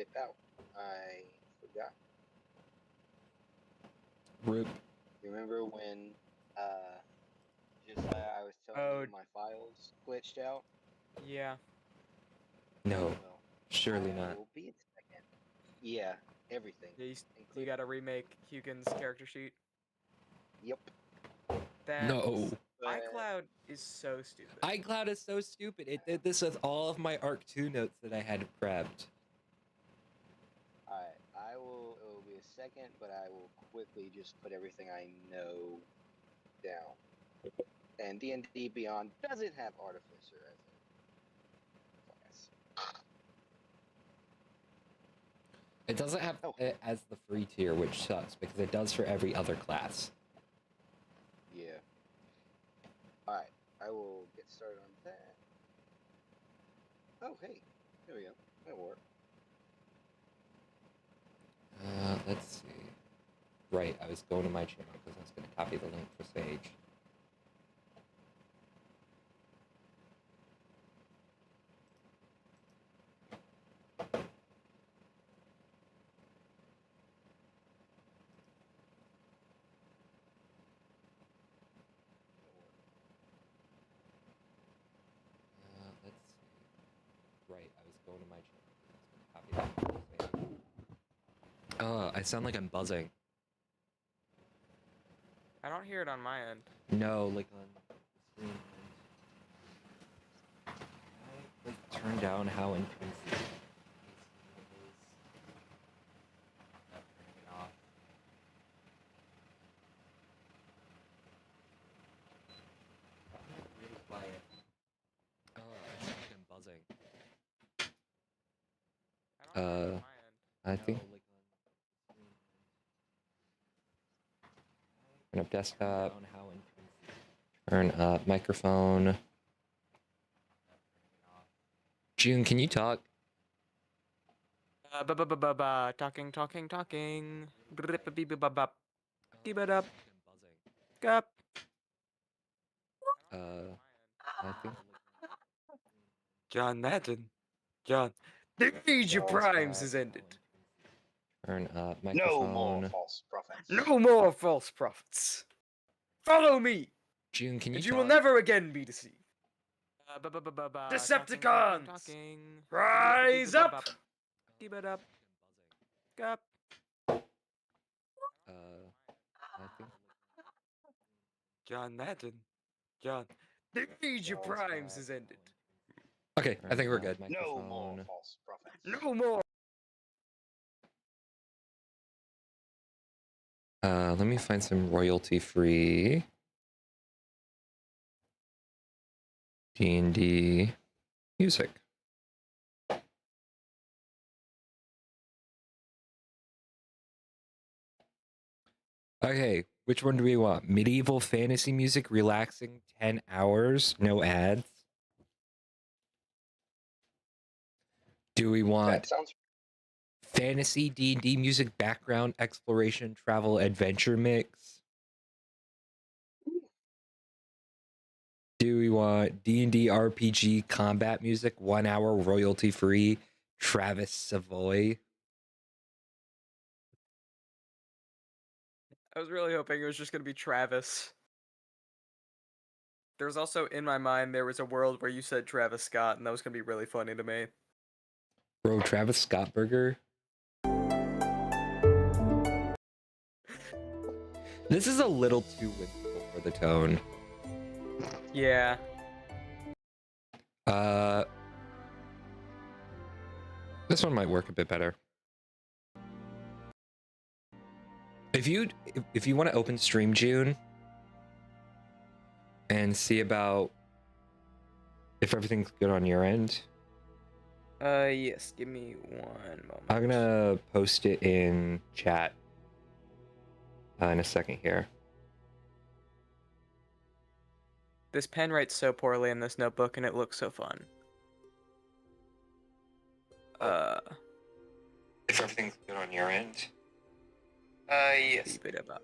dip out. I forgot. Rip. Remember when Josiah, I was telling Oh. you my files glitched out? Yeah. No, Well, surely I not. will be in a second. Yeah, everything. Yeah, you including- gotta remake Hugin's character sheet. Yep. That No. But iCloud is so stupid. iCloud is so stupid. It did this with all of my Arc 2 notes that I had prepped. alright, it will be a second, but I will quickly just put everything I know down. And D&D Beyond doesn't have Artificer as a class. It doesn't have it as the free tier, which sucks because it does for every other class. Yeah. Alright, I will get started on that. Oh, hey. There we go. That'll work. Let's see. Right, I was going to my channel because I was going to copy the link for Sage. Let's see. Right, I was going to my channel because I was going to copy the link for Sage. I sound like I'm buzzing. I don't hear it on my end. No, like on the screen. I like turn down how intense it is. Turning it off. Really quiet. I sound like I'm buzzing. I don't hear it on my end. I think. Turn up desktop. Turn up microphone. June, can you talk? Talking. Brip-a-beep-a-bop. Keep-it-up. Gup. I think. John Madden. John. The Age of Primes has ended. Turn up No microphone. more false prophets. No more false prophets. Follow me, June, can you and talk? you will never again be deceived. Decepticons, rise up! Keep it up. Gup. I think. John Madden. John. The Age of Primes has ended. Okay, I think we're good. No more false prophets. No more. Let me find some royalty-free D&D music. Okay, which one do we want? Medieval fantasy music, relaxing 10 hours, no ads? Do we want That sounds fantasy D&D music, background, exploration, travel, adventure mix? Do we want D&D RPG combat music, 1 hour, royalty-free, Travis Savoy? I was really hoping it was just going to be Travis. There was also, in my mind, there was a world where you said Travis Scott, and that was going to be really funny to me. Bro, Travis Scott Burger? This is a little too whimsical for the tone. Yeah. This one might work a bit better. If you want to open stream, June, and see about if everything's good on your end. Yes, give me one moment. I'm gonna post it in chat in a second here. This pen writes so poorly in this notebook, and it looks so fun. If everything's good on your end. Yes. Keep it about.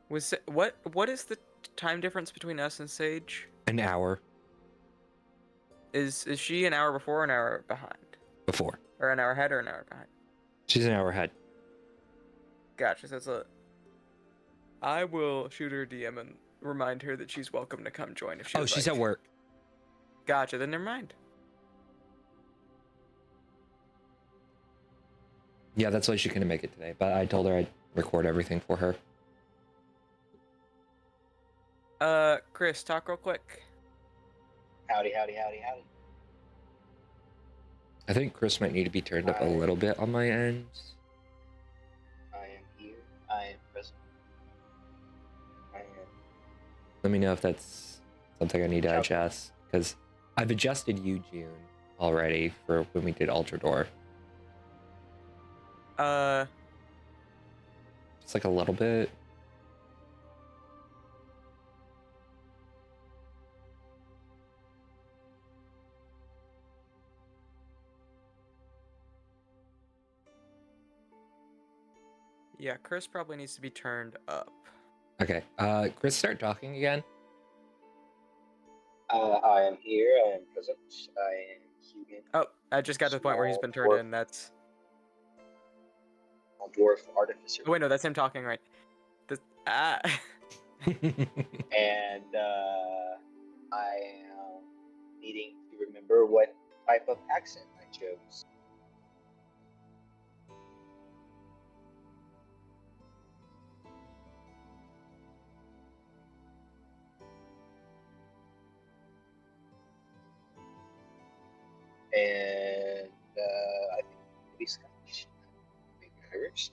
Was it, what is the time difference between us and Sage? An hour Is she an hour before or an hour behind? before. Or an hour ahead or an hour behind? She's an hour ahead. Gotcha. So it's a. I will shoot her a DM and remind her that she's welcome to come join if she. Oh, she's at work. Gotcha. Then never mind. Yeah, that's why she couldn't make it today. But I told her I'd record everything for her. Chris, talk real quick. Howdy, howdy, howdy, howdy. I think Chris might need to be turned up a little bit on my end. I am here. I am present. I am. Let me know if that's something I need to adjust. Because I've adjusted you, June, already for when we did Ultra Door. It's like a little bit. Yeah, Chris probably needs to be turned up. Okay. Chris, start talking again. I am here. I am present. I am human. Oh, I just got to the point where he's been turned in. That's. Dwarf artificer. Wait, no, that's him talking, right? And I am needing to remember what type of accent I chose. And I think maybe Scottish, maybe Irish.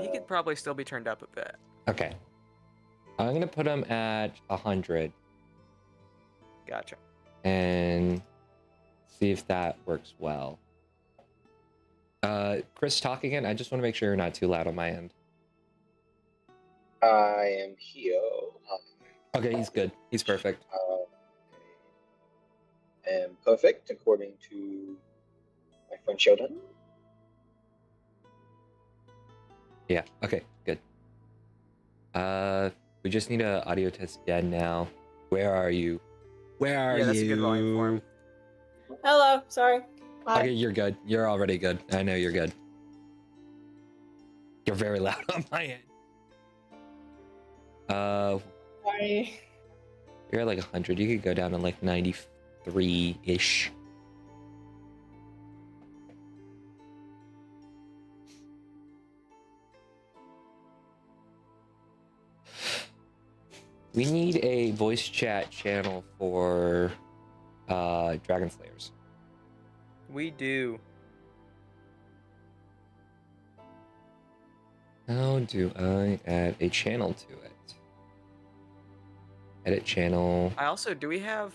He could probably still be turned up a bit. Okay. I'm going to put him at 100. Gotcha. And see if that works well. Chris, talk again. I just want to make sure you're not too loud on my end. I am here. Okay, he's good. He's perfect. I am perfect according to my friend Sheldon. Yeah, okay, good. We just need a audio test Den now. Where are you? Where are you? That's a good volume for him. Hello, sorry. Hi. Okay, you're good. You're already good. I know you're good. You're very loud on my end. Sorry. You're at like 100. You could go down to like 93-ish. We need a voice chat channel for Dragon Slayers. We do. How do I add a channel to it? Edit channel. Do we have...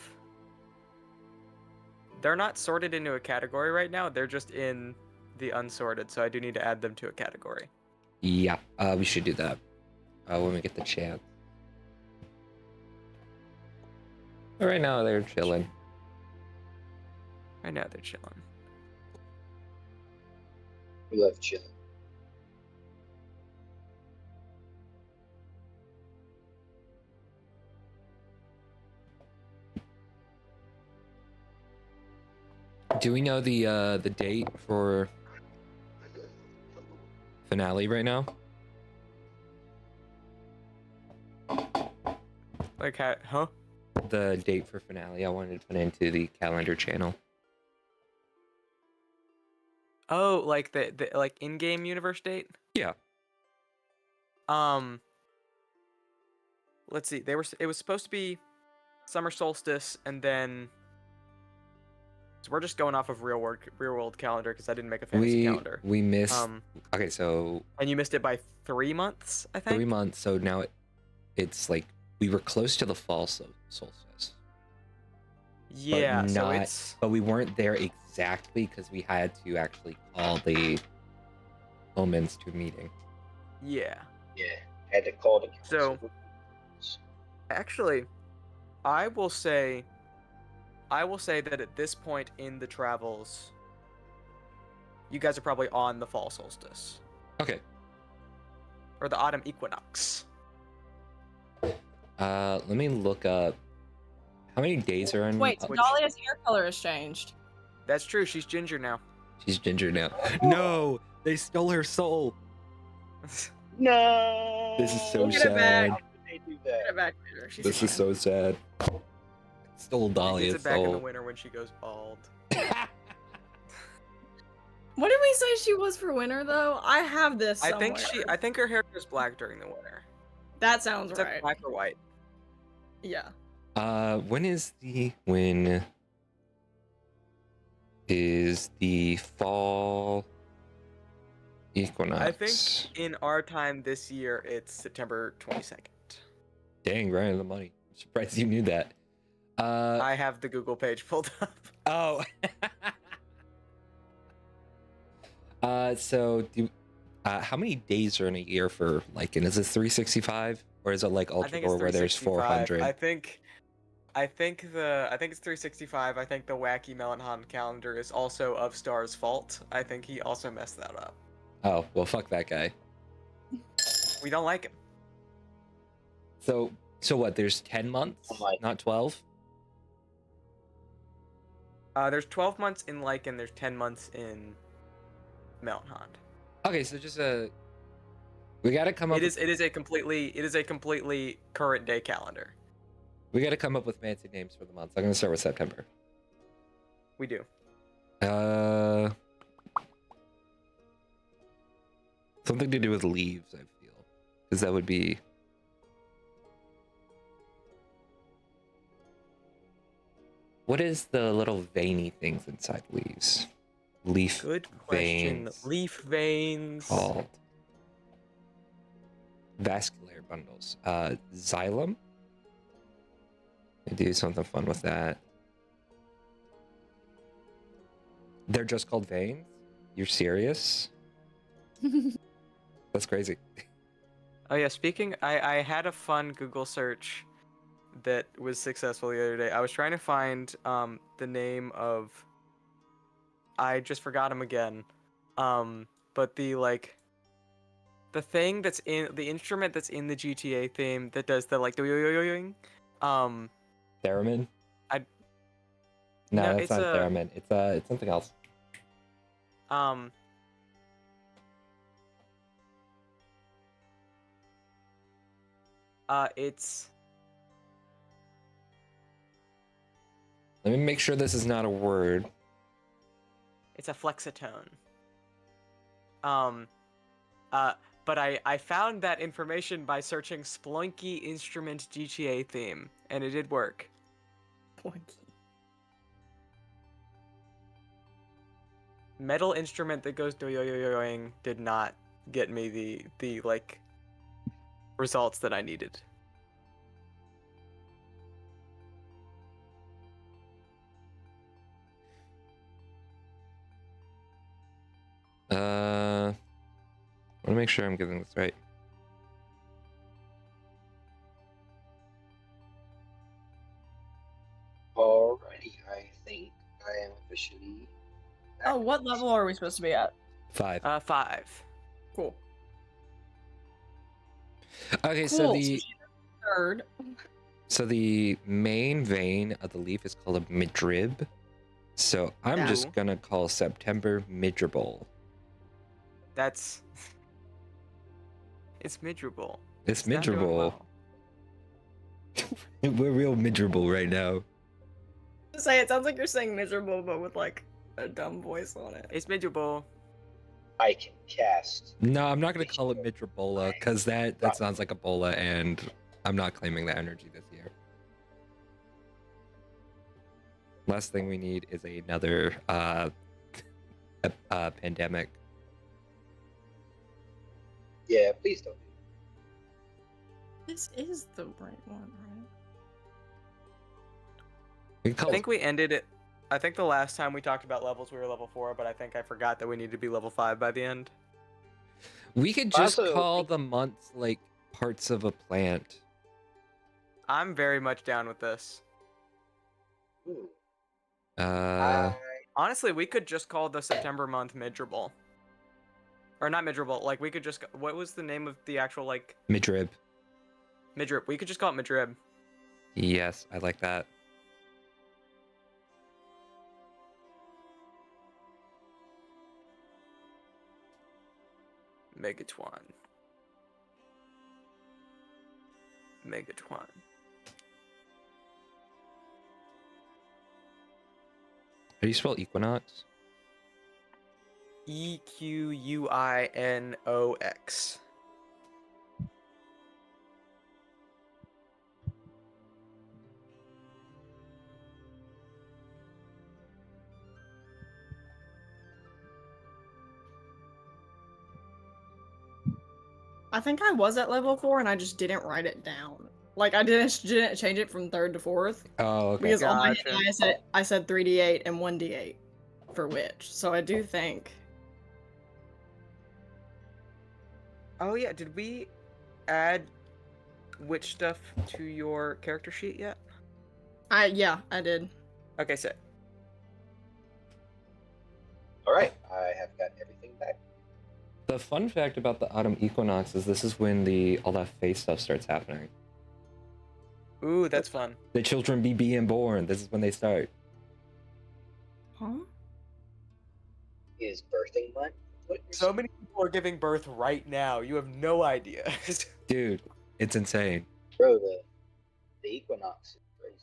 They're not sorted into a category right now. They're just in the unsorted, so I do need to add them to a category. Yeah, we should do that when we get the chance. But right now, they're chilling. Right now, they're chilling. We love chilling. Do we know the date for finale right now? Like, huh? The date for finale. I wanted to put into the calendar channel. Oh, like the like in-game universe date? Yeah. Let's see. It was supposed to be summer solstice, and then. So we're just going off of real world calendar because I didn't make a fantasy calendar. We missed. Okay, so. And you missed it by 3 months, I think. 3 months. So now it's like we were close to the fall solstice. Yeah, but so it's. But we weren't there exactly because we had to actually call the omens to a meeting. Yeah. Yeah, had to call the council. So, actually, I will say that at this point in the travels, you guys are probably on the fall solstice. Okay. Or the autumn equinox. Let me look up how many days are in. Wait, so Which- Dahlia's hair color has changed. That's true. She's ginger now. She's ginger now. No, they stole her soul. No. This is so Get it back. sad. How could they do Get it that? back later. She's This is fine. so sad. Stole She Dahlia's gets it back in the soul. winter when she goes bald. What did we say she was for winter though? I have this. I think somewhere. I think her hair goes black during the winter. That sounds It's right. like black or white. Yeah. When is the fall equinox? I think in our time this year it's September 22nd. Dang, right on the money. I'm surprised you knew that. I have the Google page pulled up. Oh. So how many days are in a year for Lichen? Is it 365 or is it like I think Ultra it's where there's 365. 400? I think it's 365. I think the wacky Melanchon calendar is also of Star's fault. I think he also messed that up. Oh, well, fuck that guy. We don't like him. So what? There's 10 months, Oh my- not 12. There's 12 months in Lichen. There's 10 months in Melanchon. Okay, so just we gotta come up. It is a completely current day calendar. We gotta come up with fancy names for the months. I'm gonna start with September. We do. Something to do with leaves, I feel, because that would be. What is the little veiny things inside leaves? Leaf Good question. veins Leaf veins. called vascular bundles. Xylem. I do something fun with that. They're just called veins? You're serious? That's crazy. Oh yeah, speaking, I had a fun Google search that was successful the other day. I was trying to find the name of, I just forgot him again. But the thing that's in the instrument that's in the GTA theme that does the like the Theremin? No, No, that's it's not a- theremin. It's something else. It's Let me make sure this is not a word. it's a flexitone. But I found that information by searching Spelunky instrument GTA theme, and it did work. Metal instrument that goes doing did not get me the like results that I needed. I want to make sure I'm getting this right. Alrighty, I think I am officially. Oh, what level are we supposed to be at? 5. 5. Cool. Okay, Cool. so the Third. so the main vein of the leaf is called a midrib. So I'm Yeah. just gonna call September midribble. That's it's miserable. It's not doing midribble. well. We're real midribble right now. Say it sounds like you're saying miserable, but with like a dumb voice on it. It's miserable. I can cast. No, I'm not gonna call it midribola because that sounds like Ebola, and I'm not claiming that energy this year. Last thing we need is another pandemic. Yeah, please don't. This is the right one, right? We can call I think we ended it. I think the last time we talked about levels we were level 4, but I think I forgot that we need to be level 5 by the end. we could just Also- call the months like parts of a plant. I'm very much down with this. Ooh, Uh, Honestly, we could just call the September month miserable. Or not miserable, like we could just what was the name of the actual like midrib. Midrib. We could just call it Midrib. Yes, I like that. Megatron. Megatron. How do you spell equinox? Equinox. I think I was at level 4 and I just didn't write it down. Like I didn't change it from 3rd to 4th Oh, okay. because on my hit Gotcha. die I said 3d8 and 1d8 for witch. So I do think Oh yeah, did we add witch stuff to your character sheet yet? I did. Okay, sick. All right, I have got everything back. The fun fact about the autumn equinox is this is when all that face stuff starts happening. Ooh, that's fun. The children be being born. This is when they start. Huh? Is birthing month? What you're So saying? many people are giving birth right now. You have no idea. Dude, it's insane. Bro, the equinox is crazy.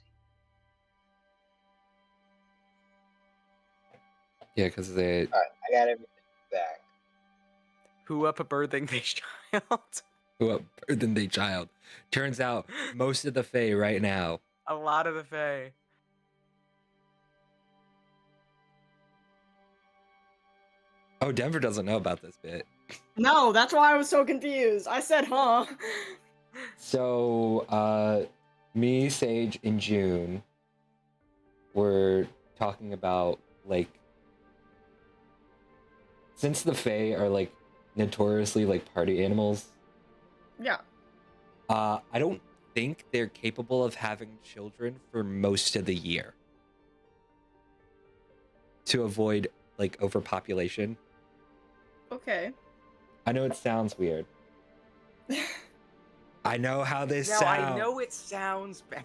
Yeah, because they. All right, I got everything back. Who up a birthing their child? Well, than they child. Turns out most of the Fae right now. A lot of the Fae. Oh, Denver doesn't know about this bit. No, that's why I was so confused. I said, huh? So, me, Sage, and June were talking about, like, since the Fae are, like, notoriously, like, party animals, Yeah. I don't think they're capable of having children for most of the year. To avoid, like, overpopulation. Okay. I know it sounds weird. I know how this Now sounds. I know it sounds bad.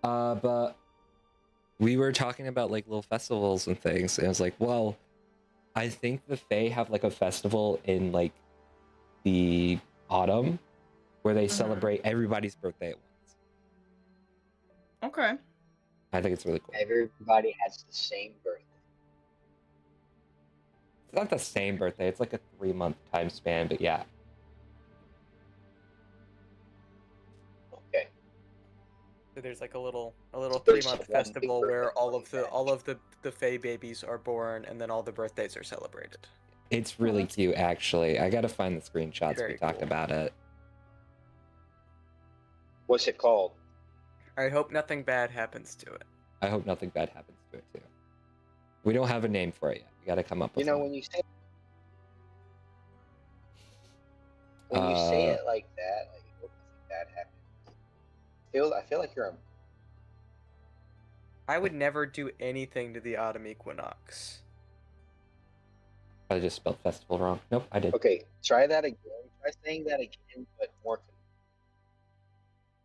But we were talking about like little festivals and things, and I was like, well, I think the Fae have like a festival in like the autumn where they celebrate everybody's birthday at once. Okay. I think it's really cool. Everybody has the same birthday. It's not the same birthday, it's like a 3-month time span, but yeah. Okay. So there's like a little 3-month There's one big festival where birthday all of the Fae babies are born and then all the birthdays are celebrated. It's really that's cute, actually. I gotta find the screenshots. Very We talked cool. about it. What's it called? I hope nothing bad happens to it. I hope nothing bad happens to it, too. We don't have a name for it yet. We gotta come up with You know, one. when you say it like that, like hope nothing bad happens. I feel like you're a I would never do anything to the autumn equinox. I just spelled festival wrong. Nope, I did. Okay, try that again. Try saying that again, but more.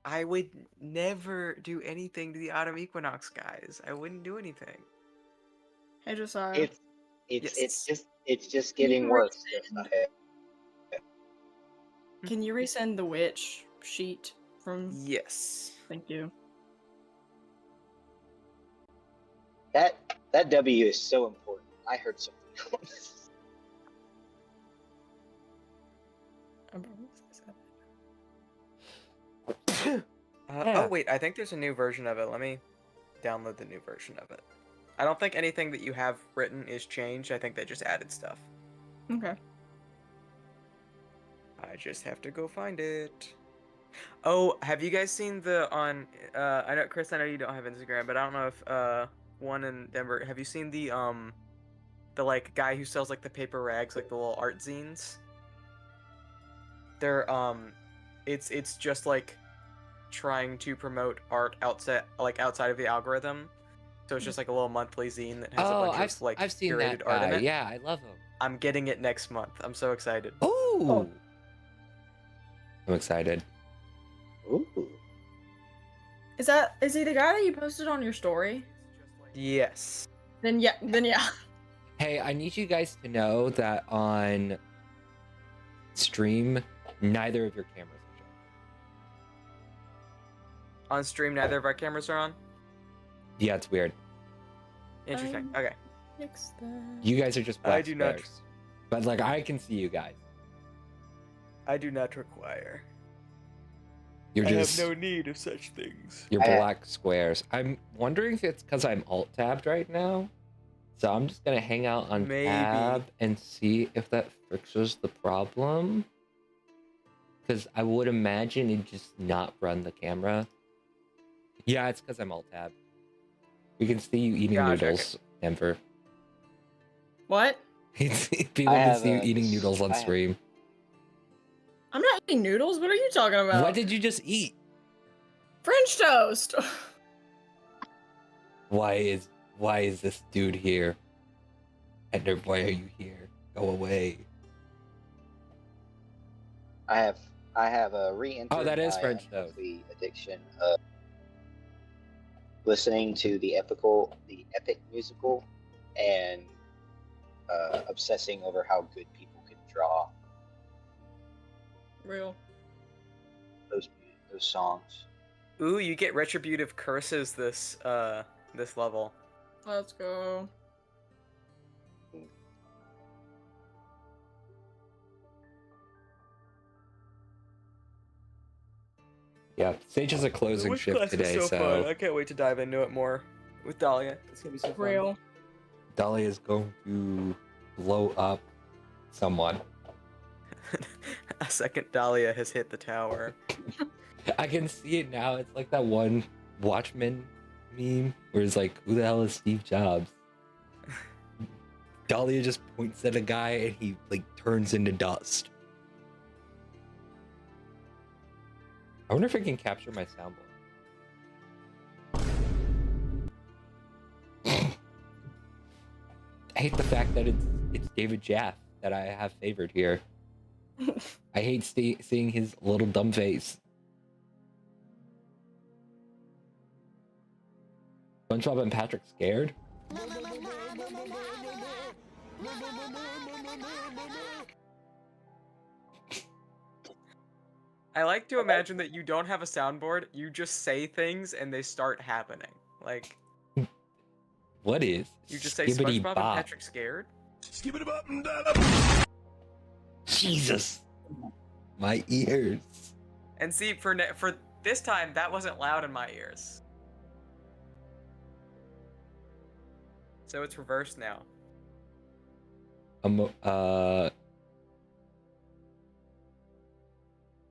I would never do anything to the autumn equinox, guys. I wouldn't do anything. Hey, Josiah. It's just Can you getting worse. Can you resend the witch sheet from? Yes. Thank you. That W is so important. I heard something else. Oh wait, I think there's a new version of it. Let me download the new version of it. I don't think anything that you have written is changed. I think they just added stuff. Okay. I just have to go find it. Oh, have you guys seen I know Chris, I know you don't have Instagram, but I don't know if one in Denver, have you seen the like guy who sells like the paper rags, like the little art zines? They're it's just like trying to promote art outside of the algorithm. So it's just like a little monthly zine that has a bunch of like I've seen curated that art in guy. it. Yeah, I love him. I'm getting it next month. I'm so excited. Ooh. I'm excited. Ooh. Is he the guy that you posted on your story? Yes. Then yeah. Hey, I need you guys to know that on stream, neither of your cameras are showing. On stream, neither of our cameras are on. Yeah, it's weird. Interesting. Okay. Fix that. You guys are just black I do not- squares. But like I can see you guys. I do not require. You're I just have no need of such things. you're black squares. I'm wondering if it's because I'm alt tabbed right now. So I'm just gonna hang out on Maybe. tab and see if that fixes the problem. Because I would imagine it just not run the camera. Yeah, it's because I'm alt tabbed. We can see you eating Gotcha, noodles, Denver. What? People I can have see you a- eating noodles on I have- stream. I'm not eating noodles. What are you talking about? What did you just eat? French toast. Why is this dude here? Ender, why are you here? Go away. I have a re-entered Oh, that is my French toast. unhealthy addiction of listening to the epic musical and obsessing over how good people can draw Real. those songs. Ooh, you get retributive curses this level. Let's go. Yeah, Sage has a closing Which shift class today, is so fun. so I can't wait to dive into it more with Dahlia. It's gonna be so fun. Real. Dolly is going to blow up someone. A second Dahlia has hit the tower. I can see it now. It's like that one Watchmen meme where it's like, who the hell is Steve Jobs? Dahlia just points at a guy and he like turns into dust. I wonder if I can capture my soundboard. I hate the fact that it's David Jaff that I have favored here. I hate seeing his little dumb face. SpongeBob and Patrick scared? I like to imagine that you don't have a soundboard, you just say things and they start happening. Like, What is? you just say Skibbity SpongeBob bop? and Patrick scared? Jesus. My ears. And see, for this time, that wasn't loud in my ears. So it's reversed now.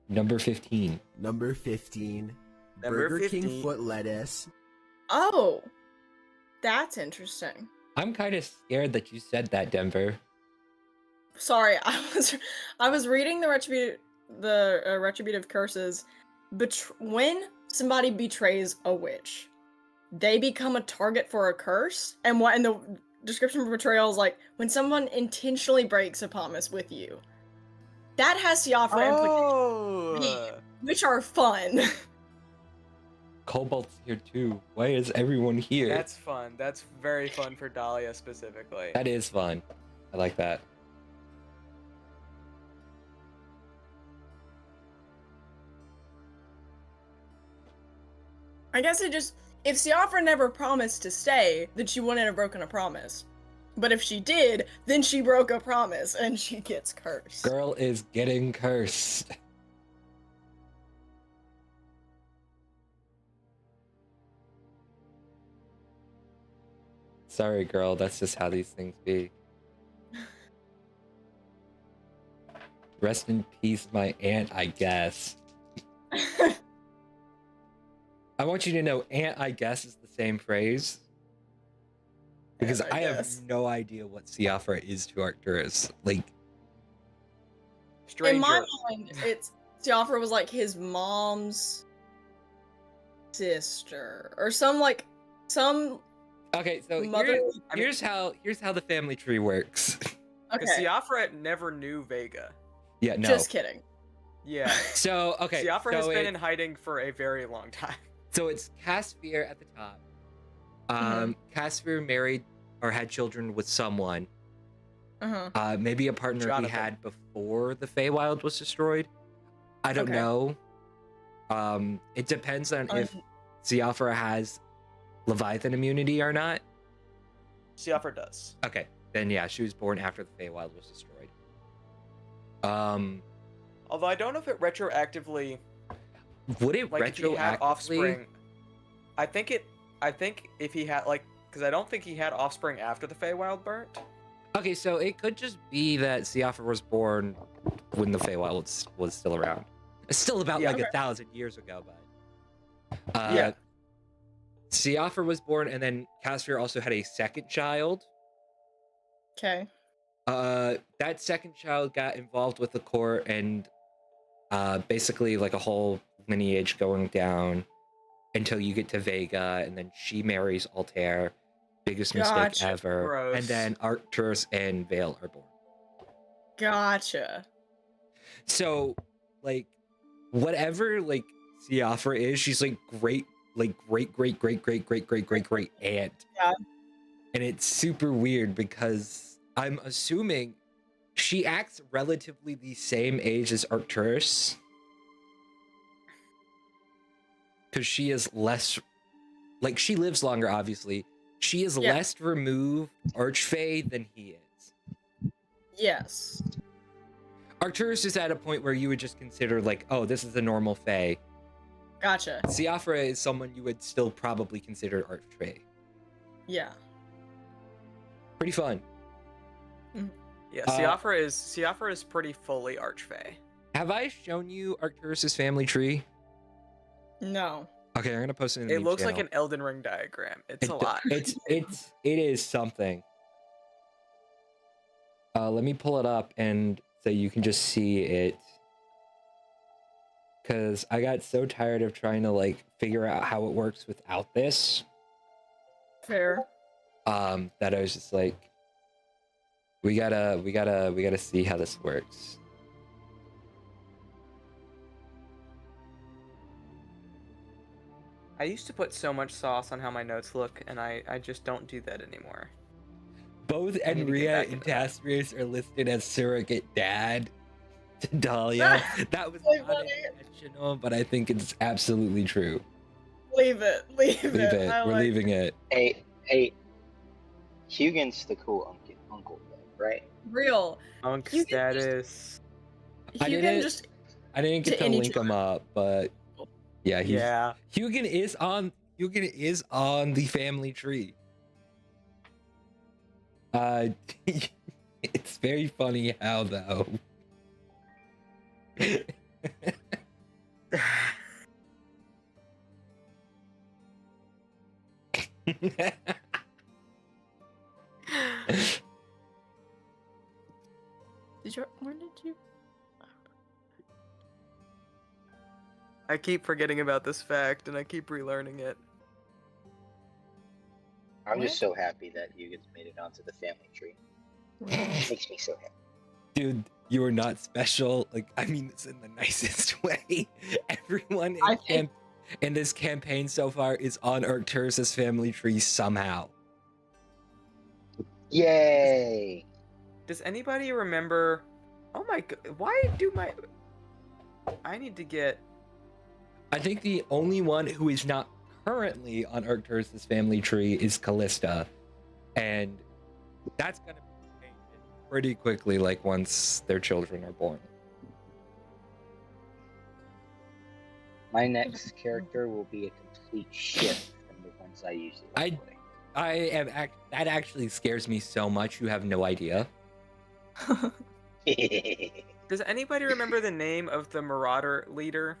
Number 15. Number 15. Number Burger 15. King foot lettuce. Oh, that's interesting. I'm kind of scared that you said that, Denver. Sorry, I was reading the retributive curses. When somebody betrays a witch, they become a target for a curse. And what in the description for betrayal is like when someone intentionally breaks a promise with you. That has Siofra implications, which are fun. Cobalt's here too. Why is everyone here? That's fun. That's very fun for Dahlia specifically. That is fun. I like that. I guess if Siofra never promised to stay, then she wouldn't have broken a promise. But if she did, then she broke a promise and she gets cursed. Girl is getting cursed. Sorry, girl. That's just how these things be. Rest in peace, my aunt, I guess. I want you to know, aunt, I guess, is the same phrase. Because Aunt, I I have guess. no idea what Siofra is to Arcturus. Like, Stranger. In my mind, it's Siofra was like his mom's sister or some okay, so mother. here's how the family tree works. Because Okay, Siofra never knew Vega. Yeah, no. just kidding. Yeah. So okay, Siofra has so been in hiding for a very long time. so it's Casphere at the top. Casphere married or had children with someone. Maybe a partner he Jonathan. had before the Feywild was destroyed. I don't Okay. know. It depends on if Un- Siofra has Leviathan immunity or not. Siofra does. Okay, then yeah, she was born after the Feywild was destroyed. Although I don't know if it retroactively, Would it like if he had retroactively? offspring. I think if he had because I don't think he had offspring after the Feywild burnt. Okay, so it could just be that Siofra was born when the Feywild was still around. It's still about Yeah. like 1,000 years ago, but Yeah. Siofra was born, and then Casphere also had a second child. Okay. That second child got involved with the court, and basically like a whole lineage going down until you get to Vega, and then she marries Altair. Biggest mistake Gotcha. ever. Gross. And then Arcturus and Vale are born. Gotcha. So, like, whatever like Siofra is, she's like great aunt. Yeah. And it's super weird because I'm assuming she acts relatively the same age as Arcturus. Because she is less, like, she lives longer, obviously. She is Yeah. less removed Archfey than he is. Yes. Arcturus is at a point where you would just consider, like, oh, this is a normal Fey. Gotcha. Siofra is someone you would still probably consider Archfey. Yeah. Pretty fun. Yeah. Siofra is pretty fully Archfey. Have I shown you Arcturus's family tree? No. Okay, I'm gonna post it in the It looks like channel. an Elden Ring diagram. It's a lot. It is something. Let me pull it up and so you can just see it. Cause I got so tired of trying to like figure out how it works without this. Fair. That I was just like, we gotta see how this works. I used to put so much sauce on how my notes look, and I just don't do that anymore. Both I need to get Enria back and into that. Taspiris are listed as surrogate dad to Dahlia. That was Really not funny. intentional, but I think it's absolutely true. Leave it. Leave Leave it. it. I We're like leaving it. Hey, Hugin's the cool uncle, though, right? Real. Monk You can status. I You didn't- can just. I didn't get To to any link him up, but yeah, Yeah. Hugin is on the family tree. It's very funny how though. When did you? I keep forgetting about this fact, and I keep relearning it. I'm just What? so happy that Hugin's made it onto the family tree. Makes me so happy. Dude, you are not special. Like, I mean this in the nicest way. Everyone I think- in this campaign so far is on Arcturus' family tree somehow. Yay! Does anybody remember? Oh my god! Why do my? I need to get. I think the only one who is not currently on Arcturus' family tree is Callista. And that's gonna be changed pretty quickly, like once their children are born. My next character will be a complete shift from the ones I usually play. That actually scares me so much, you have no idea. Does anybody remember the name of the Marauder leader?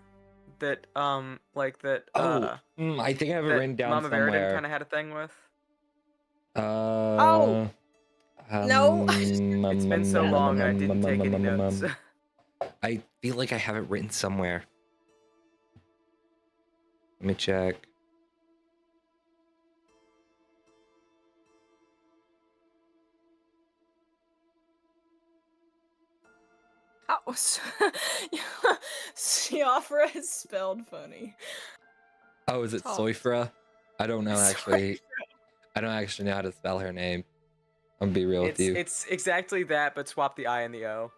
That like that. I think I have it that written down Mama Veridan somewhere. kind of had a thing with. Oh! No. It's been so long, I didn't take any notes. I feel like I have it written somewhere. Let me check. Oh, Siofra is spelled funny. Oh, is it Toss. Soifra? I don't know actually. I don't actually know how to spell her name. I'm gonna be real with you. It's exactly that, but swap the I and the O.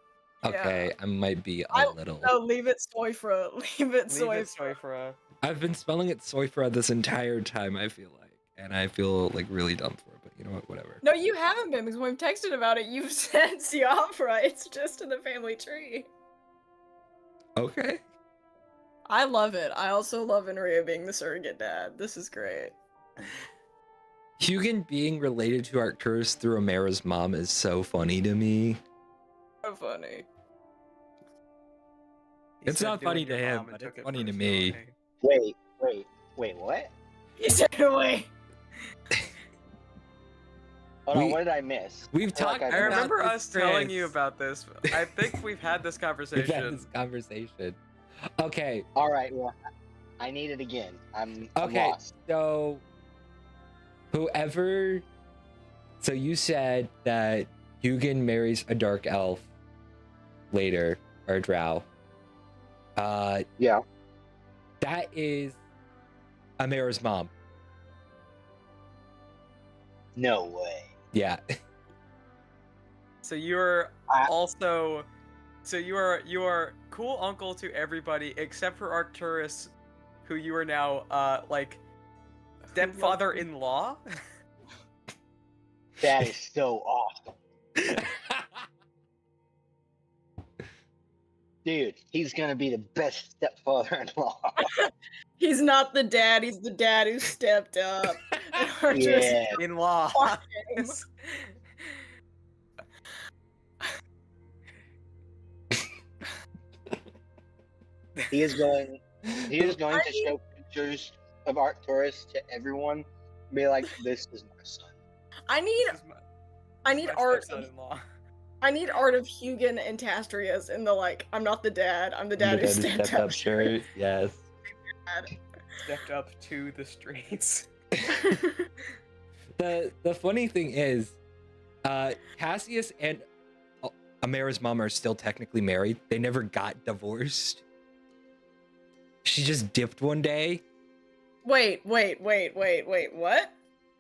Okay, I might be a little. No, leave it Soifra. Leave it Leave it Soifra. Soifra. I've been spelling it Soifra this entire time, I feel like. And I feel like really dumb for it, but you know what, whatever. No, you haven't been, because when we've texted about it, you've said Siofra. It's just in the family tree. Okay. I love it. I also love Enria being the surrogate dad. This is great. Hugin being related to Arcturus through Amara's mom is so funny to me. So funny. He It's said, not "Do it funny your to him, mom," and but took it's it funny to personally. me. Wait, what? He said away. Hold on, We- what did I miss? We've I feel like talked I I about remember this, us telling you Chris. about this. I think we've had this We've conversation. had this conversation. Okay, All right, well, I need it again. I'm okay. lost. So, whoever. So you said that Hugin marries a dark elf later, or a drow. Yeah. That is Amara's mom. No way. Yeah. So you're I- also, so you are cool uncle to everybody except for Arcturus, who you are now like stepfather-in-law. That is so awesome. Dude, he's gonna be the best stepfather-in-law. He's not the dad. He's the dad who stepped up. And Archer's Yeah. In-law. fucked him. He is going to show pictures of Arcturus to everyone. Be like, this is my son. I need My art. Of, stepson-in-law. I need art of Hugin and Tastrius in the like. I'm not the dad. I'm the dad who stepped up. shirt. Yes. Stepped up to the streets. The funny thing is, Cassius and Amara's mom are still technically married. They never got divorced. She just dipped one day. Wait. What?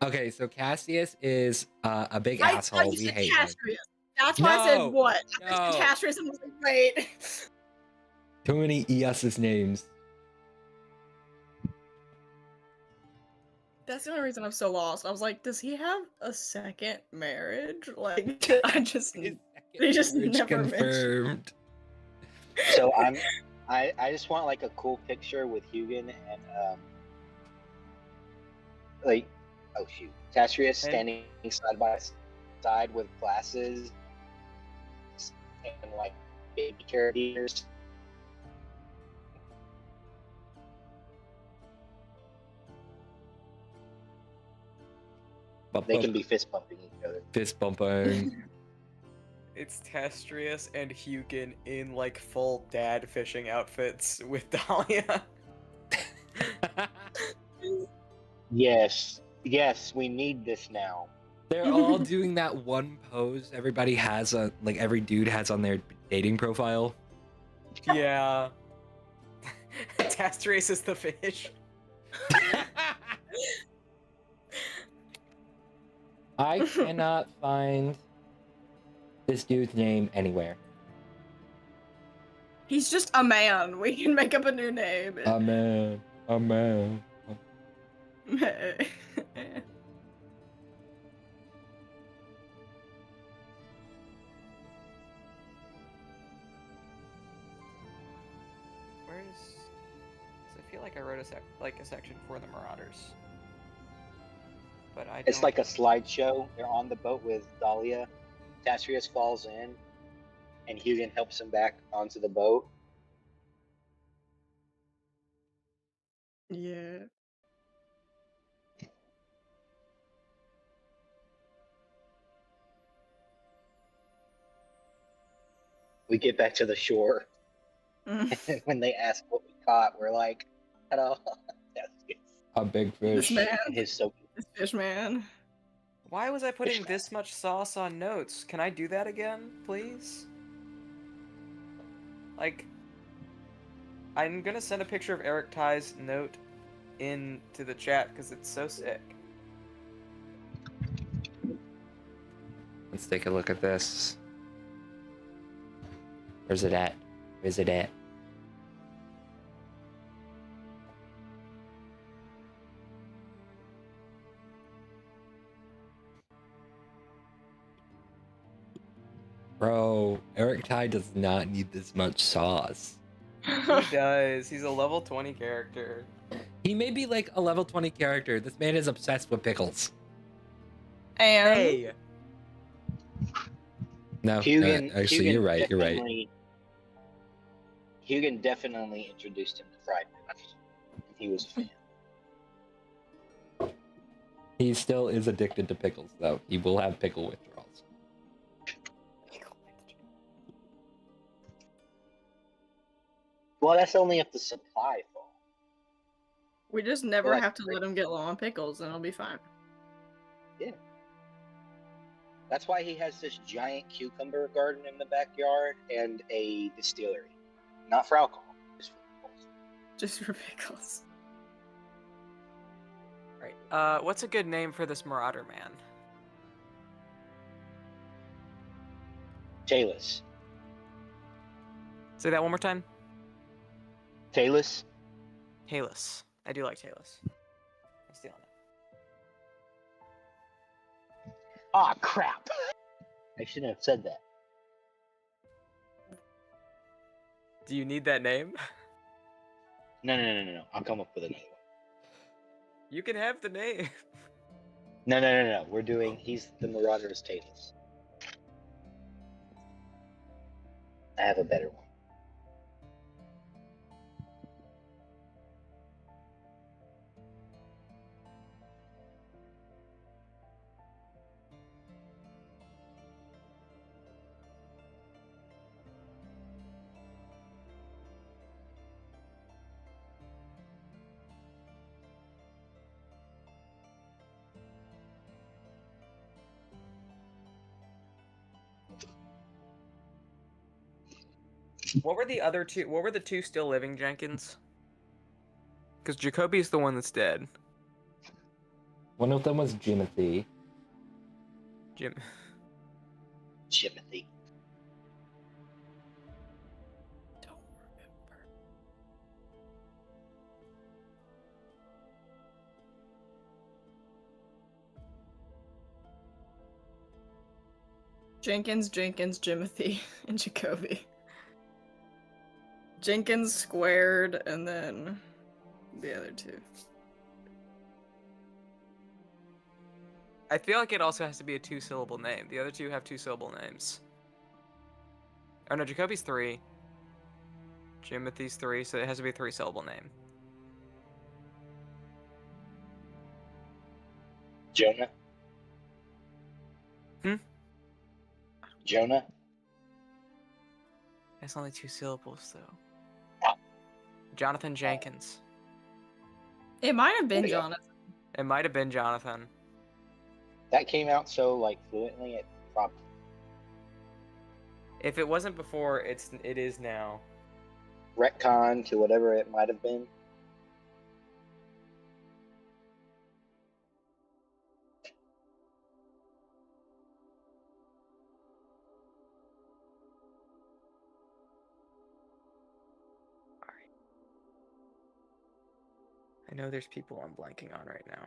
Okay, so Cassius is a big I asshole. thought you We said hate him. Tastrius. That's why I said No, what? I no. said Tastrius and I was like, wait. Too many ES's names. That's the only reason I'm so lost. I was like, does he have a second marriage? Like, I just His They just marriage never mentioned- confirmed. So I just want like a cool picture with Hugin and like, oh shoot, Tastrius standing side by side with glasses and like baby carriers. They can be fist bumping each other. Fist bumping. It's Tastrius and Hugin in like full dad fishing outfits with Dahlia. Yes, we need this now. They're all doing that one pose everybody has on, like every dude has on their dating profile. Yeah. Tastrius is the fish. I cannot find this dude's name anywhere. He's just a man. We can make up a new name. A man. Where's? I feel like I wrote a section for the Marauders, but I. It's don't- like a slideshow. They're on the boat with Dahlia. Tastrius falls in, and Hugin helps him back onto the boat. Yeah. We get back to the shore, Mm. and when they ask what we caught, we're like, "Hello, Tastrius." A big This fish. man, And his soap. this fish man. Why was I putting this much sauce on notes? Can I do that again, please? Like, I'm gonna send a picture of Eric Ty's note into the chat because it's so sick. Let's take a look at this. Where's it at? Where's it at? Bro, Eric Ty does not need this much sauce. He does. He's a level 20 character. He may be like a level 20 character. This man is obsessed with pickles. And Hey, No, actually, you're right. You're right. Hugin definitely introduced him to fried pickles. He was a fan. He still is addicted to pickles, though. He will have pickle withdrawals. Well, that's only if the supply falls. we just never Like- have to let him get low on pickles, and it'll be fine. That's why he has this giant cucumber garden in the backyard and a distillery. Not for alcohol, just for pickles. Just for pickles. right. What's a good name for this Marauder man? Talus. Say that one more time. Talus? Talus. I do like Talus. I'm stealing it. Ah, crap. I shouldn't have said that. Do you need that name? No. I'll come up with another one. You can have the name. No. He's the Marauder's Talus. I have a better one. What were the other two? What were the two still living Jenkins? Because Jacoby's the one that's dead. One of them was Jimothy. Jim. Timothy. Don't remember. Jenkins, Jimothy, and Jacoby. Jenkins squared, and then the other two. I feel like it also has to be a 2-syllable name. The other two have 2-syllable names. Oh no, Jacoby's 3. Jimothy's 3, so it has to be a 3-syllable name. Jonah? Hmm? Jonah? It's only 2 syllables though. Oh. Jonathan Jenkins. It might have been There you go. Jonathan. It might have been Jonathan. That came out so fluently it probably. If it wasn't before, it is now. Retcon to whatever it might have been. I know there's people I'm blanking on right now.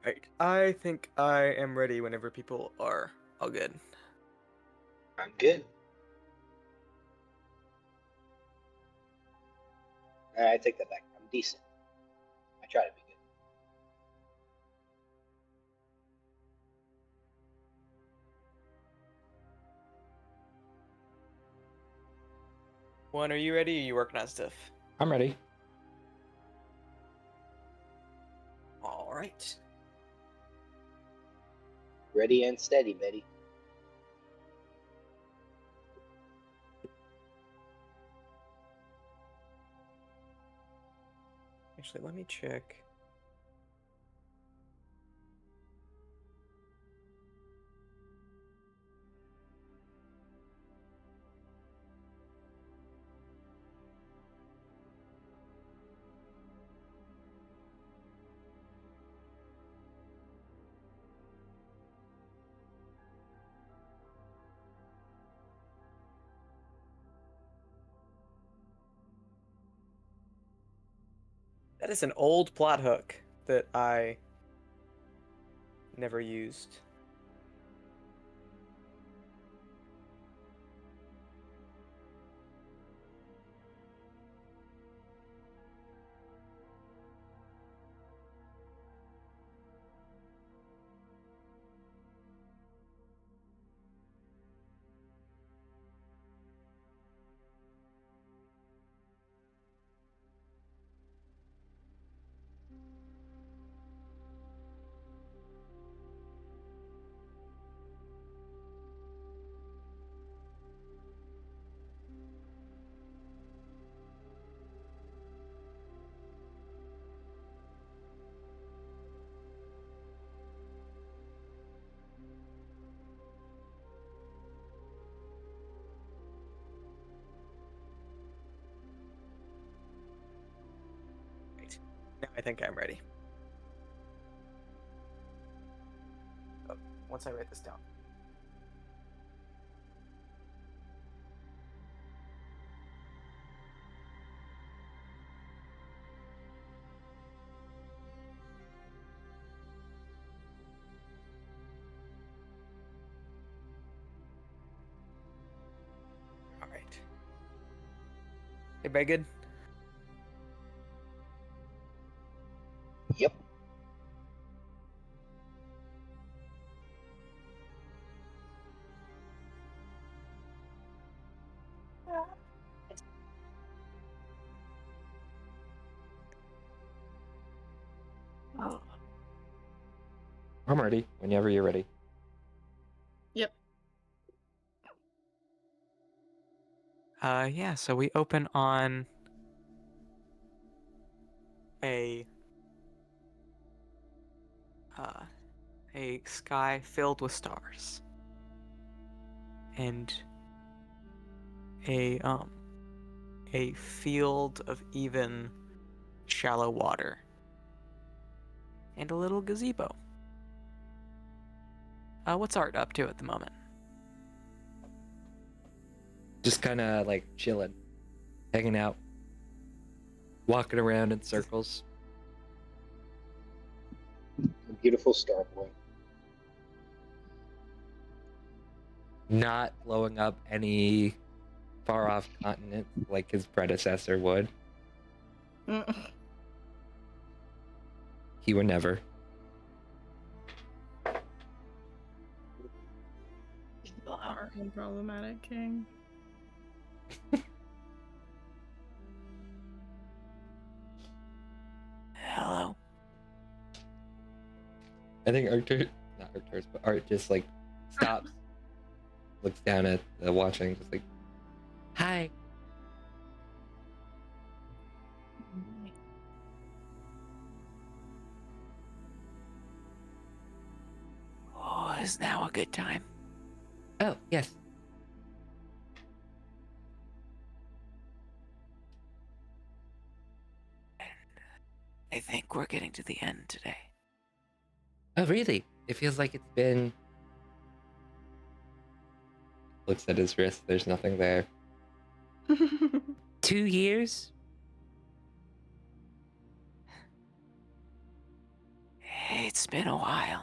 Right. I think I am ready whenever people are all good. I'm good. I take that back. I'm decent. I try to be good. One, are you ready? Or are you working on stuff? I'm ready. All right. Ready and steady, Betty. Actually, let me check. That is an old plot hook that I never used. Right. Now I think I'm ready. Oh, once I write this down. All right. Everybody good? Yep. I'm ready. Whenever you're ready. Yep. Yeah, so we open on a a sky filled with stars. And a field of even shallow water. And a little gazebo. What's Art up to at the moment? Just kind of like chilling, hanging out, walking around in circles. A beautiful star boy. Not blowing up any far off continent like his predecessor would. He would never. Our unproblematic king. Hello. I think Arctur, not Arcturus, but Art just like stops, looks down at the watching, just like, hi. Oh, is now a good time? Oh, yes. I think we're getting to the end today. Oh, really? It feels like it's been. Looks at his wrist, there's nothing there. 2 years? It's been a while.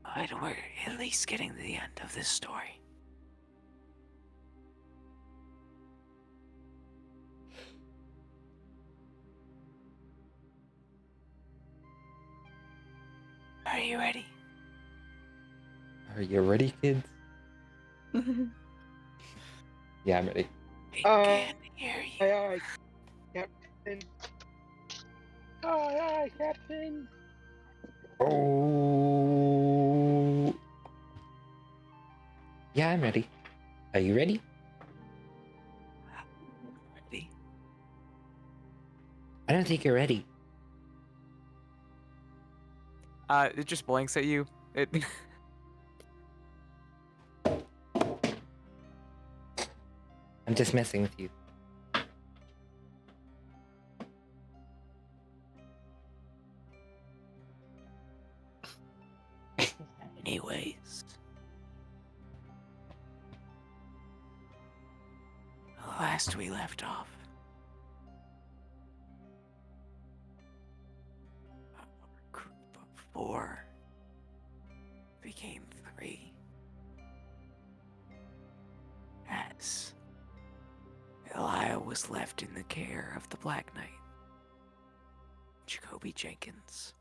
But we're at least getting to the end of this story. Are you ready? Are you ready, kids? Yeah, I'm ready. We can't hear you. Aye, Captain. Aye, Captain. Oh. Yeah, I'm ready. Are you ready? Ready? I don't think you're ready. It just blinks at you. It. I'm just messing with you. Anyways. Last we left off. A group of 4 became 3. As Elia was left in the care of the Black Knight, Jacoby Jenkins.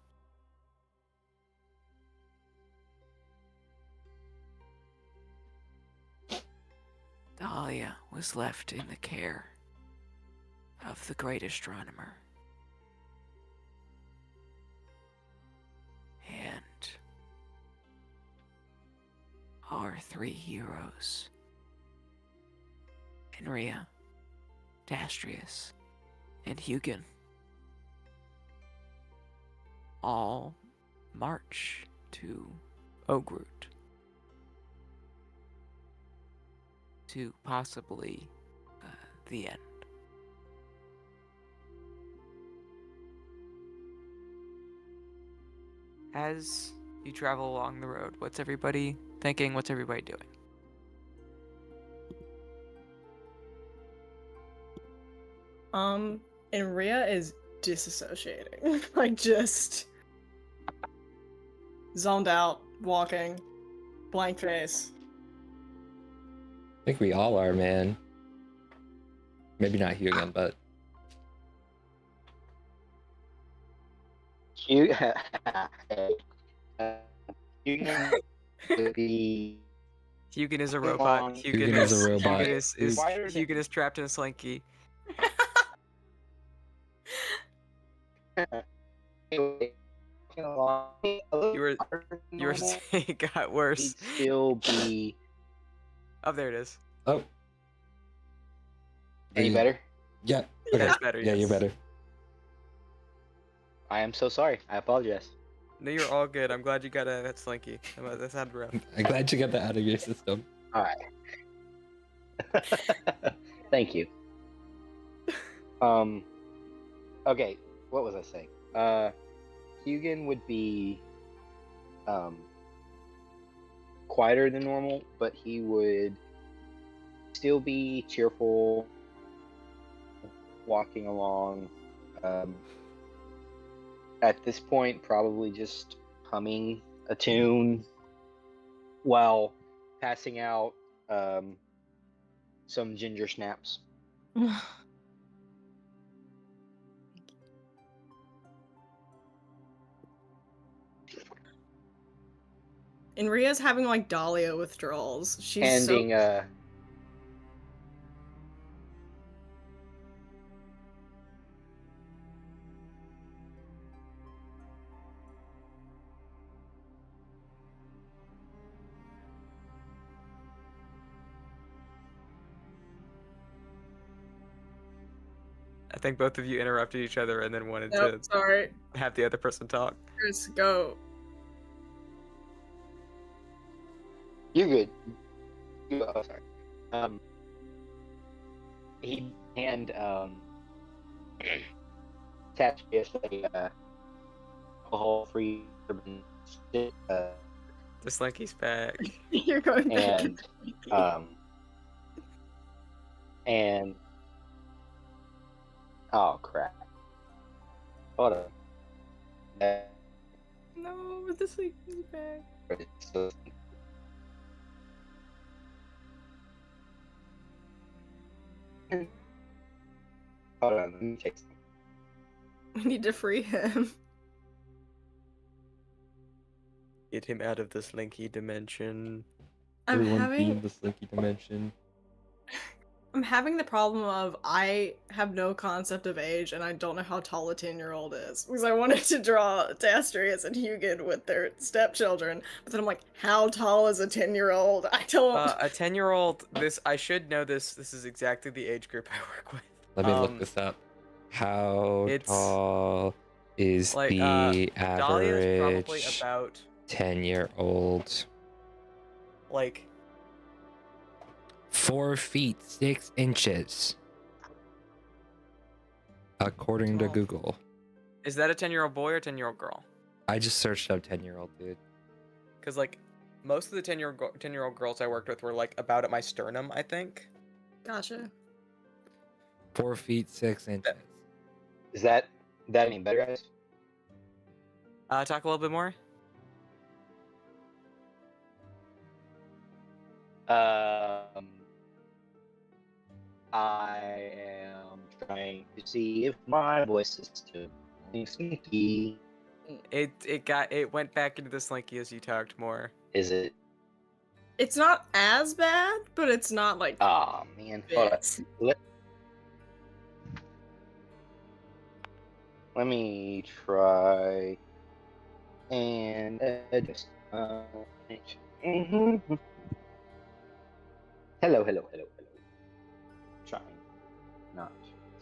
Dahlia was left in the care of the great astronomer. And our 3 heroes, Henria, Dastrius, and Hugin, all march to Ogrut to possibly the end. As you travel along the road, what's everybody thinking? What's everybody doing? And Rhea is disassociating. Like, just zoned out, walking, blank face. I think we all are, man. Maybe not Hugan, but You, you would be Hugin is a robot. Long- Hugin is a robot. Hugin is trapped in a slinky. you You were saying it got worse. He'd still be Oh, there it is. oh, any better. yeah, okay. That's better. Yeah, yes. you're better. I am so sorry. I apologize. No, you're all good. I'm glad you got that slinky. That sounded rough. I'm glad you got that out of your system. All right. Thank you. Okay. What was I saying? Hugin would be quieter than normal, but he would still be cheerful, walking along. At this point, probably just humming a tune while passing out some ginger snaps. And Rhea's having like Dahlia withdrawals. She's Handing I think both of you interrupted each other and then wanted Nope, sorry. to have the other person talk. Chris, go. You're good. Oh, sorry. He hand Tachius a alcohol-free bourbon, The slinky's back. You're going back. and oh crap. Hold on. That No, the sleeping bag. is so- Hold on, let me check something. We need to free him. Get him out of the slinky dimension. I'm Everyone having beam the slinky dimension. I'm having the problem of I have no concept of age and I don't know how tall a 10-year-old is. Because I wanted to draw Tastrius and Hugin with their stepchildren, but then I'm like, how tall is a 10-year-old? I don't A 10-year-old. I should know this. This is exactly the age group I work with. Let me look this up. How it's tall is like, the Dahlia is probably average about 10-year-old? like 4 feet 6 inches, according to Oh. Google. Is that a 10-year-old boy or 10-year-old girl? I just searched up 10-year-old dude. Because like most of the 10-year-old girls I worked with were like about at my sternum, I think. Gotcha. 4 feet 6 inches. Is that any better, guys? Talk a little bit more. I am trying to see if my voice is still sneaky. It went back into the slinky as you talked more. Is it? It's not as bad, but it's not like Oh man, hold on. this. Let me try and adjust. Mhm. Hello, hello, hello, hello. Trying not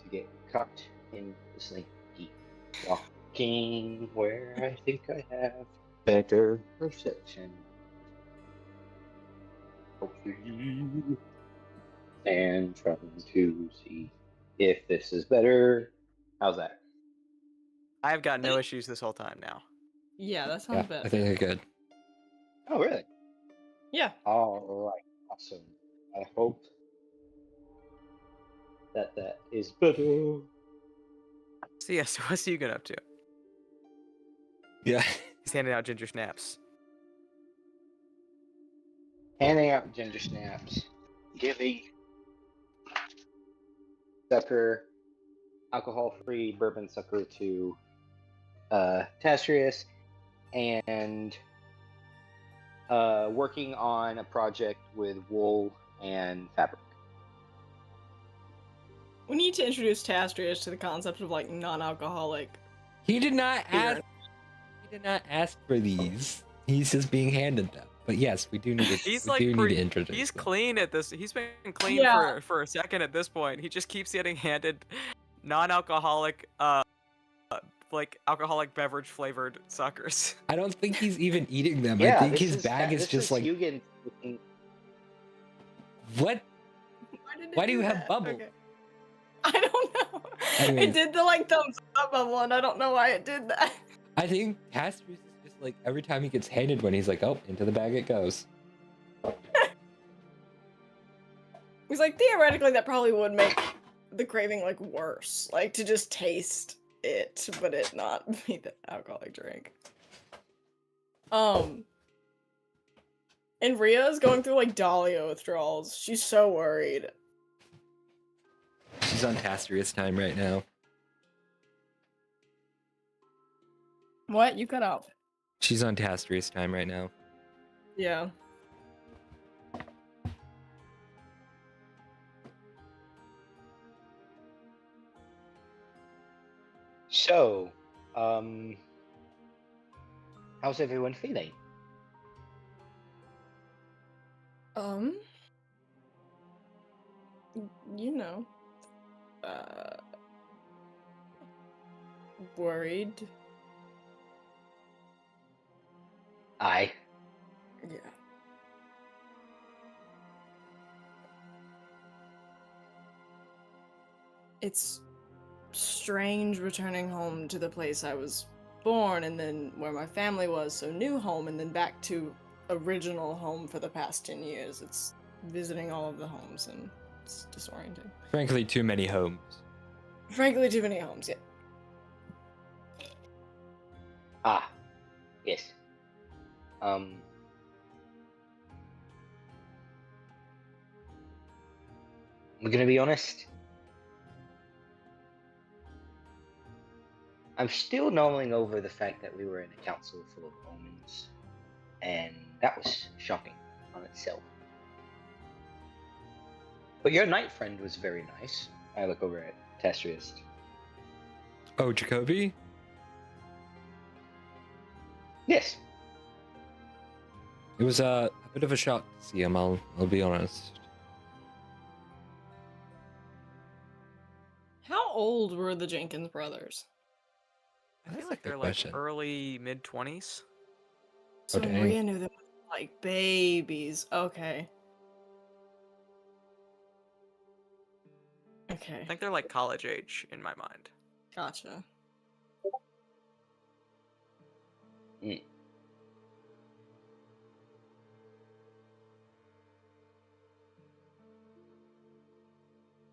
to get caught in the slinky. Walking where I think I have better perception. Hopefully. And trying to see if this is better. How's that? I've got no issues this whole time now. Yeah, that Yeah, sounds better. I think they're good. Oh, really? Yeah. All right, awesome. I hope that is better. So yeah, so what's you get up to? Yeah. He's handing out ginger snaps. Handing out ginger snaps, giving sucker, alcohol-free bourbon sucker to Tastrius, and working on a project with wool and fabric. We need to introduce Tastrius to the concept of like non-alcoholic. He did not beer. ask. He did not ask for these. He's just being handed them. But yes, we do need to. He's we like do need to introduce. he's them. clean at this. He's been clean Yeah. for a second at this point. He just keeps getting handed non-alcoholic like alcoholic beverage flavored suckers. I don't think he's even eating them. Yeah, I think this his bag is this just like Hugin. what? Did Why it do you have that? bubbles? Okay. I don't know. Anyways. It did the like thumbs up bubble, and I don't know why it did that. I think Tastrius is just like every time he gets handed one, he's like, oh, into the bag it goes. He's like, theoretically, that probably would make the craving like worse, like to just taste it, but it not be the alcoholic drink. And Ria's going through like Dahlia withdrawals. She's so worried. She's on Tastrius time right now. What? You cut out. She's on Tastrius time right now. Yeah. So, how's everyone feeling? You know, worried. I. Yeah. It's strange returning home to the place I was born and then where my family was, so new home, and then back to original home for the past 10 years. It's visiting all of the homes and it's disorienting. Frankly, too many homes. Frankly, too many homes, yeah. Ah, yes. I'm gonna be honest. I'm still mulling over the fact that we were in a council full of omens, and that was shocking on itself. But your knight friend was very nice. I look over at Testrius. Oh, Jacoby? Yes. It was a bit of a shock to see him, I'll be honest. How old were the Jenkins brothers? I feel That's a like good they're question. like early mid-20s. So dang. Rhea knew them like babies. Okay. I Okay. think they're like college age in my mind. Gotcha. Mm.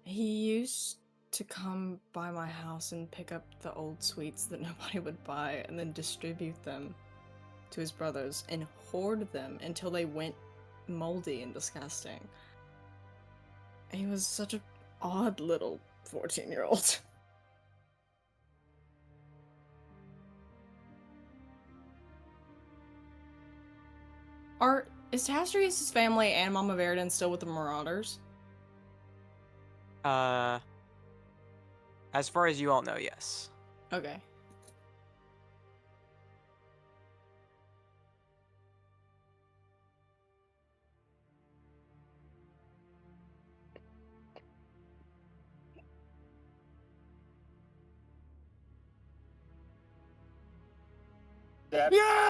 He used to come by my house and pick up the old sweets that nobody would buy and then distribute them to his brothers and hoard them until they went moldy and disgusting. And he was such an odd little 14-year-old. Is Tastrius' family and Mama Verdon still with the Marauders? As far as you all know, yes. Okay. Yeah!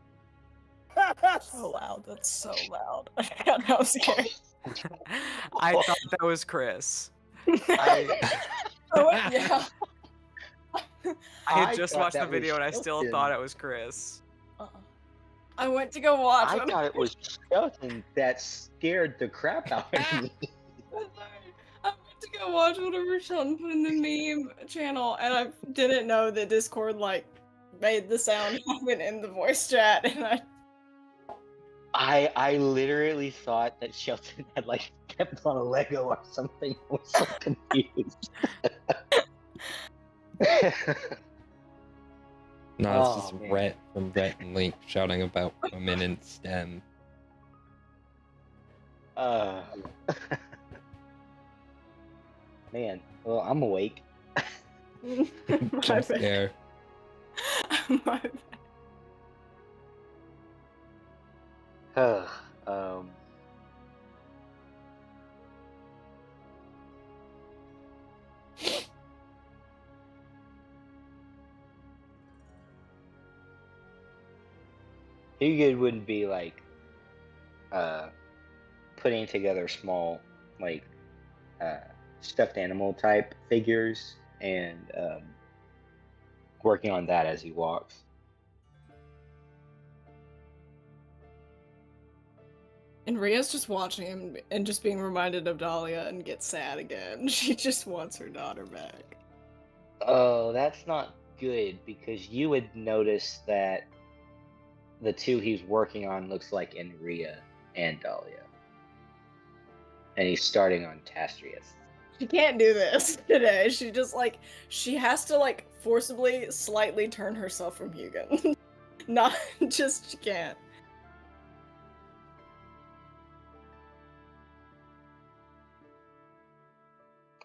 So loud. That's so loud. I was scared. I thought that was Chris. I Oh, yeah. I had I just thought watched the that was video and I still Shelton. thought it was Chris. I went to go watch. I when thought it was Shelton that scared the crap out of me. I'm sorry. I went to go watch whatever Sean put in the meme channel, and I didn't know that Discord like made the sound happen in the voice chat, and I literally thought that Shelton had like stepped on a Lego or something. I was so confused. No, it's Oh, just man. Rhett from Rhett and Link shouting about women in STEM. Man, well, I'm awake. my Just bad. there. My bad. um, too good wouldn't be like putting together small like stuffed animal type figures and working on that as he walks. And Ria's just watching him and just being reminded of Dahlia and gets sad again. She just wants her daughter back. Oh, that's not good because you would notice that the two he's working on looks like Enria and Dahlia. And he's starting on Tastrius. She can't do this today. She just like she has to like forcibly slightly turn herself from Hugin. Not just she can't.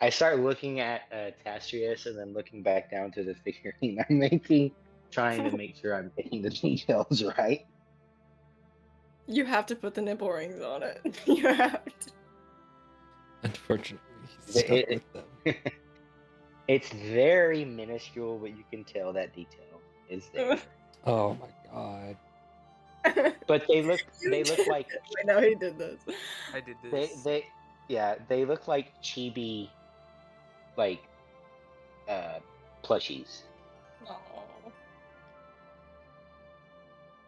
I start looking at Tastrius and then looking back down to the figurine I'm making, trying to make sure I'm getting the details right. You have to put the nipple rings on it. You have to. Unfortunately, he's It- stuck it- with them. It's very minuscule, but you can tell that detail is there. Oh my god. But they look You like I know he did this. I did this. they look like chibi like plushies. Aww.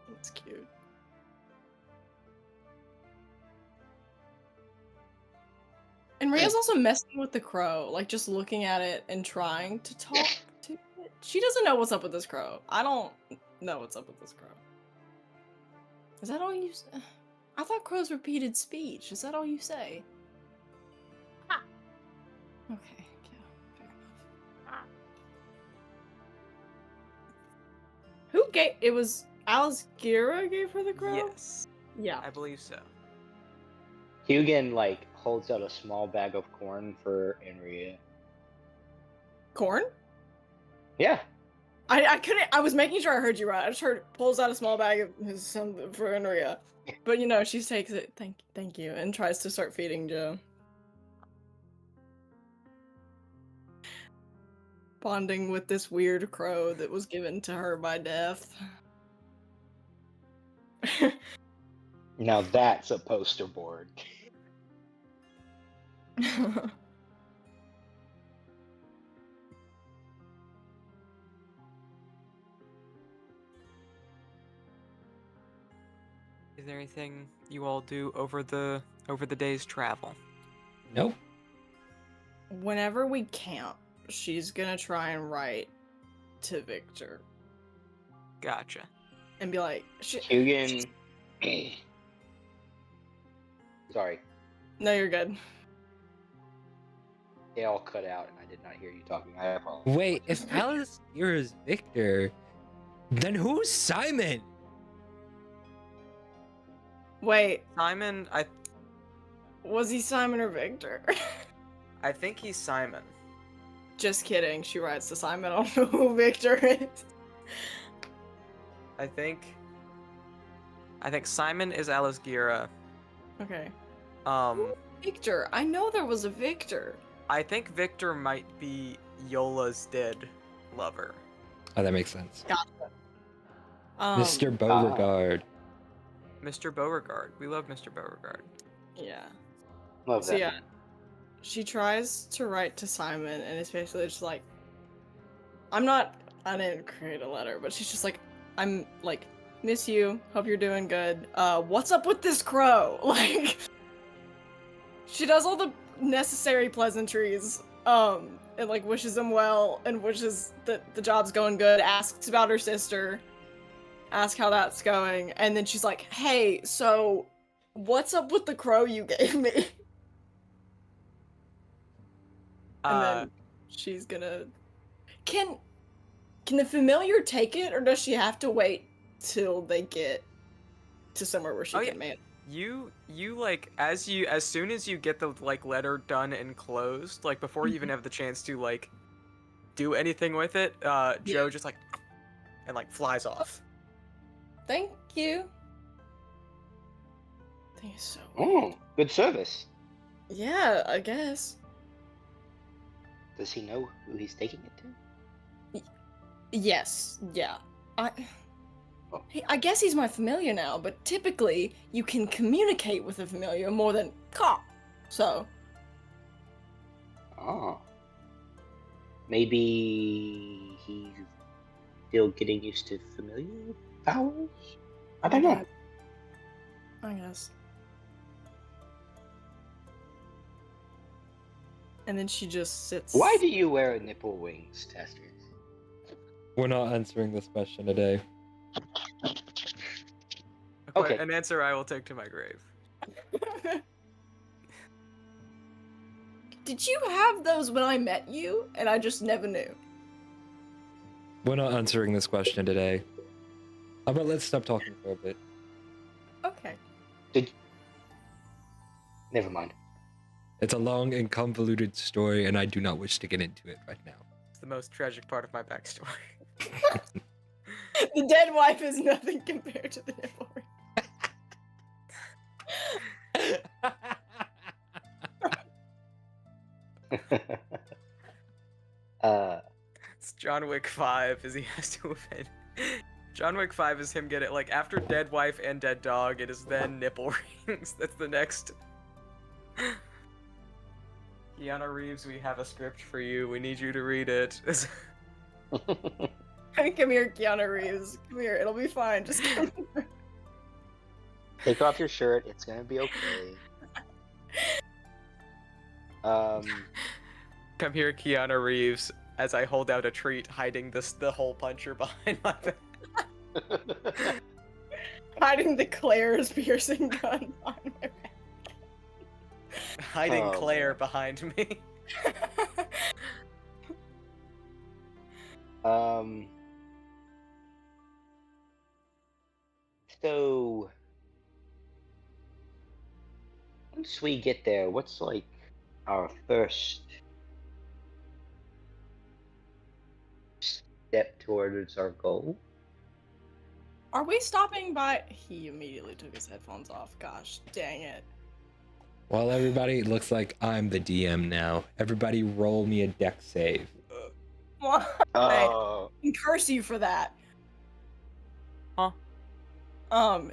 That's cute. And Ria's also messing with the crow, like just looking at it and trying to talk to it. She doesn't know what's up with this crow. I don't No, what's up with this crow? Is that all you? I thought crows repeated speech. Is that all you say? Okay, yeah, fair enough. Who gave? It was Alice Gira gave her the crow. Yes, Yeah. I believe so. Hugin like holds out a small bag of corn for Enria. Corn? Yeah. I couldn't. I was making sure I heard you right. I just heard pulls out a small bag of some for Enria, but you know she takes it. Thank you, and tries to start feeding Joe. Bonding with this weird crow that was given to her by death. Now that's a poster board. Is there anything you all do over the day's travel? Nope. Whenever we camp, she's gonna try and write to Victor Gotcha. and be like, Hugin. Sorry, No, you're good. it all cut out and I did not hear you talking. I apologize. Wait, if Alice here is Victor, then who's Simon? Wait, Simon, was he Simon or Victor? I think he's Simon. Just kidding. She writes to Simon. I don't know who Victor is. I think Simon is Alice Gira. Okay. Victor. I know there was a Victor. I think Victor might be Yola's dead lover. Oh, that makes sense. Mr. Mr. Beauregard. Mr. Beauregard. We love Mr. Beauregard. Yeah. Love So that. yeah, man. she tries to write to Simon, and it's basically just like, I didn't create a letter, but she's just like, I'm like, miss you, hope you're doing good. What's up with this crow? Like, she does all the necessary pleasantries, and like wishes him well, and wishes that the job's going good, asks about her sister, asks how that's going, and then she's like, hey, so what's up with the crow you gave me? And then she's gonna... Can the familiar take it, or does she have to wait till they get to somewhere where she can man? You like as soon as you get the like letter done and closed, like before you even have the chance to like do anything with it, Joe just like and like flies off. Thank you. Thank you so much. Oh, good service. Yeah, I guess. Does he know who he's taking it to? Yes, yeah. Oh. I guess he's my familiar now, but typically you can communicate with a familiar more than cop. So. Oh. Maybe he's still getting used to familiar powers? I don't know. I guess. And then she just sits. Why do you wear nipple wings, Testers? We're not answering this question today. Okay. An answer I will take to my grave. Did you have those when I met you, and I just never knew? We're not answering this question today. How about let's stop talking for a bit? Okay. Never mind. It's a long and convoluted story, and I do not wish to get into it right now. It's the most tragic part of my backstory. The dead wife is nothing compared to the nipple ring. It's John Wick 5 as he has to offend. John Wick 5 is him getting like after dead wife and dead dog, it is then nipple rings. That's the next. Keanu Reeves, we have a script for you. We need you to read it. Come here, Keanu Reeves. Come here, it'll be fine. Just come here. Take off your shirt. It's gonna be okay. Come here, Keanu Reeves, as I hold out a treat, hiding the hole puncher behind my back. Hiding the Claire's piercing gun behind my back. Hiding Oh, Claire man. behind me. So once we get there, what's like our first step towards our goal? Are we stopping by? He immediately took his headphones off. Gosh, dang it. Well, everybody, it looks like I'm the DM now. Everybody roll me a deck save. Why? Oh, I can curse you for that. Huh?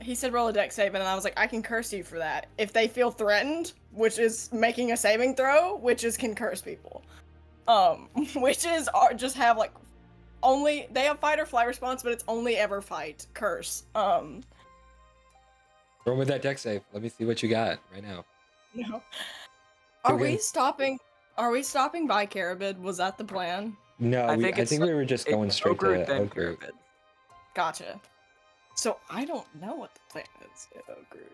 He said roll a deck save, and then I was like, I can curse you for that. If they feel threatened, which is making a saving throw, witches can curse people. Witches just have like they have fight or flight response, but it's only ever fight, curse. Roll me that deck save. Let me see what you got right now. No. Go Are we again. stopping? Are we stopping by Carabid? Was that the plan? No, I I think think it's- we were just going straight Ogre, to then Ogre. Pyramid. Gotcha. So I don't know what the plan is. Ogre.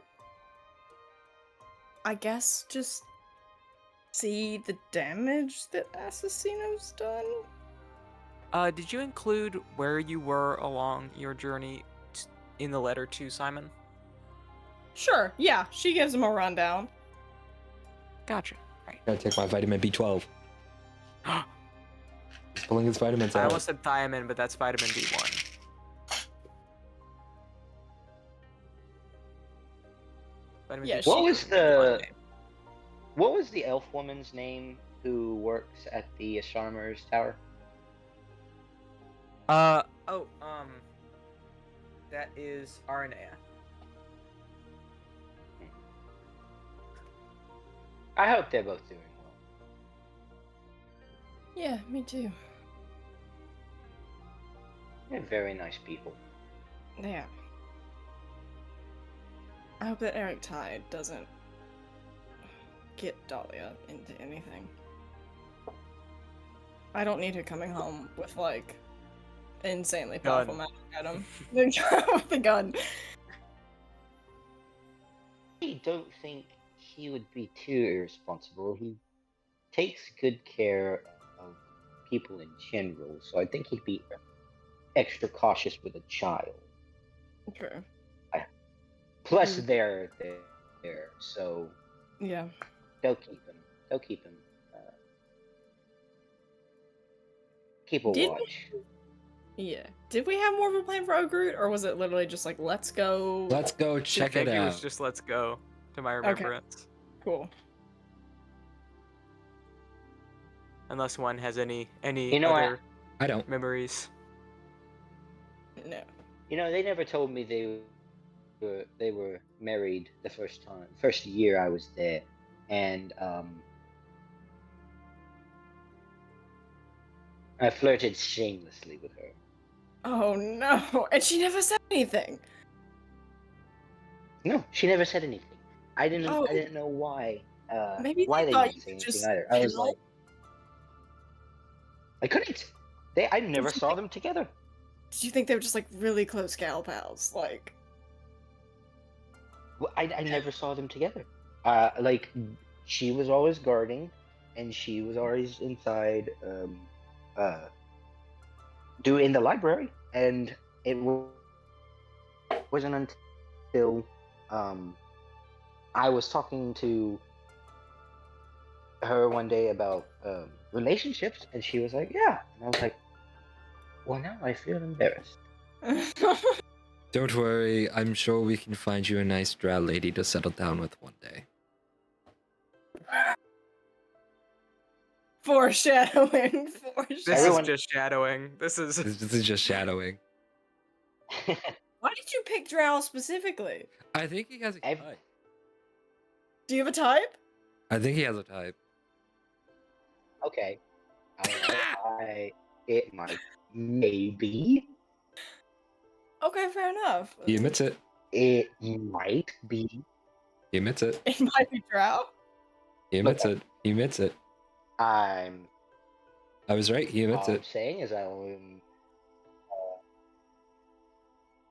I guess just see the damage that Assassino's done. Did you include where you were along your journey in the letter to Simon? Sure. Yeah, she gives him a rundown. Gotcha. Right. Gotta take my vitamin B12. He's pulling his vitamins I out. almost said thiamine, but that's vitamin B1. Vitamin Yeah, B1 what was is the the elf woman's name who works at the astronomer's tower? That is Aranea. I hope they're both doing well. Yeah, me too. They're very nice people. Yeah. I hope that Eric Tide doesn't get Dahlia into anything. I don't need her coming home with like insanely powerful Gun. magic item. With the gun. I don't think he would be too irresponsible. He takes good care of people in general, so I think he'd be extra cautious with a child. Okay. Plus, they're there, so Yeah. they'll keep him. They'll keep him. Keep a Did watch. Yeah. Did we have more of a plan for Ogre, or was it literally just like, let's go? Let's go check I think it it was out. just let's go, to my remembrance. Cool. Unless one has any You know, other I don't. memories. No. You know, they never told me they were married the first year I was there, and I flirted shamelessly with her. Oh no! And she never said anything. No, she never said anything. I didn't Oh. know why. Maybe Why they they thought didn't you say could anything just either. I was tell. like, I couldn't. I never saw them together. Did you think they were just like really close gal pals? Like, Well, I never saw them together. Like she was always guarding, and she was always inside, in the library, and it wasn't until I was talking to her one day about relationships, and she was like, "Yeah," and I was like, "Well, now I feel embarrassed." Don't worry, I'm sure we can find you a nice drow lady to settle down with one day. foreshadowing. This Everyone- is just shadowing. This is This is just shadowing. Why did you pick Drow specifically? I think he has a I've- type. Do you have a type? I think he has a type. Okay. It might, maybe, Okay, fair enough. He admits it. it might be. He admits it. It might be Drow. He admits it. He admits it. I'm. I was right. He admits All it. I'm saying is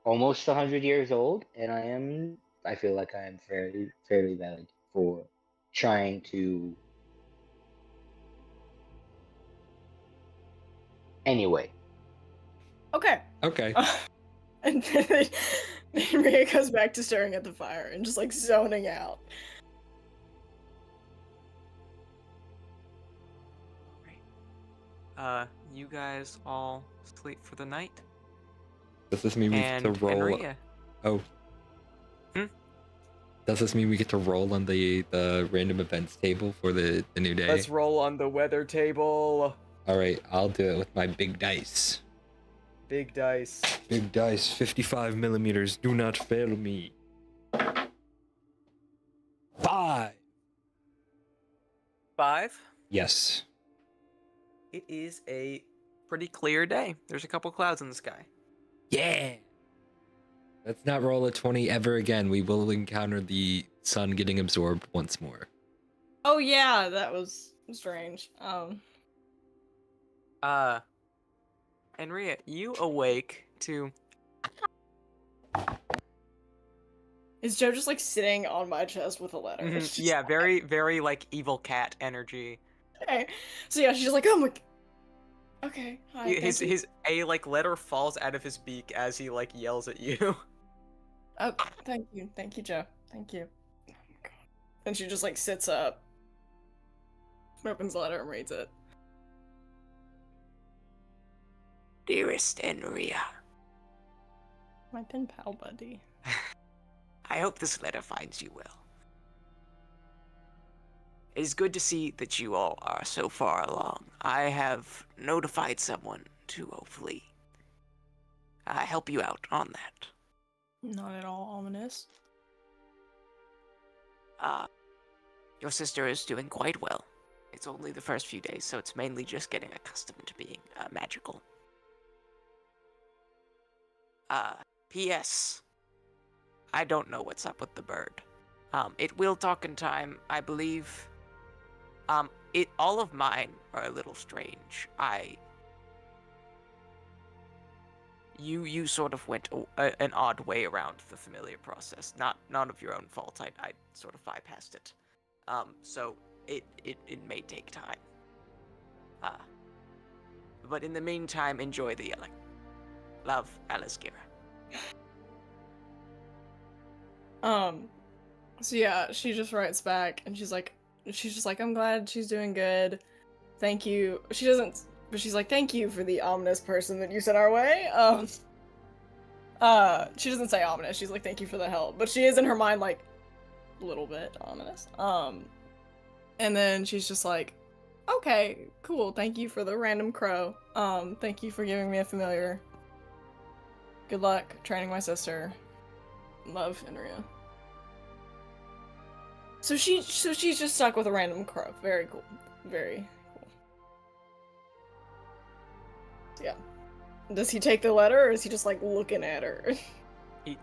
almost 100 years old, and I feel like I am fairly valid for trying to. Anyway, Okay. Okay. And then Ria goes back to staring at the fire and just like zoning out. You guys all sleep for the night, Does this mean we get and to roll? Enria, Oh. Hmm? Does this mean we get to roll on the random events table for the new day? let's roll on the weather table. All right, I'll do it with my big dice. Big dice. Big dice, 55 millimeters. Do not fail me. 5. 5. Yes. It is a pretty clear day. There's a couple clouds in the sky. Yeah. Let's not roll a 20 ever again. We will encounter the sun getting absorbed once more. Oh yeah, that was strange. Enria, you awake to Is Joe just like sitting on my chest with a letter? yeah, very, very like evil cat energy. Okay. So yeah, she's just like, oh my. Okay. Hi. His thank you. a like letter falls out of his beak as he like yells at you. Oh, thank you, Joe. Thank you. Oh my God. And she just like sits up, opens the letter, and reads it. Dearest Enria, My pen pal buddy. I hope this letter finds you well. It is good to see that you all are so far along. I have notified someone to hopefully help you out on that. Not at all ominous. Your sister is doing quite well. It's only the first few days, so it's mainly just getting accustomed to being magical. P.S. I don't know what's up with the bird. It will talk in time, I believe. All of mine are a little strange. You sort of went an odd way around the familiar process. Not of your own fault. I sort of bypassed it. So it may take time. But in the meantime, enjoy the yelling. Love, Aliskira. So yeah, she just writes back and she's just like, I'm glad she's doing good. Thank you. She doesn't, but she's like, thank you for the ominous person that you sent our way. She doesn't say ominous. She's like, thank you for the help, but she is in her mind like a little bit ominous. And then she's just like, okay, cool. Thank you for the random crow. Thank you for giving me a familiar. Good luck training my sister. Love, Enria. So she's just stuck with a random crow. Very cool. Very cool. So yeah. Does he take the letter or is he just like looking at her? He-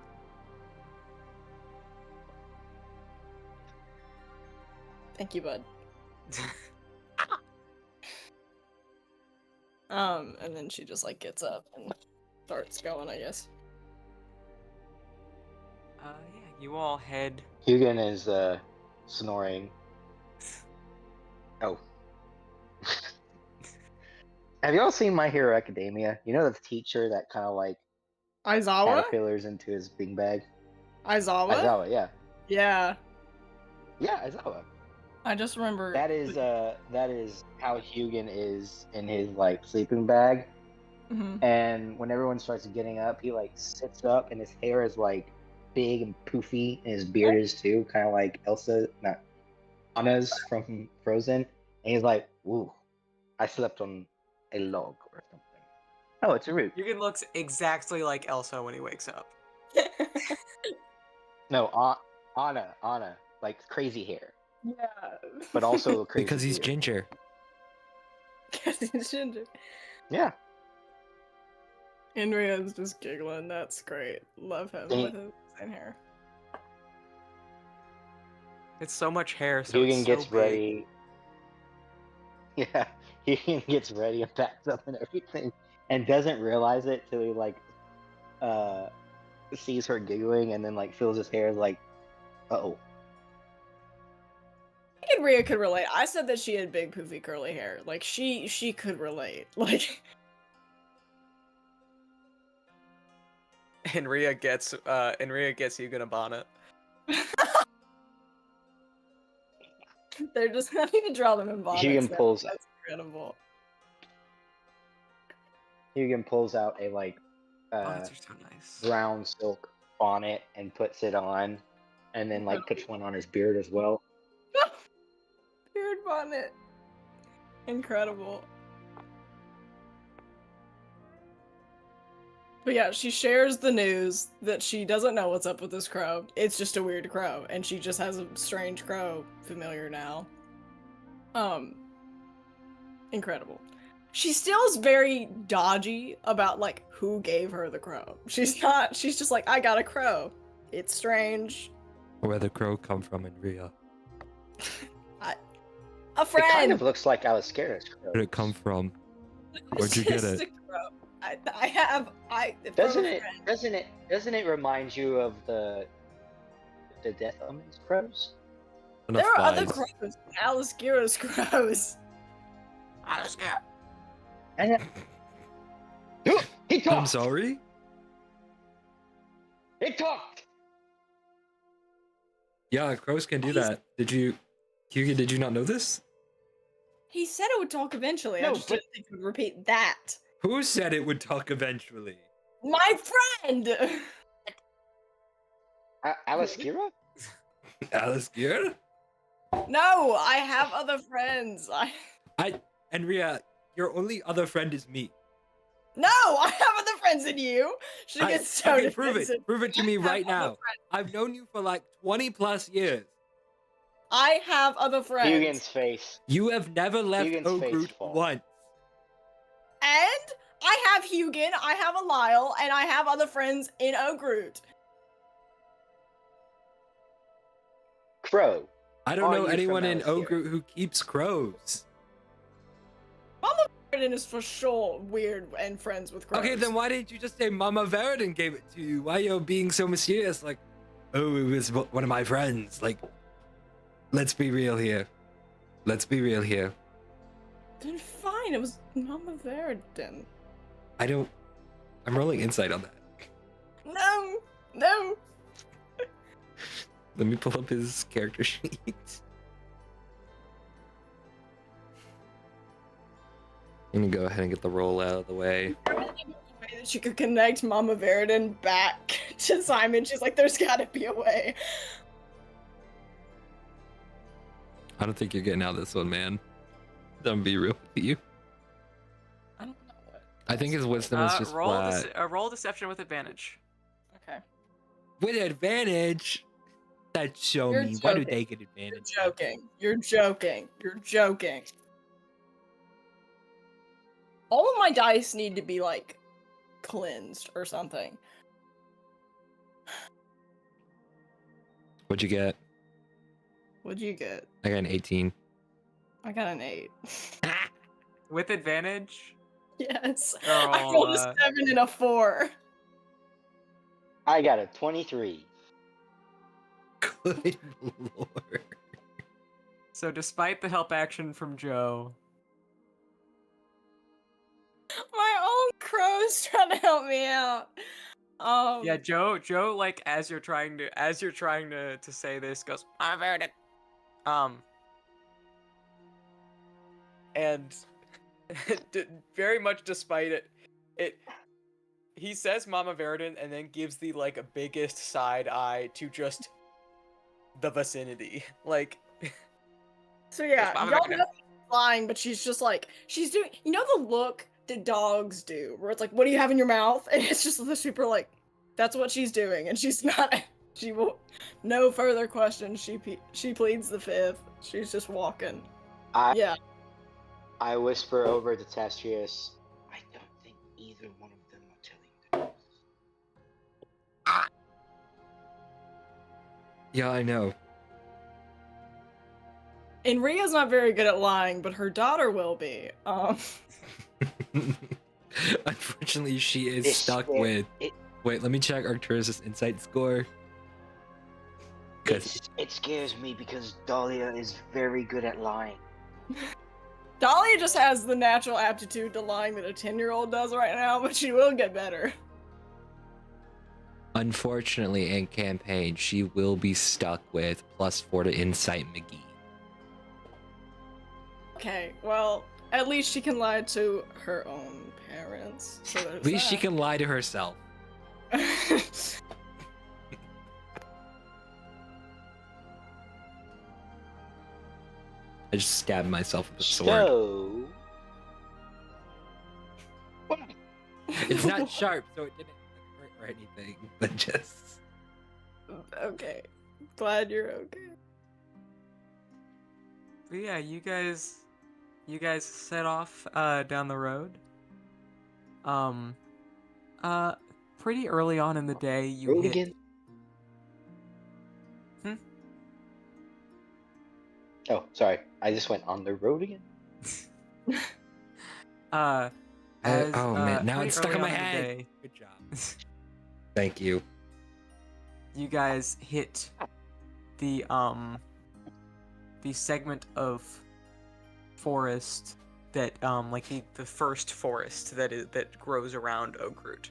Thank you, bud. And then she just like gets up and starts going, I guess. Yeah, you all head. Hugin is snoring. Oh. Have y'all seen My Hero Academia? You know the teacher that kind of like Aizawa? caterpillars into his beanbag? Aizawa? Aizawa, yeah. Yeah. Yeah, Aizawa. I just remember That is how Hugin is in his like sleeping bag. Mhm. And when everyone starts getting up, he like sits up and his hair is like big and poofy and his beard is too, kind of like Anna's from Frozen. And he's like, "Ooh, I slept on a log or something." Oh, it's a root. Yugen looks exactly like Elsa when he wakes up. No, Anna, like crazy hair, Yeah. but also crazy Because he's beard. ginger. Because he's ginger. Yeah. Enria's just giggling. That's great. Love him Dang. with his same hair. It's so much hair, so it's Hugin so gets big. ready. Yeah, Hugin gets ready and packs up and everything, and doesn't realize it till he like sees her giggling and then like feels his hair like, uh-oh. I think Rhea could relate. I said that she had big poofy curly hair. Like she could relate. Like And Rhea gets Yugen a bonnet. they're just not even draw them in bonnets. Hugan now. pulls That's incredible. Hugan pulls out a like Bonnets are so nice. brown silk bonnet and puts it on, and then like puts one on his beard as well. Beard bonnet. Incredible. But yeah, she shares the news that she doesn't know what's up with this crow. It's just a weird crow, and she just has a strange crow familiar now. Incredible. She still is very dodgy about like who gave her the crow. She's just like, I got a crow. It's strange. Where the crow come from in Ria? A friend. It kind of looks like Alascara's crow. Where did it come from? Where'd you get Just it? a crow. I have Doesn't from a it? friend. Doesn't it remind you of the Death Omen's crows? Enough There are other flies. crows. Alascara's crows. Alaska. And he I'm talked. sorry? He talked. Yeah, crows can do that. Did you not know this? He said it would talk eventually. I No, just but- didn't think it would repeat that. Who said it would talk eventually? My friend! Alascara? Alice Gear? No, I have other friends. And Ria, your only other friend is me. No, I have other friends than you. She gets so Okay, prove defensive. it. Prove it to me I have right other now. friends. I've known you for like 20 plus years. I have other friends. Hugan's face. You have never left Hugan's face Ogrut falls. once. And I have Hugan, I have a Lyle, and I have other friends in Ogrut. Crow. I don't Are know you anyone from in Alice Gear? Ogrut who keeps crows. Mama Verdin is for sure weird and friends with crows. Okay, then why didn't you just say Mama Veridin gave it to you? Why are you being so mysterious? Like, oh, it was one of my friends. Like, let's be real here. Let's be real here. Then fine, it was Mama Verdin. I'm rolling insight on that. No. Let me pull up his character sheet. I'm gonna go ahead and get the roll out of the way. Way that she could connect Mama Verdin back to Simon. She's like, there's gotta be a way. I don't think you're getting out of this one, man. Don't be real with you. I don't know what. I think his wisdom is just flat. Roll deception with advantage. Okay. With advantage? That's so You're mean. Why do joking. they get You're advantage? joking. You're joking. You're joking. All of my dice need to be like cleansed or something. What'd you get? What'd you get? I got an 18. I got an 8. With advantage? Yes. Oh, I rolled a 7 and a 4. I got a 23. Good lord. So despite the help action from Joe, My own crow's trying to help me out. yeah, Joe, like as you're trying to say this, goes, "I'm Verdin." And very much despite it, he says Mama Verdin and then gives the like biggest side eye to just the vicinity. Like, So yeah, It's Mama y'all Verdin. know she's lying, but she's just like, she's doing, you know the look that dogs do, where it's like, what do you have in your mouth? And it's just the super like, that's what she's doing, and she's not, she will, no further questions, she pleads the fifth, she's just walking. Yeah. I whisper over to Tastrius, I don't think either one of them are telling the truth. Yeah, I know. And Ria's not very good at lying, but her daughter will be. Unfortunately, she is This stuck man- with Wait, let me check Arcturus' insight score. It scares me because Dahlia is very good at lying. Dahlia just has the natural aptitude to lying that a 10-year-old does right now, but she will get better. Unfortunately, in campaign, she will be stuck with +4 to insight McGee. Okay, well, at least she can lie to her own parents. So At least she can lie to herself. I just stabbed myself with a sword. So... It's not sharp, so it didn't hurt or anything, but just... Okay. Glad you're okay. But yeah, you guys set off down the road. Pretty early on in the day, you Road hit. again? Oh, sorry. I just went on the road again. oh man, now pretty it's stuck early in my on the head. day, Good job. Thank you. you guys hit the segment of forest that like the first forest that grows around Oak Root.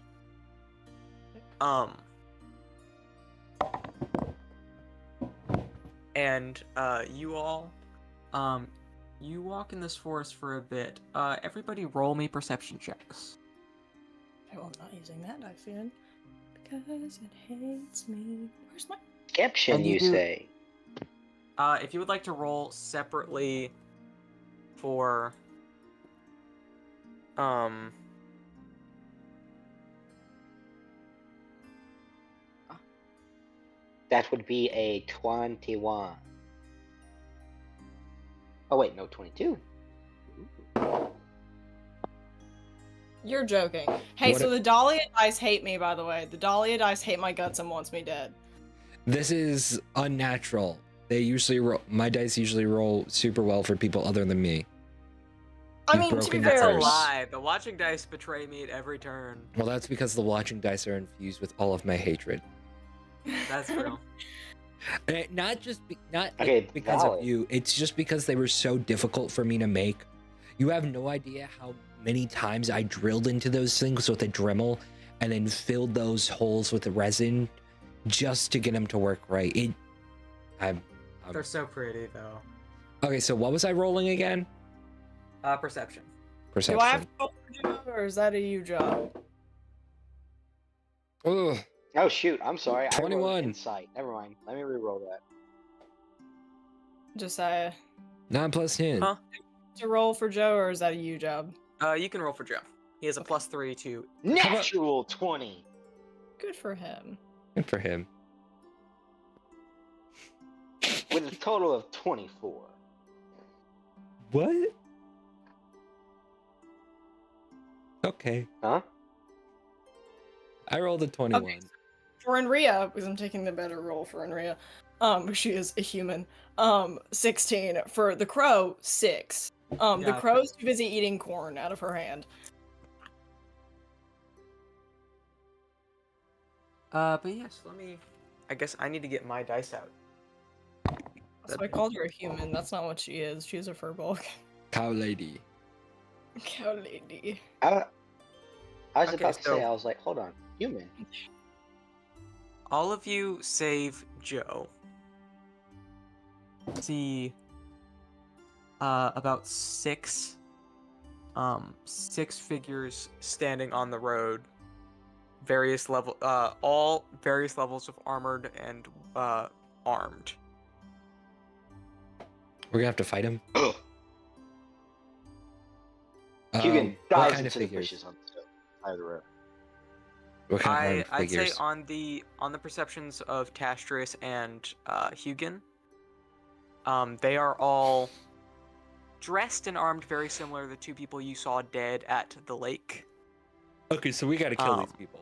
And you all you walk in this forest for a bit. Everybody roll me perception checks. Oh, I'm not using that dice again. Because it hates me. Where's my... Skeption, And you you do- say? If you would like to roll separately for That would be a 21. Oh wait, no, 22. You're joking. Hey, What so a- the Dahlia dice hate me, by the way. The Dahlia dice hate my guts and wants me dead. This is unnatural. They usually roll. My dice usually roll super well for people other than me. I You've mean, to be broken that's your a curse. lie. The watching dice betray me at every turn. Well, that's because the watching dice are infused with all of my hatred. That's true. And not just not like, Okay, because valid. of you. It's just because they were so difficult for me to make. You have no idea how many times I drilled into those things with a Dremel and then filled those holes with resin just to get them to work right. They're so pretty though. Okay, so what was I rolling again? Perception. Perception. Do I have to roll for you, or is that a you job? Ugh. Oh shoot, I'm sorry. I 21. rolled insight. Never mind. Let me re-roll that. Josiah. 9 plus 10. Huh? To roll for Joe, or is that a you job? You can roll for Joe. He has a +3 to. Natural 20. Good for him. Good for him. With a total of 24. What? Okay. Huh? I rolled a 21. Okay. For Enria, because I'm taking the better roll for Enria, she is a human. 16. For the crow, 6. The Gotcha. crow's too busy eating corn out of her hand. But yes, let me. I guess I need to get my dice out. So I called her a human. That's not what she is. She's a furbolg. Cow lady. Cow lady. I was Okay, about to so- say, I was like, hold on, human. All of you save Joe. See, about six figures standing on the road. All various levels of armored and armed. We're gonna have to fight him. Hugan What dives kind of into the figures? bushes on the side of the road. What kind of I'd say figures? on the perceptions of Tastris and Hugan, they are all dressed and armed very similar to the two people you saw dead at the lake. Okay, so we gotta kill these people.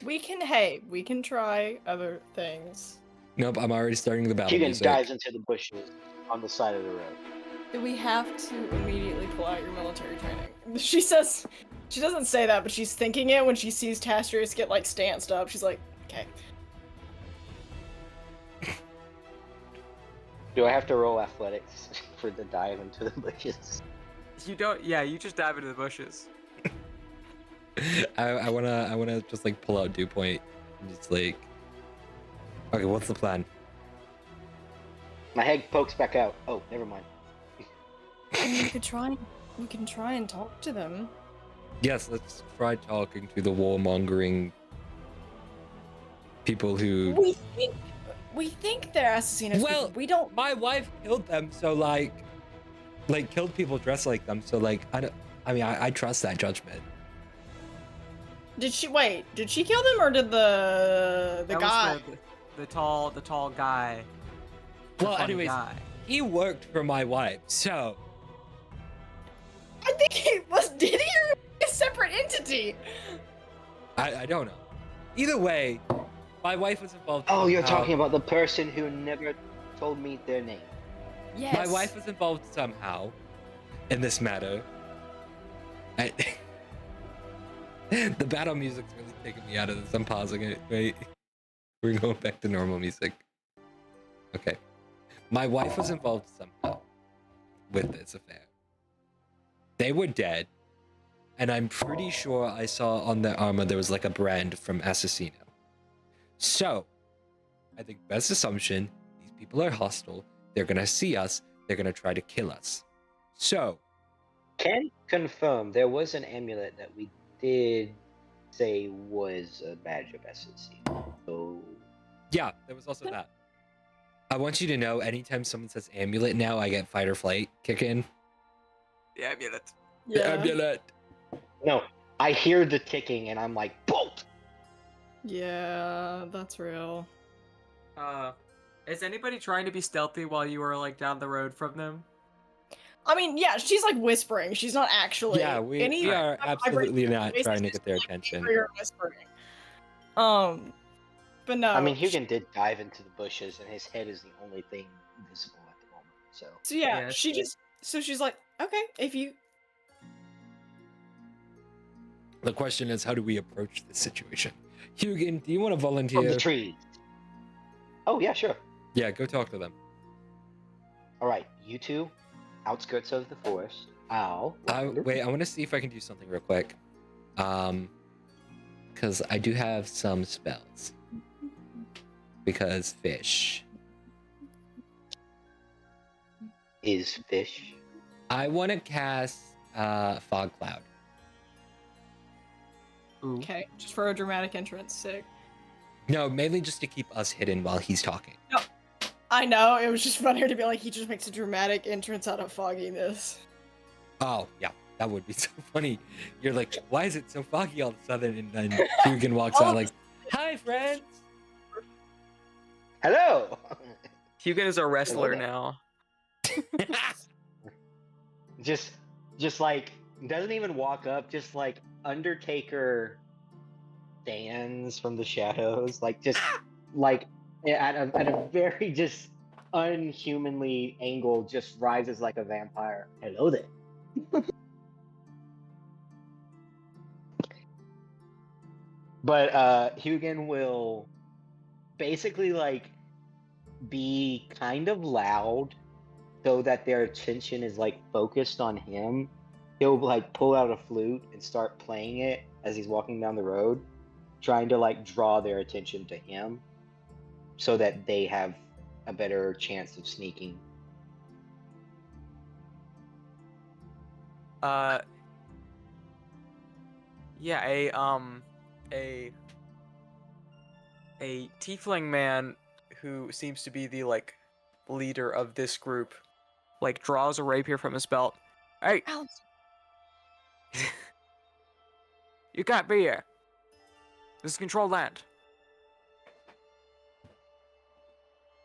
We can try other things. Nope, I'm already starting the battle Hugan music. dives into the bushes on the side of the road. Do we have to immediately pull out your military training? She says, She doesn't say that, but she's thinking it when she sees Tastrius get like stanced up. She's like, okay. Do I have to roll athletics for the dive into the bushes? You don't. Yeah, you just dive into the bushes. I wanna just like pull out Dew Point and just like, okay, what's the plan? My head pokes back out. Oh, never mind. I mean, we can try and talk to them. Yes, let's try talking to the warmongering people who. We think they're assassinos. Well, but we don't. My wife killed them, so like killed people dressed like them. So like, I trust that judgment. Did she wait? Did she kill them or did the That guy? was the tall guy. the Well, funny anyways, guy. he worked for my wife, so I think he was. Did he or a separate entity? I don't know. Either way, my wife was involved. Oh, you're somehow. talking about the person who never told me their name. Yes. My wife was involved somehow in this matter. The battle music's really taking me out of this. I'm pausing it. Wait. We're going back to normal music. Okay. My wife was involved somehow with this affair. They were dead. And I'm pretty sure I saw on their armor there was like a brand from Assassino. So, I think best assumption, these people are hostile. They're gonna see us. They're gonna try to kill us. So, Can confirm there was an amulet that we did say was a badge of SSC. So yeah, there was also that. I want you to know, anytime someone says amulet now, I get fight or flight kick in. The amulet. Yeah. Amulet. no, I hear the ticking and I'm like, bolt. Yeah, that's real. Is anybody trying to be stealthy while you were like down the road from them? I mean, yeah, she's like whispering. She's not actually. Yeah, we are absolutely not trying to get their attention. Whispering. But no. I mean, Hugin did dive into the bushes, and his head is the only thing visible at the moment. So So yeah, Yeah, she just. So she's like, okay, if you. The question is, how do we approach this situation? Hugin, do you want to from volunteer? the trees. Oh yeah, sure. Yeah, go talk to them. All right, you two, outskirts of the forest. Wait, I want to see if I can do something real quick. Because I do have some spells. Because fish. Is fish. I want to cast Fog Cloud. Ooh. Okay, just for a dramatic entrance. Sick. No, mainly just to keep us hidden while he's talking. I know, it was just funnier to be like, he just makes a dramatic entrance out of fogginess. Oh, yeah, that would be so funny. You're like, why is it so foggy all of a sudden? And then Hugin walks out like, hi, friends. Hello. Hugin is a wrestler Hello there. now. just like doesn't even walk up. Just like Undertaker stands from the shadows, like just like at a very just unhumanly angle, just rises like a vampire. Hello there. But Hugin will basically like be kind of loud so that their attention is like focused on him. He'll like pull out a flute and start playing it as he's walking down the road, trying to like draw their attention to him so that they have a better chance of sneaking. Yeah, a tiefling man who seems to be the like leader of this group, like draws a rapier from his belt. Hey, Alex. you can't be here. This is controlled land.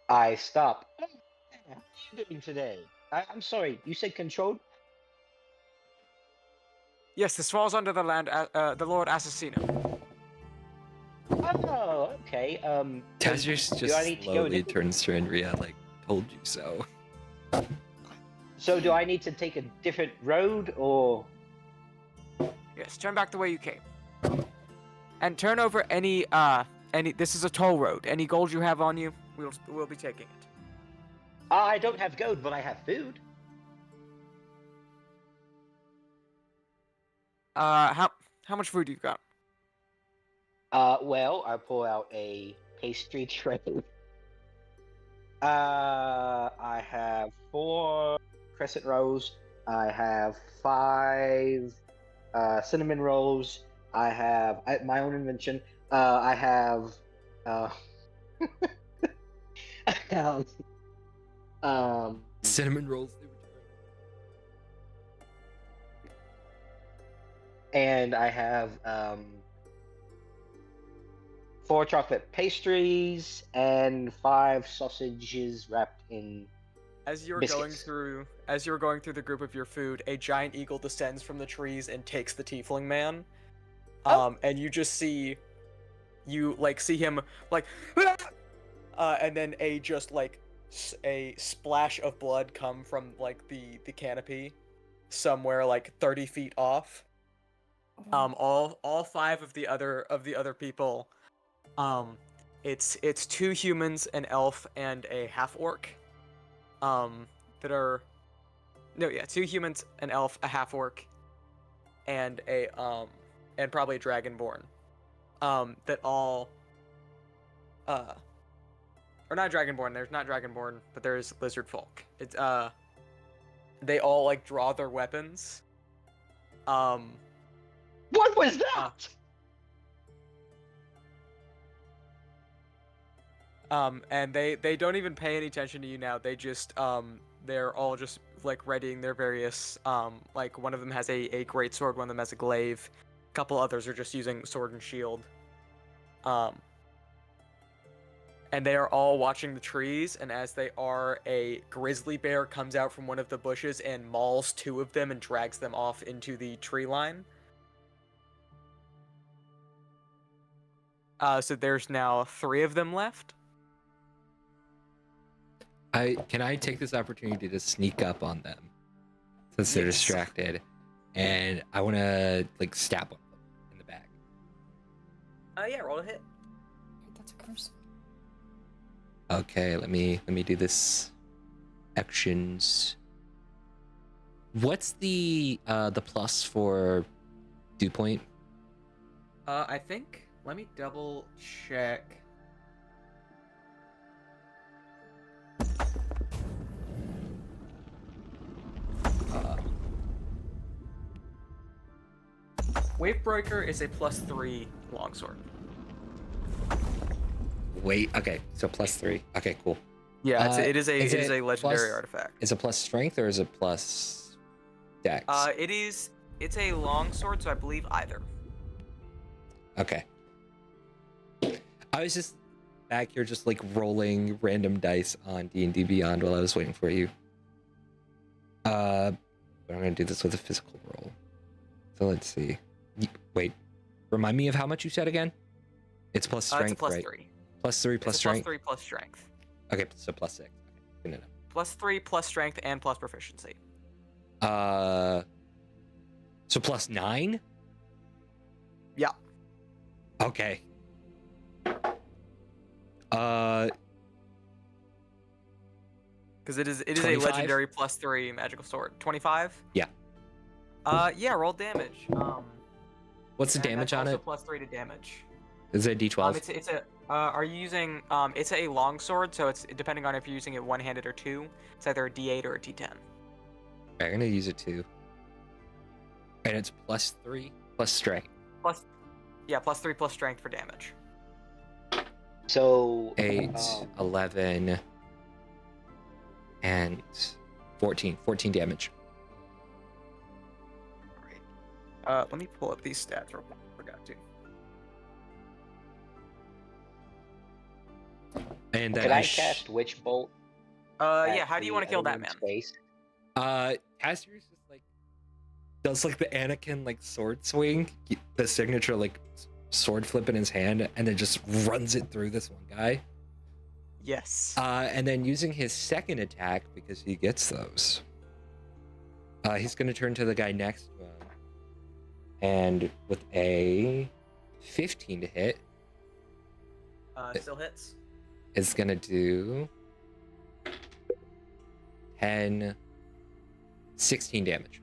I stop. What are you doing today? I'm sorry, you said controlled? Yes, this falls under the land, the Lord Assassino. Oh, okay. Tazrius do I just need to go slowly into- turns to Andrea like, told you so. So do I need to take a different road, or Yes, turn back the way you came. And turn over any this is a toll road. Any gold you have on you, we'll be taking it. I don't have gold, but I have food. How much food you got? Well, I pull out a pastry tray. I have 4 crescent rolls. I have 5 cinnamon rolls. I have my own invention. I have Cinnamon rolls. and I have 4 chocolate pastries and 5 sausages wrapped in. As you're Biscuits. going through the group of your food, a giant eagle descends from the trees and takes the tiefling man. And you just see him like and then a splash of blood come from like the canopy somewhere like 30 feet off. All 5 of the other people, it's 2 humans, an elf, and a half orc. 2 humans, an elf, a half orc, and and probably a dragonborn. That all or not dragonborn, there's not dragonborn, but there's lizard folk. It's they all like draw their weapons. What was that? And they don't even pay any attention to you now. They just they're all just like readying their various like one of them has a great sword, one of them has a glaive, a couple others are just using sword and shield. And they are all watching the trees, and as they are, a grizzly bear comes out from one of the bushes and mauls 2 of them and drags them off into the tree line. So there's now 3 of them left. Can I take this opportunity to sneak up on them since they're Yes. distracted, and I want to like stab one of them in the back. Yeah, roll a hit. That's a curse. Okay, let me do this. Actions. What's the plus for dew point? I think. Let me double check. Wavebreaker is a +3 longsword. Wait, okay, so +3. Okay, cool. Yeah, it is a is it legendary plus- artifact. Is it plus strength or is it plus dex? It's a longsword, so I believe either. Okay. I was just back here just like rolling random dice on D&D Beyond while I was waiting for you. But I'm gonna do this with a physical roll. So let's see. Wait, remind me of how much you said again? It's plus strength, It's a +3. right? +3 plus It's a strength. +3 plus strength. Okay, so +6. Okay, good enough. +3 plus strength and plus proficiency. So +9. Yeah. Okay. Because it is a 25? legendary +3 magical sword. 25? Yeah. Yeah, roll damage. What's the and damage that's on also it? +3 to damage. Is it a D12? It's a are you using it's a longsword, so it's depending on if you're using it one-handed or 2. It's either a D8 or a D10. I'm gonna use it too. And it's +3 plus strength. +3 plus strength for damage. So 8, 11, and 14. 14 damage. Great. Let me pull up these stats real quick. I forgot to. And then can I cast Witch Bolt? Yeah, how do you want to kill that man? Space? Caster's just like does like the Anakin like sword swing, the signature like sword flip in his hand, and then just runs it through this one guy. Yes. And then using his second attack, because he gets those, he's gonna turn to the guy next to him And with a 15 to hit, Still hits. it's gonna do 10, 16 damage.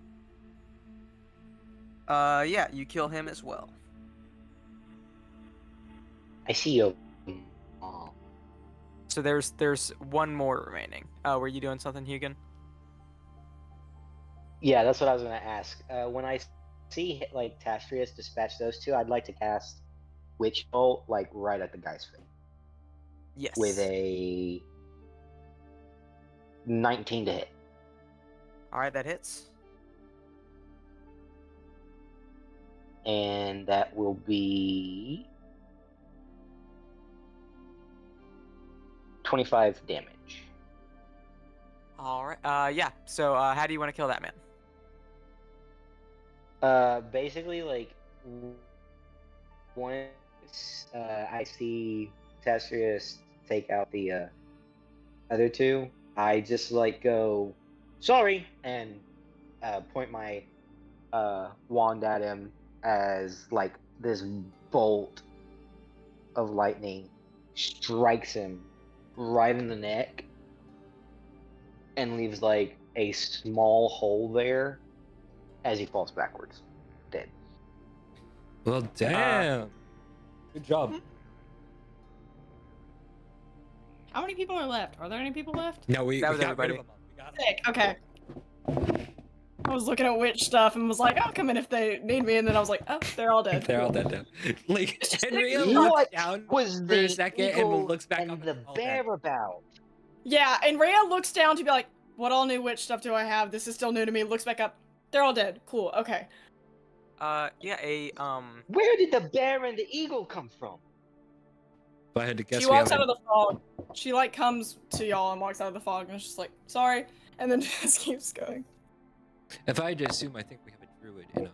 Yeah, you kill him as well. I see you. So there's one more remaining. Were you doing something, Hugin? Yeah, that's what I was gonna ask. When I see like Tastrius dispatch those two, I'd like to cast Witch Bolt like right at the guy's face Yes. with a 19 to hit. All right, that hits. And that will be 25 damage. All right. Yeah. So how do you want to kill that man? Basically, like once I see Tastrius take out the other two, I just like go sorry and point my wand at him as like this bolt of lightning strikes him right in the neck and leaves like a small hole there as he falls backwards, dead. Well, damn. Good job. How many people are left? Are there any people left? No, we That was got rid everybody. of them. We got Sick. Okay. I was looking at witch stuff and was like, I'll come in if they need me, and then I was like, oh, they're all dead. They're all Cool. dead now. Like, It's just Henria like, looks What down was for the a second eagle and looks back and up the and all dead. bear about? Yeah, and Rhea looks down to be like, what all new witch stuff do I have? This is still new to me. Looks back up. They're all dead. Cool. Okay. Yeah. Where did the bear and the eagle come from? If I had to guess, She we walks have out of the fog. She like comes to y'all and walks out of the fog and is just like, sorry, and then just keeps going. If I had to assume, I think we have a druid in our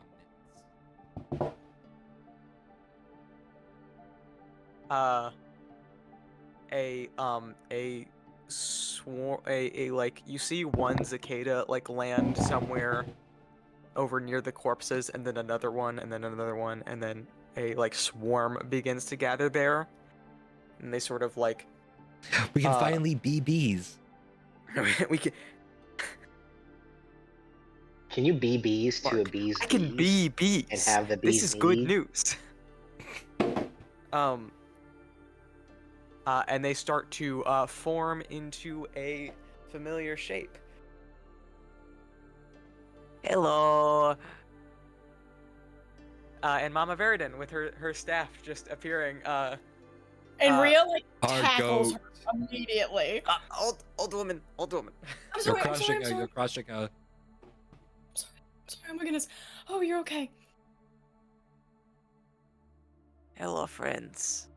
like you see one cicada like land somewhere over near the corpses, and then another one, and then another one, and then a like swarm begins to gather there, and they sort of like midst. We can finally be bees. we can. Can you be bees to a Mark, bee's I can knees be bees. and have the bees This is good knees? news. And they start to form into a familiar shape. Hello. And Mama Veridin with her staff just appearing. And Rhea like Our tackles goat. her immediately. Old woman. I'm You're sorry, I'm crushing sorry, I'm her. sorry. You're crushing her. I'm sorry, oh my goodness. Oh, you're okay. Hello, friends.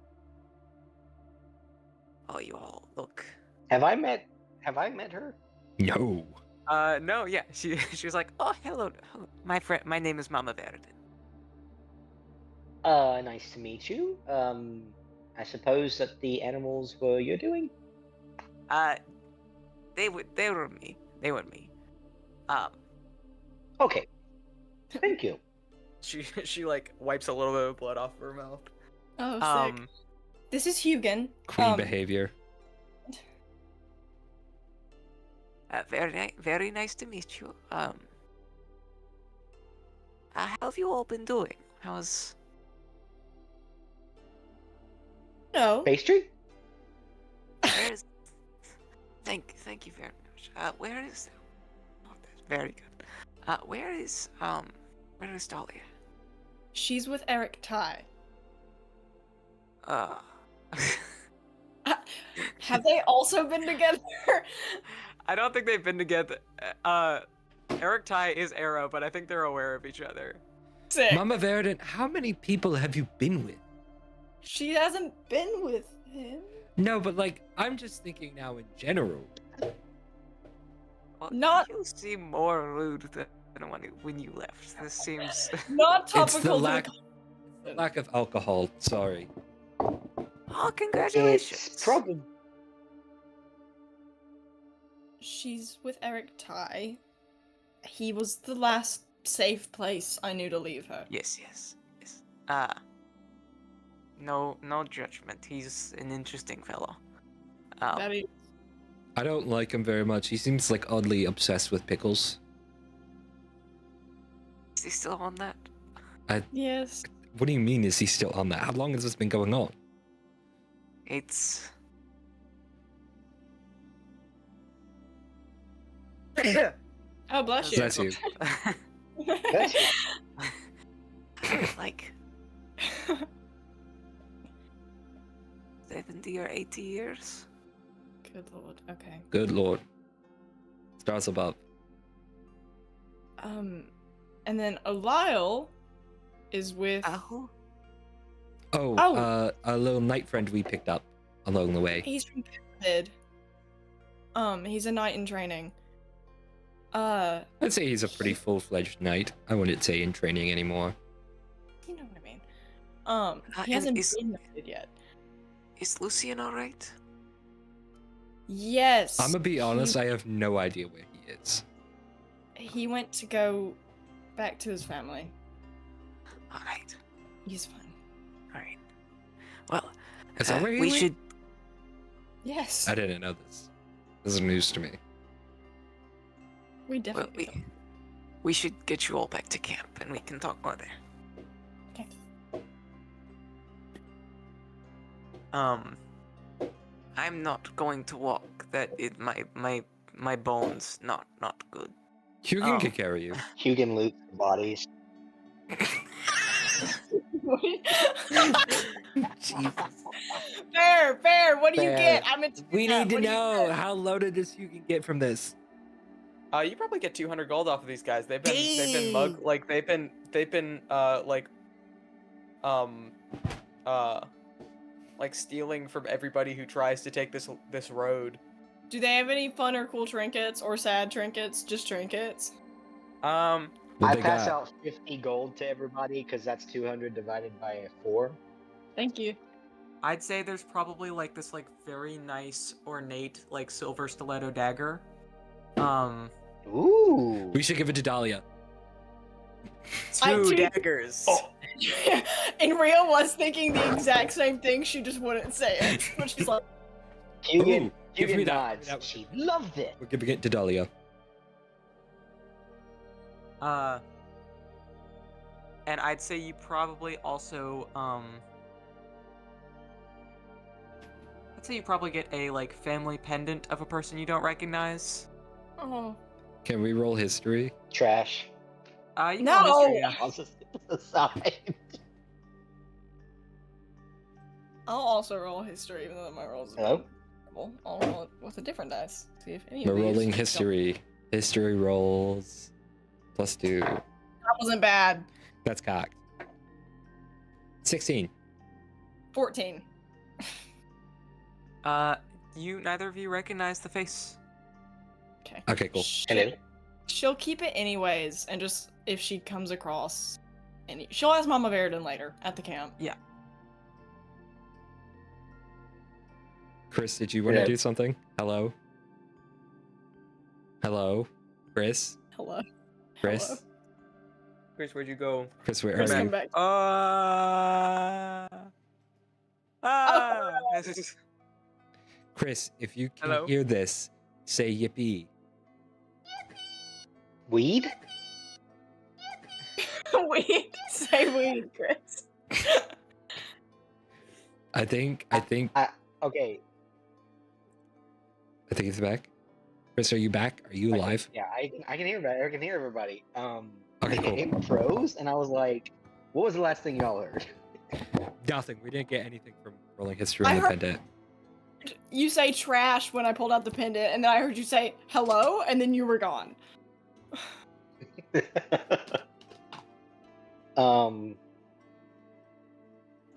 Oh, you all look. Have I met her? No. No, yeah. She was like, Oh, hello, my friend. My name is Mama Verdin. Nice to meet you. I suppose that the animals were you're doing? They were me. They were me. Okay. Thank you. she like wipes a little bit of blood off of her mouth. Oh, sick. This is Hugin. Queen behavior. Very nice to meet you. How have you all been doing? How's No. Pastry? where's thank you very much. Where is oh, that's very good. Where is Dahlia? She's with Eric Ty. Have they also been together? I don't think they've been together. Eric Ty is Arrow, but I think they're aware of each other. Sick. Mama Verdin, how many people have you been with? She hasn't been with him. No, but like, I'm just thinking now in general. Well, Not- you seem more rude than when you left. This seems. Not topical. It's the to lack, lack of alcohol. Sorry. Oh, congratulations! It's probably She's with Eric Ty. He was the last safe place I knew to leave her. Yes. No judgment. He's an interesting fellow. That is, I don't like him very much. He seems like oddly obsessed with pickles. Is he still on that? yes. What do you mean, is he still on that? How long has this been going on? It's Oh, bless you. That's you. That's like 70 or 80 years. Good lord. Okay. Good lord. Stars above. And then Lyle is with. Oh, a little knight friend we picked up along the way. He's from Pyramid. He's a knight in training. I'd say he's a pretty full-fledged knight. I wouldn't say in training anymore. You know what I mean. He and hasn't is- been knighted yet. Is Lucian alright? Yes. I'm gonna be honest, I have no idea where he is. He went to go back to his family. Alright. He's fine. Alright. Well, Is that where he we went? should. Yes. I didn't know this. This is news to me. We Well, definitely. we should get you all back to camp, and we can talk more there. Okay. I'm not going to walk. My bones not good. Hugan Oh. can carry you. Hugin loot bodies. Fair. What do you Fair. get? I'm into We that. need to What do you know get? how loaded does Hugan get from this. You probably get 200 gold off of these guys. They've been stealing from everybody who tries to take this road. Do they have any fun or cool trinkets or sad trinkets? Just trinkets. What I they pass got? out 50 gold to everybody because that's 200 divided by 4. Thank you. I'd say there's probably like this like very nice ornate like silver stiletto dagger. Ooh. We should give it to Dahlia. Two too- daggers. Oh. And Ria was thinking the exact same thing. She just wouldn't say it. But she's like, Hugin, Ooh, give me Hugin that, nods. give me that. She loved it. We're giving it to Dahlia. And I'd say you probably also I'd say you probably get a like family pendant of a person you don't recognize. oh. Can we roll history? Trash. You can No! roll history, yeah. I'll just step aside. I'll also roll history, even though my rolls are Hello? terrible. I'll roll it with a different dice. See if any We're of these rolling don't- history. History rolls. +2. That wasn't bad. That's cocked. 16. 14. You neither of you recognize the face. Okay. Okay, cool. Hello? She'll keep it anyways, and just if she comes across any, she'll ask Mama Verdon later at the camp. Chris, did you want to Yeah. do something? Hello? Hello? Chris? Hello. Chris? Hello. Chris, where'd you go? Chris, where Chris, are come you? back. Chris, if you can Hello? hear this, say yippee. Weed? Weed. Say weed, Chris. I think Okay. he's back. Chris, are you back? Are you alive? Yeah, I can hear everybody. I can hear everybody. Okay, the cool. game froze, and I was like, what was the last thing y'all heard? Nothing. We didn't get anything from rolling history I on the heard- pendant. You say trash when I pulled out the pendant, and then I heard you say hello, and then you were gone.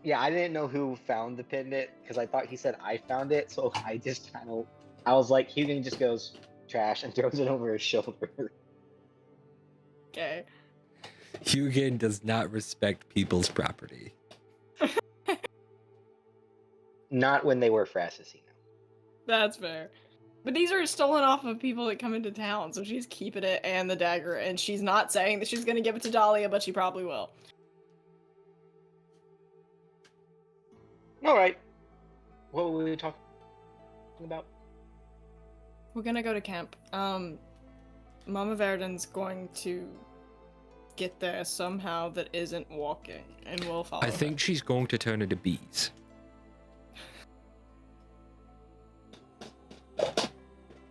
Yeah, I didn't know who found the pendant because I thought he said I found it, so I just I was like, Hugan just goes trash and throws it over his shoulder. Okay. Hugan does not respect people's property. Not when they were for Assassino. That's fair. But these are stolen off of people that come into town, so she's keeping it and the dagger, and she's not saying that she's gonna give it to Dahlia, but she probably will. All right. What were we talking about? We're gonna go to camp. Mama Verdon's going to get there somehow that isn't walking, and we'll follow I think her. she's going to turn into bees.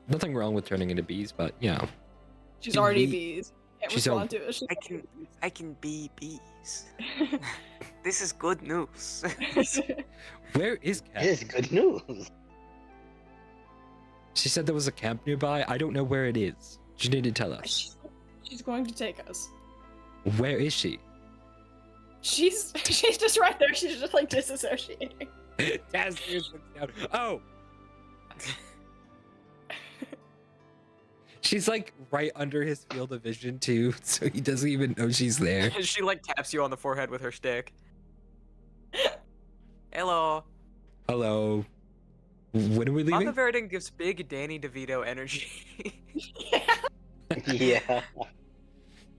Nothing wrong with turning into bees, but you know. She's already Bee- bees. Can't she's respond to it. I can be bees. This is good news. Where is Cat? It is good news. She said there was a camp nearby. I don't know where it is. She didn't tell us. She's going to take us. Where is she? She's just right there. She's just like disassociating. Taz looks down. Oh! She's like right under his field of vision too, so he doesn't even know she's there. She like taps you on the forehead with her stick. Hello. Hello. When are we leaving? Mama Verdon gives big Danny DeVito energy. Yeah.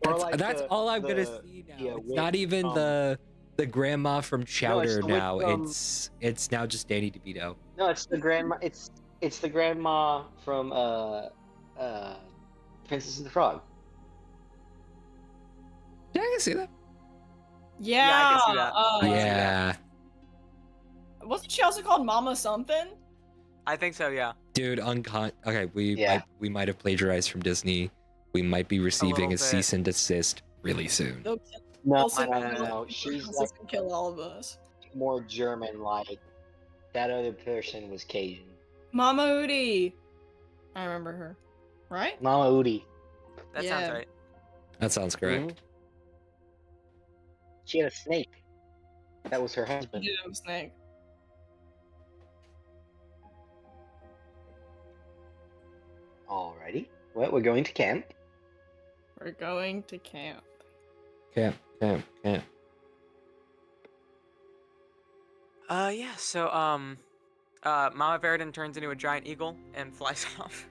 Or like That's the- all I'm gonna the- see now. yeah, It's wait, not even the grandma from Chowder the witch now. from- It's now just Danny DeVito. No, it's the grandma. It's the grandma from Princess and the Frog. Yeah, I can see that. Yeah. I can see that. I can see that. Yeah, Wasn't she also called Mama something? I think so, yeah. dude. Okay, Yeah. we might have plagiarized from Disney. We might be receiving a bit. cease and desist really soon. They'll No, Also, no. She's like can kill all of us. more German. Like that other person was Cajun. Mama Udi. I remember her. Right? Mama Udi. That Yeah. sounds right. That sounds correct. Mhm. She had a snake. That was her husband. Yeah, snake. Alrighty. Well, we're going to camp. We're going to camp. Camp. Yeah, so, Mama Verdon turns into a giant eagle and flies off.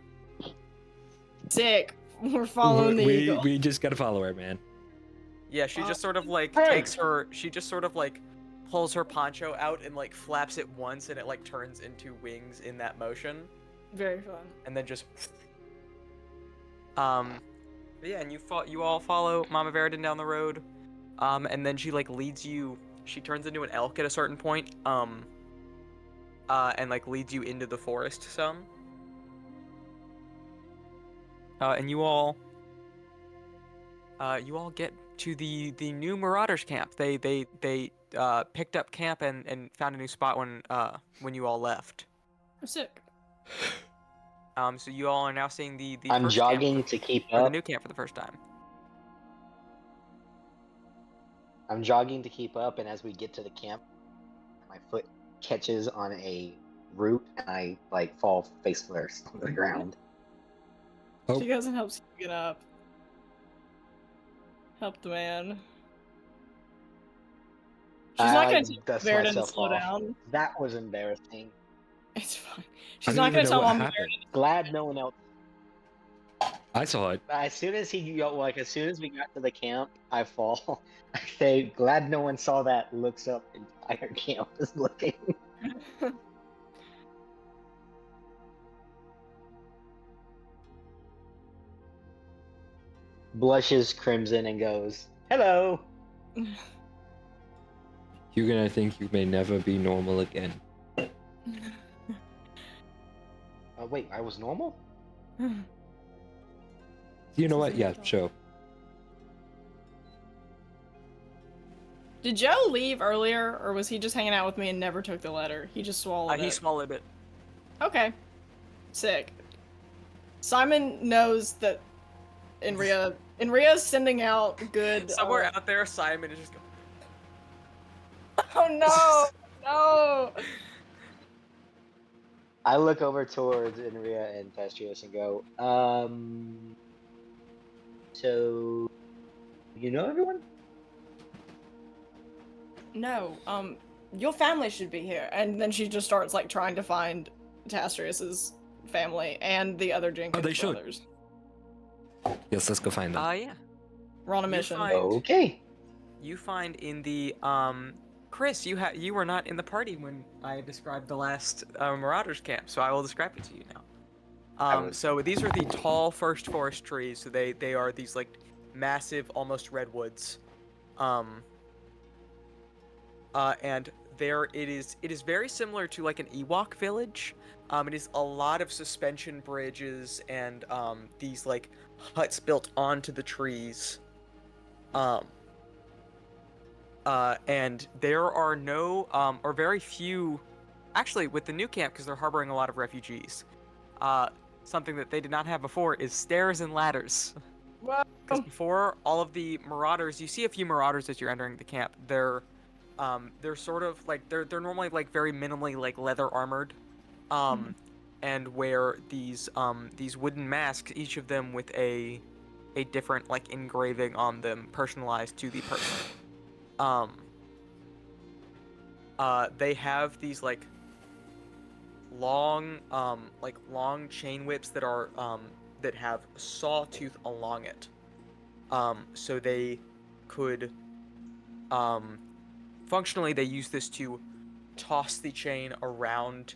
Sick. We're following the eagle. We just gotta follow her, man. Yeah, she just sort of like Hey! she just sort of like pulls her poncho out and like flaps it once and it like turns into wings in that motion. Very fun. And then just yeah, and you all follow Mama Verdon down the road. And then she like leads you, she turns into an elk at a certain point, and like leads you into the forest some. And you all get to the new Marauders camp. They picked up camp and found a new spot when you all left. Sick. So you all are now seeing the I'm first jogging camp, to keep or the up. new camp for the first time. I'm jogging to keep up, and as we get to the camp, my foot catches on a root, and I like fall face first on the ground. Oh. She goes and helps you get up. Help the man. She's I, not gonna like, tell dust Verdon to myself slow off. down. That was embarrassing. It's fine. I She's don't not even gonna know tell what Mama happened. Glad no one else. I saw it. As soon as as soon as we got to the camp, I fall. I say, glad no one saw that. Looks up, entire camp is looking. Verdon. Blushes crimson and goes, "Hello." You're gonna think you may never be normal again. Wait, I was normal? You know what? Yeah, sure. Did Joe leave earlier, or was he just hanging out with me and never took the letter? He just swallowed He it. swallowed it. Sick. Simon knows that Inria's sending out good. Somewhere out there, Simon is just going. Oh no! No! I look over towards Inria and Thestrios and go, so you know everyone? No. Your family should be here. And then she just starts like trying to find Tastrius's family and the other Jenkins they should. brothers. Yes, let's go find them. Yeah. We're on a You mission. find- Okay. You find in the Chris, you were not in the party when I described the last Marauders camp, so I will describe it to you now. So these are the tall first forest trees. So they are these like massive, almost redwoods. And there it is very similar to like an Ewok village. It is a lot of suspension bridges and these like huts built onto the trees. And there are no or very few, actually with the new camp, because they're harboring a lot of refugees. Something that they did not have before is stairs and ladders. Because before, all of the marauders, you see a few marauders as you're entering the camp. They're sort of like they're normally like very minimally like leather armored, and wear these wooden masks, each of them with a different like engraving on them, personalized to the person. They have these like long chain whips that are that have sawtooth along it. So they could functionally they use this to toss the chain around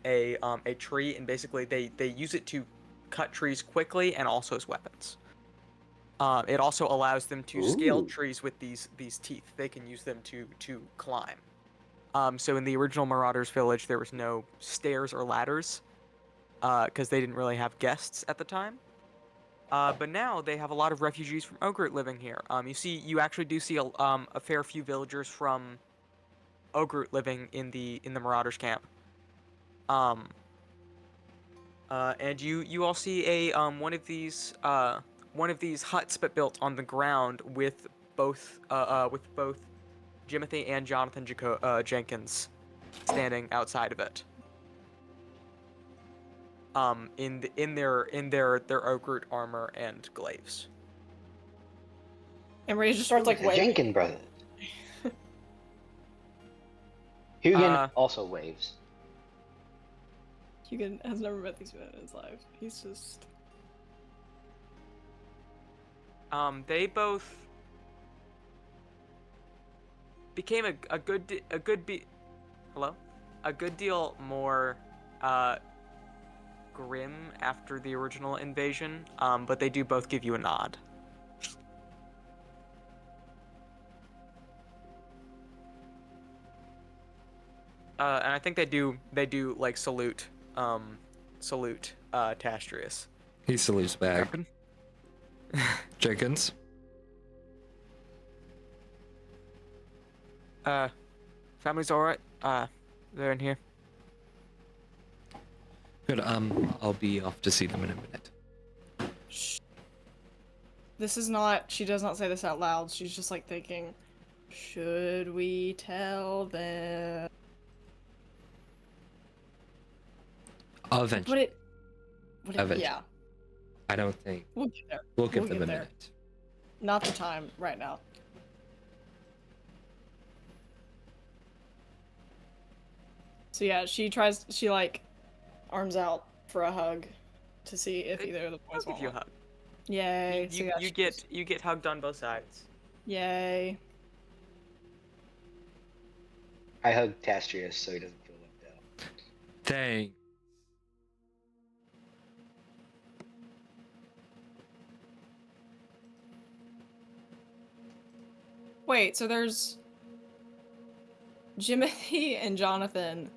a tree, and basically they use it to cut trees quickly and also as weapons. It also allows them to scale trees with these teeth. They can use them to climb. So in the original Marauders village, there was no stairs or ladders, because they didn't really have guests at the time. But now they have a lot of refugees from Ogret living here. You actually do see a fair few villagers from Ogret living in the Marauders camp. And you all see one of these huts, but built on the ground with both Jimothy and Jonathan Jenkins standing outside of it. In their Ogret armor and glaives. And Ray just starts like The waving. Jenkins brothers. Hugin also waves. Hugan has never met these men in his life. He's just. They both became a good deal more grim after the original invasion. But they do both give you a nod. And I think they do like salute Tastrius. He salutes back. Jenkins. Family's all right. They're in here. Good. I'll be off to see them in a minute. Shh. This is not. She does not say this out loud. She's just like thinking, should we tell them? Eventually. Eventually. Yeah. I don't think. We'll get there. We'll give them get a there. minute. Not the time right now. So yeah, she like arms out for a hug to see if either of the boys I'll give want you a one. hug. Yay. You, So yeah, you get hugged on both sides. Yay. I hug Tastrius so he doesn't feel left out. Dang. Wait, so there's Jimothy and Jonathan,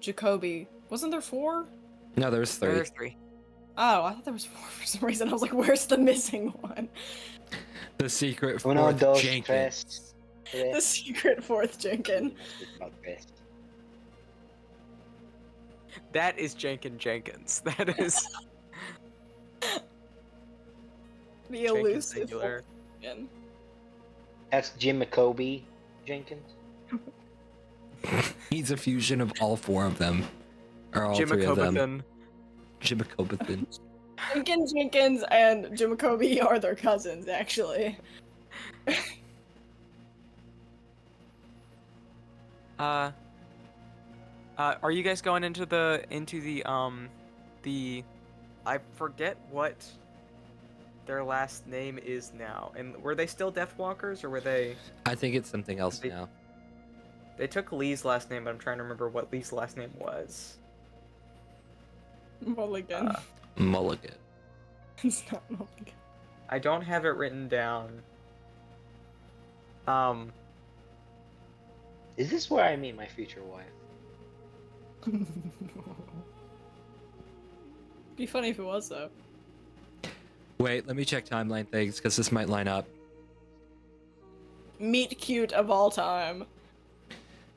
Jacoby. Wasn't there 4? No, there's 3. There's 3. Oh, I thought there was 4 for some reason. I was like, where's the missing one? The secret Uno, fourth dos, Jenkins. tres. The secret 4th Jenkin. That is Jenkins. That is The Jenkins elusive singular. 4th Jenkin. That's Jim McCoby Jenkins. He's a fusion of all 4 of them. Or all 3 of them. Jim McCobathan. Jenkins and Jimacoby are their cousins, actually. Are you guys going into the I forget what their last name is now. And were they still Deathwalkers, or were they? I think it's something else They- now. They took Lee's last name, but I'm trying to remember what Lee's last name was. Mulligan. Mulligan. It's not Mulligan. I don't have it written down. Is this where I meet my future wife? Be funny if it was though. Wait, let me check timeline things because this might line up. Meet cute of all time.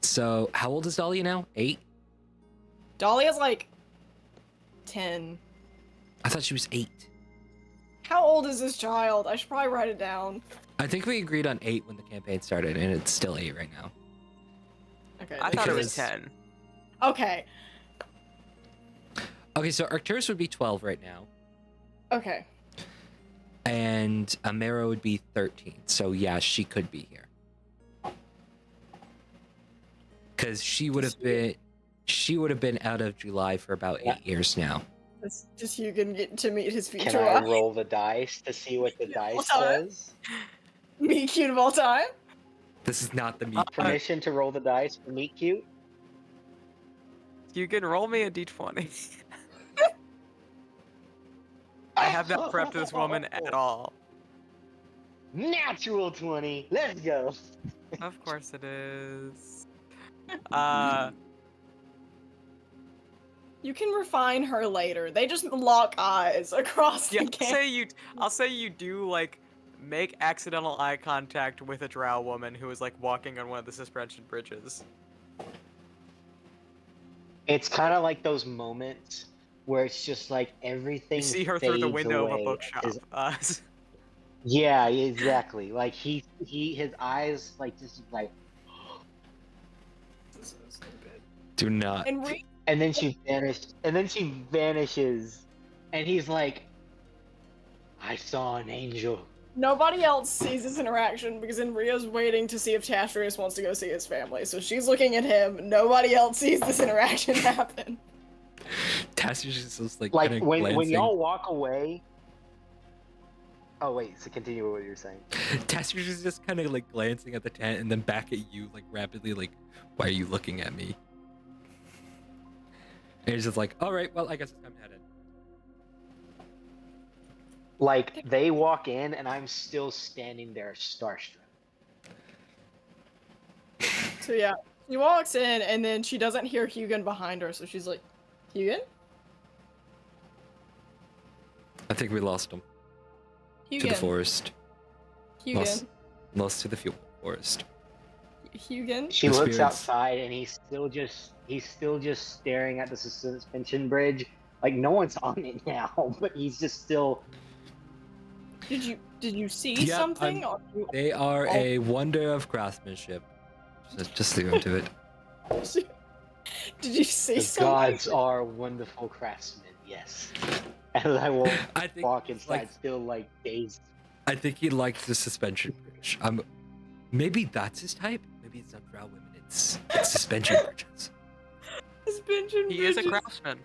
So, how old is Dahlia now? 8? Dolly is like 10. I thought she was 8. How old is this child? I should probably write it down. I think we agreed on 8 when the campaign started, and it's still 8 right now. Okay. I thought it was Because- 10. Okay. Okay, so Arcturus would be 12 right now, Okay. and Amara would be 13. So yeah, she could be here. Because she would have been out of July for about 8 years now. Does Hugo get to meet his future Can I wife? roll the dice to see what the dice Hold on. says? Meet cute of all time? This is not the meet. Permission to roll the dice for meet cute? You can roll me a d20. I have not prepped this woman at all. Natural 20. Let's go. Of course it is. You can refine her later. They just lock eyes across Yeah, the game. I'll say you do like make accidental eye contact with a drow woman who is like walking on one of the suspension bridges. It's kind of like those moments where it's just like everything. You see her through the fades window of a away. bookshop. Yeah, exactly. Like his eyes like just like, This is so stupid. Do not. And and then she vanishes, and he's like, I saw an angel. nobody else sees this interaction because Enrio's waiting to see if Tastrius wants to go see his family. So she's looking at him. Nobody else sees this interaction happen. Tassius is just like Like kinda when glancing. y'all walk away. Oh wait, so continue with what you're saying. Tassius is just kind of like glancing at the tent and then back at you, like rapidly, like, why are you looking at me? And he's just like, all right, well, I guess it's time to head in. Like they walk in, and I'm still standing there starstruck. So yeah, she walks in and then she doesn't hear Hugon behind her. So she's like, Hugon? I think we lost him to the Hugon. forest. Hugon. Lost to the forest. Hugon. She The looks spirits. outside, and he's still just staring at the suspension bridge. Like no one's on it now, but he's just still. Did you see Yep, something? I'm- Or you- They are a wonder of craftsmanship. Just leave them to it. Did you see The something? gods are wonderful craftsmen. Yes. And I will I think walk inside, like- still like dazed. I think he likes the suspension bridge. Maybe that's his type. Maybe it's not drow women. It's suspension bridges. Suspension He is a bridges. craftsman.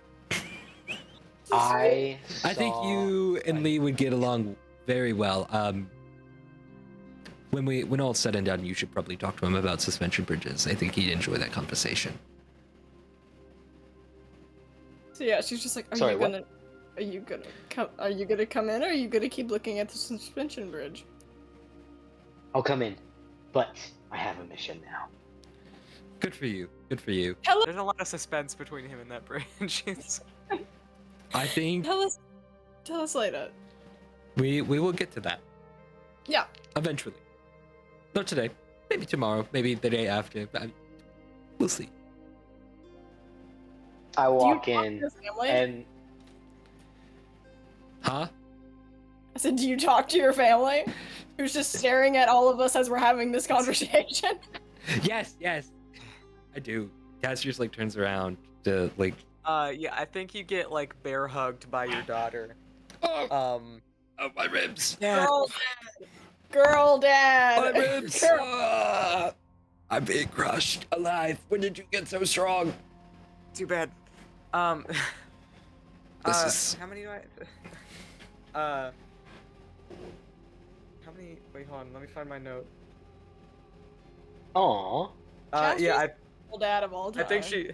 I think saw, you and like, Lee would get along very well. When all's said and done, you should probably talk to him about suspension bridges. I think he'd enjoy that conversation. So yeah, she's just like, Sorry, what? are you gonna come in, or are you gonna keep looking at the suspension bridge? I'll come in, but I have a mission now. Good for you. Good for you. There's a lot of suspense between him and that bridge. It's- I think Tell us later. we will get to that Yeah. eventually. Not today. Maybe tomorrow. Maybe the day after. But we'll see. I Do you walk talk to in, your family? and Huh? I said, do you talk to your family? Who's just staring at all of us as we're having this conversation? Yes. I do. Cass just like turns around to like. yeah, I think you get like bear hugged by your daughter. Oh, my ribs. Yeah. Girl dad! My ribs. Girl- Ah, I'm being crushed alive. When did you get so strong? Too bad. This is How many do I? How many? Wait, hold on. Let me find my note. Aw. Yeah, Old dad of all I time. think she.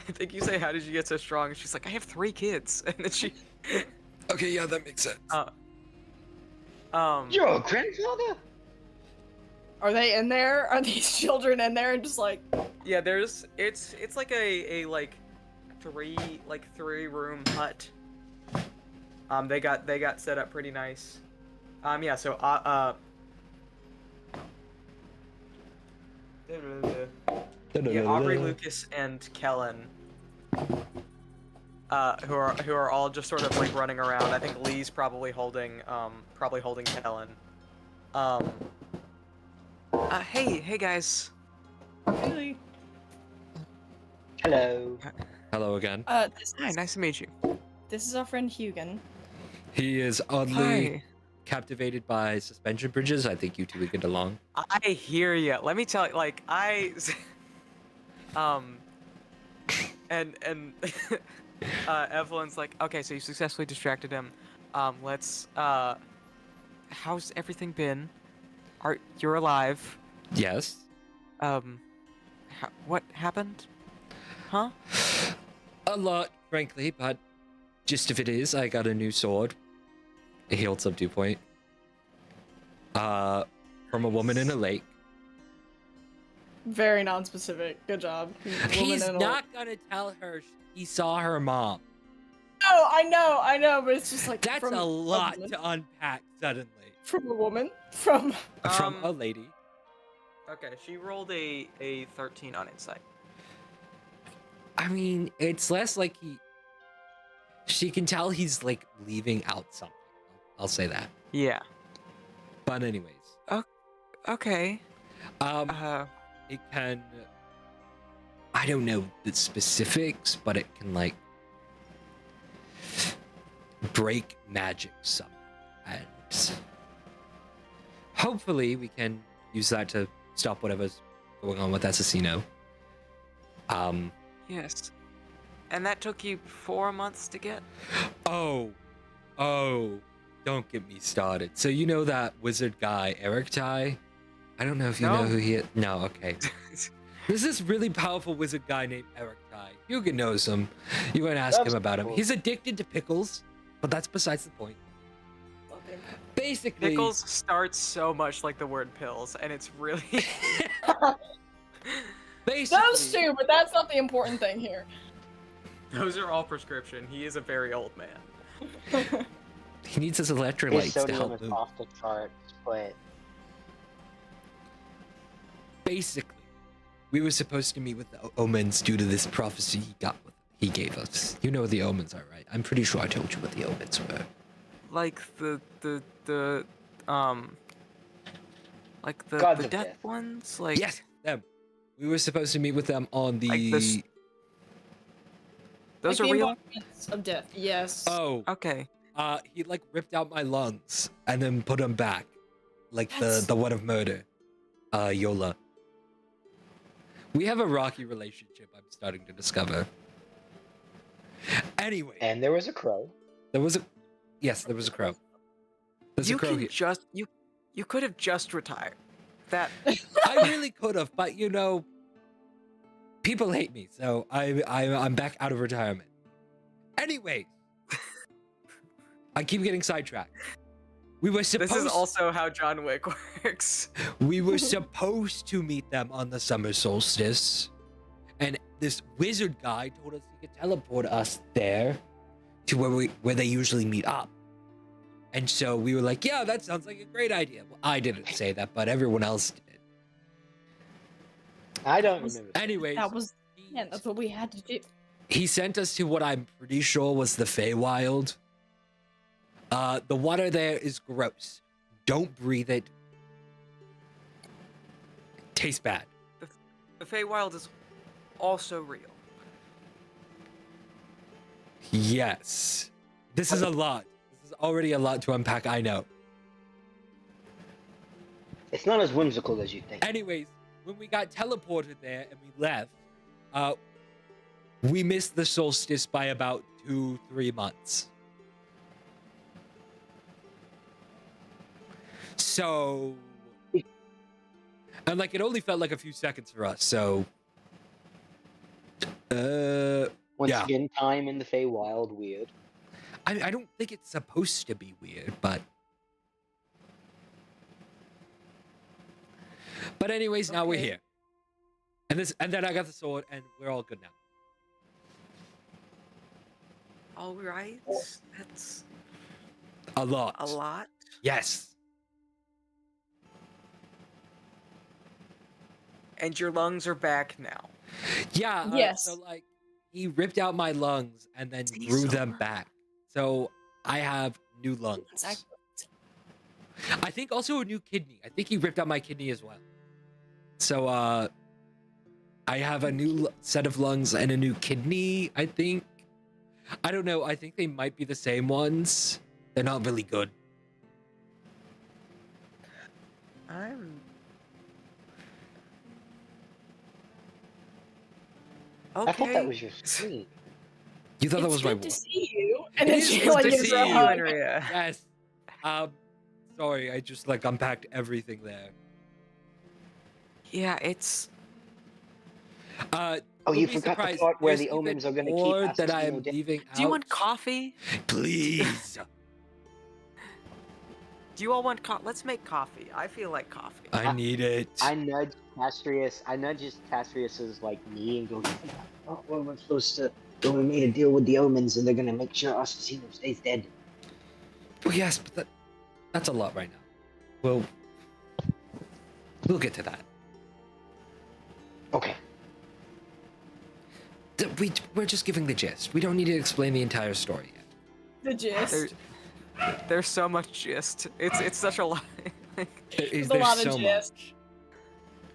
I think you say, "How did you get so strong?" And she's like, "I have 3 kids," and then she. okay. Yeah, that makes sense. You're a grandfather? Are they in there? Are these children in there and just like? Yeah, there's. It's like a like 3-room hut. They got set up pretty nice. Yeah. So yeah, Aubrey, Lucas, and Kellen, who are all just sort of like running around. I think Lee's probably holding Kellen. Hey guys. Really? Hello. Hello again. Hi, nice to meet you. This is our friend Hugan. He is oddly Hi. captivated by suspension bridges. I think you two would get along. I hear you. Let me tell you, like and Evelyn's like, okay, so you successfully distracted him. Let's how's everything been? You're alive? Yes. What happened? Huh? A lot, frankly, but gist of it is, I got a new sword. A healed subdue point. From a woman in a lake. Very non-specific. Good job. He's not gonna tell her he saw her mom. No, I know, but it's just like That's from a lot woman. to unpack suddenly. From a woman. From a lady. Okay, she rolled a 13 on insight. I mean, it's less like she can tell he's like leaving out something. I'll say that. Yeah. But anyways. Okay. It can, I don't know the specifics, but it can like break magic somehow. And hopefully we can use that to stop whatever's going on with Assassino. Yes. And that took you 4 months to get? Oh, don't get me started. So you know that wizard guy, Eric Tai? I don't know if you know who he is. No, okay. There's this really powerful wizard guy named Eric Tai. Hugo knows him. You can ask him about him. cool. He's addicted to pickles, but that's besides the point. Basically, Pickles starts so much like the word pills, and it's really. basically, those two, but that's not the important thing here. Those are all prescription. He is a very old man. he needs his His electrolytes to sodium help is him. off the charts, but Basically, we were supposed to meet with the omens due to this prophecy he gave us. You know what the omens are, right? I'm pretty sure I told you what the omens were. Like the Gods the of death death. ones? Like Yes, them. We were supposed to meet with them on the. Like this- those Like are the real? embodiments of death. Yes. Oh, Okay. he like ripped out my lungs and then put them back, like the one of murder, Yola. We have a rocky relationship. I'm starting to discover. Anyway, and there was a crow. there was a crow. There's You a crow can here. just you could have just retired. That I really could have, but you know, people hate me, so I'm back out of retirement. Anyway, I keep getting sidetracked. We were supposed. This is also how John Wick works. We were supposed to meet them on the summer solstice, and this wizard guy told us he could teleport us there to where they usually meet up. And so we were like, "Yeah, that sounds like a great idea." Well, I didn't say that, but everyone else did. I don't remember. Anyways, That was. Yeah, that's what we had to do. he sent us to what I'm pretty sure was the Feywild. The water there is gross. Don't breathe it. Tastes bad. the Feywild is also real. Yes. This is a lot. This is already a lot to unpack, I know. It's not as whimsical as you think. Anyways, when we got teleported there and we left, we missed the solstice by about 2-3 months. So, and like it only felt like a few seconds for us. So, Once yeah. again, time in the Feywild weird. I don't think it's supposed to be weird, but anyways, now we're Okay. here, and then I got the sword, and we're all good now. All right, that's A lot. a lot. Yes. And your lungs are back now. Yeah. Yes. So like, he ripped out my lungs and then See, grew them Silver? back. So I have new lungs. Exactly. I think also a new kidney. I think he ripped out my kidney as well. So I have a new set of lungs and a new kidney, I think. I don't know. I think they might be the same ones. They're not really good. I'm. I thought that Okay. was your screen. You thought that It's was my good to voice. see you. And It then is she good like to gives see her a you, hug. Andrea. Yes. Sorry, I just like unpacked everything there. Yeah, it's. Oh, don't you be forgot the surprised. part where There's the omens even are going to keep more that I Assassino am down. leaving out. Do you want coffee? Please. Do you all want Let's make coffee. I feel like coffee. I need it. I nudge Castrius. I nudge Castrius's like knee and go, "Oh, well, we're supposed to. Well, we made a deal with the omens, and they're going to make sure Assassino stays dead." Well, yes, but that's a lot right now. We'll get to that. Okay. We're just giving the gist. We don't need to explain the entire story yet. The gist. There's so much gist. It's such a lot. There's a lot of so gist. much.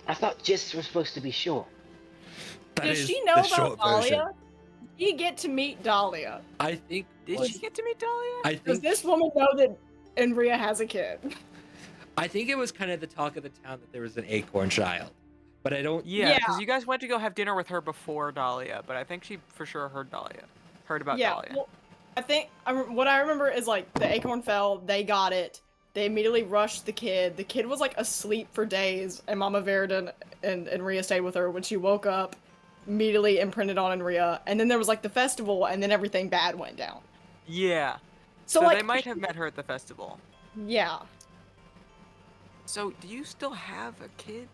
I thought gists were supposed to be short. That Does is she know the about short version. Dahlia? Did he get to meet Dahlia? I think. Did what- she get to meet Dahlia? I Does think. this woman know that Enria has a kid? I think it was kind of the talk of the town that there was an acorn child, but I don't. Yeah, Yeah. because you guys went to go have dinner with her before Dahlia, but I think she for sure heard about Yeah. Dahlia. Well, I think what I remember is like the acorn fell. They got it. They immediately rushed the kid. The kid was like asleep for days, and Mama Verdon and Enria stayed with her. When she woke up, immediately imprinted on Enria, and then there was like the festival, and then everything bad went down. Yeah. So, So like, they might have met her at the festival. yeah. So do you still have a kid?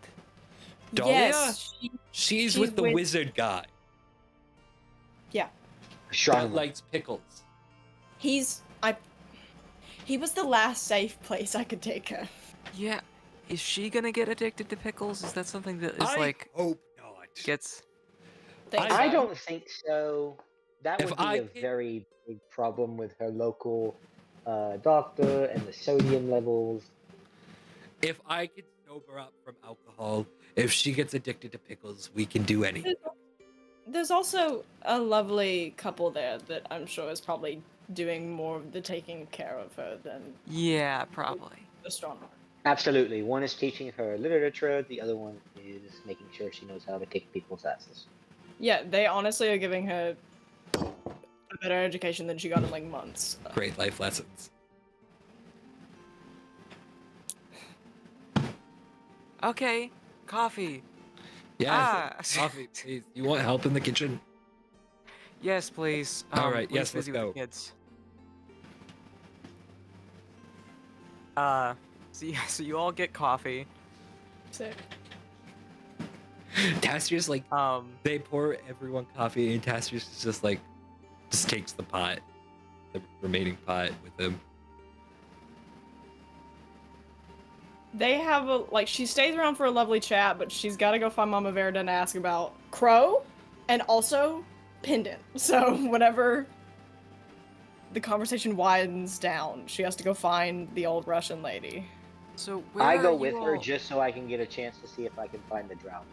Dahlia? Yes. She's she's with the with- wizard guy Yeah. Shrine. that likes pickles. He was the last safe place I could take her. Yeah. Is she gonna get addicted to pickles? Is that something that is I like hope not. gets? Think I so. don't think so. That If would be I a could- very big problem with her local doctor and the sodium levels. If I could sober up from alcohol, if she gets addicted to pickles, we can do anything. There's also a lovely couple there that I'm sure is probably doing more of the taking care of her than Yeah, probably. the strong arm. Absolutely. One is teaching her literature, the other one is making sure she knows how to kick people's asses. Yeah, they honestly are giving her a better education than she got in like months. Great life lessons. Okay, coffee. Yes. Ah. Coffee, please. You want help in the kitchen? Yes, please. All right, Lee's yes, let's busy with the go. kids. So you all get coffee. Sick. Tassius, like, they pour everyone coffee, and Tassius is just like, just takes the pot, the remaining pot with him. They have a she stays around for a lovely chat, but she's got to go find Mama Verda and ask about Crow, and also Pendant. So whenever the conversation winds down, she has to go find the old Russian lady. So where I go are with you her all- just so I can get a chance to see if I can find the drought.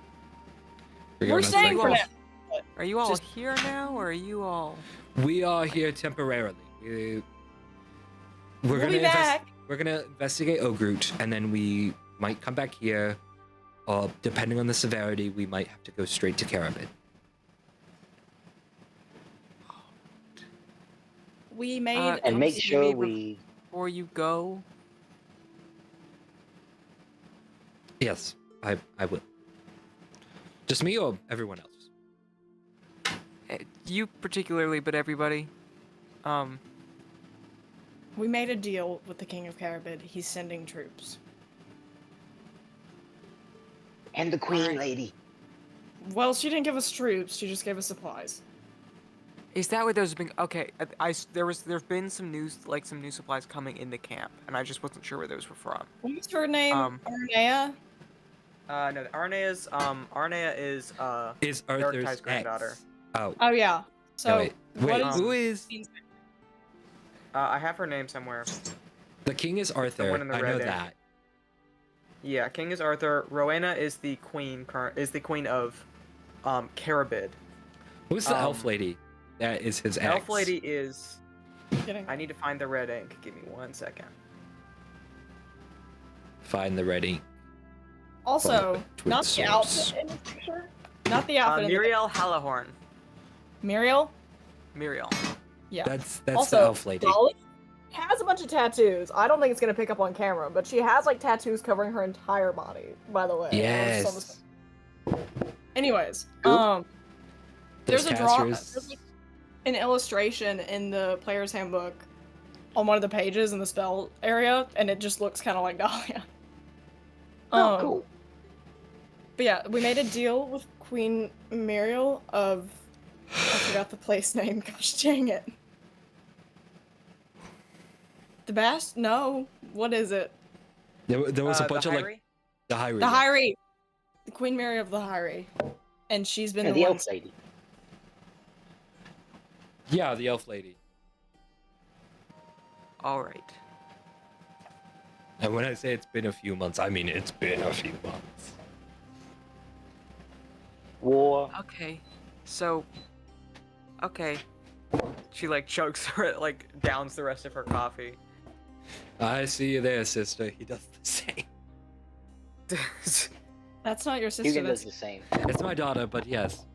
We're We're going on staying site for quest. now. Are you all Just- here now, or are you all? We are here temporarily. We're We'll gonna be back. We're gonna investigate Ogrut, and then we might come back here. Or depending on the severity, we might have to go straight to Carabin. we made Can And you make see sure me we. before you go? Yes, I will. Just me or everyone else? You particularly, but everybody. we made a deal with the King of Caribid. He's sending troops. And the Queen Alright. Lady. Well, she didn't give us troops. She just gave us supplies. Is that what there's been? Okay, there've been some news, like some new supplies coming into camp, and I just wasn't sure where those were from. What was her name? Um, Arnea? No, Arnea is Is Eric's Arthur's granddaughter. ex? Oh, Oh yeah. So no, wait. Wait, what is who is I have her name somewhere. the king? Is Arthur? one in the I know red ink. that. Yeah, King is Arthur. Rowena is the queen. Is the queen of, Caribid. Who's the elf lady? That is his ex. Elf lady is. kidding? I need to find the red ink. Give me 1 second. Find the red ink. Also, Twin not the source. outfit in the picture. Not the outfit. in the Muriel Hallahorn. Muriel? Muriel. Yeah. That's also, the elf lady. Dolly has a bunch of tattoos. I don't think it's gonna pick up on camera, but she has like tattoos covering her entire body. By the way. Yes. Anyways, Those there's a draw. tattoos. There's like an illustration in the player's handbook on one of the pages in the spell area, and it just looks kind of like Dahlia. Oh, cool. But yeah, we made a deal with Queen Muriel of... I forgot the place name, gosh dang it. The Bast? No. What is it? There was a bunch the of like Hyrie? the high. The Hyrie. The Queen Mary of the Hyrie. And she's been And the the one... elf lady. Yeah, the elf lady. All right. And when I say it's been a few months, I mean it's been a few months. War. Okay. So. Okay. She like chokes her, like downs the rest of her coffee. I see you there, sister. He does the same. That's not your sister, Hugan that's... does the same. It's my daughter, but yes.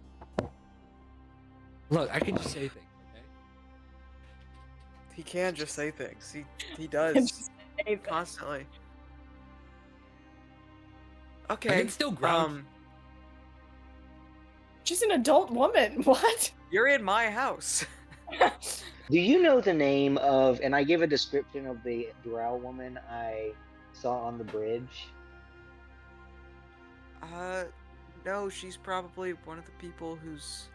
Look, I can just say things, okay? He can just say things. He Can does just say that. constantly. I Okay. can still ground. She's an adult woman. What? You're in my house. Do you know the name of? And I give a description of the drow woman I saw on the bridge. No, she's probably one of the people who's.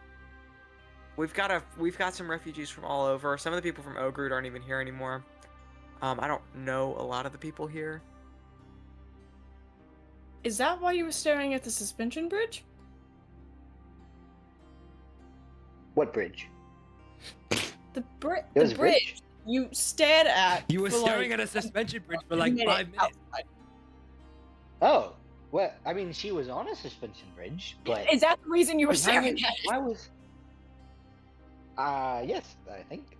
We've got some refugees from all over. Some of the people from Ogrud aren't even here anymore. I don't know a lot of the people here. Is that why you were staring at the suspension bridge? What bridge? The There the was a bridge? bridge you stared at. You were for, staring like, at a suspension bridge for a like minute 5 minutes. outside. Oh, well, I mean, she was on a suspension bridge, but Is that the reason you were why staring was- at it? Why was? Yes, I think.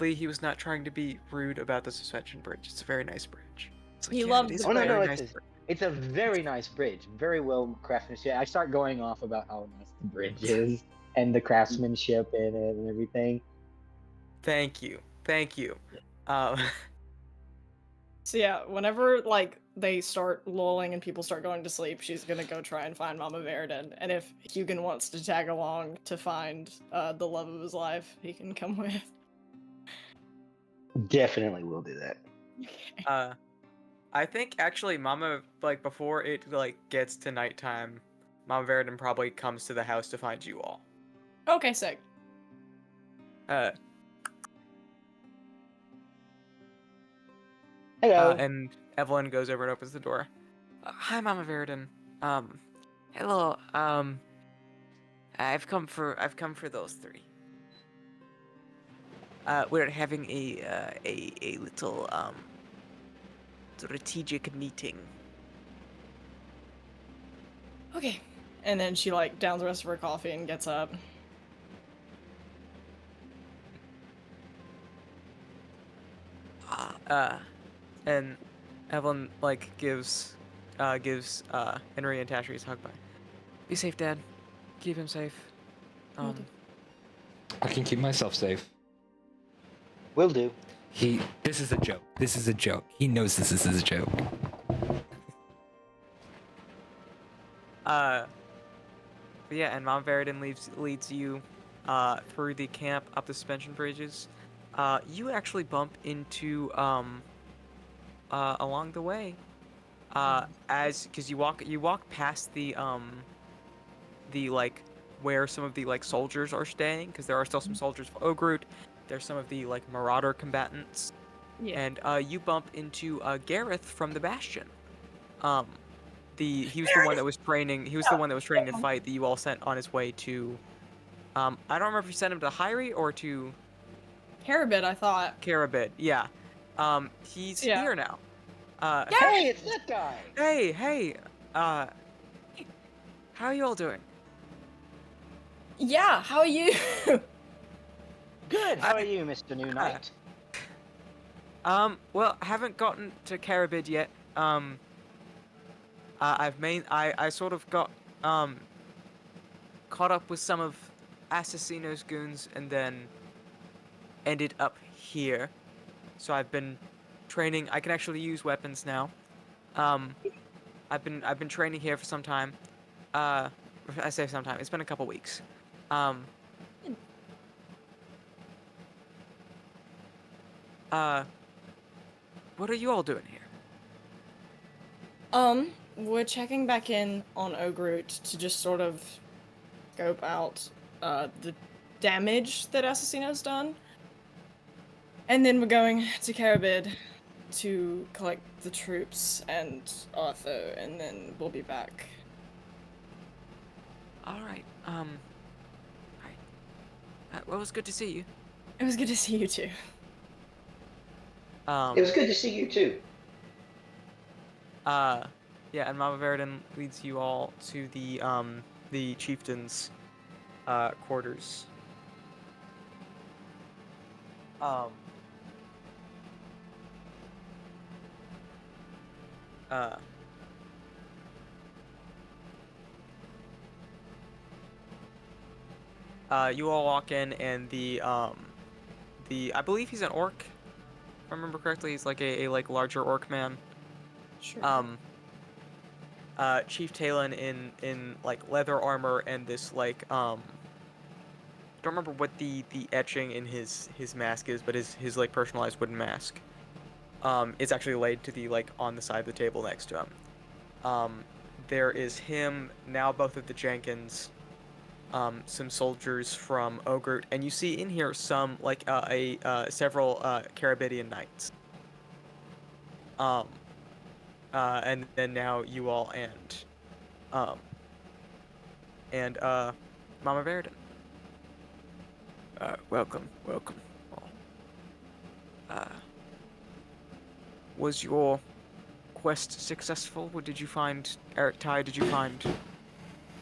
Lee, he was not trying to be rude about the suspension bridge. It's a very nice bridge. It's He yeah, loves it is the a bridge. very Oh, no, nice it's a- bridge. It's a very nice bridge, very well crafted. I start going off about how nice the bridge is and the craftsmanship in it and everything. Thank you. So yeah, whenever like they start lulling and people start going to sleep, she's gonna go try and find Mama Verdon. And if Hugan wants to tag along to find the love of his life, he can come with. Definitely will do that. I think actually Mama, like before it like gets to nighttime, Mama Verdon probably comes to the house to find you all. Okay, sick. Hello. And Evelyn goes over and opens the door. Hi, Mama Verdon. Hello. I've come for those three. We're having a little strategic meeting. Okay. And then she like downs the rest of her coffee and gets up. And Evelyn like gives Henry and Tashree's hug back. Be safe, Dad. Keep him safe. Will do. I can keep myself safe. Will do. This is a joke. This is a joke. He knows this is a joke. But yeah, and Mount Veridon leads you through the camp up the suspension bridges. You actually bump into along the way because you walk past the like where some of the like soldiers are staying, because there are still some soldiers of Ogrut. There's some of the like marauder combatants. Yeah. And you bump into Gareth from the Bastion. He was the one that was training. He was the one that was training to fight that you all sent on his way to. I don't remember if you sent him to Hyrie or to Carabid, I thought. Carabid. Yeah. He's here now. Hey, it's that guy. Hey. How are you all doing? Yeah, how are you? Good. How are you, Mr. New Knight? Well, I haven't gotten to Carabid yet. I sort of got caught up with some of Assassino's goons and then ended up here. So I've been training. I can actually use weapons now. I've been training here for some time. I say some time. It's been a couple weeks. What are you all doing here? We're checking back in on Ogrut to just sort of scope out the damage that Assassino's done. And then we're going to Carabid to collect the troops and Arthur, and then we'll be back. Alright, well, it was good to see you. It was good to see you too. It was good to see you too. Yeah, and Mama Veridon leads you all to the chieftain's quarters. You all walk in, and I believe he's an orc, if I remember correctly. He's like a like larger orc man. Sure. Chief Talon in like leather armor and this like don't remember what the etching in his mask is, but his like personalized wooden mask. It's actually laid to the like on the side of the table next to him. There is him now, both of the Jenkins, some soldiers from Ogrut, and you see in here some like several Carabidian knights. And then now you all and Mama Veridon. Welcome. Was your quest successful? Or did you find Eric Ty? Did you find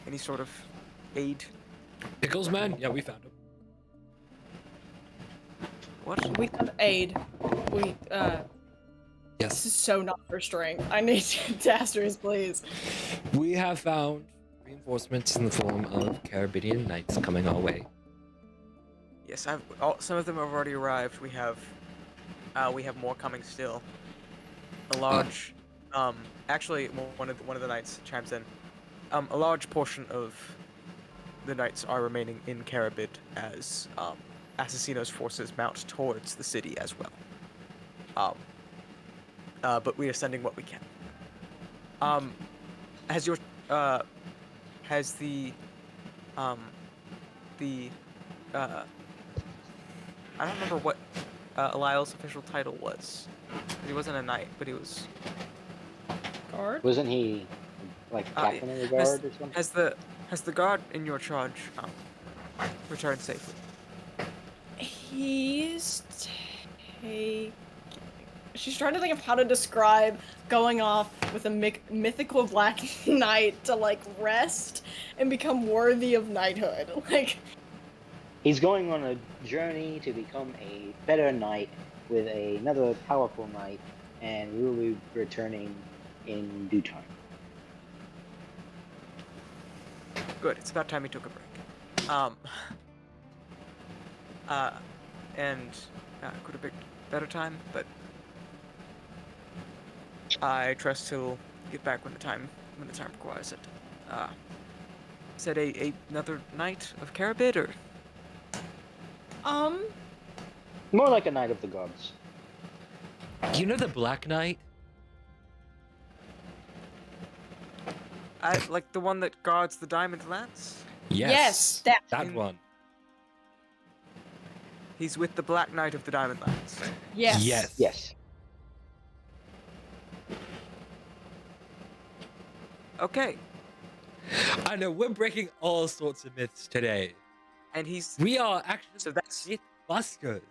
any sort of aid? Pickles man? Yeah, we found him. What? We have aid. We Yes. This is so not for strength. I need Dasters, please. We have found reinforcements in the form of Carabidian knights coming our way. Yes, some of them have already arrived. We have more coming still. A large, actually, one of the knights chimes in. A large portion of the knights are remaining in Carabid as Assassino's forces mount towards the city as well. But we are sending what we can. Has the I don't remember what Eliel's official title was. He wasn't a knight, but he was Guard? Wasn't he like captain of the guard or something? Has the guard in your charge returned safely? He's She's trying to think of how to describe going off with a mythical black knight to like rest and become worthy of knighthood. Like, He's going on a journey to become a better knight with another powerful knight, and we will be returning in due time. Good. It's about time we took a break. and could have picked a better time, but I trust he'll get back when the time requires it. Said another night of Carabid, or More like a Knight of the Gods. You know the Black Knight? like the one that guards the Diamond Lance? Yes, that one. He's with the Black Knight of the Diamond Lance. Yes. Yes. Yes. Okay, I know, we're breaking all sorts of myths today. and he's We are actually So that's- Mythbusters.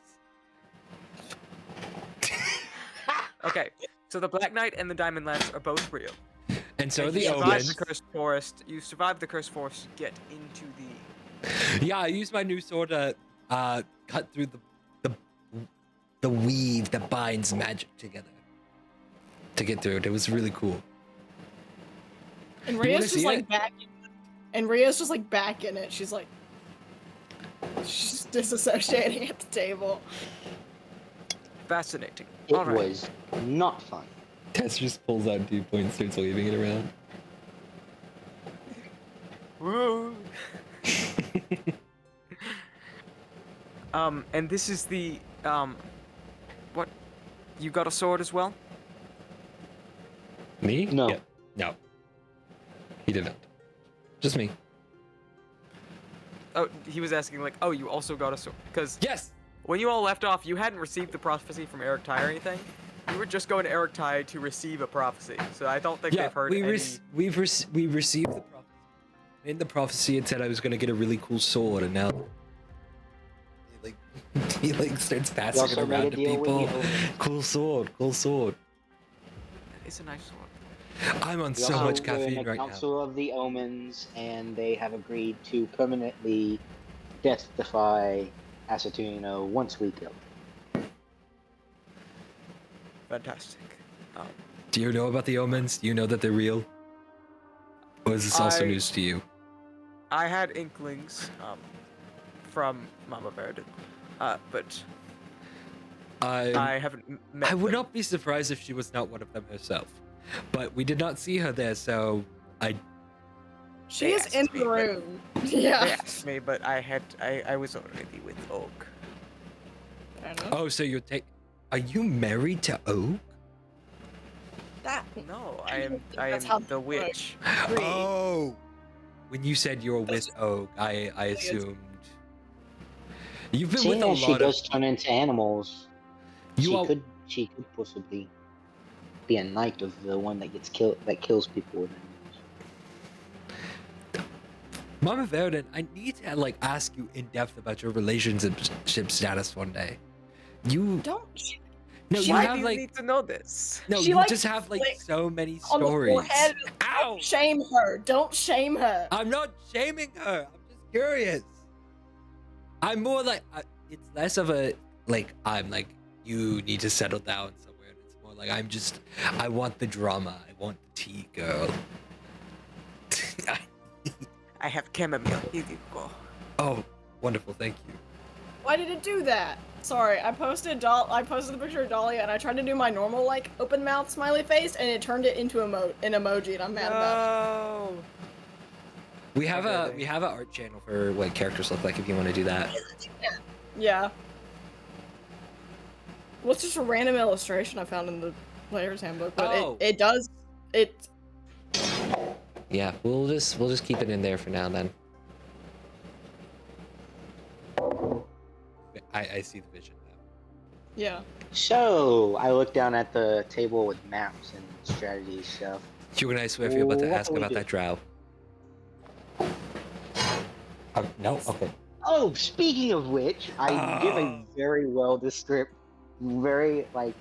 okay. So the Black Knight and the Diamond Lance are both real. And so And the you survive omens. the cursed forest. You survive the cursed forest. Get into the. Yeah, I used my new sword to cut through the weave that binds magic together to get through it. It was really cool. And wanna Rhea's just see like it? back. And Rhea's just like back in it. She's disassociating at the table. Fascinating. It All right. was not fun. Tess just pulls out 2 points, starts waving it around. Woo. And this is the what? You got a sword as well? Me? No. Yeah. No. He didn't. Just me. Oh, he was asking like, oh, you also got a sword? Because Yes. when you all left off, you hadn't received the prophecy from Eric Ty or anything. You were just going to Eric Ty to receive a prophecy. So I don't think Yeah, they've heard we any. we received the prophecy. In the prophecy, it said I was gonna get a really cool sword, and now he starts We passing it also made a around to deal with people. the omens. Cool sword, cool sword. It's a nice sword. I'm on We so also much were caffeine in the right now. Council of the Omens, and they have agreed to permanently deathify Asatino once we kill. Fantastic. Do you know about the omens? Do you know that they're real? Or is this also I- news to you? I had inklings from Mama Verdon, but I haven't met I would them. not be surprised if she was not one of them herself. But we did not see her there, so She They is asked in me, the but- room. They Yeah. asked me, but I was already with Oak. I don't know. oh, so are you married to Oak? That. No, I am That's how the it works. witch. Oh, when you said you were with Oak, I assumed you've been with Seeing a as she lot of. does turn into animals, You all, she could possibly be a knight of the one that gets killed, that kills people with animals. Mama Verdon, I need to ask you in depth about your relationship status one day. You Don't. no, you Why have do you need to know this? no, She you likes just have flick so many on the stories. forehead. Ow! Don't shame her. Don't shame her. I'm not shaming her. I'm just curious. I'm more it's less of a I'm you need to settle down somewhere. It's more I want the drama. I want the tea, girl. I have chamomile. Here you go. Oh, wonderful. Thank you. Why did it do that? Sorry, I posted the picture of Dahlia and I tried to do my normal open mouth smiley face and it turned it into an emoji and I'm mad about No. We have Okay. we have an art channel for what characters look like if you want to do that. it. Yeah. Well, it's just a random illustration I found in the player's handbook, but Oh. it does it. Yeah, we'll just keep it in there for now then. I see the vision now. Yeah. So I look down at the table with maps and strategy stuff. You and I, Swift, you're about to What ask do we about do? that drow. No? Okay. Oh, speaking of which, I give a Oh. very very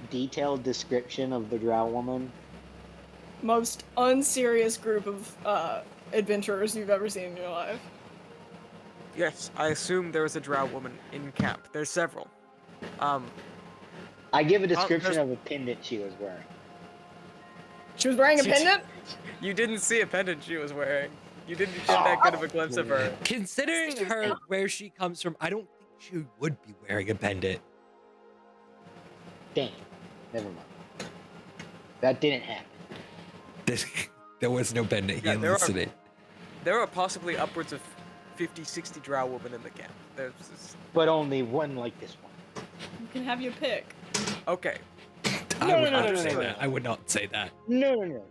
detailed description of the Drow woman. Most unserious group of adventurers you've ever seen in your life. Yes, I assume there was a drow woman in camp. There's several. I give a description there's- of a pendant she was wearing. She was wearing a She- pendant? You didn't see a pendant she was wearing. You didn't get that good of a glimpse of her. Considering her where she comes from, I don't think she would be wearing a pendant. Dang. Never mind. That didn't happen. There was no pendant. Yeah, He there are- listening. There are possibly upwards of 50, 60 drow women in the camp. There's this... But only one like this one. You can have your pick. Okay. I would no, not no, say no, that. no. I would not say that. No.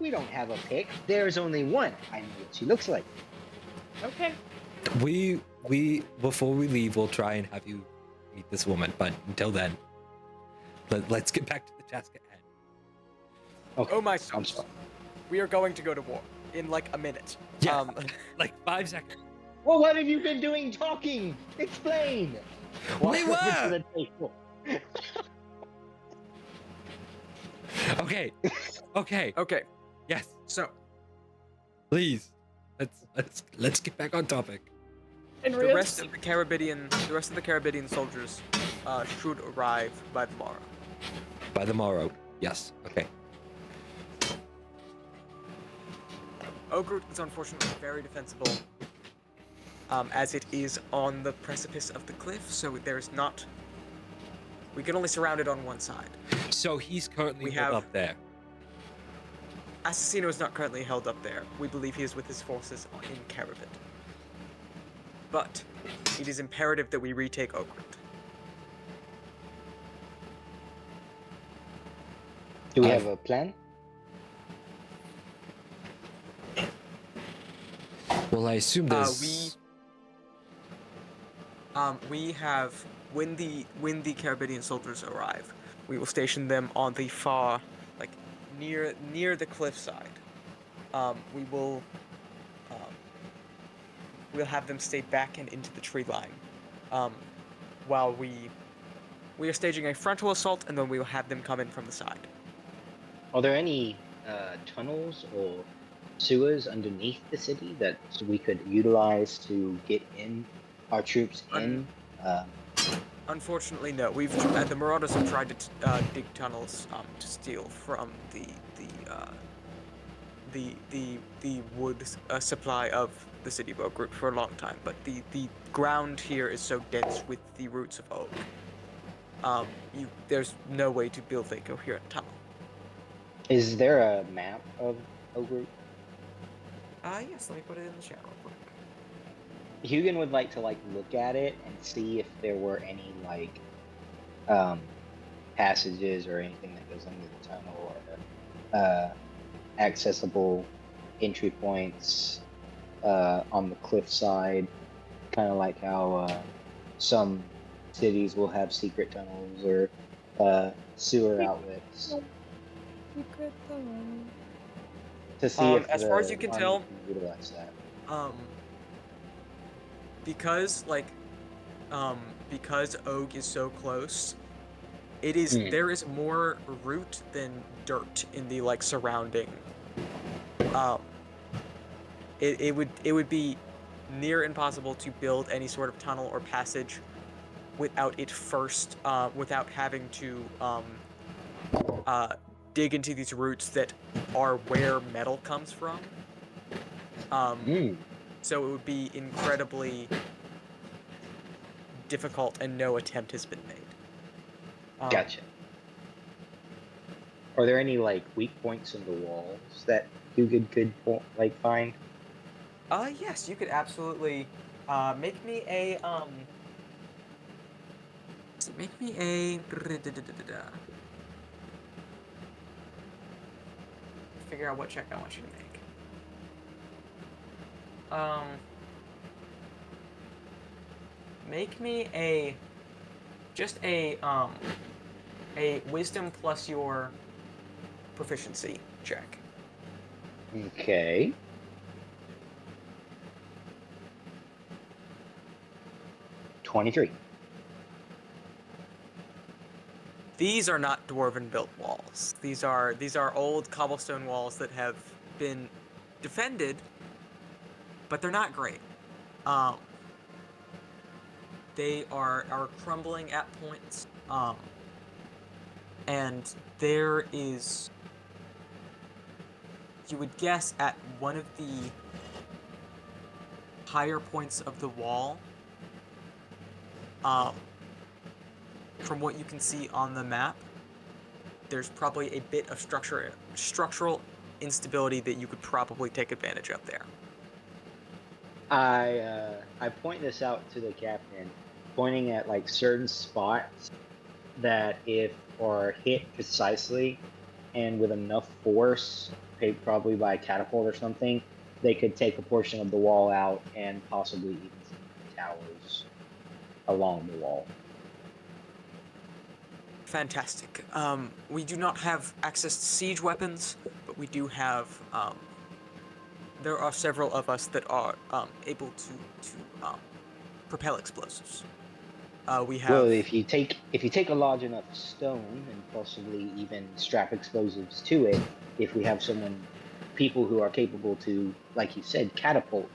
We don't have a pick. There's only one. I know what she looks like. Okay. We before we leave, we'll try and have you meet this woman. But until then, let's get back to the task at hand. Okay. Oh my I'm souls. sorry. We are going to go to war in like a minute. Yeah. Like 5 seconds. Well, what have you been doing talking? Explain. Walk over were. to the table. Okay. Okay. Okay. Yes. So Please. Let's get back on topic. And the rest of the Caribbean soldiers should arrive by the morrow. By the morrow. Yes. Okay. Ogrut is unfortunately very defensible, as it is on the precipice of the cliff, so there's not... We can only surround it on one side. So he's currently We held have- up there. Assassino is not currently held up there. We believe he is with his forces in Caribbean. But it is imperative that we retake Ogrut. Do we have a plan? Well, I assume there's. We have when the Caribbean soldiers arrive, we will station them on the far, like near the cliffside. We will we'll have them stay back and into the tree line, while we are staging a frontal assault, and then we will have them come in from the side. Are there any tunnels or sewers underneath the city that we could utilize to get in our troops in? Unfortunately, no. The Marauders have tried to dig tunnels to steal from the wood supply of the city of Oak Group for a long time, but the ground here is so dense with the roots of oak. There's no way to build a coherent tunnel. Is there a map of Ogre? Yes, let me put it in the chat real quick. Hugin would like to look at it and see if there were any passages or anything that goes under the tunnel or accessible entry points on the cliffside, kind of like how some cities will have secret tunnels or sewer outlets. To see if as far as you can army tell, can utilize that. Because Og is so close, it is there is more root than dirt in the surrounding. It would be near impossible to build any sort of tunnel or passage without it first without having to dig into these roots that are where metal comes from. So it would be incredibly difficult, and no attempt has been made. Gotcha. Are there any weak points in the walls that Hugin could find? Yes, you could absolutely make me a figure out what check I want you to make. Make me a wisdom plus your proficiency check. Okay. $23. These are not dwarven built walls. These are old cobblestone walls that have been defended, but they're not great. They are crumbling at points. And there is, you would guess, at one of the higher points of the wall, from what you can see on the map, there's probably a bit of structural instability that you could probably take advantage of there. I point this out to the captain, pointing at like certain spots that if are hit precisely and with enough force, probably by a catapult or something, they could take a portion of the wall out and possibly even some towers along the wall. Fantastic. We do not have access to siege weapons, but we do have. There are several of us that are able to propel explosives. We have. Well, if you take a large enough stone and possibly even strap explosives to it, if we have people who are capable to, like you said, catapult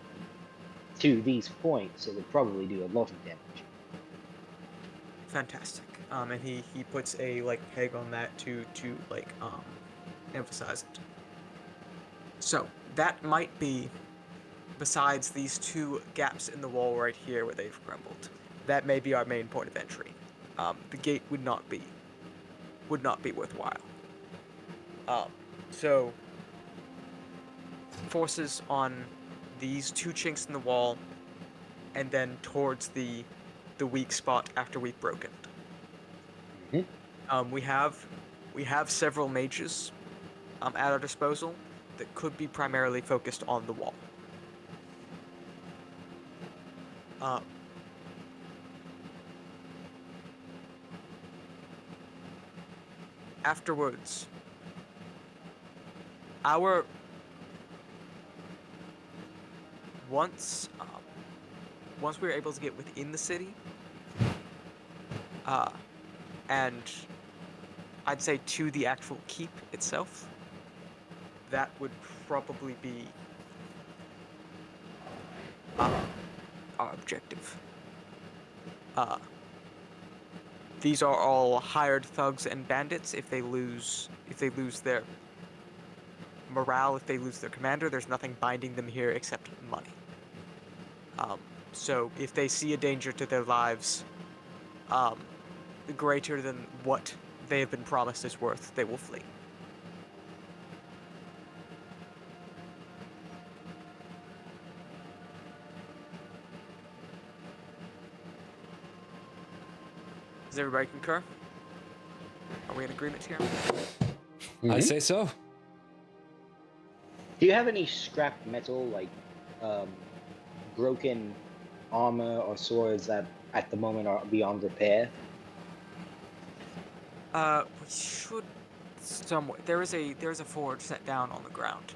to these points, it would probably do a lot of damage. Fantastic. And he puts a peg on that to emphasize it. So that might be, besides these two gaps in the wall right here where they've crumbled, that may be our main point of entry. The gate would not be worthwhile. So forces on these two chinks in the wall, and then towards the weak spot after we've broken it. We have several mages at our disposal that could be primarily focused on the wall. Afterwards, once we're able to get within the city, and I'd say to the actual keep itself, that would probably be our objective. These are all hired thugs and bandits. If they lose their morale, if they lose their commander, there's nothing binding them here except money. So if they see a danger to their lives, greater than what they have been promised is worth, they will flee. Does everybody concur? Are we in agreement here? I say so. Do you have any scrap metal, like broken armor or swords that at the moment are beyond repair? We should somewhere. There is a forge set down on the ground.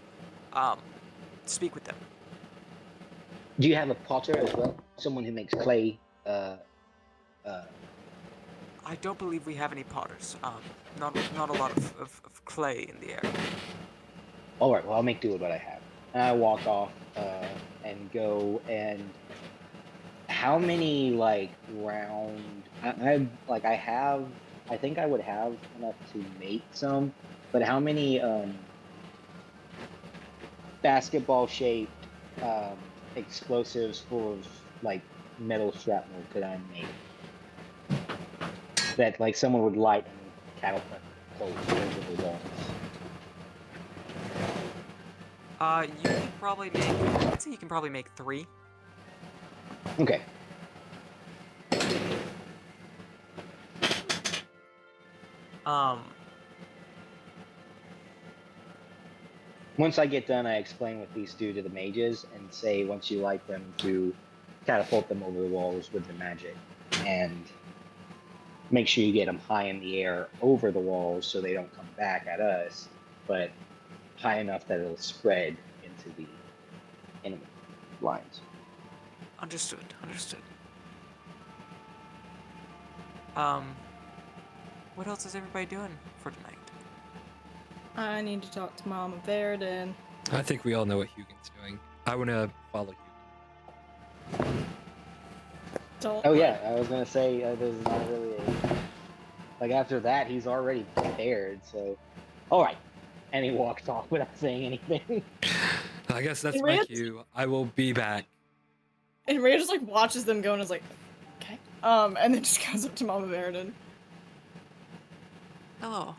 Speak with them. Do you have a potter as well? Someone who makes clay? I don't believe we have any potters. Not a lot of clay in the area. All right. Well, I'll make do with what I have. And I walk off and go. And how many round? I have. I think I would have enough to make some, but how many basketball-shaped explosives full of metal shrapnel could I make that someone would light and catapult over the walls? You can probably make. I'd say you can probably make 3. Okay. Once I get done, I explain what these do to the mages and say once you light them to catapult them over the walls with the magic, and make sure you get them high in the air over the walls so they don't come back at us, but high enough that it'll spread into the enemy lines. Understood. What else is everybody doing for tonight? I need to talk to Mama Verdin. I think we all know what Hugin's doing. I want to follow Hugin. Don't. Oh yeah, I was gonna say there's not really after that he's already prepared. So, all right, and he walks off without saying anything. I guess that's Hey, my Rance? cue. I will be back. And Rhea just like watches them go and is like, okay. And then just goes up to Mama Veridin. Hello.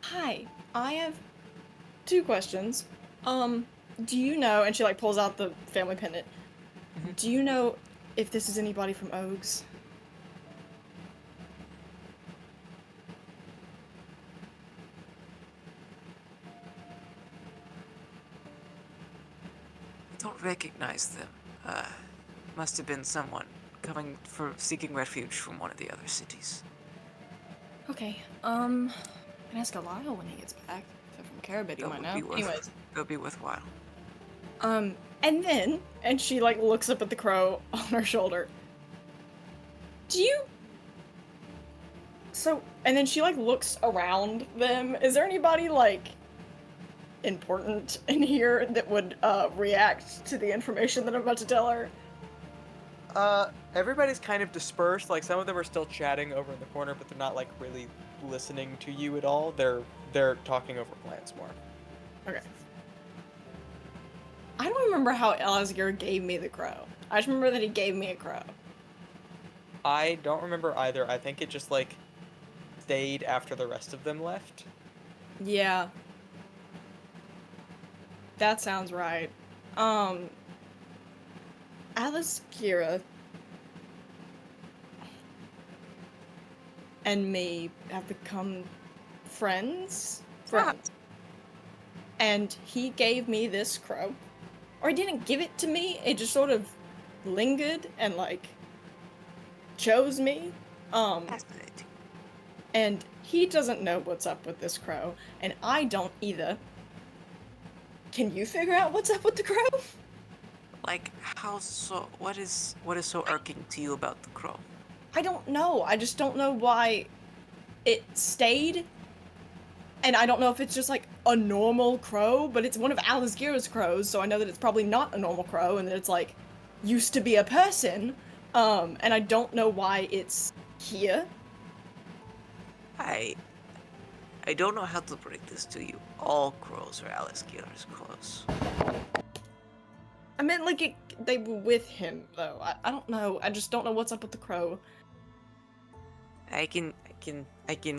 Hi, I have 2 questions. Do you know, and she like pulls out the family pendant. Mhm. Do you know if this is anybody from Ogs? I don't recognize them. Must have been someone coming for seeking refuge from one of the other cities. Okay, can ask Lyle when he gets back. If from Carabit, he That might would know. be worth. Anyways, That'll be worthwhile. and then, and she like looks up at the crow on her shoulder. Do you? So, and then she like looks around them. Is there anybody like important in here that would react to the information that I'm about to tell her? Everybody's kind of dispersed. Like some of them are still chatting over in the corner, but they're not like really listening to you at all. They're talking over plans more. Okay. I don't remember how Elazgar gave me the crow. I just remember that he gave me a crow. I don't remember either. I think it just like stayed after the rest of them left. Yeah. That sounds right. Alice Kira and me have become friends. And he gave me this crow. Or he didn't give it to me, it just sort of lingered and like chose me. Fascinating. And he doesn't know what's up with this crow, and I don't either. Can you figure out what's up with the crow? Like, how so? What is so irking to you about the crow? I don't know. I just don't know why it stayed. And I don't know if it's just like a normal crow, but it's one of Alice Gira's crows, so I know that it's probably not a normal crow and that it's like used to be a person. And I don't know why it's here. I don't know how to break this to you. All crows are Alice Killer's crows. I meant like they were with him though. I don't know. I just don't know what's up with the crow. I can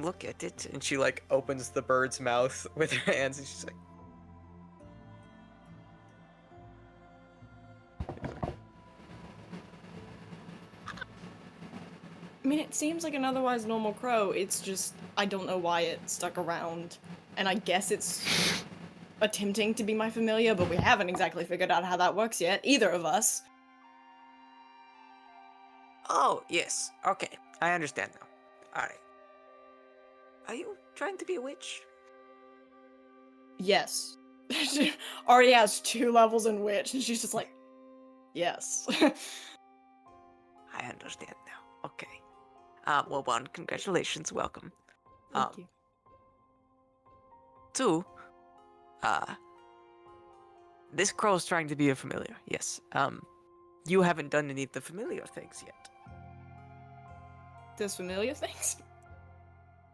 look at it. And she like opens the bird's mouth with her hands, and she's like, I mean, it seems like an otherwise normal crow. It's just I don't know why it stuck around, and I guess it's attempting to be my familiar, but we haven't exactly figured out how that works yet. Either of us. Oh, yes. Okay. I understand now. Alright. Are you trying to be a witch? Yes. She already has 2 levels in witch, and she's just like, yes. I understand now. Okay. Well, 1, congratulations, welcome. Thank you. 2, this crow's trying to be a familiar, yes. You haven't done any of the familiar things yet. Those familiar things?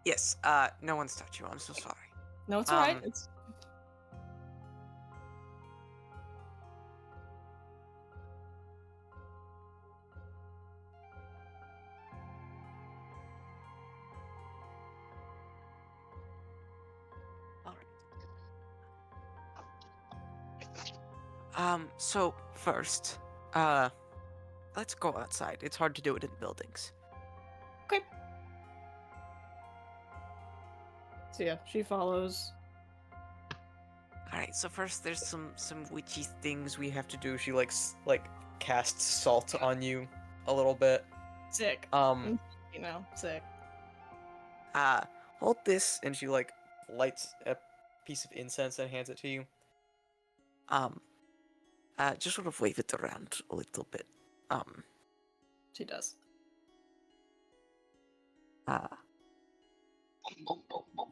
Yes, no one's touched you, I'm so sorry. No, it's alright. It's So first, let's go outside. It's hard to do it in buildings. okay. So yeah, she follows. Alright, so first there's some witchy things we have to do. she like casts salt on you a little bit. Sick. Um, You know, sick. hold this, and she like lights a piece of incense and hands it to you. Just sort of wave it around a little bit. She does.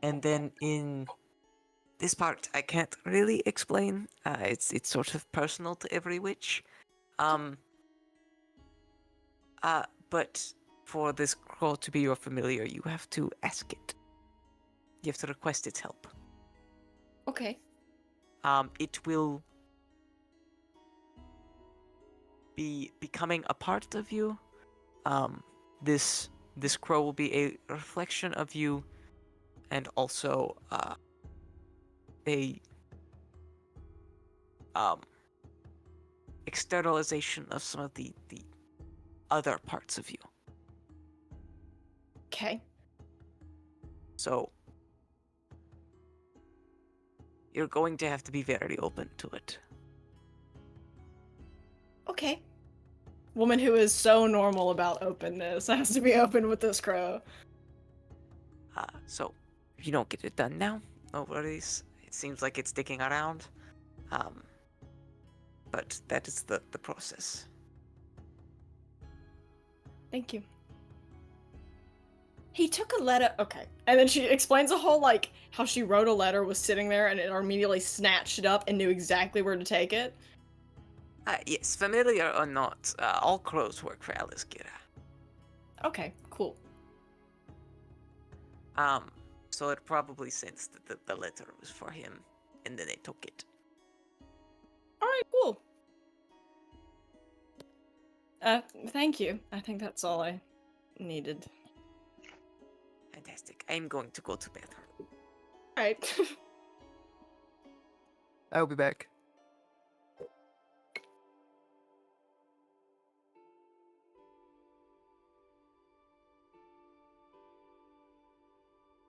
And then in this part, I can't really explain. It's sort of personal to every witch. But for this crow to be your familiar, you have to ask it. You have to request its help. Okay. It will be becoming a part of you. This crow will be a reflection of you, and also a externalization of some of the other parts of you. Okay. So you're going to have to be very open to it. Okay. Woman who is so normal about openness has to be open with this crow. So if you don't get it done now, no worries. It seems like it's sticking around. But that is the process. Thank you. He took a letter. Okay. And then she explains a whole, like, how she wrote a letter, was sitting there, and it immediately snatched it up and knew exactly where to take it. Yes, familiar or not, all crows work for Alice Gira. Okay, cool. So it probably sensed that the letter was for him, and then they took it. Alright, cool. Thank you. I think that's all I needed. Fantastic. I'm going to go to bed. Alright. I'll be back.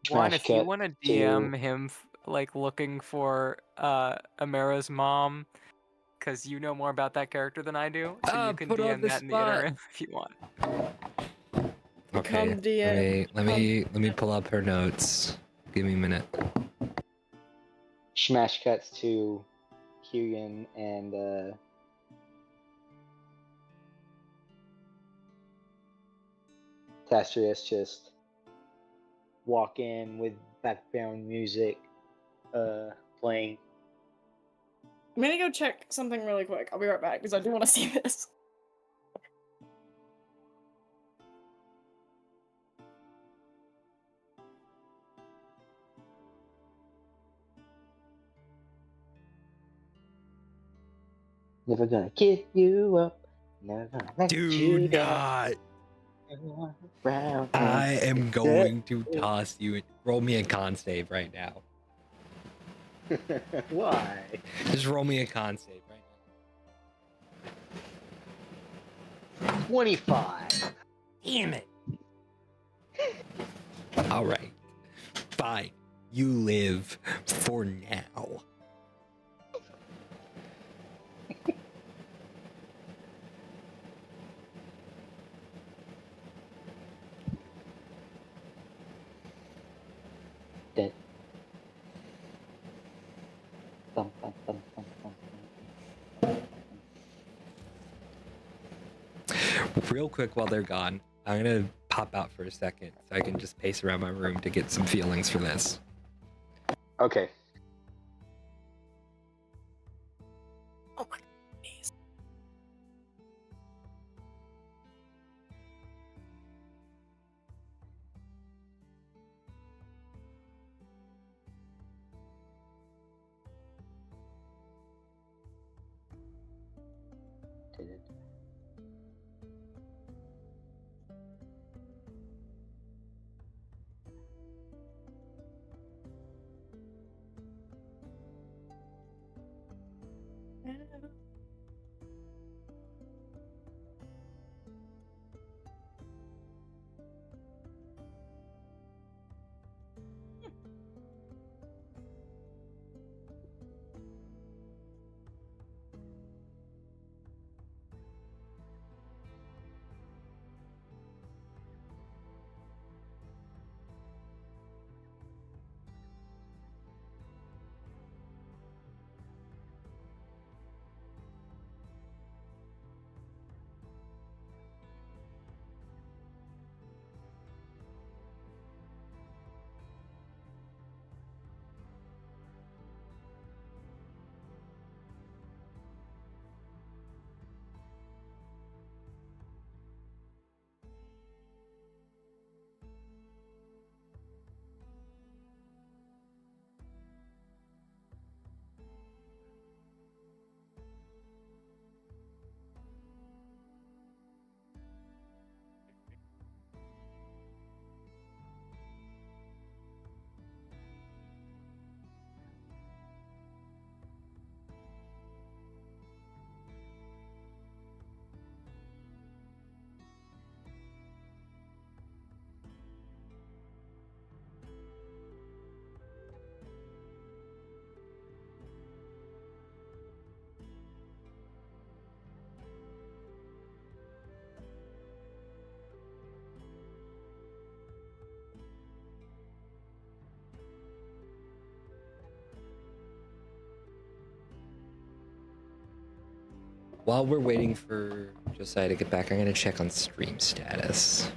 Smash If you cut want to to- DM him, like, looking for Amara's mom, because you know more about that character than I do, so you can Put on DM the that in the spot. interim if you want. Okay. Come DM. Let me pull up her notes. Give me a minute. Smash cuts to Hugan and Tastrius just walk in with background music playing. I'm gonna go check something really quick. I'll be right back because I do want to see this. Never gonna give you up. Never gonna let Do you down. not. Round I and am going to toss you. Roll me a con save right now. Why? Just roll me a con save right now. 25. Damn it. All right. Fine. You live for now. Dead. Thump, thump, thump, thump, thump, thump. Real quick while they're gone, I'm going to pop out for a second so I can just pace around my room to get some feelings for this. Okay. Oh my goodness. While we're waiting for Josiah to get back, I'm gonna check on stream status,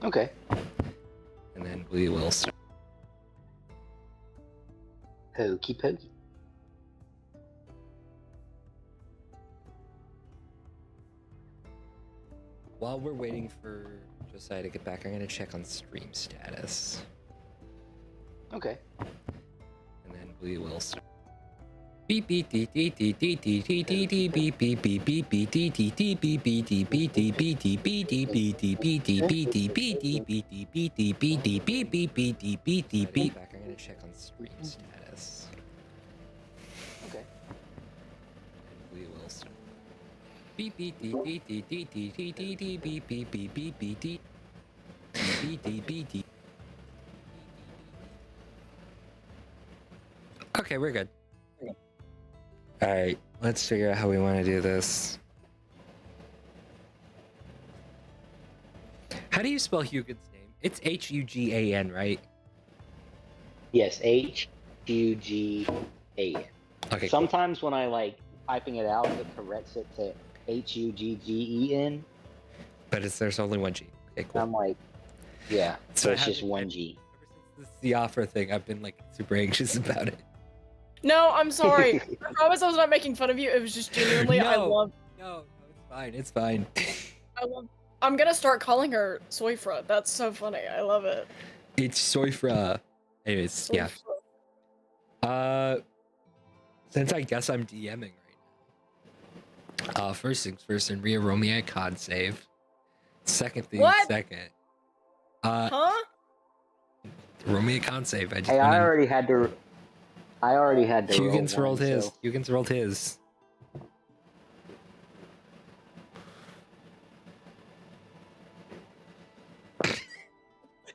Okay. and then we will start. Hokey pokey. While we're waiting for Josiah to get back, I'm gonna check on stream status, Okay. and then we will start. Beep beep dee dee dee dee dee dee dee dee beep beep beep beep beep dee dee dee beep beep dee beep dee beep dee beep dee beep dee beep dee beep dee beep dee beep dee beep dee beep dee beep beep dee beep dee beep. Back, I'm gonna check on stream status. Okay. We will start. Beep beep dee dee dee dee dee dee dee dee beep beep beep beep beep dee beep dee beep dee. Okay, we're good. Alright, let's figure out how we want to do this. How do you spell Hugin's name? It's Hugan, right? Yes, Hugan. Okay, cool. Sometimes when I like typing it out, it corrects it to Huggen. But there's only one G. Okay, cool. I'm like, yeah, So so it's I just haven't- one G. Ever since the offer thing, I've been like super anxious about it. No, I'm sorry. I promise I was not making fun of you. It was just genuinely, I No. love, No, it's fine. It's fine. I love. I'm gonna start calling her Soifra. That's so funny. I love it. It's Soifra. Anyways, yeah. Soifra. Since I guess I'm DMing right now. First things first, and Rhea roll me a con save. Second thing What? second. Huh? Roll me a con save. I just Hey, I wanna- already had to. Hugin's roll rolled one, his. so- Hugin's rolled his.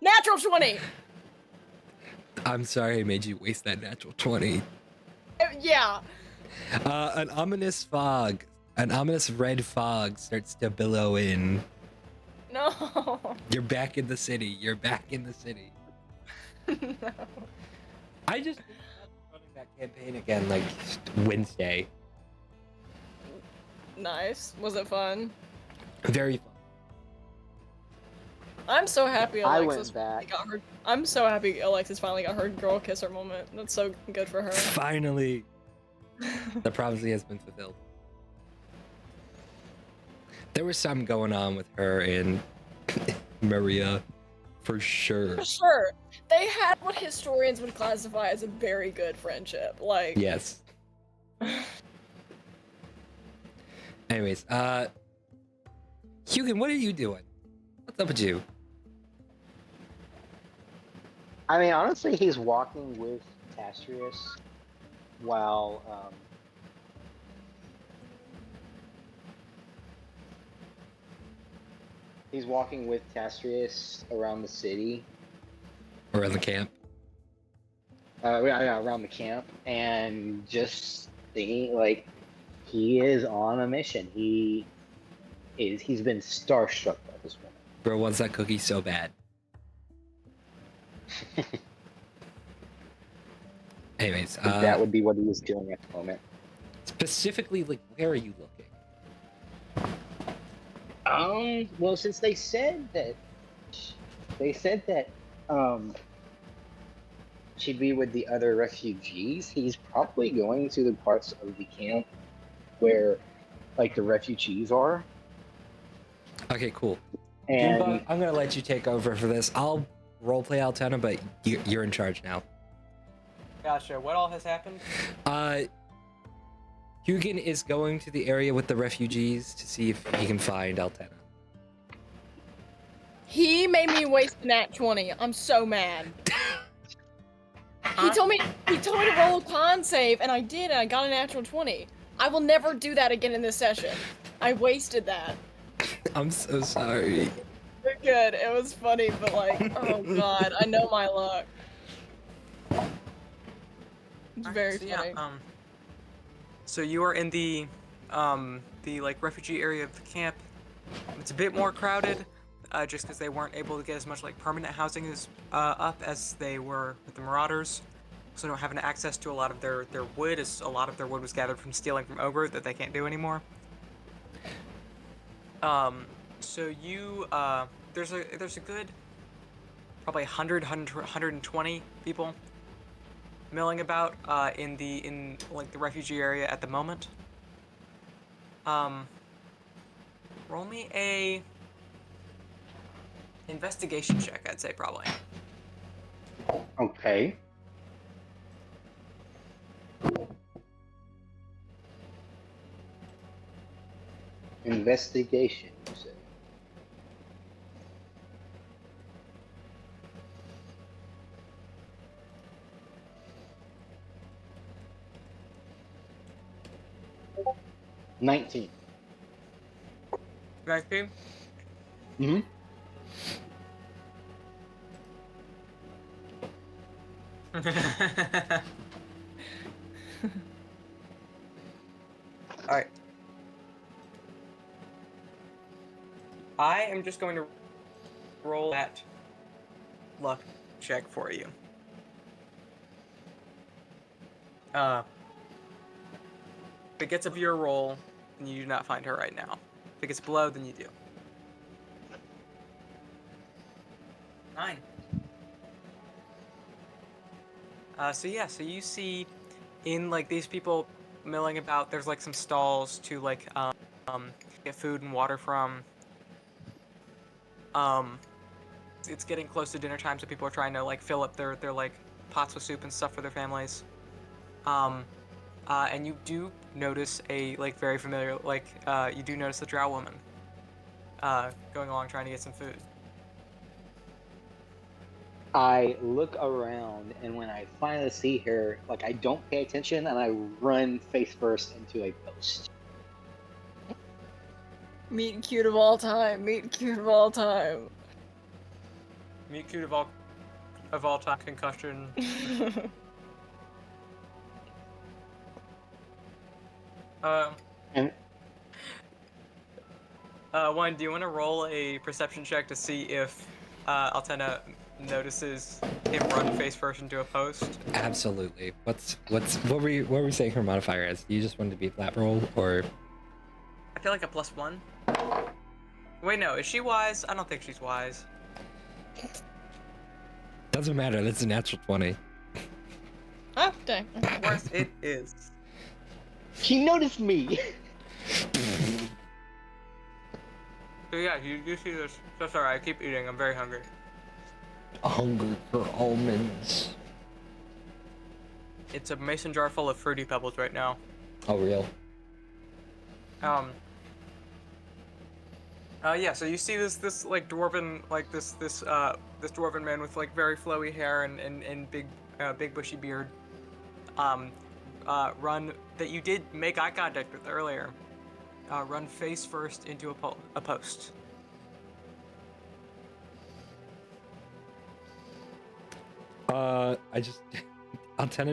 Natural 20. I'm sorry I made you waste that natural 20. Yeah. An ominous fog. An ominous red fog starts to billow in. No. You're back in the city. You're back in the city. No. I just running that campaign again like Wednesday. Nice. Was it fun? Very fun. I'm so happy I Alexis went back. got her. I'm so happy Alexis finally got her girl kisser moment. That's so good for her. Finally, the prophecy has been fulfilled. There was some going on with her and Maria, for sure. For sure. They had what historians would classify as a very good friendship. Like, Yes. Anyways, Hugan, what are you doing? What's up with you? I mean, honestly, he's walking with Tastrius while he's walking with Tastrius around the city. Around the camp? Yeah, around the camp, and just thinking like he is on a mission. He's been starstruck by this woman. Bro wants that cookie so bad. Anyways, That would be what he was doing at the moment. specifically, like, where are you looking? Well, since they said that she'd be with the other refugees, he's probably going to the parts of the camp where, like, the refugees are. Okay, cool. And Jimbo, I'm gonna let you take over for this. I'll roleplay Altena, but you're in charge now. Gotcha. What all has happened? Hugan is going to the area with the refugees to see if he can find Altena. he made me waste a nat 20. I'm so mad. He told me to roll a con save, and I did, and I got a natural 20. I will never do that again in this session. I wasted that. I'm so sorry. You're good. It was funny, but like, oh god, I know my luck. It's very so, funny. yeah, so you are in the like refugee area of the camp. It's a bit more crowded, just because they weren't able to get as much like permanent housing as up as they were with the Marauders. also don't have access to a lot of their wood, as a lot of their wood was gathered from stealing from Ogre that they can't do anymore. So you, there's a good, probably 120 people milling about, in like the refugee area at the moment. Roll me a investigation check, I'd say, probably. Okay. Investigation, you say? $19. 19? Mm-hmm. Alright. I am just going to roll that luck check for you. If it gets above your roll, then you do not find her right now. If it gets below, then you do. 9. So you see in like these people milling about, there's like some stalls to like get food and water from. It's getting close to dinner time, so people are trying to like fill up their like pots with soup and stuff for their families. And you do notice a like very familiar you do notice the drow woman going along trying to get some food. I look around, and when I finally see her, like, I don't pay attention, and I run face first into a post. Meet and cute of all time. Meet and cute of all time. Meet cute of all time concussion. And One, do you want to roll a perception check to see if Altena notices him run face first into a post? Absolutely. What were we saying her modifier is? You just wanted to be a flat roll, or? I feel like a +1. Wait, no, is she wise? I don't think she's wise. Doesn't matter. That's a natural 20. Oh, dang. Of course it is. he noticed me. So yeah, you see this. So sorry, I keep eating. I'm very hungry. Hungry for almonds. It's a mason jar full of fruity pebbles right now. Oh, real? Yeah, so you see this like dwarven, like this dwarven man with like very flowy hair and big bushy beard. Run that you did make eye contact with earlier. Run face first into a post. Altena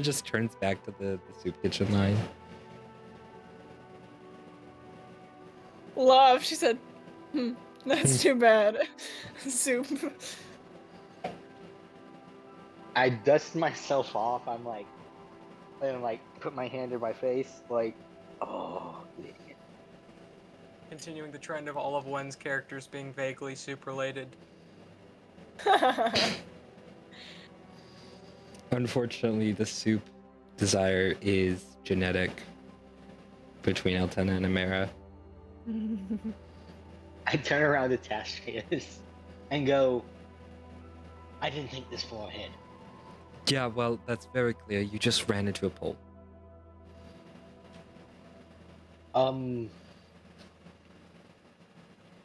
just turns back to the soup kitchen line. Love, she said, that's too bad. Soup. I dust myself off. I'm like, and like put my hand in my face, like, oh. Continuing the trend of all of Wen's characters being vaguely soup related. Unfortunately, the soup desire is genetic between Altena and Amara. I turn around to Tashius and go, I didn't think this far ahead. Yeah, well, that's very clear. You just ran into a pole.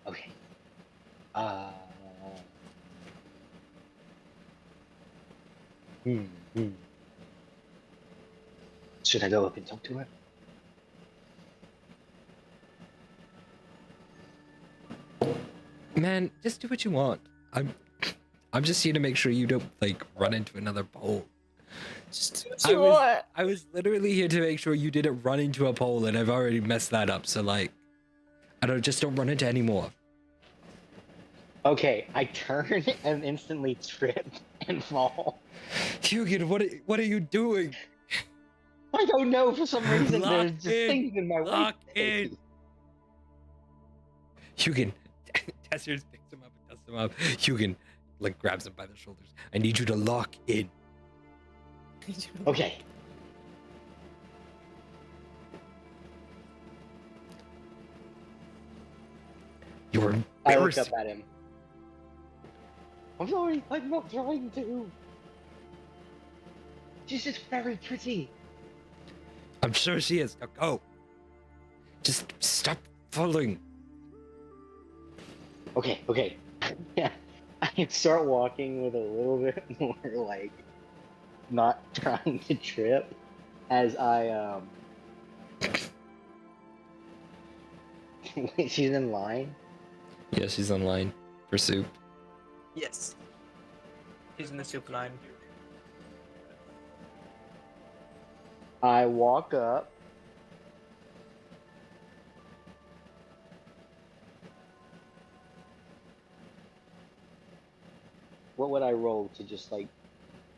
Okay. Should I go up and talk to her? Man, just do what you want. I'm just here to make sure you don't like run into another pole. Just do what you want. I was literally here to make sure you didn't run into a pole, and I've already messed that up. So like, just don't run into any more. Okay, I turn and instantly trip and fall. Hugin, what are you doing? I don't know. For some reason, Lock there's just in. things in my way. Lock in. Hugin, Tessers picks him up and dusts him up. Hugin, like, grabs him by the shoulders. I need you to lock in. Okay. You're I look up embarrassing. at him. I'm sorry. I'm not trying to. She's just very pretty. I'm sure she is. Now go. Just stop falling. Okay. Okay. Yeah. I start walking with a little bit more like not trying to trip as I Wait, she's in line. Yeah, she's online for soup. Yes. He's in the soup line. I walk up. What would I roll to just like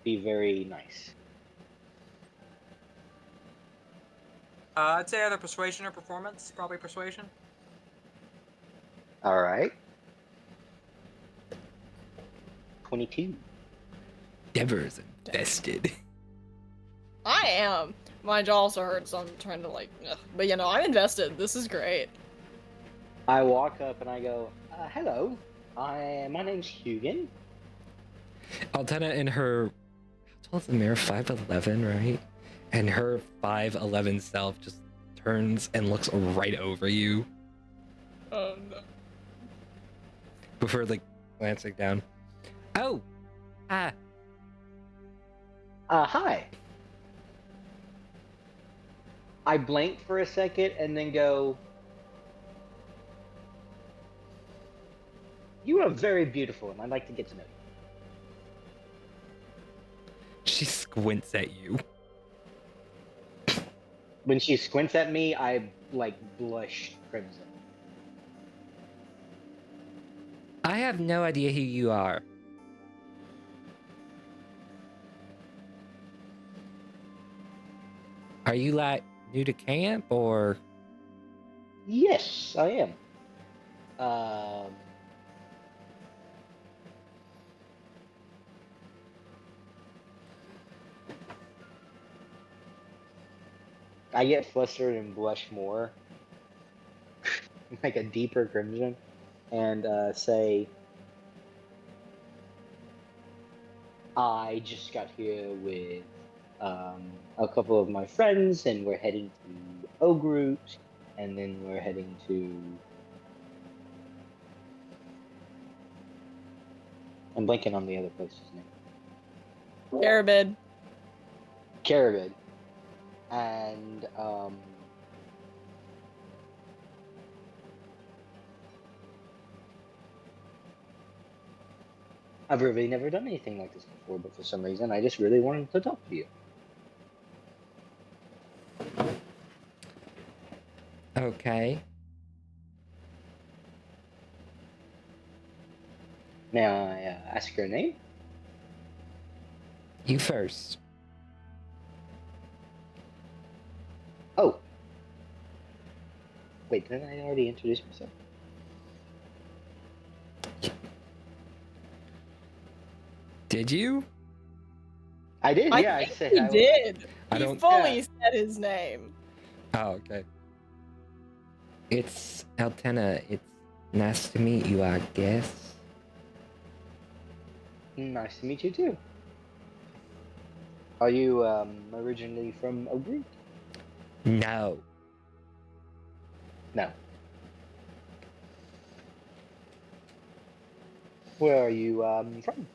be very nice? I'd say either persuasion or performance. Probably persuasion. All right. 22. Deborah's invested. I am. My jaw also hurts, so I'm trying to like. Ugh. But you know, I'm invested. This is great. I walk up and I go, "Hello, my name's Hugin." Altena in her, how tall is the mirror? 5'11", right? And her 5'11" self just turns and looks right over you Oh no. before like glancing down. Oh, ah, Hi. I blank for a second and then go, "You are very beautiful, and I'd like to get to know you." she squints at you. When she squints at me, I like blush crimson. I have no idea who you are. Are you like new to camp or? Yes, I am. Um, I get flustered and blush more, like a deeper crimson, and say, "I just got here with a couple of my friends, and we're heading to O Group, and then we're heading to." I'm blanking on the other place's name. Carabid. Caribid. And I've really never done anything like this before, but for some reason I just really wanted to talk to you. Okay. May I ask your name? You first. Oh. Wait, didn't I already introduce myself? Did you? I did, yeah. I think said he I was- did. I He don't- fully yeah. said his name. Oh, okay. It's Altena. It's nice to meet you, I guess. Nice to meet you too. Are you originally from O Group? No. No. Where are you from?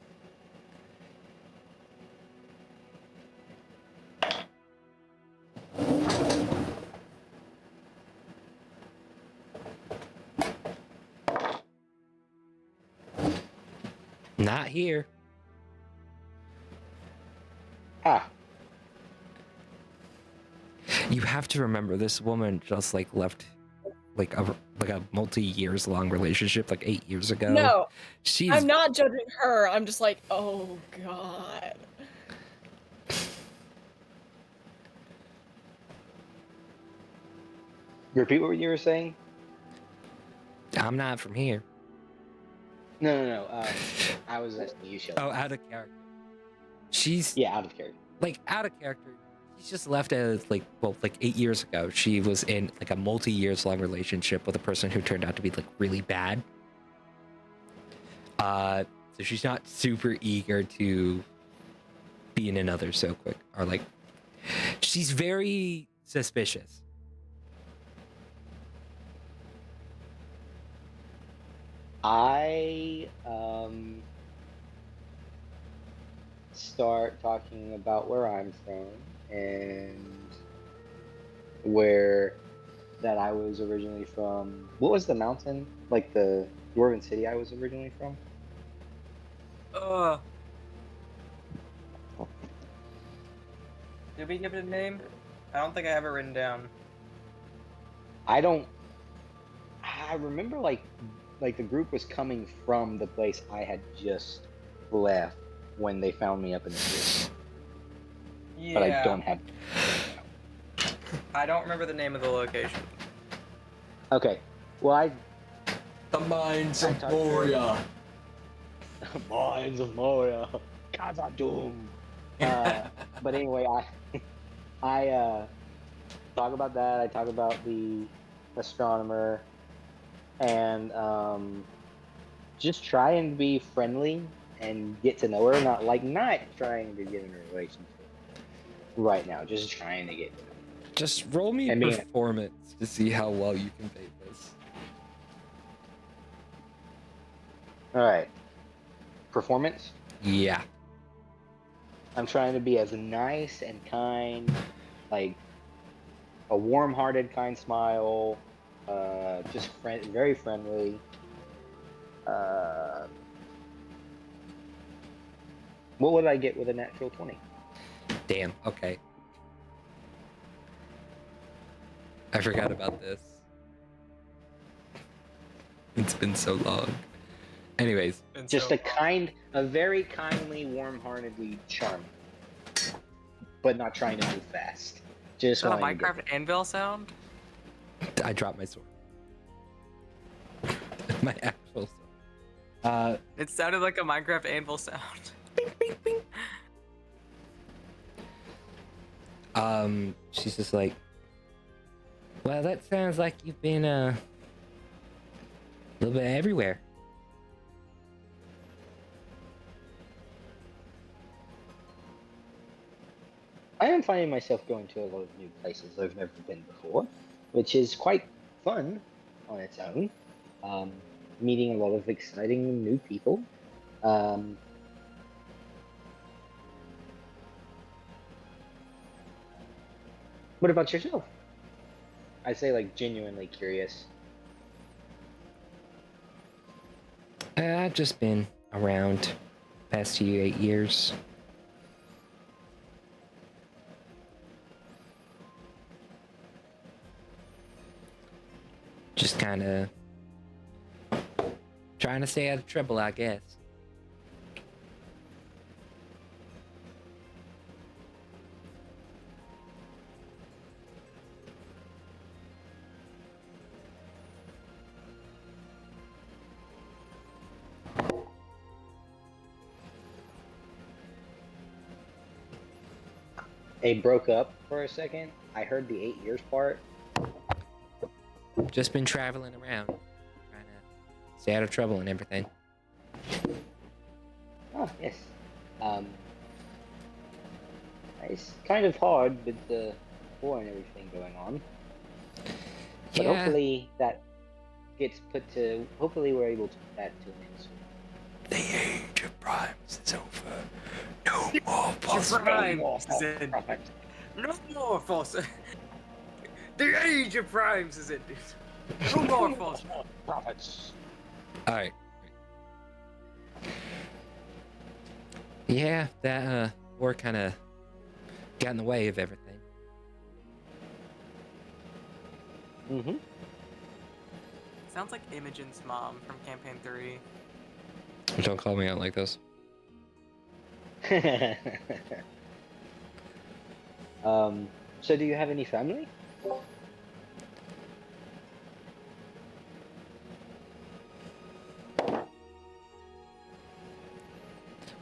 Not here. Ah, You have to remember this woman just like left like a multi-years long relationship, like 8 years ago. No, she's I'm not judging her. I'm just like, oh god. Repeat what you were saying. I'm not from here. No. I was asking you, Shelby. Oh, out of character. She's Yeah, out of character. like out of character. She's just left as like 8 years ago. She was in like a multi-years long relationship with a person who turned out to be like really bad. So she's not super eager to be in another so quick, or like she's very suspicious. I start talking about where I'm from and where that I was originally from. What was the mountain? Like the dwarven city I was originally from? Did we give it a name? I don't think I have it written down. I remember like the group was coming from the place I had just left when they found me up in the field. Yeah. But I don't have. I don't remember the name of the location. Okay. Well, The Mines I of talked to- Moria. Mines of Moria. Khazad-dûm. But anyway, I talk about that. I talk about the astronomer, and just try and be friendly and get to know her. Not trying to get in a relationship right now. Just trying to get to know her. Just roll me I mean- performance to see how well you convey this. All right. Performance. Yeah. I'm trying to be as nice and kind, like a warm-hearted, kind smile, just very friendly. What would I get with a natural 20? Damn. Okay. I forgot about this. It's been so long. Anyways, Just a very kindly, warm-heartedly charming, but not trying to move fast. Just Is that a wanting to get Minecraft anvil sound? I dropped my sword. My actual sword. It sounded like a Minecraft anvil sound. She's just like, well, that sounds like you've been a little bit everywhere. I am finding myself going to a lot of new places I've never been before, which is quite fun on its own. Meeting a lot of exciting new people. What about yourself? I say like genuinely curious. I've just been around past 8 years. Just kind of trying to stay out of trouble, I guess. They broke up for a second. I heard the 8 years part. Just been traveling around, trying to stay out of trouble and everything. Oh, yes. It's kind of hard with the war and everything going on. But Yeah. hopefully that gets put to... Hopefully we're able to put that to an end soon. The age of primes is over. No more Primes is ended. No more false. The age of primes is ended. No more false prophets. All right. Yeah, that war kind of got in the way of everything. Mm-hmm. Sounds like Imogen's mom from Campaign 3. Don't call me out like this. So do you have any family?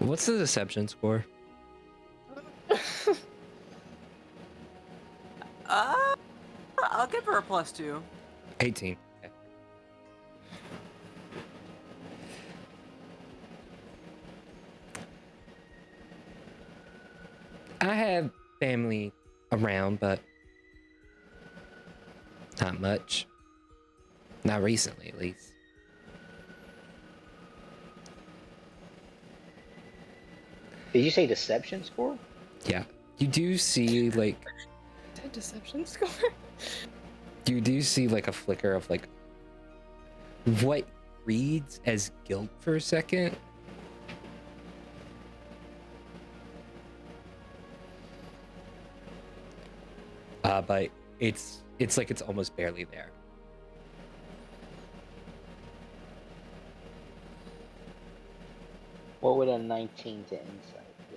What's the deception score? I'll give her a +2. 18. Okay. I have family around, but not much. Not recently, at least. Did you say deception score? Yeah. You do see, like, Did deception score? you do see, like, a flicker of, like, what reads as guilt for a second. But it's like it's almost barely there. What would a 19 to insight be?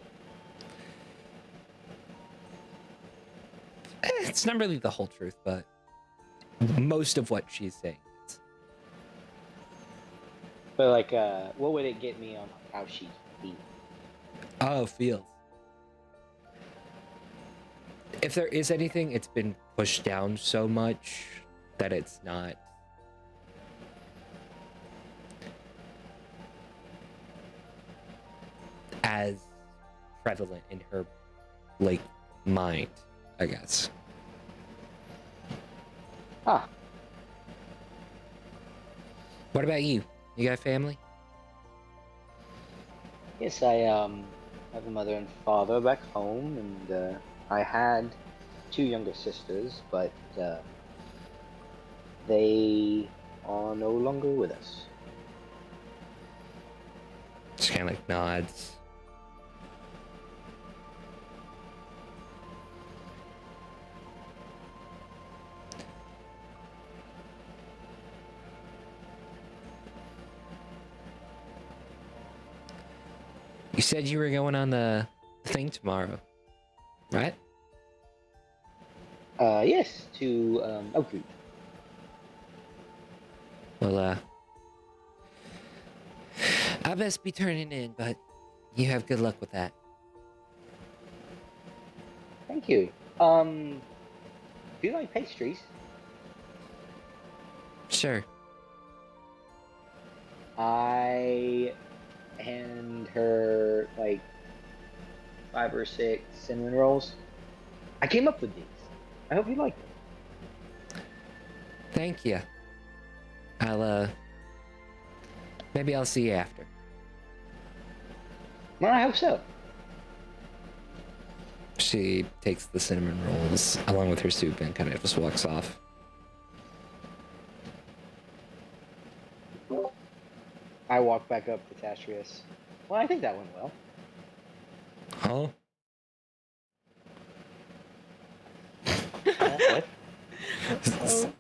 It's not really the whole truth, but most of what she's saying is. But like, what would it get me on how she feels? Oh, feels. If there is anything, it's been pushed down so much that it's not. As prevalent in her, like, mind, I guess. Ah, What about you? You got a family? yes, I have a mother and father back home, and I had 2 younger sisters, but they are no longer with us. Just kind of like nods. You said you were going on the thing tomorrow, right? Yes, to Oak Ridge. Well, I best be turning in, but you have good luck with that. Thank you. Do you like pastries? Sure. I hand her like 5 or 6 cinnamon rolls. I came up with these. I hope you like them. Thank you. Maybe I'll see you after. Well, I hope so. She takes the cinnamon rolls along with her soup and kind of just walks off. I walk back up to Tastrius. Well, I think that went well. Huh? What? Oh.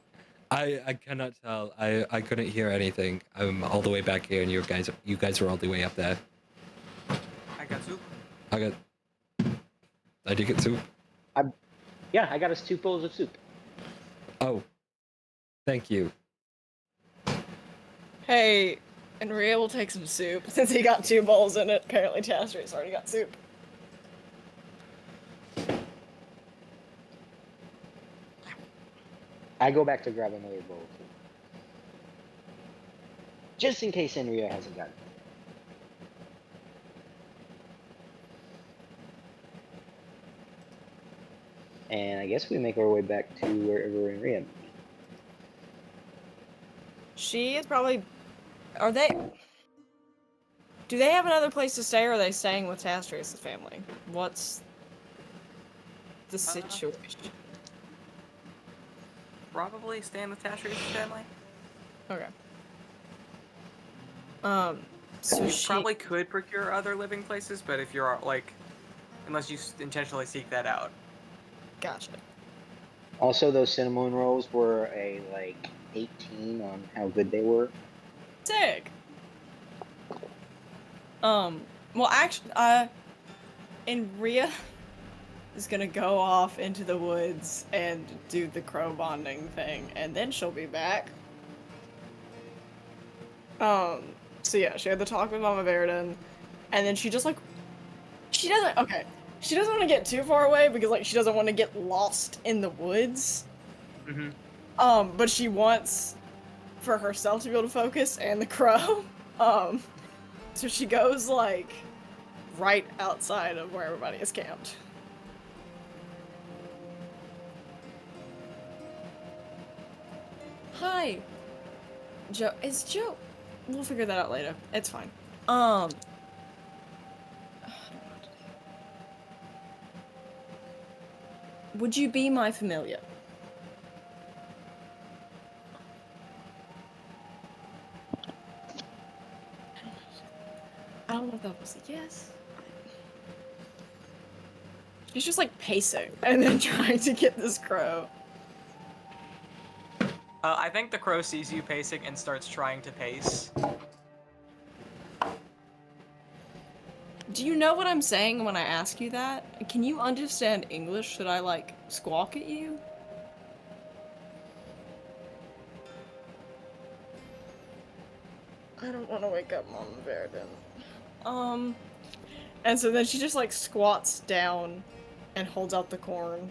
I cannot tell. I couldn't hear anything. I'm all the way back here, and you guys were all the way up there. I got soup. I did get soup. Yeah, I got us 2 bowls of soup. Oh, thank you. Hey, and Rhea will take some soup since he got 2 bowls in it. Apparently, Tastrius already got soup. I go back to grab another bowl too. Just in case Enria hasn't gotten it. And I guess we make our way back to wherever Enria. She is probably. Are they? Do they have another place to stay, or are they staying with Tastrius' family? What's the situation? Probably staying with Tashi's family. Okay. So You she probably could procure other living places, but if you're like, unless you intentionally seek that out. Gotcha. Also, those cinnamon rolls were a like 18 on how good they were. Sick. Well, actually, and Rhea is gonna go off into the woods and do the crow bonding thing, and then she'll be back. So yeah, she had the talk with Mama Verdon, and then she just like, she doesn't want to get too far away because like she doesn't want to get lost in the woods. Mm-hmm. But she wants for herself to be able to focus and the crow. So she goes like right outside of where everybody is camped. Hi. Joe. Is Joe? We'll figure that out later. It's fine. I don't know what to do. Would you be my familiar? I don't know if that was a yes. She's just like pacing and then trying to get this crow. I think the crow sees you pacing and starts trying to pace. Do you know what I'm saying when I ask you that? Can you understand English? Should I like squawk at you? I don't want to wake up Mama Verdon. And so then she just like squats down and holds out the corn.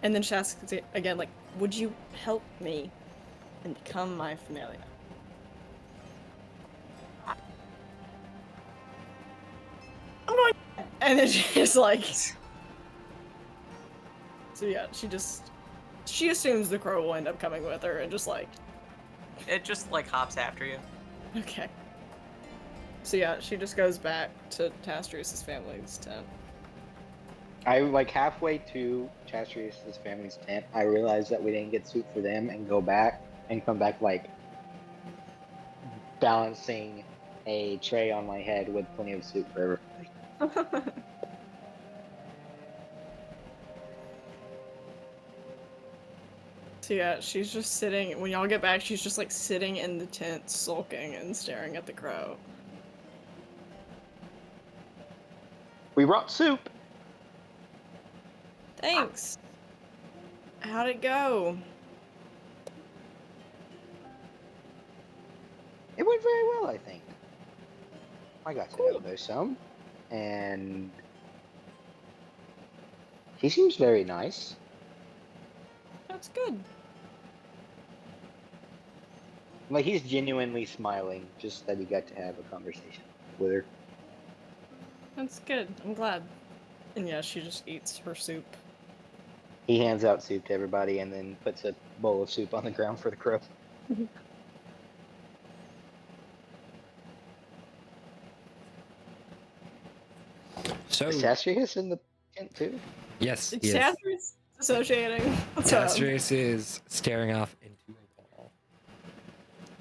And then she asks again, like, would you help me and become my familiar? I'm going. And then she's like, so yeah, she assumes the crow will end up coming with her and just like, It just like hops after you. okay. So yeah, she just goes back to Tastrius's family's tent. I like halfway to Chastrius's family's tent. I realized that we didn't get soup for them, and go back and come back like balancing a tray on my head with plenty of soup for everybody. So yeah, she's just sitting. When y'all get back, she's just like sitting in the tent, sulking and staring at the crow. We brought soup. Thanks. How'd it go? It went very well, I think. I got to know some, and he seems very nice. That's good. Like, he's genuinely smiling just that he got to have a conversation with her. That's good. I'm glad. And yeah, she just eats her soup. He hands out soup to everybody and then puts a bowl of soup on the ground for the crow. So, Is Sastrius in the tent too? yes, he is. Tastrius associating. What's up? Tastrius is staring off into a wall.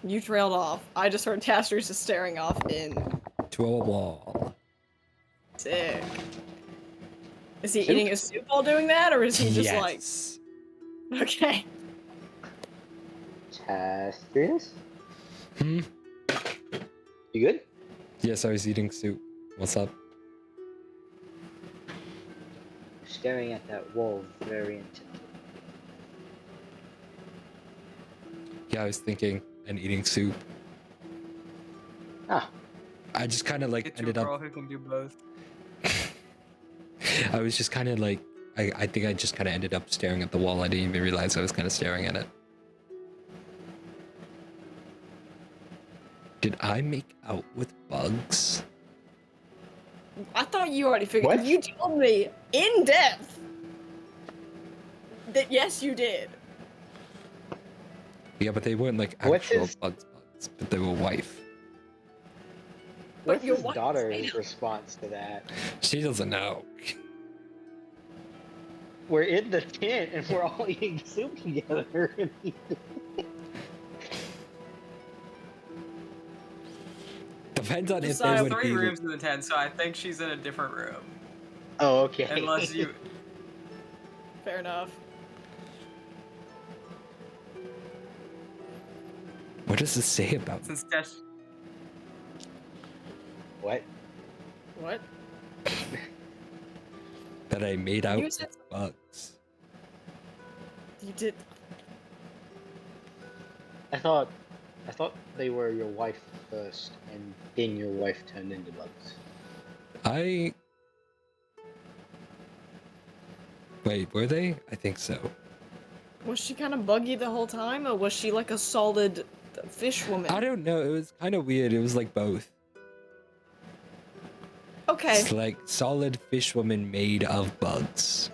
You trailed off. I just heard Tastrius is staring off in. To a wall. Sick. Is he Soup? eating his soup while doing that, or is he just Yes. like... Okay. Sastrius? Hmm? You good? Yes, I was eating soup. What's up? Staring at that wall very intently. Yeah, I was thinking and eating soup. Ah, I just kind of like Get you a ended girl up. who can do both. I was just kind of like, I think I just kind of ended up staring at the wall. I didn't even realize I was kind of staring at it. Did I make out with bugs? I thought you already figured. What? You told me in depth that yes, you did. Yeah, but they weren't like What's actual his- bugs, but they were wife. But what's your his wife daughter's said- response to that? She doesn't know. We're in the tent and we're all eating soup together. Depends on if Just, there There's would 3 be. rooms in the tent, so I think she's in a different room. Oh, okay. Unless you. Fair enough. What does this say about Since Tesh. What? What? that I made out You with said bugs? you did. I thought they were your wife first, and then your wife turned into bugs. Wait, were they? I think so. Was she kind of buggy the whole time, or was she like a solid fish woman? I don't know. It was kind of weird. It was like both. Okay. It's like solid fish woman made of bugs.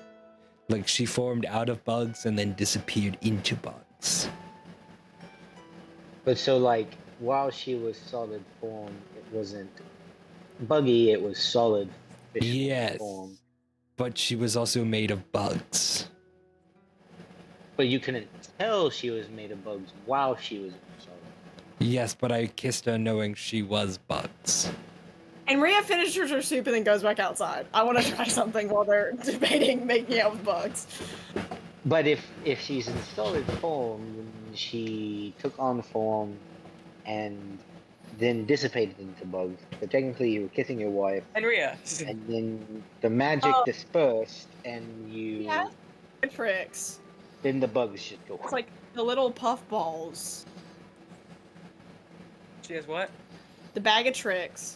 Like she formed out of bugs and then disappeared into bugs. But so, like, while she was solid form, it wasn't buggy, it was solid fish Yes. form. But she was also made of bugs. But you couldn't tell she was made of bugs while she was solid. Yes, but I kissed her knowing she was bugs. And Rhea finishes her soup and then goes back outside. I want to try something while they're debating making out with bugs. But if she's in solid form, then she took on form and then dissipated into bugs. So technically, you were kissing your wife, Henria. and then the magic Oh. dispersed, and you. Yeah. Tricks. Then the bugs should go. It's like the little puff balls. She has what? The bag of tricks.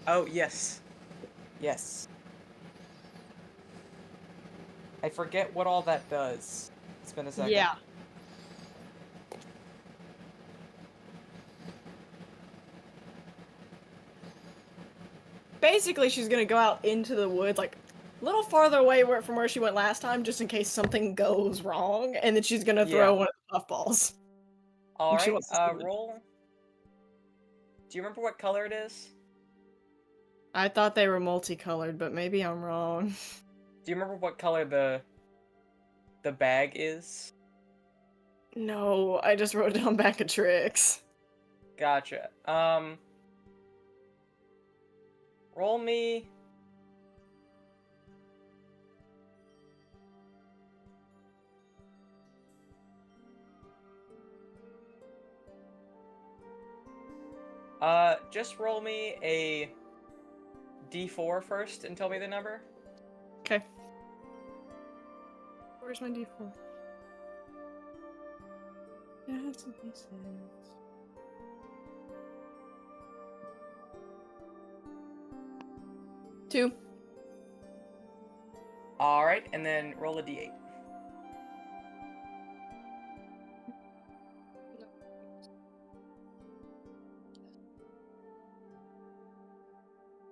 Oh, yes. Yes. I forget what all that does. It's been a second. Yeah. Basically, she's gonna go out into the woods, like a little farther away from where she went last time, just in case something goes wrong, and then she's gonna throw Yeah. one of the puffballs. She Alright, wants to see it. roll. Do you remember what color it is? I thought they were multicolored, but maybe I'm wrong. Do you remember what color the bag is? No, I just wrote down bag of tricks. Gotcha. Roll me. Just roll me a D4 first and tell me the number. Okay. Where's my D4? Yeah, it's a D6. Two. Alright, and then roll a D8.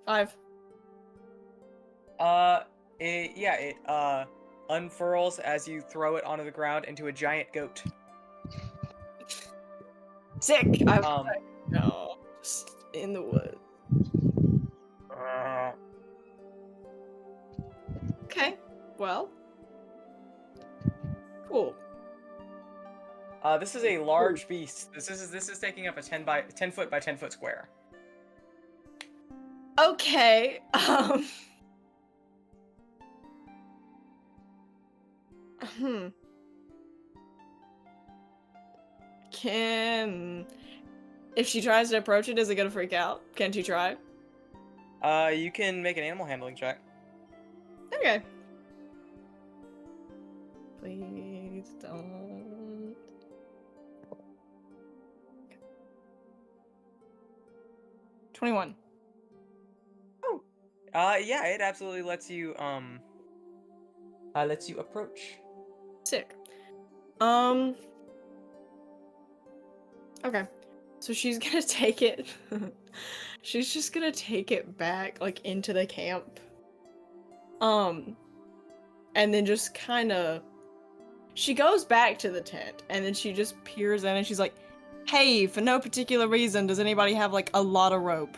Five. It unfurls as you throw it onto the ground into a giant goat. Sick. Um, No, just in the woods. Okay. Well. Cool. This is a large beast. This is taking up a 10 foot by 10 foot square. Okay. If she tries to approach it, is it gonna freak out? Can she try? You can make an animal handling check. Okay. Please don't. Okay. 21. Yeah, it absolutely lets you approach. Sick. Okay. So she's gonna take it. She's just gonna take it back, like, into the camp. And then just kinda. She goes back to the tent, and then she just peers in, and she's like, hey, for no particular reason, does anybody have, like, a lot of rope?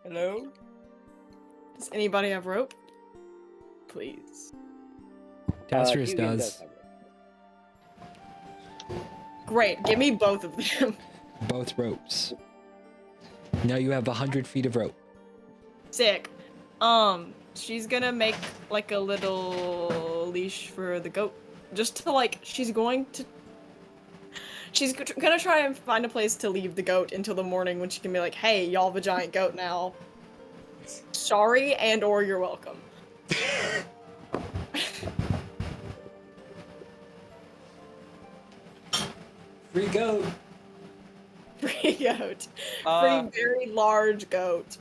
Hello? Does anybody have rope? Please. Tasrius Hugo does. have it. Great, give me both of them. Both ropes. Now you have 100 feet of rope. Sick. She's gonna make like a little leash for the goat. Just to like, she's gonna try and find a place to leave the goat until the morning when she can be like, hey, y'all have a giant goat now. Sorry and or you're welcome. Free goat. Free goat. Uh, Free very large goat.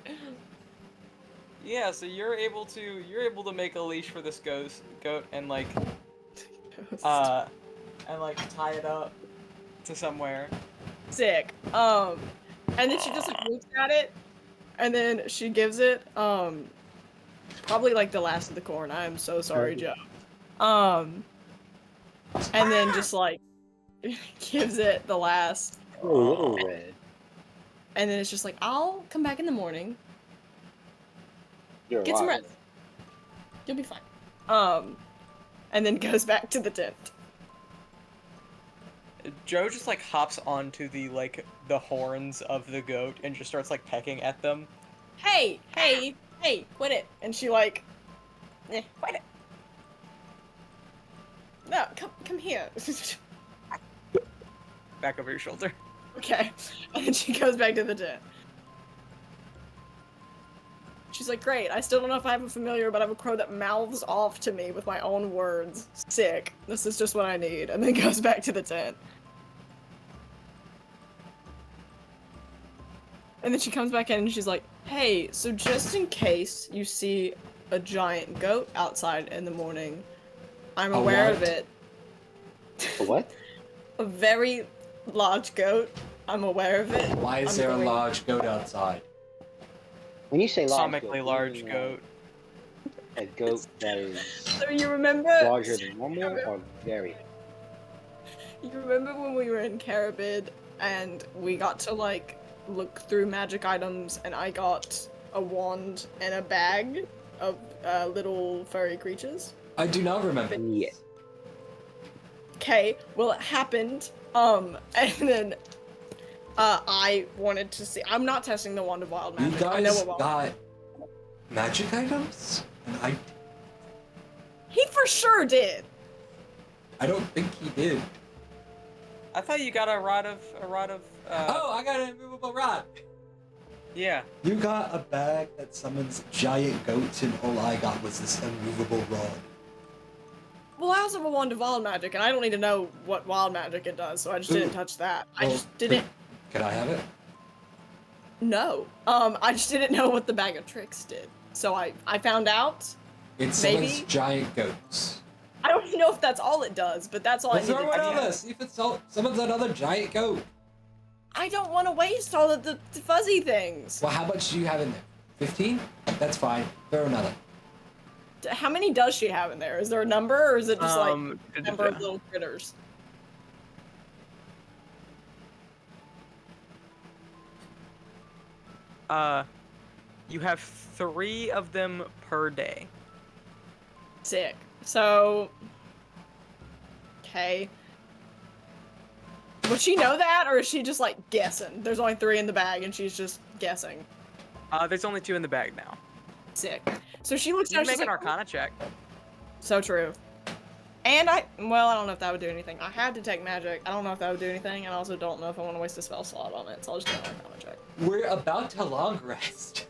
Yeah, so you're able to make a leash for this goat and like tie it up to somewhere. Sick. And then she just like looks at it, and then she gives it probably like the last of the corn. I am so sorry, Joe. And then just like gives it the last, Little red. and then it's just like, I'll come back in the morning, You're get some alive. rest. You'll be fine. And then goes back to the tent. Joe just like hops onto the horns of the goat and just starts like pecking at them. Hey, quit it. And she like, quit it. No, come here. Back over your shoulder. Okay. And then she goes back to the tent. She's like, great, I still don't know if I have a familiar, but I have a crow that mouths off to me with my own words. Sick. This is just what I need. And then goes back to the tent. And then she comes back in and she's like, hey, so just in case you see a giant goat outside in the morning, I'm A aware what? of it. A what? A very large goat. I'm aware of it. Why is I'm there a going- large goat outside? When you say large Comically goat, large you mean, goat. A goat that is So you remember? larger than normal or very? You remember when we were in Caribid and we got to like look through magic items and I got a wand and a bag of little furry creatures? I do not remember. Yeah. Okay, well it happened. And then I wanted to see. I'm not testing the wand of wild You magic. I know guys what wild. got magic items? And He for sure did. I don't think he did. I thought you got a rod of Oh, I got an immovable rod. yeah. You got a bag that summons giant goats, and all I got was this immovable rod. Well, I also have a wand of wild magic, and I don't need to know what wild magic it does, so I just didn't Ooh. touch that. I Well, just didn't. Can I have it? No. I just didn't know what the bag of tricks did. So I found out. It summons Maybe. giant goats. I don't know if that's all it does, but that's all Well, I need throw to it know. on us. See if it summons another giant goat. I don't want to waste all of the fuzzy things. Well, how much do you have in there? 15? That's fine. Throw another. How many does she have in there? Is there a number, or is it just like a number of little critters? You have 3 of them per day. Sick. So, okay. Would she know that, or is she just like guessing? There's only 3 in the bag, and she's just guessing. There's only 2 in the bag now. Sick. So she looks You down. can She's make an like, Arcana check. so true. And I don't know if that would do anything. I had Detect Magic. I don't know if that would do anything, and I also don't know if I want to waste a spell slot on it, so I'll just do an Arcana check. We're about to long rest.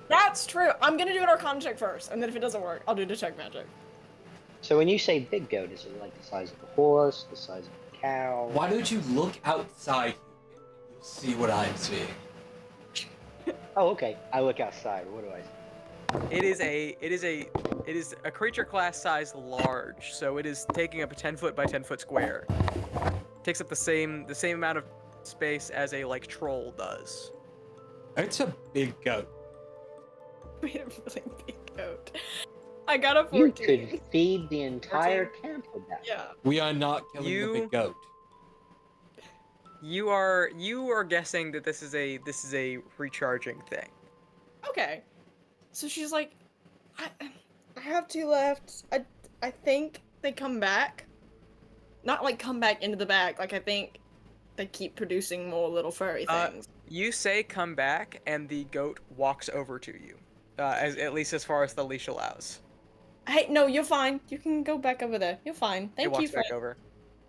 That's true. I'm gonna do an Arcana check first, and then if it doesn't work, I'll do Detect Magic. So when you say big goat, is it like the size of a horse, the size of a cow? Why don't you look outside? You'll see what I'm seeing. Oh, okay. I look outside. What do I see? It is a creature class size large, so it is taking up a 10-foot by 10-foot square. Takes up the same amount of space as a like troll does. It's a big goat. We had a really big goat. I got a You 14. could feed the entire camp with that. Yeah. We are not killing the You- big goat. You are guessing that this is a recharging thing. Okay. So she's like, I have 2 left. I think they come back. Not like come back into the bag. Like I think they keep producing more little furry Uh, things. You say come back, and the goat walks over to you, at least as far as the leash allows. Hey, no, you're fine. You can go back over there. You're fine. It Thank walks you, friend. back over.